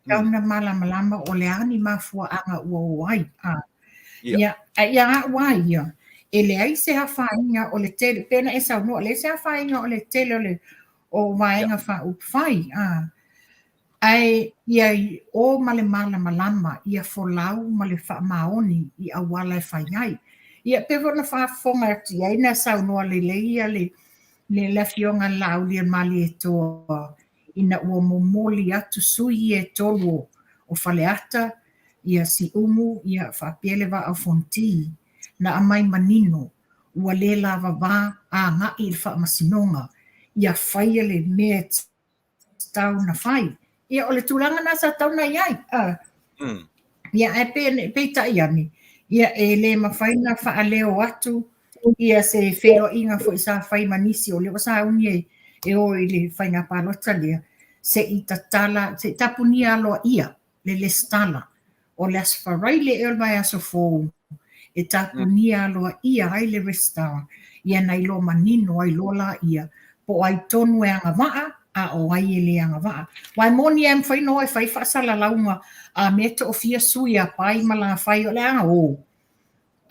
Tauna malama o le ani mafua anga ua wai. Ia wai ia. E le ai se hawhainga o le tele, pena e sau noa, le se hawhainga o le tele o waenga wha upwhai. Ai ia o male malama ia folau male wha maoni i awala e whaiai. Ia pewona wha fonga ati ai na sau noa le leia le lafionga lau lia mali e toa. Ina ua momoli atu sui e tolu o whaleata, ia si umu, ia whapiele wa au fonti, na amai manino, ua le lava wā a ngai il whaamasinonga, ia whaiele mea tau na whai. Ia ole tūranga nasa tau na iai. Ia e pe tai ani. Ia e le mawhaina wha leo atu, ia se whero inga fo isa whai manisi o leo sa uni e o i le whainga palota lea. Se i tatala, se tapuni aloa ia, le stala, o le asfarai le elmai aso fōu, e tapuni aloa ia ai le restawa, ia nai lo manino ai lola ia, po ai tonu e anga waa, a o ai e le anga waa. Wai moni em whai no e whai whaasala launga a meta o fia sui a pai mala whai o le anga o.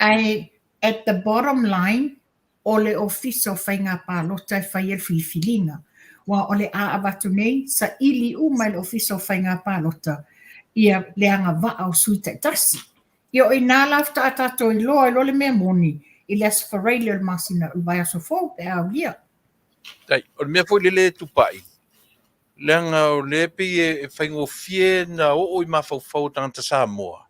Ai, at the bottom line, o le ofiso whai ngā pālota e whai e whiwhilinga. Wa o le a awatu nei, sa ili mai le ofiso whai ngā pālota, ia le anga waa o sui te tasi. Ia o i nā lafta a tato i loa, i lo le mea moni, i le asfarai le masina u vai aso fau pe au ia. Tai, o le mea fo le tupa'i. Leanga o le pe e whaingofie na o i mawhauwhau tangata Samoa.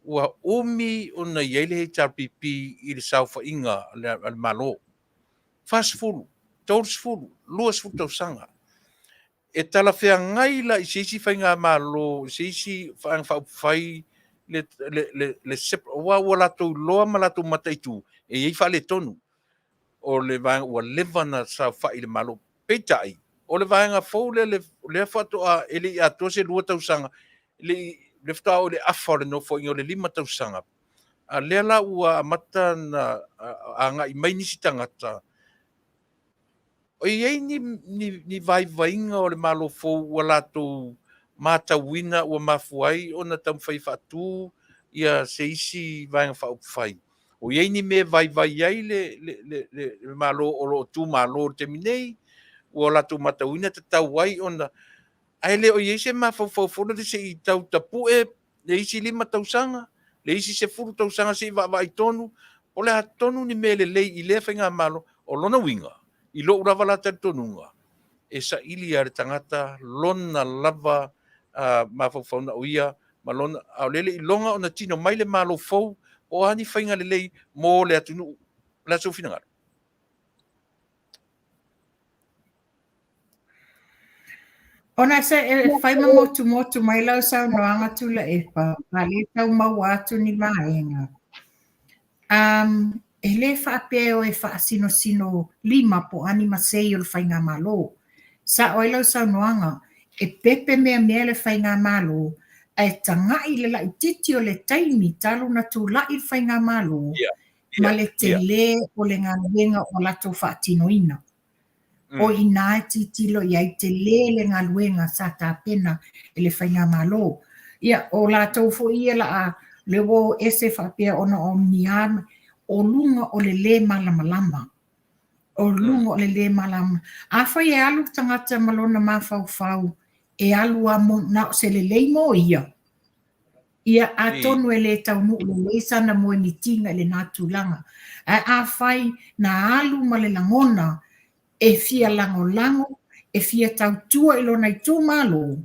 Ua umi o na iele hei tarpipi i le sauwha inga le malo. Fasfulu, taurasfulu, luasfulu tausanga. E tala whea ngaila i seisi whainga malo, i seisi whai le sepra, ua lato loa ma lato mataitu, e iei wha le tonu. O le vanga ua levana sa whai le malo. Peitai, o le vanga fau le whatoa ele i atua se lua tausanga, le whatoa o le afa le no fo ingo le 5 tausanga. A lela ua amata na anga i mai nisi tangata. O iei ni vai-vainga o le malo fau ua lato matawina ua mafuai o na tamwhai whatu ia se isi vanga whai. O iei ni me vai ai le malo o lo tu malo te minei ua lato matawina te tau ai o na ai le o iei se mawhau le se i tau tapu e le isi 5 tausanga le isi se 10 tausanga se i vai tonu o le tonu ni me le lei i le whainga malo o lona winga i lo ura wala te tonunga e sa ili are tangata lona lava mawhau na uia ma lona au lele i longa o na tino mai le malo fau o ani whainga le lei mo le atunu la sofina ngara. Ona se e whai motu mai lau sau noanga Tuilaepa, a le tau mau atu ni maenga. E le whaapea o e whaasino 5 po ani masei o le whainga malo. Sa oi lau sau noanga, e pepe mea le whainga malo, e tangai le lai titi o le taimi talu na tu lai le whainga malo, ma le te le o le ngā wenga o lato whaatinoina. O ina e titilo iai te le ngā luenga sa tā pena e le whainga malo. Ia o lato fo ia la a le wo ese whaapea ona o niama o lunga o le malama. O lunga o le malama. A whai e alu tangata malona mawhau e alu a mo na se le mo ia. Ia a tonu e le Taunu'u le sana mo ni tinga le natulanga. A whai na alu ma le langona e fia lango, e fia tautua ilo nei tū malo,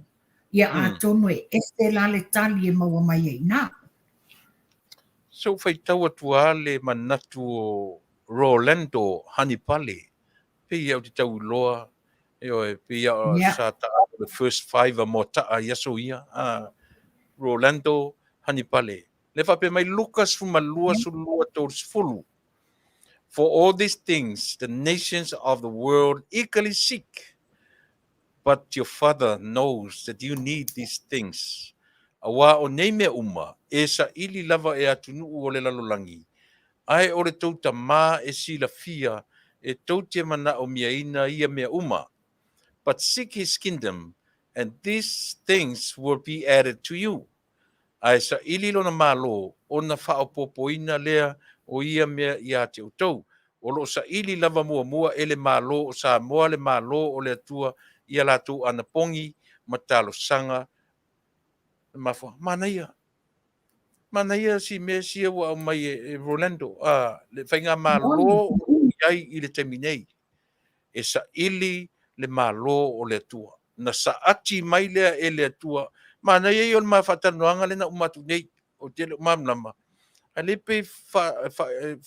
ia a tonu e este la le tali e maua mai e nā. So whai tau atua le manatu o Rolando Hanipale, pe iau te tau loa, pe iau sa ta the first 5 a mo taa yaso ia, Rolando Hanipale. Le whape mai Lucas fumalua sulua tōrs fulu. For all these things, the nations of the world eagerly seek. But your Father knows that you need these things. Awa o nei mea uma, e sa ili lava e atunu'u o le lalolangi. Ai o le tauta mā e sila fia, e tautia mana o miaina ia mea uma. But seek his kingdom, and these things will be added to you. Ai sa ili lona malo, o na whaopopoina lea, o ia mea ia te utau. O lo sa ili lava mua ele malo o Samoa le malo o le atua ia latu ana pongi matalo sanga mafo Manuia si mesia wa mai Rolando le whainga malo iai i le teminei e sa ili le malo o le atua na sa ati mai lea e le atua Manuia i on mawhatanoanga le na umatu nei o te le umamlama a le pe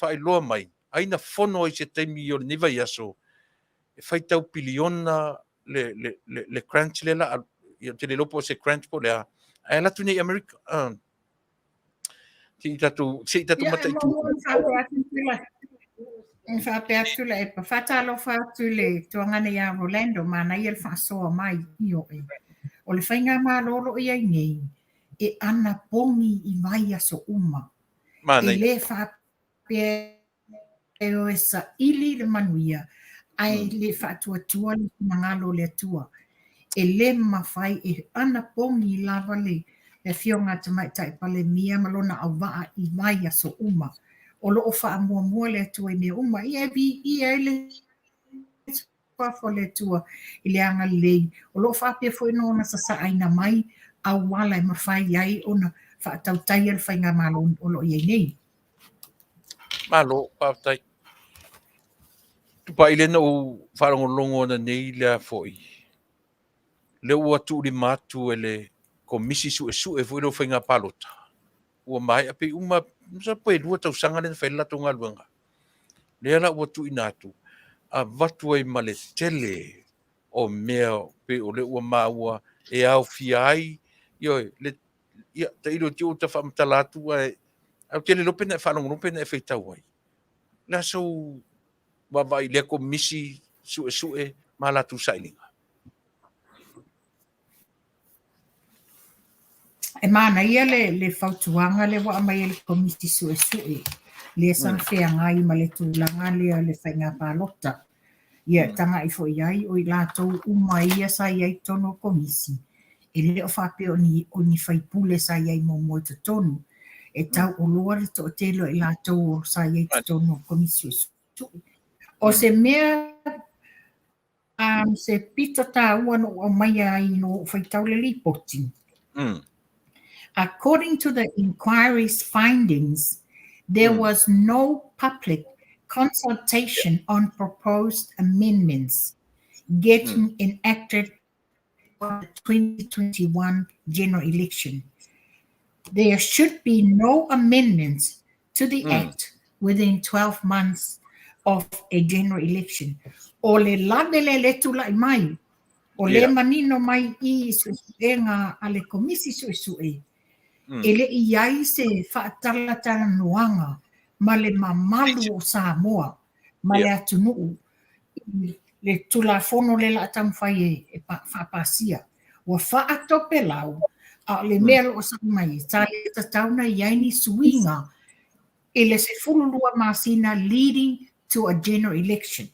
whailoa mai aina fono i se teimi o niva yaso e fai tau piliona le crunch le la te le lopo se crunch po le a la tu nei America si tatu mata itu In whaapea tula e pa whatalo whaatule tuangana ia Rolando mana ia le whaasoa mai i o e. O le whainga mā lolo i ai nei e ana pongi i mai aso uma. E le whaapea e o e sa ili le Manuia ai le whaatuatua le mangalo le atua. E le mawhai e ana pongi lava le whionga tamai tai pale mia malona au waa I mai aso uma. O loo wha mua le atua I mea uma. Ia le whafo le atua I le anga lei. O loo wha pia fo ino ona sasa aina mai au wala e mawhai ai ona Faatautaia le whainga malo o loo iei nei. Malo, Faafetai. Tupa'i lena o wharangolongo na nei lea foi. Le ua tuuri matu ele komisi su e foi lo whainga palota. Ua mai ape uma sa poe lua tau sanga lena whailatu ngā luanga. Lea la ua tu'i natu. A watu ai ma le tele o mea pe o le ua maua e au fiai. Ioi, ia ta ilo tiu ta whamatalatu au tele lope na whanongonope na e whaitau ai. La sau wawai le komisi su e malatu sailinga. E mana ia le whautuanga le wa mai le komisi sue. Le sang whea ngai ma le tūlanga le whainga pālota. Ia tanga I fo iai o I lātou uma ia sa iai tono komisi. E le o whape o ni whaipule sa iai mo mo te tonu. E tau o loa le to telo I lātou o sa iai te tono komisi sue. O se mea se pito tā ua no o mai ai no whaitau le lipoti. According to the inquiry's findings, there was no public consultation on proposed amendments getting enacted for the 2021 general election. There should be no amendments to the act within 12 months of a general election. O le lave le tula I mai, o le manino mai I suenga ale komisi sue. Ele iai se Faatalanoaga ma le mamalu o Samoa ma le atunu'u le tulafono le la tamfai e whaapasia ua whaatope lau a le mea lo sa mai ta le tatauna iai ni suinga e le se fululua masina leading to a general election.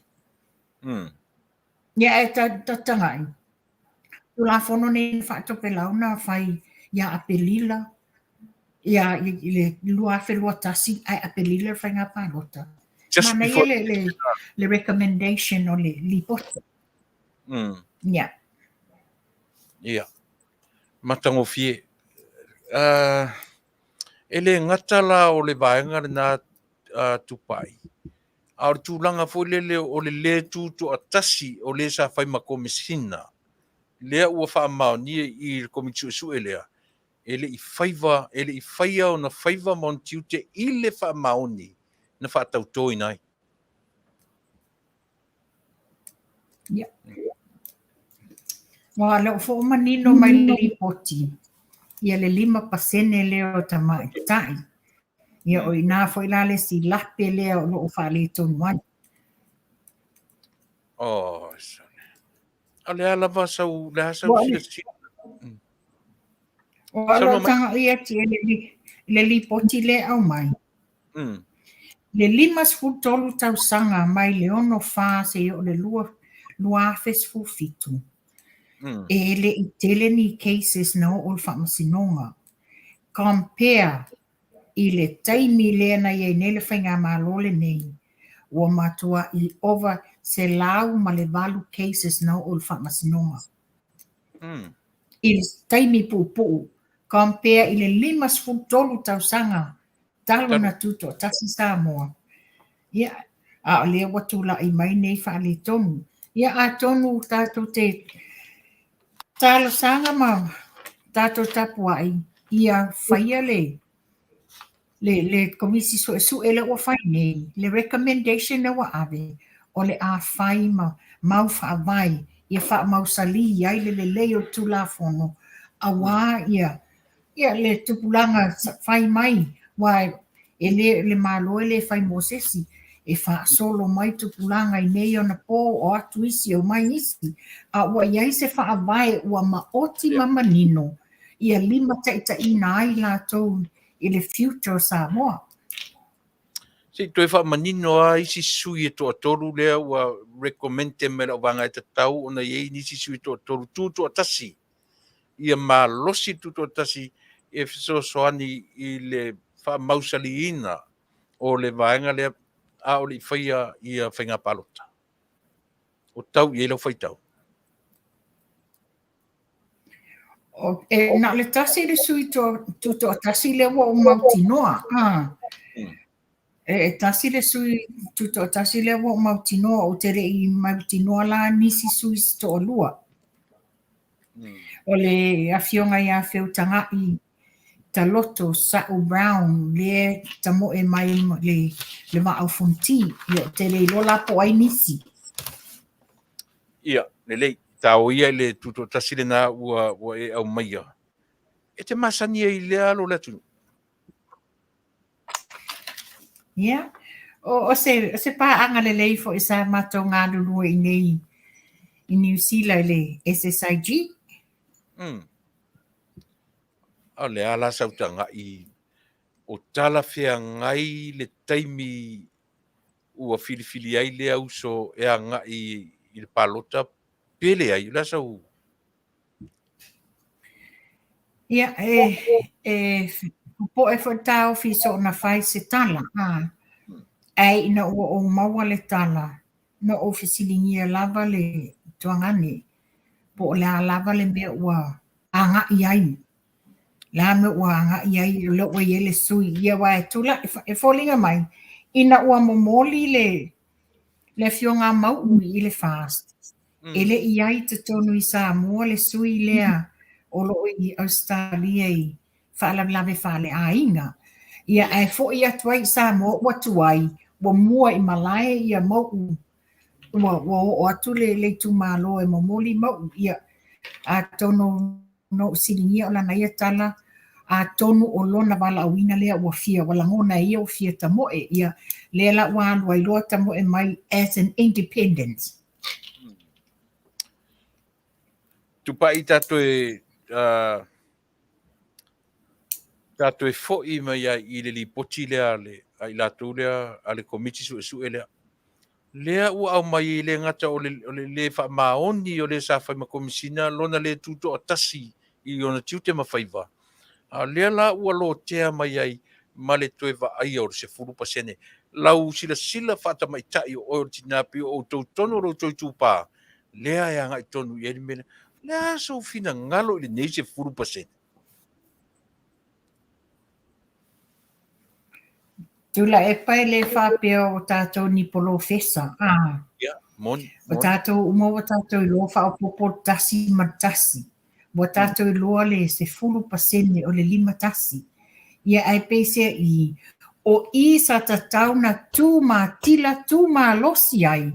Ia e tatangai tulafono ne whaatope lau na whai ia apelila ia le lua felua tasi ai apelila whainga pālota. Mana ia le recommendation o le lipoti. Ia. Ia. Matango fie. Ele ngatala o le vaenga na Tupa'i. Au tūlanga fo lele o le tūtu a Tasi o le sa whai makomisina. Lea ua whaamau ni I komitu su elea. Ele I whaia o na whaiva montiu te ile whaamau ni na whaatautoi nai. Ia. Wa leo fo manino mai lipoti. Ia le 5% leo tamai tai. Ia o ina fo ilale si lape leo lo whale tonuai. Oh, ale alava sau le hasau si. O alo tanga ia ti le lipoti le au mai. Le 5 tau sanga mai le ono fase o le lua fesfu fitu. E le itele ni cases na o whamasinonga. Compare I le taimi le na iei nele whainga malole nei. Ua matua I over se lau ma le valu cases na o whamasinonga. I le taimi pupu. Compare I le 5 tau sanga. Talo na tuto, Tasi Samoa. Ia, a lea watula I mai nei whaale tonu. Ia a tonu tātou te talo sanga ma tātou tapuai. Ia whaia le komisi su ele o whai nei. Le recommendation na wa ave. O le a whai mau whaavai. Ia wha mau sali iai le leo tula fono. A wā ia le tupulanga whai mai. Wai le malo le fai mosesi e fa solo mai tupulanga I nei ona po o atu isi o mai isi a wa iai se fa avai ua maoti mamanino ia 5 taita ina ai la tou I le future Samoa. Si toi fa manino ai si sui to toru le wa recommend me la vanga te tau ona ye ni si sui to toru tu Tasi. Ia ma losi tu Tasi e so soani i le fa mausaliina o le vaenga le a o le faia ia whainga palota. O tau i lo fai tau. Na le tasi le sui to tasi le wa o mautinoa. Tasi le sui to tasi le wa o mautinoa o tere i mautinoa la nisi sui to lua. O le afionga ia feutanga i taloto Sa'u Brown le tamo e mai le ma'aufunti i o te le lola po ai nisi. Ia, le tau ia le tuto Tasi le na ua e au maia. E te masani e le alo le tunu. Ia, o se paanga le leifo i sa mato ngā lulua i nei i New Zealand le SSIG. A le ala sautanga i o tala fea ngai le taimi ua filifili ai le au so e a ngai i le palota pele ai la sau. Ia, po e whatau fi so na whai se tala. Ai ina ua o maua le tala. Na o fisilingia lava le tuangani. Po le a lava le mea ua anga i ai. La me ua anga i ai lo ua ele sui. Ia wa e tula e fōlinga mai. Ina ua momoli le fionga mau i le fast. Ele i ai te tonu i Samoa le sui lea o lo i Australia i whaalawlawe whaale a inga. Ia e fo i atua i Samoa ua tuai, ua mua i Malaya ia mau ua o atu le tumalo e momoli mau ia a tono no silingia o lana ia tala a tonu o lona wala awina lea ua fia walangona ia o fia tamoe ia lea la ua alua iloa tamoe mai as an independence. Tupa'i tato e fo'i mai i le lipoti lea le ai lātou lea a le komiti su e lea. Lea ua au mai le ngata o le wha maoni o le sa whai makomisina lona le tuto o Tasi i ona tiute mawhaiva. Lea la ua lo tea mai ai ma le toe wa ai o se 4%. Lau sila whata mai tai o oil tinapi o tau tono ro toi tūpā. Lea e anga i tonu i elimena. Lea so fina ngalo i le nei se 4%. Tuilaepa e le whapea o tātou ni polo Fasa. Ia, moni. O tātou o tātou i loa whaopopo Tasi ma Tasi. O tātou i loa le se 4% o le 5 Tasi. Ia ai peisea i o i sa tatau na tūma tila tūma losi ai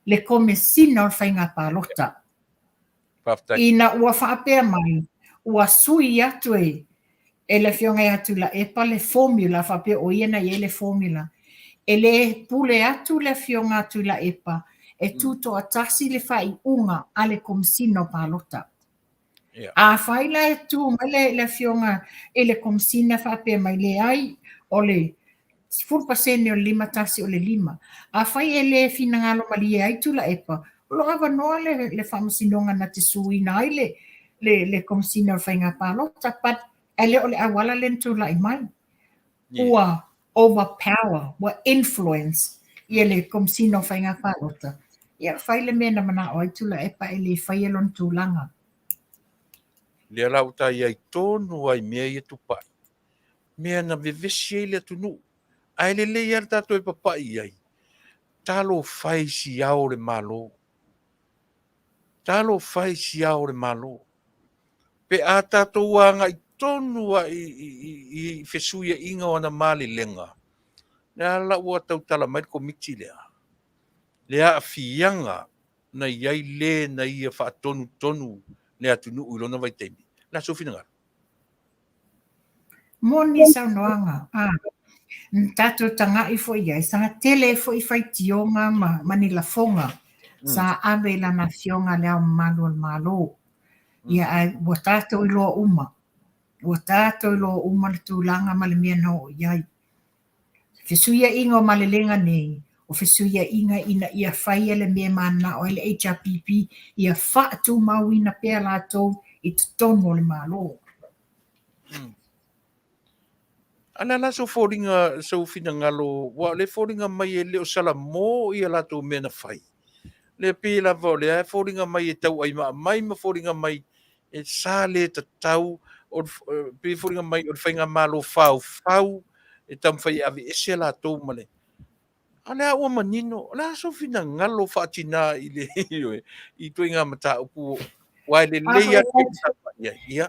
le komesina o whainga pālota. Faafetai. Ina ua whaapea mai, ua sui atu e le fionga atu la epa le formula, whapea o iena i le formula. E le pule atu le fionga atu la epa, e tuto a Tasi le whai unga a le komesina o pālota. A whaila e tū mai le fionga e le komesina whapea mai le ai o le 4% o le 5 Tasi o le 5. A whai e le finangalo mali e ai tu la epa. Lo ava noa le whamasinonga na te suina ai le komesina o whainga pālota, but ele o le awala len tu la i mai. Ua overpower, ua influence i le komesina o whainga pālota. Ia whai le mena mana o ai tu la epa e le whai elon tūlanga. Lea lau tai ai tonu ai mea i Tupa'i. Mea na vevesi ai le Taunu'u. Ai le ia le tātou e papai ai. Talo fai si au le malo. Talo fai si au le malo. Pe a tātou anga i tonu i fesuia inga o na mali lenga. Lea la ua tau tala mai komiti lea. Lea a fianga na iai le na ia wha tonu lea Taunu'u ilona vai teimi. La sofina ngā. Moni saunoanga. Tātou tanga i fo iai. Sanga tele fo i whai tionga mani la fonga. Sa ave la na fionga lea malo. Ia ai, wa tātou i loa uma. Wa tātou i loa uma le tūlanga ma le mea no iai. Fesuia inga o malelenga nei, o fesuia inga ina ia whai ele mea mana o ele HRPP, ia whaatu mau ina pēr lātou i te tono le malo. Ana la so foringa so fina ngalo wa le foringa mai e le o Salamo ia la to mena fai. Le pila vo le foringa mai e tau ai mai ma foringa mai e sale ta tau o pe foringa mai o fainga malo fau e tam fai ave ese la to male. Ana o manino la so fina ngalo fatina ile i to inga mata ku wa le ya ia.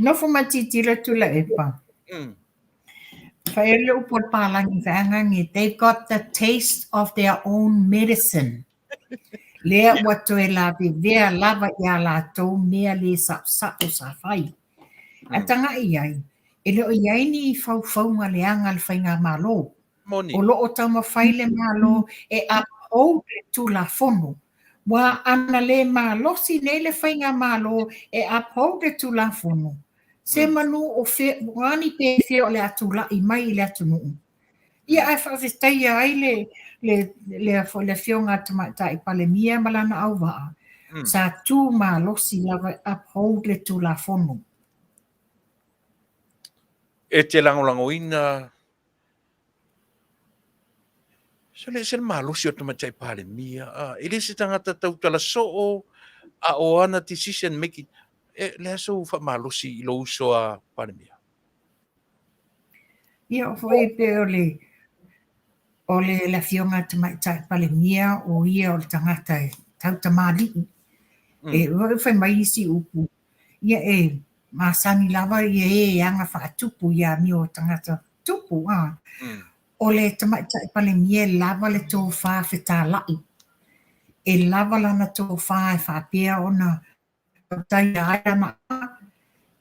No fu matitira Tuilaepa. Whaele upo pālangi whaangangi, they got the taste of their own medicine. Lea watu e la vea lava ia la tau mea le sa o sa whai. A tanga iai, e leo iai ni whauwhaunga le anga le whainga malo. Moni. O loo tama whaile malo e a ou le tu la fono. Wa ana le malo si ne le whainga malo e a pou le tu la fono. Se manu o wani pe fia o le atu la i mai le atu nuu. Ia ai whawhetai ai le fionga tamata i palemia malana au waa. Sa tu malo si lava a pou le tu la fono. E te langolangoina se le malo si o tamatai pale mia. Ele se tangata tau tala soo a o ana decision making. Le aso fa malo si lo uso a pale mia. Ia foi pe ole la fionga tamatai pale mia o ia o le tangata e tau tamali. E fai mai si upu. Ia masani lava ia anga whaatupu ia mi o tangata tupu. O le tamaita pale mie lava le tō wha Fetalaiga. E lava lana tō wha e whapea ona tai aia na.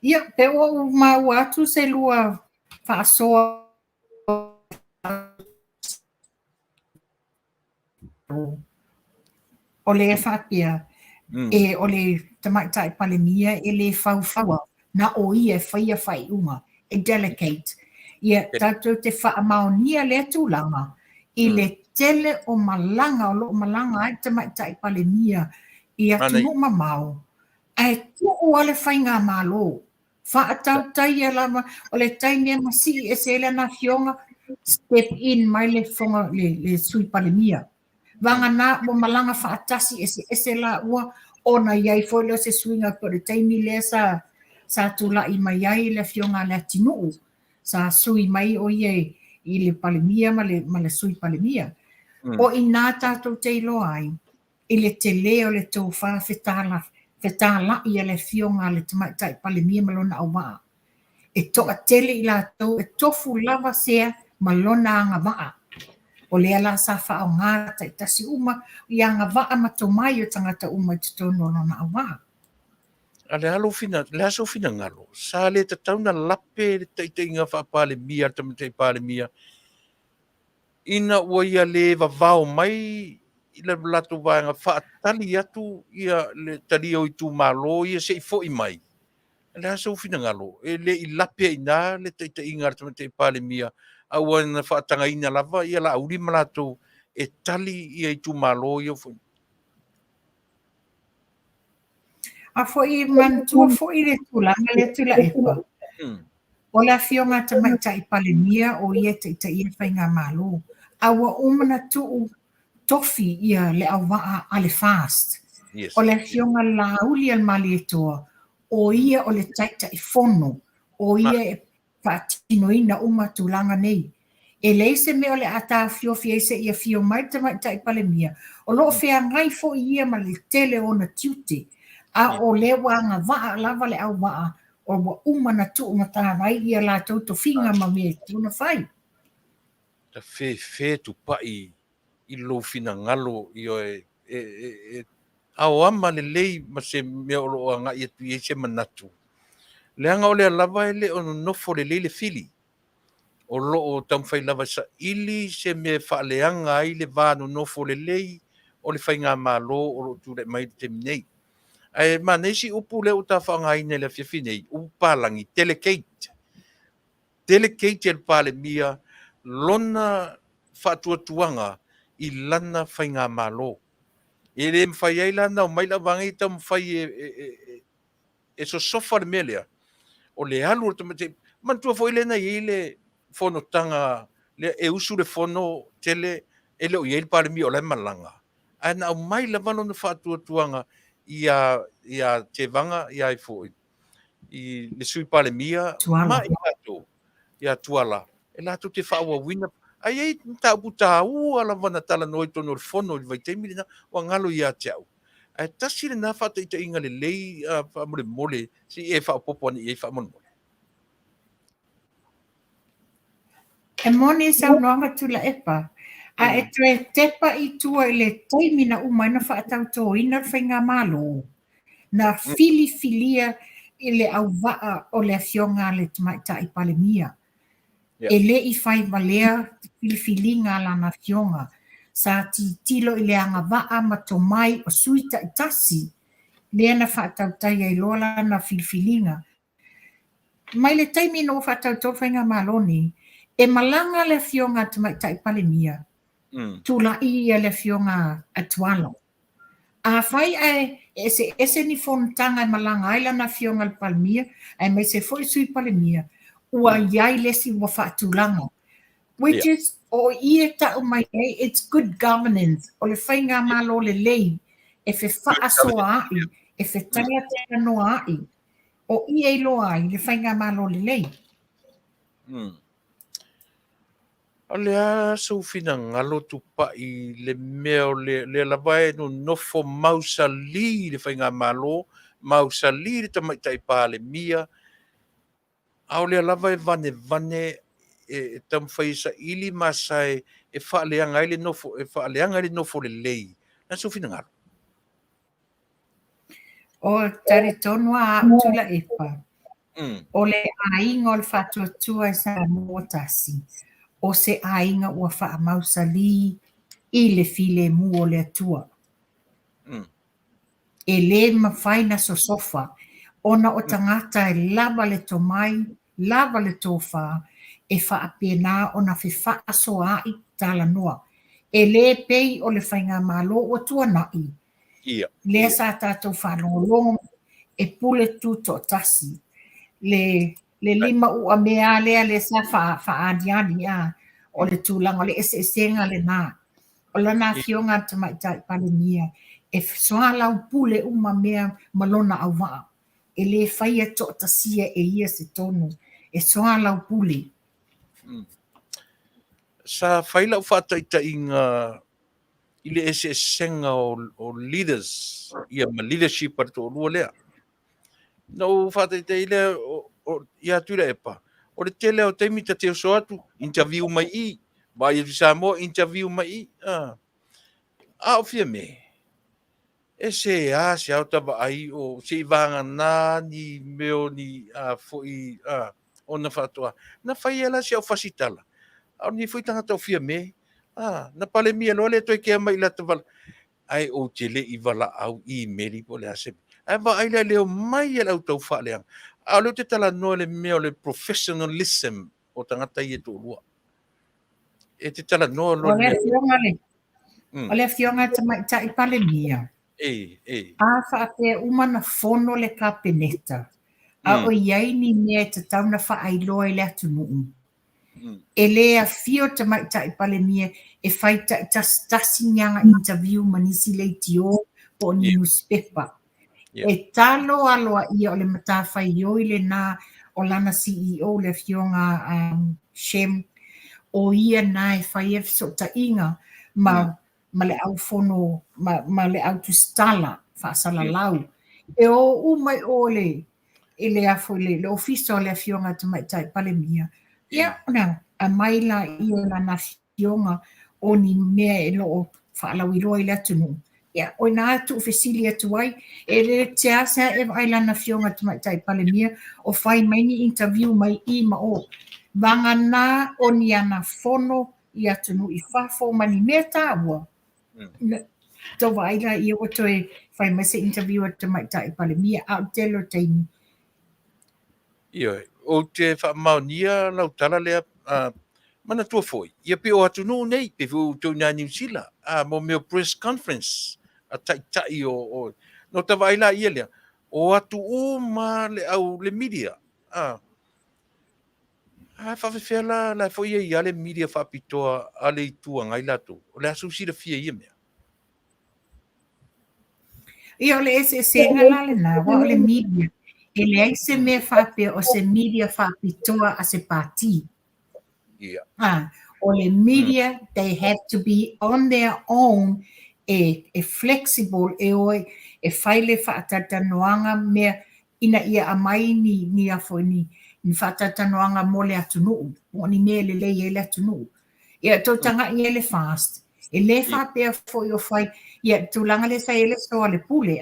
Ia, pe o mau atu se lua whaasoa o le whapea. E o le tamaita pale mie e le whauwhaua na o ia whaia whai unga. E delicate. Ia tātou te whaamaonia le tūlanga i le tele o malanga o lo malanga ai tamaitai pale mia i atu mamau. Ai tuku ale whainga malo. Faatautaia lama o le taimea masi e se ele na fionga step in mai le fonga le sui pale mia. Vanga na mo malanga faatasi e se la ua ona iai foi le se suinga ko le taimi le sa tula i mai ai le fionga le Taunu'u. Sa sui mai o ie i le palemia ma le sui palemia. O i nā tātou te ilo ai, i le te leo le tō wha fetala i le fionga le tamaitai palemia ma lona au waa. E toa tele i la tō, e tofu lava sea ma lona anga waa. O le ala sa wha o ngāta i tasi uma, i anga waa ma tō mai o tangata uma i te tono lona au waa. Ale aso fina ngalo. Sa le te tauna lape le taitainga whaapale mia, tamatai pale mia. Ina ua ia le vavao mai i le lato vanga whaatali atu ia le tali o i tu malo ia se i fo i mai. Ale aso fina ngalo. E le i lape ina le taitainga tamatai pale mia. Aua na whaatanga ina lava ia la auri malato e tali ia i tu malo ia fo. A foi mantua foi le tulanga le Tuilaepa. O la fionga tamaitai palemia o ia te ia whainga malo. Awa umana tuu tofi ia le awaa ale fast. O le fionga lauli al mali etoa. O ia o le taitai fono. O ia e whaatinoina uma tulanga nei. E leise me o le ata fiofi eise ia fio mai tamaitai palemia. O loo fea ngai fo ia ma le tele o na tiute. A o le wanga waa lava le au waa o wa umana tu umata vai ia la tauto finga ma me tuna fai. Ta fe Tupa'i i lo fina ngalo i o au ama le lei ma se me o lo anga i atu i se manatu. Le anga o le lava ele o nofo le lei le fili. O lo o tamwhai lava sa ili se me whaaleanga ai le vānu nofo le lei o le whainga malo o lo tu le mai te minei. Ai manesi upu le uta whaanga ine le Afiafi nei, upalangi, delegate. delegate le pale mia lona faatuatuanga I lana whainga malo. E le mwhai ai lana o mai la wangi ta mwhai e so sofa le melea. O le alu o tamate, mantua fo ile na ile fono tanga, le e usu le fono tele, ele o yele pale mi o le malanga. Ana o mai la vano na faatuatuanga ia te vanga ia I fo I le sui pale mia, Tuala. ma I ato, ia tuala. E lato te whaua wina, ai ei ta puta ala vana tala noi tono le fono I vai teimi na wa ngalo ia te au. Ai tasi le na fata ita inga le lei fa mole mole si e fa popo ni e fa mole. E moni sa noanga Tuilaepa. A e tre tepa I tua I le taimina umana whaatauto ina whainga malo. Na fili-filia I le au waa o le afionga le tumaita I palemia. E le I whai malea fili-fili ngā lana fionga. Sa ti tilo I le anga waa matomai o suita I tasi. Lea na Faatautaia I lola na fili-filinga. Mai le taimina o Faatauto whainga maloni. E malanga le fionga tumaita I palemia. Tuilaepa le fionga atualo. A whai ese ni fontanga malanga ai lana fionga le palemia, ai mai se foi sui palemia, ua iai lesi ua whaatulanga. Which is, o ia ta mai it's good governance, o le whainga malo le lei, e fe whaasoa ai, e fe Fetalaiga ai, o ia I loa ai le whainga malo le lei. Alea so fina ngalo Tupa'i le meo le lavae no nofo mausali le whainga malo, mausali le tamaitai pale mia, au le lavae vane e tamwhaisa ili masai e whaaleanga le nofo le lei. Na so fina ngalo. O tari tonua Tuilaepa. O le ainga o le whatuatua I Samoa Tasi. O se ainga ua whaamausali I le file mu o le atua. E le mawhaina so sofa. Ona o tangata e lava le tomai, lava le tofa, e whaapena ona whi whaasoa I talanoa. E le pei o le whainga malo o tuanai. Le sa tātou whanolongo e pule tuto tasi. Le lima ua mea lea le sa whaadiani o le tūlanga, o le esenga le nā. O lana fionga tamaitai palemia, e soa lau pule uma mea malona au waa. E le whaia to tasia e ia se tonu, e soa lau pule. Sa whailau whaataita inga I le esenga o leaders, ia ma leadership ar to lua lea. No whaataita I lea ia Tuilaepa. O le tele o teimi ta teo so atu, interview mai I, vai Samoa interview mai I. O fia me. E se au tava ai o se vanga na ni meo ni foi ona whatoa. Na whai ela se au fasitala. Au ni foi tangata o fia me. Na pale mia loa le toi kea mai la tavala. Ai o te le I vala au I meri po le asemi. Ai va ai leo mai e lau tau wha leang. Au leo te tala noa le mea le professionalism o tangata I e tō lua. E te tala noa lo le fionga le. O le fionga tamaitai palemia. A whaapea umana fono le kapeneta. A o iai ni mea te tauna whaailoa I le atunu'u. E lea fio tamaitai palemia e whaita tasi nyanga interview manisi le tio po newspaper. E talo aloa ia o le matawhai oi le nā o lana CEO le fionga Shem o ia nā e whai e so inga ma le au fono, ma le au tustala, Faatalanoaga. E o umai ole, e le afo le ofiso le fionga tamaitai palemia. Ia, ona, a maila I o lana fionga o ni mea e loo whaalauiloa I le atunu. Ia, o nā atu ofisili atu ai, e le te ASEA e vai lana fionga tamaitai palemia, o whai maini interview mai I ma o. Vanga nā o ni ana fono I atunu I whafo mani mea tāua. Tau waila I o toi whai mese interview at tamaitai palemia au telo teini. Ia, o te whaamaonia lau tala lea mana tua foi. Ia pe o atunu nei pe fu tau na New Zealand. Mo meo press conference. A tai o no ta vai la ia lea. O atu ma le au le media. Whawhawhia la foi ia le media whapitoa a le itua ngai lato. O le asu si le fia ia mea. Ia o le ese senga la le na wa o le media. E le aise me whapea o se media whapitoa a se pati. Ia. O le media, they have to be on their own e flexible e oi e whaile whaatatanoanga mea ina ia amai ni afo ni whaatatanoanga mo le atunuu. Mo ni mea le lei e le atunuu. Ia tōtanga i ele fast. E le whapea fo i o whai. Ia tūlanga le sa ele soa le pule.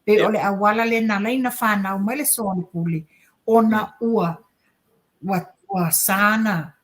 Pe o le awala le na leina whanau mai le soa le pule. Ona ua wa sana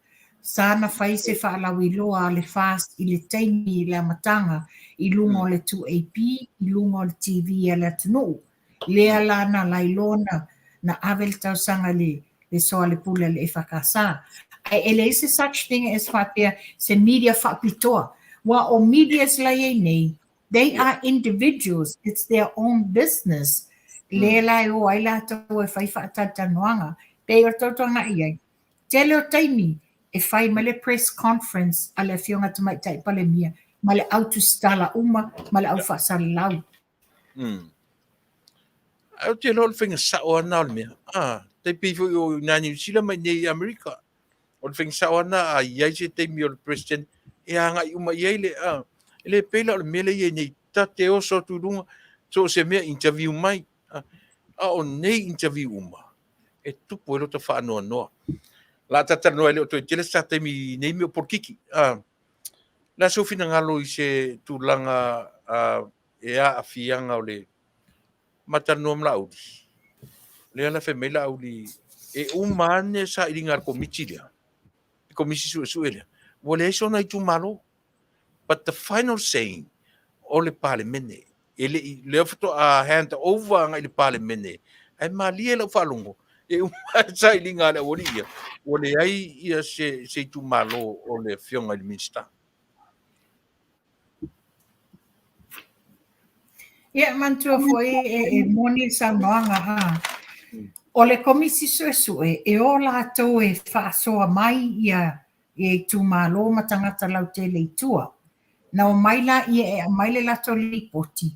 fai se whaalau i loa le fast i le taimi i le amatanga i lunga o le 2AP, i lunga o le TV e le atunuu. Lea la na lailona na avel tau sanga le soa le pule le e whakasa. Ele is such thing as whapea se media whapitoa. Wa o medias la ye nei, they are individuals. It's their own business. Lea lai o ai la tau e whai whaatanoanga. Pei o tautanga iai. Tele o taimi, e whai male press conference a le fionga tamai tai pale mia, male autu stala uma, male au whaasala lau. Au te lol whinga sao ana o mea. Te pifo o nga New Zealand mai nei Amerika. O le whinga sao ana a iai se teimi o le president, e anga i uma iai le le pela o le mele iai nei ta te o so turunga, so se mea interview mai. O nei interview uma. E tupu e lo ta wha anoa noa. La tata noa leo to tele sa teimi nei meo porkiki. La so fina ngalo i se tūlanga e a afianga o le matanoa mla auli. Lea la fe mela auli e umane sa iringa komiti lea. Komisi su lea. Wale so na itu malo. But the final saying o le parlemene ele le foto a hand over ngai le parlemene ai malie lo falungo e sa iringa le olia. Wale ai ia se itu malo o le fionga le minsta. Ia mantua foi e moni sa noanga O le komisi suesue e o lātou e whaasoa mai ia e tūmālo ma tangata lau te leitua. Na o maila ia e a maile lato lipoti,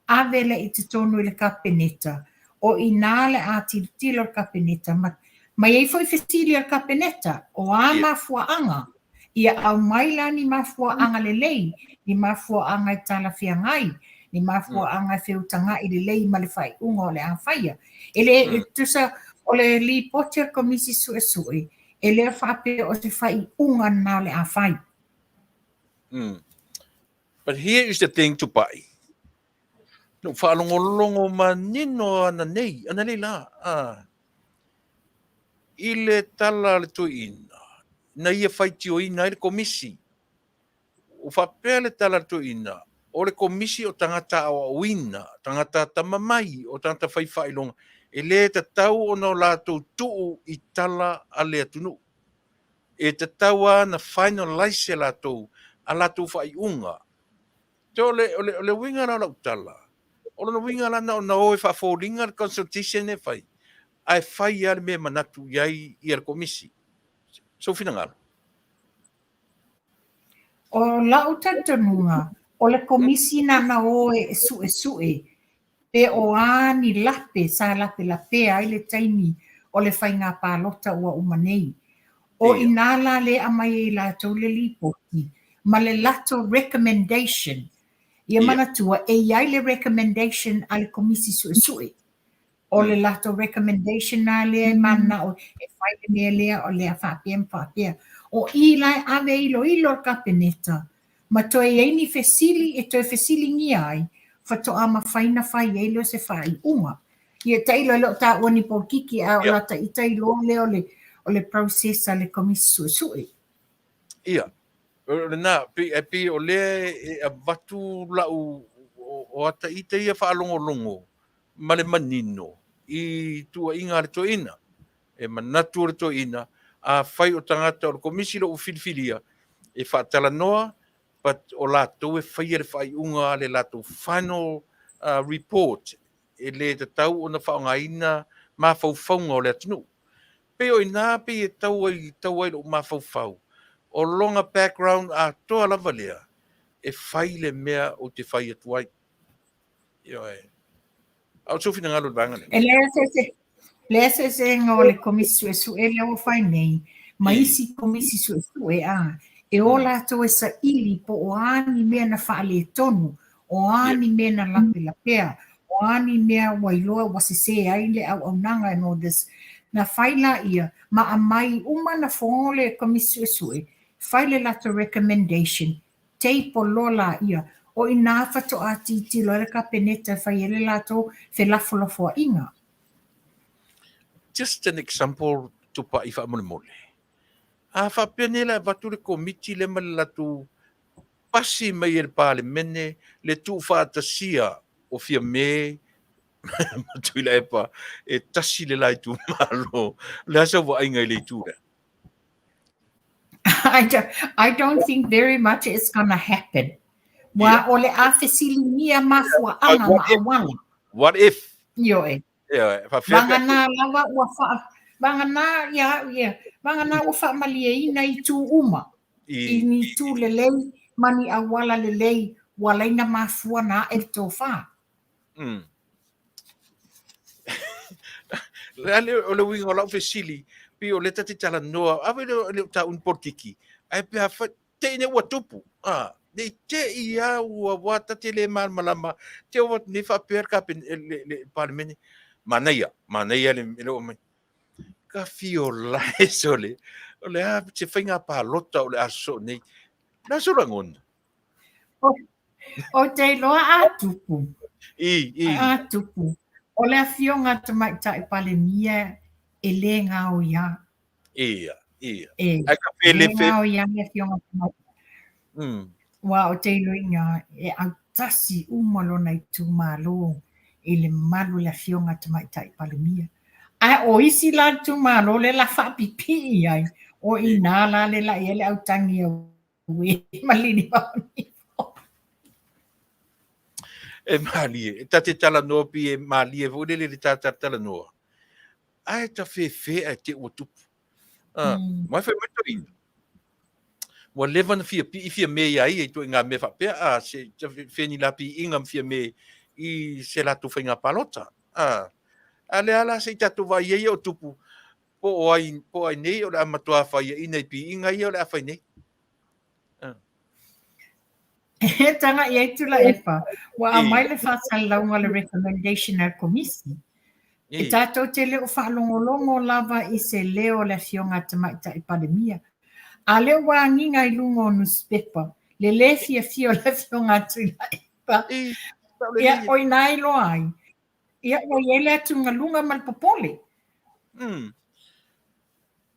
avele i te tonu i le kapeneta, o i nāle a tilo kapeneta, ma ei foi fesili al kapeneta, o a mafua anga, ia au maila ni mafua anga le lei, ni mafua anga i tala fiangai, ni mafua anga whiutanga i le lei ma le whai unga o le a whaia. Ele tusa o le lipoti al komisi suesue, ele whape o te whai unga na le a whai. But here is the thing to buy. No whaalongolongo manino ana nei la. Ile tala le tuina. Na ia whaiti o ina le komisi. O whapea le tala le tuina. O le komisi o tangata awa uina, tangata tamamai, o tangata whaiwhailonga. E le te tau o no lātou tuu i tala a le atunu. E te tau na finalize lātou a lātou whaiunga. Te ole winga na tala. O na winga na na o e whaaforinga consultation e whai. Ai whai ar me manatu iai i ar komisi. So fina ngaro. O lau tatanunga, o le komisi na o e sue. Pe o ani lape, sa lape ai le taimi o le whai ngā pālota ua umanei. O inala le amai la tau le lipoti, ma le lato recommendation. Ia manatua e iai le recommendation ale komisi sue. O le lato recommendation na le mana o e whai le mea lea o le a whapea. O ilai ave ilo kapeneta. Ma toi eini fesili e toi fesili ngi ai. Fato ama whaina whai eilo se whai unga. Ia tailo lo ta wani po kiki a o lata i tailo o le processa le komisi sue. Ia. Na pi o le e vatu lau o ata i te ia whaalongolongo ma le manino i tua inga le toina. e manatu o le toina a fai o tangata o le komisi lo ufilifilia e Faatalanoaga but o latou e faia le faiʻuga a le latou final report e lē tatau ona faaogāina mafaufauga o le atunuu pe o inā pe e tau ai loo mafaufau o longa background atoa lava lea e fai le mea o te fai atu ai io e au sufinagalo le vaga E lea se ngā le komisi su e leo whai nei, ma isi komisi su a, e o lātou e sa ili po o ani mea na whaale tonu, o ani mea na lape lapea, o ani mea wailoa wasese aile au nanga and all this, na whaila ia, ma a mai uma na whongole komisi su whai le lato recommendation, tei po lola ia, o ina whato ati ti loa ka peneta whai ele lato whelafolofoa inga. Just an example Tupa'i fa'amole. A whapene la watu le komiti le malatu pasi mai le palemene le tu faatasia o fia me Tuilaepa e tasi le lai tu malo le asa wa inga le tu. I don't think very much it's going to happen. Wa ole a fesilinia mafua anga maawala. What if? Yo e. Yeah, Bangana lava wa fa bangana ya bangana wa fa malie ina i tu uma. Ini tu lelei mani awala lelei wala ina mafua na e tofa. Le winga o lau fesili pi o le tati talanoa ave le ta un portiki ai pe fa te ne watupu ne te ia ua wata te le malama te o ne fa per ka le parlemene Manuia le o mai ka fio lai sole o le a te whainga pa lota o le aso nei na sorangon o te loa atupu atupu o le afionga te mai tai palemia e le ngā o ia. Ia. Ai ka pele fe. Ngā o ia me afionga te mai. Wa o te loinga e au tasi umalo nei tu malo e le malu le afionga te mai tai palemia. Ai o isi la tu malo le la whapipi ai. O ina la le la ele au tangi au we malini wani. E malie, e tate talanoa pi e malie, vole le tata talanoa. Ai ta fe ai te o tupu. Mai fe mai toina. Wa levan fia pi fia me ai e to nga me fa pe se fe ni la pi ingam fia me I se la tu finga palota. Ale ala se tatu vai e o tupu. Po ai nei o la matua fa i nei pi inga i o la fa nei. E tanga i Tuilaepa, wa a mai le whātalaunga le recommendation al komisi. E tātou te leo whaalongolongo lava I se leo le fionga te maita I pandemia. A leo wa nginga I lungo newspaper, le le fio le fionga Tuilaepa. Ia oi nai lo ai. Ia oi ele atu ngalunga malpopole.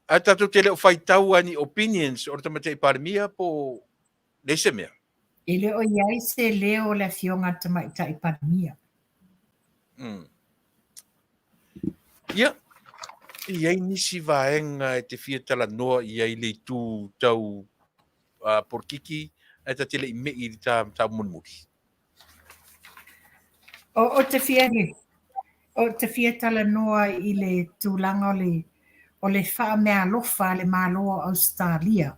A tātou te leo whaitau ani opinions o te maita I pandemia po leise mea. Ele o iai se leo le fionga te maita I pandemia. Ia. Iai nisi vaenga e te Fetalanoa iai le tu tau porkiki e ta tele I me I ta munmuri. O te Fetalanoa I le tūlanga o le wha mea lofa le māloa Australia.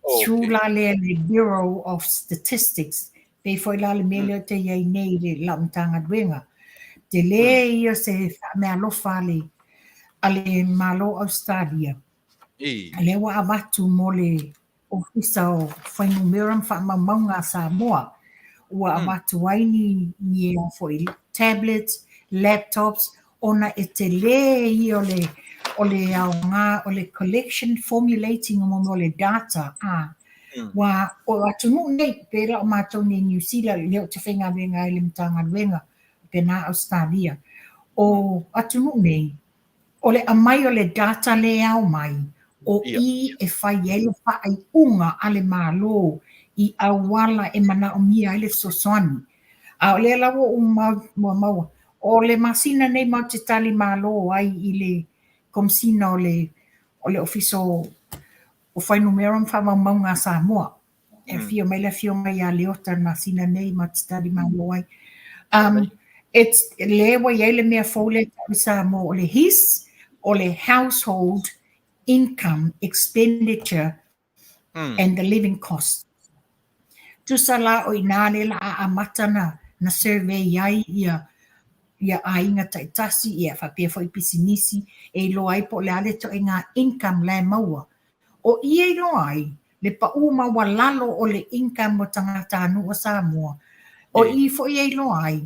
Tūla le Bureau of Statistics. Pei foi la le mele te iai nei le lautanga duenga. Te le ia se wha mea lofa ale malo Australia. Le wa avatu mo le ofisa o whainumeram wha mamaunga Samoa. Ua avatu waini ni e foi tablets, laptops, ona e te le I o le aonga, o le collection formulating o le data. Wa o atunu nei pera o mātou nei New Zealand leo te whenga wenga I le mtanga wenga pena Australia. O atunu nei o le amai o le data le au mai o I e whai ele whaai unga ale mālo I awala e mana o mia ele sosoani. A o le lawa o maua. O le masina nei mau te tali mālo ai I le komsina o le ofiso o whai numerum whamau ngā Samoa. E fio mai le fio mai a leota na sina nei ma titari mauai. It's le wa yele mea fole Samoa o le his o le household income expenditure and the living cost. Tusala o inale la a matana na survey yai ia ainga Tasi ia whapea fo i pisinisi e lo ai po le ale to e ngā income le maua. O ia lo ai le pau maua lalo o le income o tangata anu o Samoa. O i fo ia lo ai,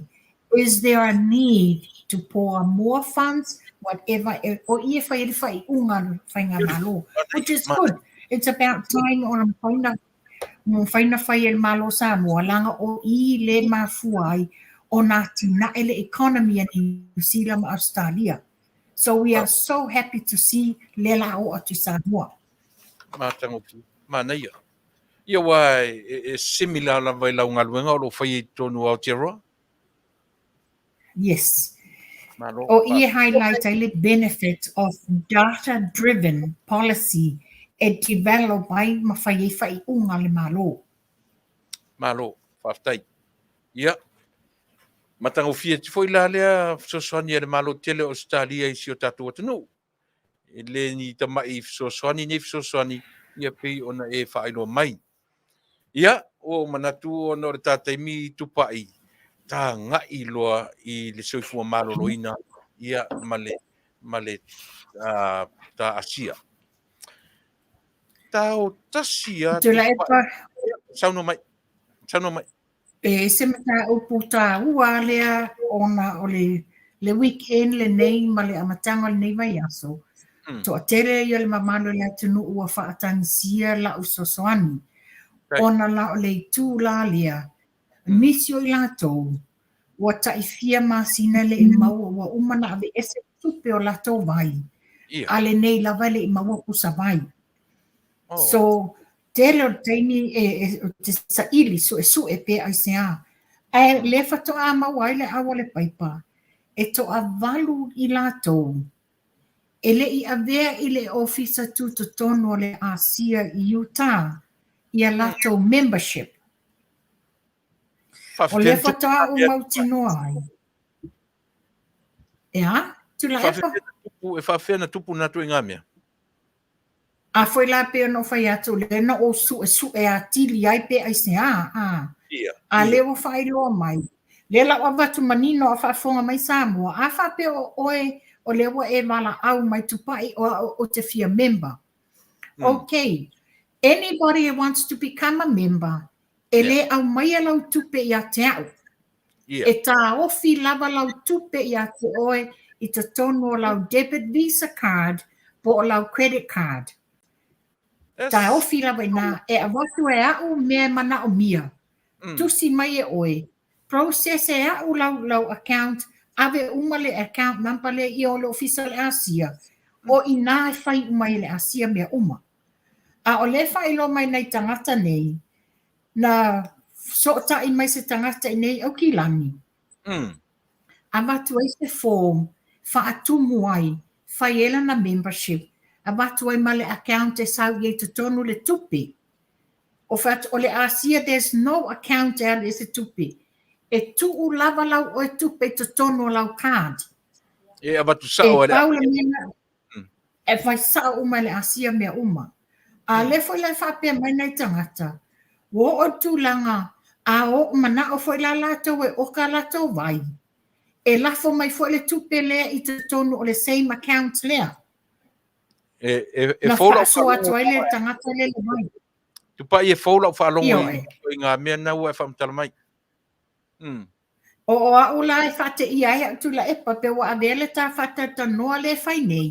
is there a need to pour more funds, whatever, o ia whai unga whainga malo, which is good. It's about time on whaina whai el malo Samoa, langa o I le mafuai o nā tina ele economy in New Zealand, Australia. So we are so happy to see lela o atu Samoa. Matangoki, Manuia. Ia wai e similar la vai launga luenga o lo whai tonu Aotearoa? Yes. O ia highlight the benefit of data-driven policy e develop ai ma whai unga le malo. Malo, Faafetai. Ia. Matangofia te foi la lea sosoani e le malo tele Australia i si o tātou atanu. E le ni tamai sosoani nei sosoani ia pei ona e whaeloa mai. Ia, o manatu o no re tātai mi Tupa'i. Tā ngai loa i le soifua malo loina ia male tā ASEA. Tā o Tasi a Tuilaepa. Sauno mai. E se mata o puta ua lea ona o le weekend le nei ma le amatanga le nei vai aso. To atere ia le mamano le Taunu'u ua whaatanisia la usosoani. Ona la o le tū la lea. Nisi o i lātou. Ua taifia masina le maua ua umana ave ese tupe o lātou vai. A le nei la vai le maua kusa vai. So, tele o teini te saili su e pe ASEA. E le whatoa mawai le awa le paipa. E to a valu i lātou. E le i avea i le ofisa tu to tono le ASEA i Utah. I a lātou membership. O le whatoa o mautinoa ai. Ea, Tuilaepa. E whawhena tupu natu i ngā mea. A foi la pe no fai atu le na o su e atili ai pe ASEA. A le o fai lo mai. Le la o vatu manino a whafonga mai Samoa. A wha pe o le o e Vaaaoao mai Tupa'i o te fia member. Okay. Anybody who wants to become a member, e le au mai lau tupe i a te au. E tā ofi lava lau tupe i a te oe i te tono lau debit visa card po o lau credit card. Tā ofi lava i nā e a watu e au mea mana o mia. Tusi mai e oe. Process e au lau account, ave umale account nampale i o le official ASEA. O i nā e whai umai le ASEA mea uma. A o le whai lo mai nei tangata nei, na sota i mai se tangata i nei au ki lani. A watu ai se form, whaatumu ai, whai ela na membership, a watu ai male account e sau i te tonu le tupi. O whatu o le ASEA, there's no account out e se tupi. E tuu lava lau o e tupi te tonu lau card. E a watu sao e paula mena, e whai sao umai le ASEA mea uma. A le foi la whapea mai nei tangata. Wo o tūlanga, a o mana o foi la lātou e oka lātou vai. E lafo mai foi le tupe lea i te tonu o le same account lea. E fola so atu ai le tangata le le vai. Tupa'i e fola o whaalongo i ngā mea nau e whamtala mai. O a ula e whate i ai Tuilaepa pe wa avele tā whatata noa le whai nei.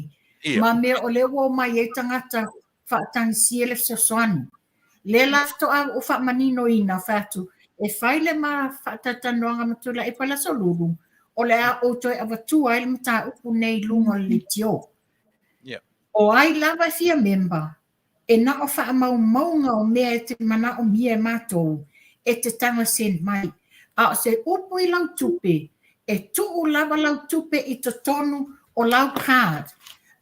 Ma mea o le wo mai e tangata whaatansia le sosoani. Le lafto a o whamanino ina whatu. E whaile ma whaatata noanga ma Tuilaepa la solulu. O le a o toi avatua ele mata upu nei lungo le tio. O ai lava fia member. E na o wha maunga o mea e te mana o mia mātou. E te tanga sen mai. A se upu i lau tupe. E tuu lava lau tupe i te tonu o lau card.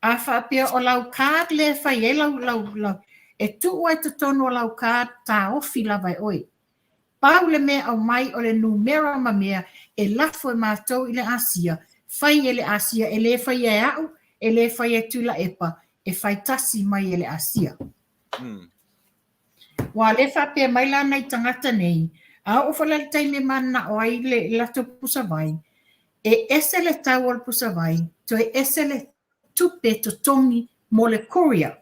A whapea o lau kād le whai e lau. E tu ai te tono o lau kād tā ofi lawa e oi. Pau le mea au mai o le numero ma mea e lafo e mātou i le Asia. Whai e le Asia, e le whai e au, e le whai e Tuilaepa, e whai Tasi mai e le Asia. Wa le whapea mai la nei tangata nei, a o whala tai me mana o ai le lato pusawai, e ese le tau al pusawai, to e ese le tupe to tongi mo le Korea.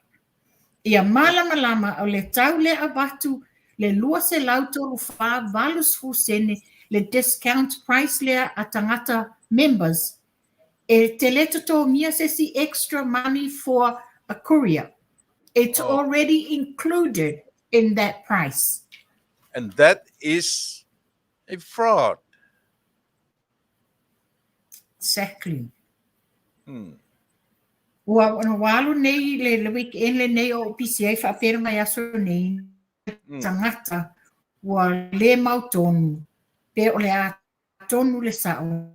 Ia malama o le tau le abatu, le lua se lauto fa valus fusene, le discount price le a tangata members, e te leto to mia se si extra money for a courier. It's already included in that price. And that is a fraud. Exactly. Ua walu nei le weekend le nei o PCA whapera mai aso nei tangata ua le mautonu pe o le a tonu le sao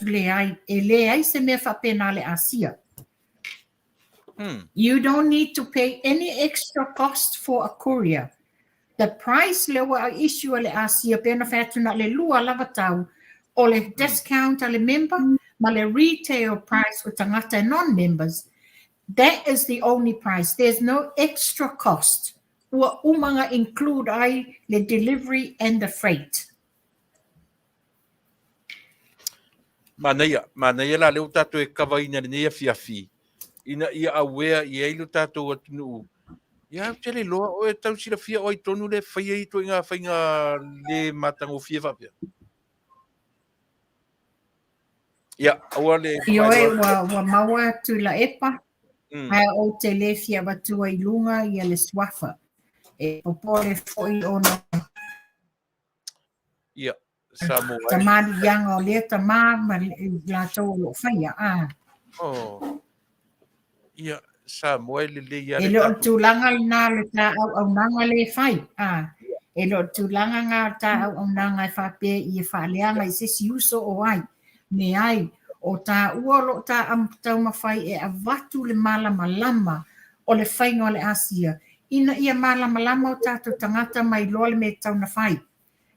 le ai e le ai se mea whapena le Asia. You don't need to pay any extra cost for a courier. The price le wa issue le Asia pe na whaatuna le lua lava tau o le discount a le member ma le retail price o tangata non-members. That is the only price. There's no extra cost. Ua umanga include ai le delivery and the freight. Manuia la leo tātou e kawaina ni Afiafi. Ina ia awea i eilu tātou atunu'u. Ia tele loa o e tau sila fia o i tonu le whaia i to inga whainga le matango fia whapia. Ia, awa le... Ioe wa maua Tuilaepa. Ai o te le fia watua i lunga i le swafa. E popore foi ona. Ia, Samoa. Tamari yanga o lea tamā ma la tau lo whaia. Ia, Samoa le le ia e lo tūlanga nā le tā au nanga le whai. E lo tūlanga ngā tā au nanga e whape i e whaaleanga i sesi uso o ai. Me ai, o tā ua lo tā amtau mawhai e avatu le malamalama o le whainga o le Asia. Ina ia malamalama o tātou tangata mai loa le me tau na whai.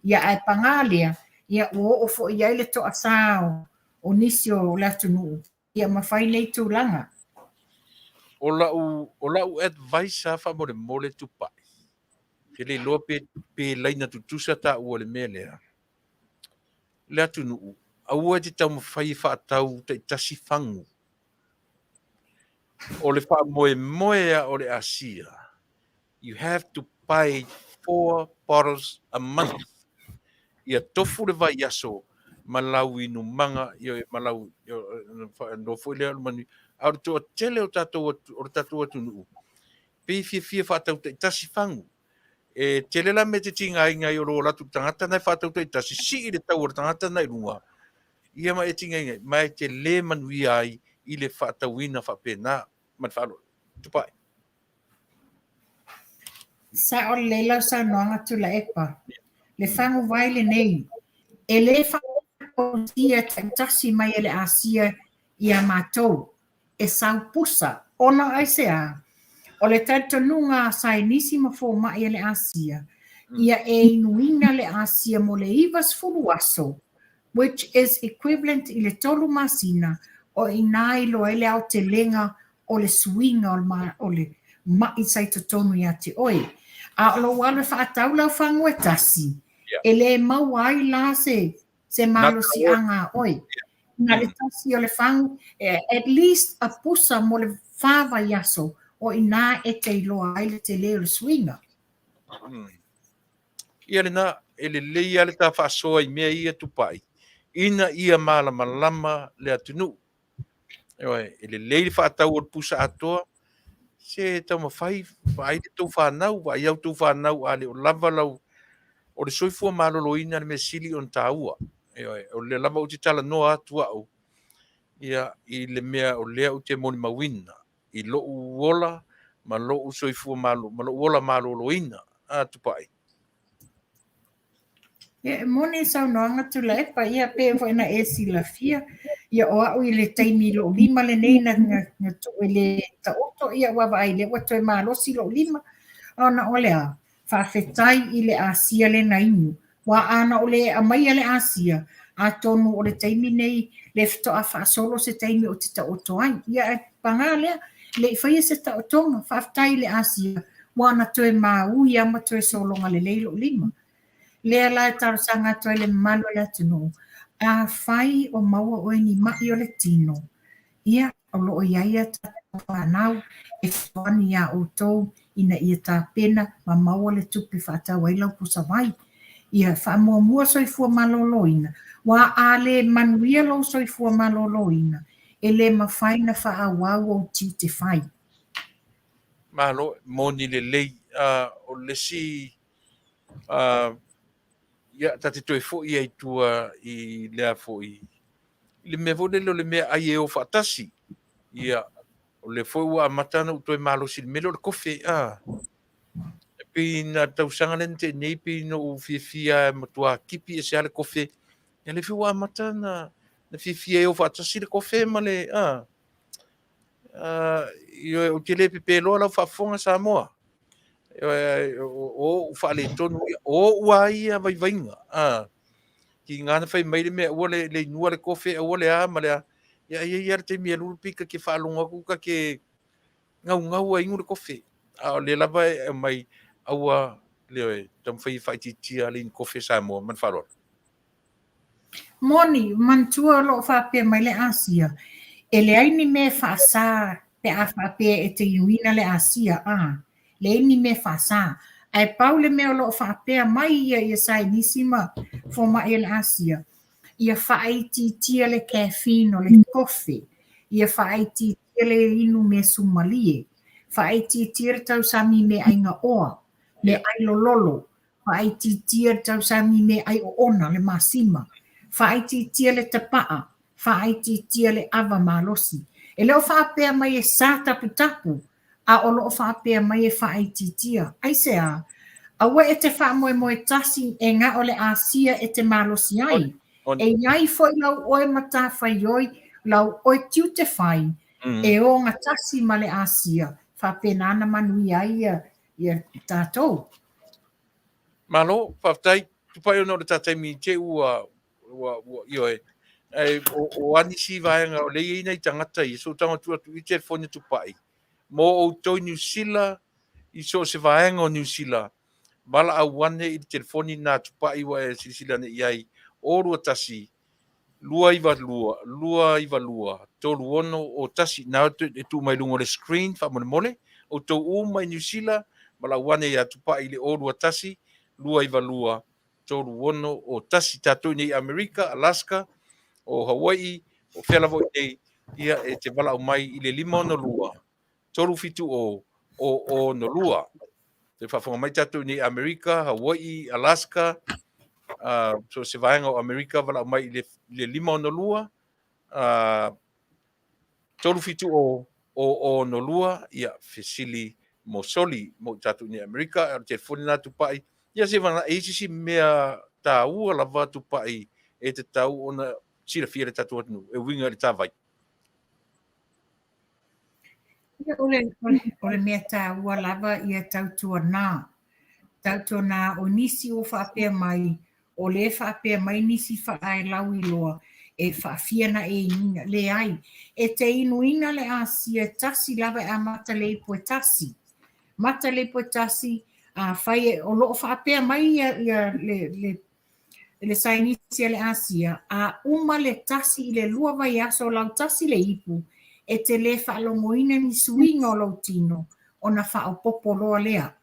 Ia ai pangalea, ia o fo i ai le to asao o nisi o le Taunu'u. Ia mawhai nei tūlanga. O lau advice hafa mole Tupa'i. Ke le loa pe laina tutusa ta ua le mea lea. Le Taunu'u. Aua te tau mawhai whaatau te Tasi whangu. O le wha moe o le Asia. You have to buy 4 bottles a month. Ia tofu le vai aso. Malau inu manga. Malau no foi le manu. Au to tele o tatou Taunu'u. Pe fia whaatau te Tasi whangu. E tele la me te tinga inga i o lo latu tangata nei whaatau te Tasi. Si i le tau o tangata nei runga. Ia mai e tinga inga. Mai te le Manuia ai i le whaatauina whapena. Man whaalo. Tupa'i. Sa o le lau sa noanga Tuilaepa. Le whangu vai le nei. E le whangu tia Tasi mai e le Asia i a mātou. E sau pusa, ona ASEA. O le tautanunga sai nisi mafo mai le Asia. Ia e inuina le Asia mo le ivas furuaso, which is equivalent i le tolu masina o inai lo ele au te lenga o le suinga o le mai sai totonu ia te oi. A lo wale whaatau lau whangu e Tasi. E le mau ai la se malo si anga oi. Nga le Tasi o le whangu, at least a pusa mo le whawa yaso o ina e te iloa ai le te leo le swinga. Ia le na, e le leia le ta whaasoa i mea ia Tupa'i. Ina ia malama le Taunu'u. E le leile whaatau o pusa atoa, se tau mawhai, vai le tau whanau, vai au tau whanau a le o lava lau, o le soifua maloloina le me sili on tāua. O le lava o te tala noa atua au. Ia i le mea o lea o te moni mawina. I lo uola, ma lo soifua malo, ma lo uola maloloina a Tupa'i. Ia moni sau noanga Tuilaepa ia pe foi na e silafia. Ia o au i le taimi lo lima le nei na tu le ta oto ia wa vai le wa toi malosi lo lima ona ole a Faafetai i le ASEA le nainu wa ana ole a mai le ASEA a tonu o le taimi nei le fto a faasolo se taimi o te ta oto ai ia e panga le fai se ta otonga Faafetai le ASEA wa ana toi mau ia ma toi solonga le leilo lima le la tarsanga toi le malo le tunu a fai o maua o ni mai o le tino ia o lo ia ia nau e fani ia o tou ina ia ta pena ma maua le tupi Faatauia pusa vai ia fa mua soifua maloloina wa ale Manuia lo soifua maloloina e le mafaina Vaaaoao o te fai Malo moni le lei o le si ia tate toi fo ia tua i lea fo i le me vo le me ai e o fatasi ia o le fo wa matana toi malo si me lo kofe e pi na tau sanga le te nei pi no fia matua kipi e se ale kofe e le fo wa matana na fia o fatasi le kofe ma le io o te le pepe lo la fa fonga Samoa o fa le tonu o wa ia vai vainga ki ngana fai mai le me o le nua le kofe o le a ma le ia te mi lu pika ke fa longa ku ka ke ngau ai ngur kofe a le lava mai aua le tam fai ti tia le kofe Samoa man farol moni mantua lo fa pe mai le ASEA e le ai ni me Fasa pe a fa pe e te iuina le ASEA le ni me Fasa ai paule me o lo fa pe mai ia sai nisima fo mai le ASEA ia whaiti tia le caffeine o le kofi, ia whaiti tia le inu me sumalie, whaiti tia tau sami me ainga oa, le ai lololo, whaiti tia tau sami me ai o ona le masima, whaiti tia le tapaa, whaiti tia le ava malosi. E leo whaapea mai e sa tapu tapu, a o loo whaapea mai e whaiti tia. ASEA, awa e te wha moe tasi e ngā o le ASEA e te malosi ai. E iai foi lau oe mata fai oi, lau oe tiu te fai, e o ngā tasi ma le ASEA, whapenana Manuia ia tātou. Malo, Faafetai, Tupa'i no le tatai mi te ua ioe. O anisi vaenga o le ina i tangata i so tanga tu atu i te fone Tupa'i. Mo o toi New Zealand, i so se vaenga o New Zealand. Mala au wane i te telefoni na Tupa'i wa e silisila ne iai. O rua tasi, lua iwa lua, tolu ono o tasi, na e tu mai lungo le screen, wha mole, o tau mai New Zealand, mala wane i a Tupa'i le o rua tasi, lua iwa lua, tolu ono o tasi tātou nei Amerika, Alaska, o Hawaii, o Fetalaiga nei, ia e te wala o mai i le 5 ono lua, tolu fitu o no lua, te whafonga mai tātou nei Amerika, Hawaii, Alaska, so se vaenga o Amerika wala o mai i le 5 ono lua, tolu fitu o no lua, ia fesili mo soli mo tātou nei Amerika, te fone nā Tupa'i, ia se vana eisi mea tā ua lava Tupa'i e te tau ona sira fia le tatu atu e winga le tā vai. Ia ole mea tā ua lava ia tautua nā. Tautua nā o nisi o whaapea mai, o le whaapea mai nisi whaai lau i loa, e whaafiana e inga le ai. E te inuina le ASEA tasi lava a Mataleipo e tasi. Mataleipo e tasi, a whai o loo whaapea mai ia le sainisi le ASEA, a uma le tasi i le lua vai aso lau tasi le ipu, e te le whaalongoina ni suinga o lau tino, o na whaopopo loa lea.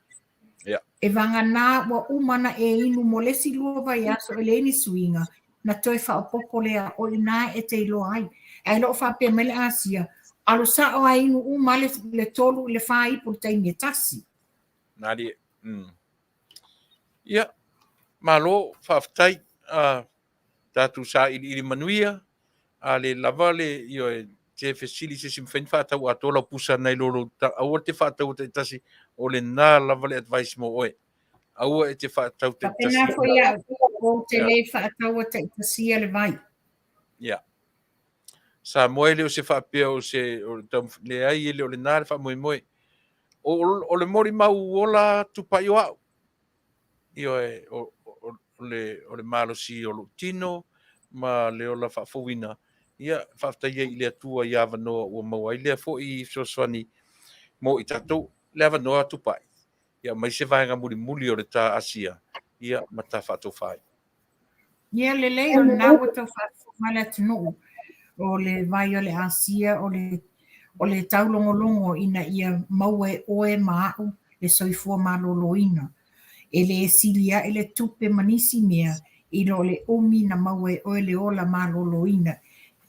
E vanga nā wa umana e inu molesi lua vai aso e le ni suinga, na toi whaopopo lea o ina e te ilo ai. E lo whapea mai le ASEA, alo sa o a inu uma le tolu le whaipu le taimi e tasi. Nāri, ia, malo, Faafetai, tātou sa ili Manuia, a le lava le ioe te fesili se simfeni whaatau atola pusa nei loro, aua te whaatau te tasi o le nā lava le advice mo oe. Aua e te whaatau te tasi. Pena foi a o te le whaatau te tasi le vai. Ia. Sa moe le o se whaapea o se le ai le o le nare wha moe moe. O le mori mau ola tupai o au. Io e o le malo si o lo tino, ma le ola whaafowina. Ia Faafetai i le atua i awanoa ua mau ai lea fo i soswani mo i tatou le awanoa tupai. Ia mai se vaenga muli o le tā ASEA. Ia ma tā whātou whai. Ia lelei o nā ua tau whaafumala tunu o le vai o le ASEA o le taulongolongo ina ia maue oe maau le soifua maloloina. E le silia e le tupe manisi mea i lo le umi na maue oe le ola maloloina.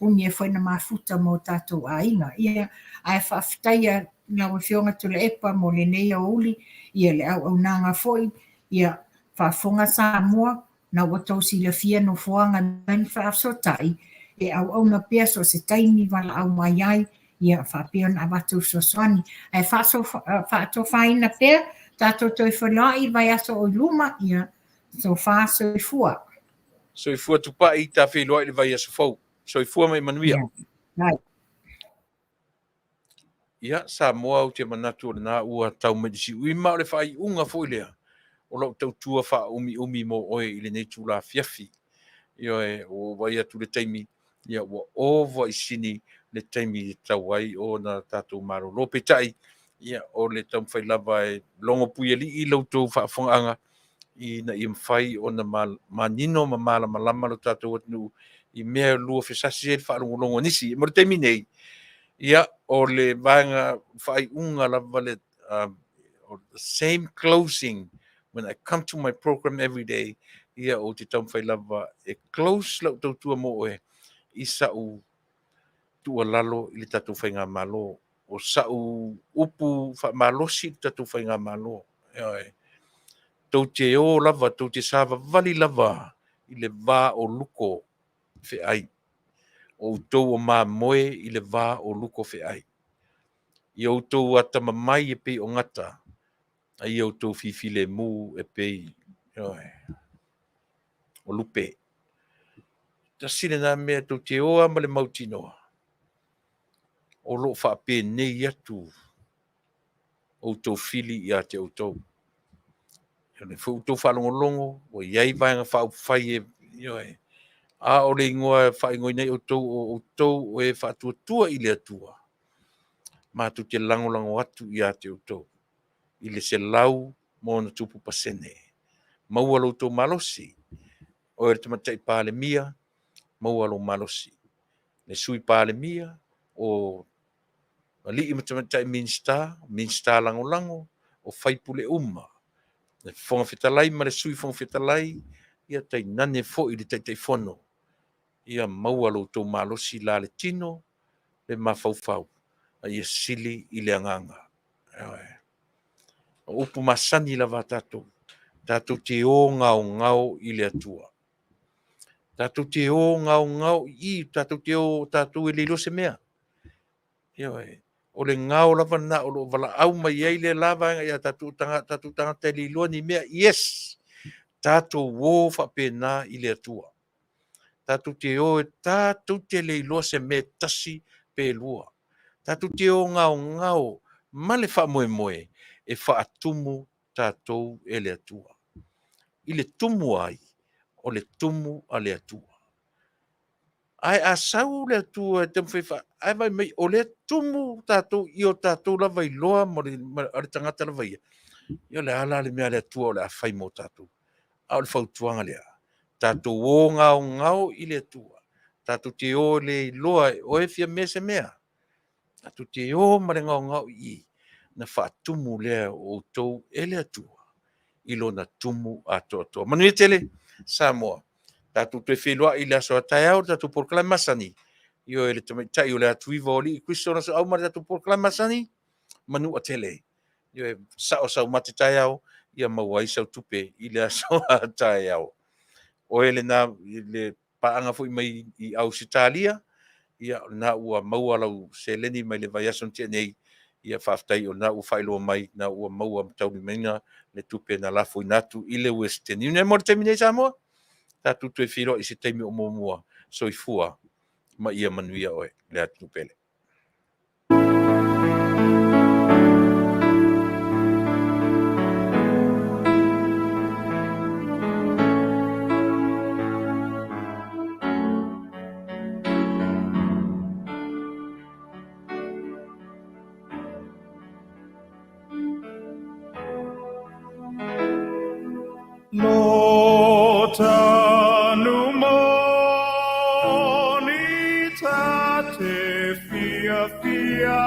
Umi e whaina mafuta mo tātou ainga. Ia ai Faafetaia na wafionga Tuilaepa mo le nei o uli, ia le au nanga foi, ia whaafonga Samoa, na watau si le fia no fuanga nani Faatautaia, e au na pia so se taimi wala au mai ai, ia whaapea na watu so swani. Ai whaatofaina pia, tātou toi whanai vai aso o luma, ia so whaaso i fua. So i fua Tupa'i tā wheloa i le vai aso fau. So i fua mai Manuia. Right. Ia, Samoa o te manatu o le nā ua tau medisi. Ui mao le whai unga fo i lea. O lau tau tua wha umi mo oe i le nei tū la Afiafi. Ia e o vai atu le taimi. Ia ua ova i sini le taimi tau ai o na tātou maro lo petai. Ia o le tau Failautusi e longo pui ali i lau tau whaafongaanga. I na i mwhai o na manino ma malama lo tātou atnu i mea lua whesasi e whaalongolongo nisi. Mo le taimi nei. Ia o le vaenga whai unga lava le the same closing when I come to my program every day. Ia o te tau Failautusi e close lau tau tua mo e i sau tua lalo i le tātou whainga malo. O sau upu malosi i tātou whainga malo. Ia e. Tau te o lava, tau te sāwa vali lava i le vā o luko whi ai. O tau o mā moe i le vā o luko whi ai. I o tau ata mamai e pei o ngata. Ai o tau fifile mu e pei. O lupe. Tasi le nā mea tau te oa ma le mautinoa. O lo whaape nei atu. O tau fili i a te o tau. Le fu tau whalongolongo. O iai vaenga whau whai e. A o le ingoa whaingoi nei o tau o e whaatua i le atua. Ma tu te langolango atu i a te o tau. I le se lau mo na tupu pasene. Maua lo tau malosi. O e tamatai pāle mia, maua lo malosi. Le sui pāle mia, o li i matamatai minsta langolango, o whaipule uma. Le fonga fetalai, ma le sui fonga fetalai, ia tai nane fo i le tai fono. Ia maua lo tau malosi la le tino, le mawhau. Ia sili i le anganga. O upu masani la va tatou. Tatou te o ngau i le atua. Tatou te o ngau i, tatou e leilo se mea. O le ngau lava na, o lo vala au mai ei le lava, ia tatou tangata leilo ni mea, yes, tatou o whapena i le atua. Tatou te o e tatou te leilo se mea tasi pe lua. Tatou te o ngau, ma le wha moe, e wha atumu tatou e le atua. I le tumu ai, o le tumu a le atua. Ai a sau le atua e temu whaifa, ai vai mei o le tumu tatou i o tatou lava i loa mo le tangata lava ia. Io le ala le mea le atua o le a whai mo tatou. Au le whautuanga lea. Tatou o ngau i le atua. Tatou te o le i loa o e fia mese mea. Tatou te o ma le ngau i. Na whaatumu lea o tou e le atua. Ilo na tumu ato. Manuia tele, Samoa. Tatou te whelua i le aso atai au, tatou porklama masani. Io e le tamaitai o le atuiva o li i Kristo na so au mara tatou porklama masani. Manua tele. Io e sao mate tai au, ia maua i sau tupe i le aso atai au. O ele na, le paanga fu i mai i au sitalia, ia na ua maua lau se leni mai le vai aso tia nei, ia Faafetai o na ua whailo mai, na ua maua tauni meina, le tupe na lafo inatu i le Western. Iune mo te minei Samoa? Tatu tu e whiro i se teimi o mua soifua ma ia manuia oe le atu pele. Lo tanu moni tate fia fiai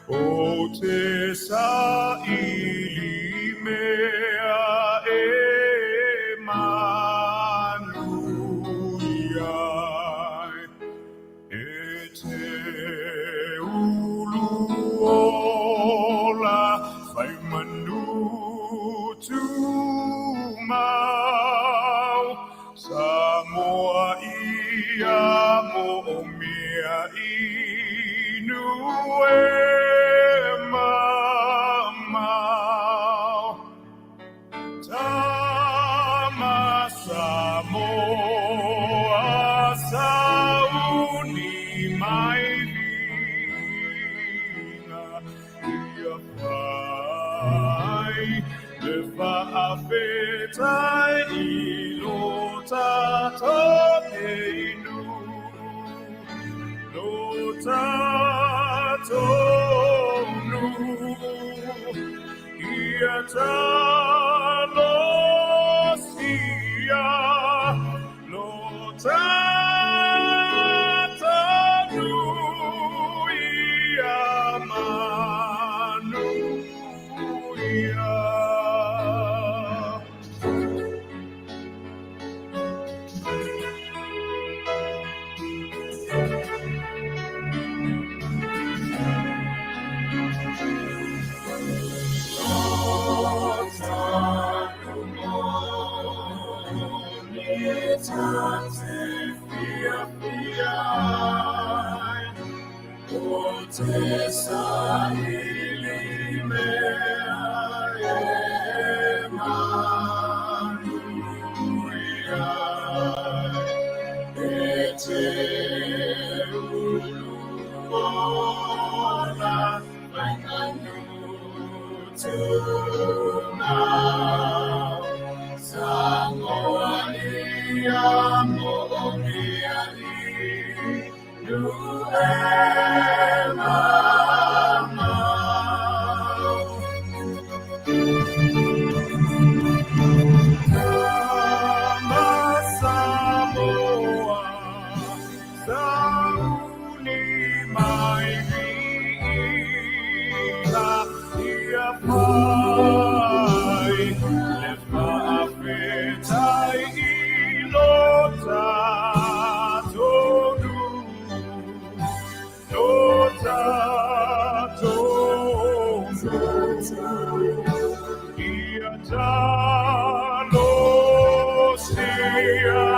o te sa ili mea e manuia e te ulu ola fai manu tu mau Samoa ia mo mia inu e mamau Tama Samoa sauni mai vina ia pai le Faafetai ilo tato einu lo tato nu ia talo sia lo tato nu ia manuia Ia talo sia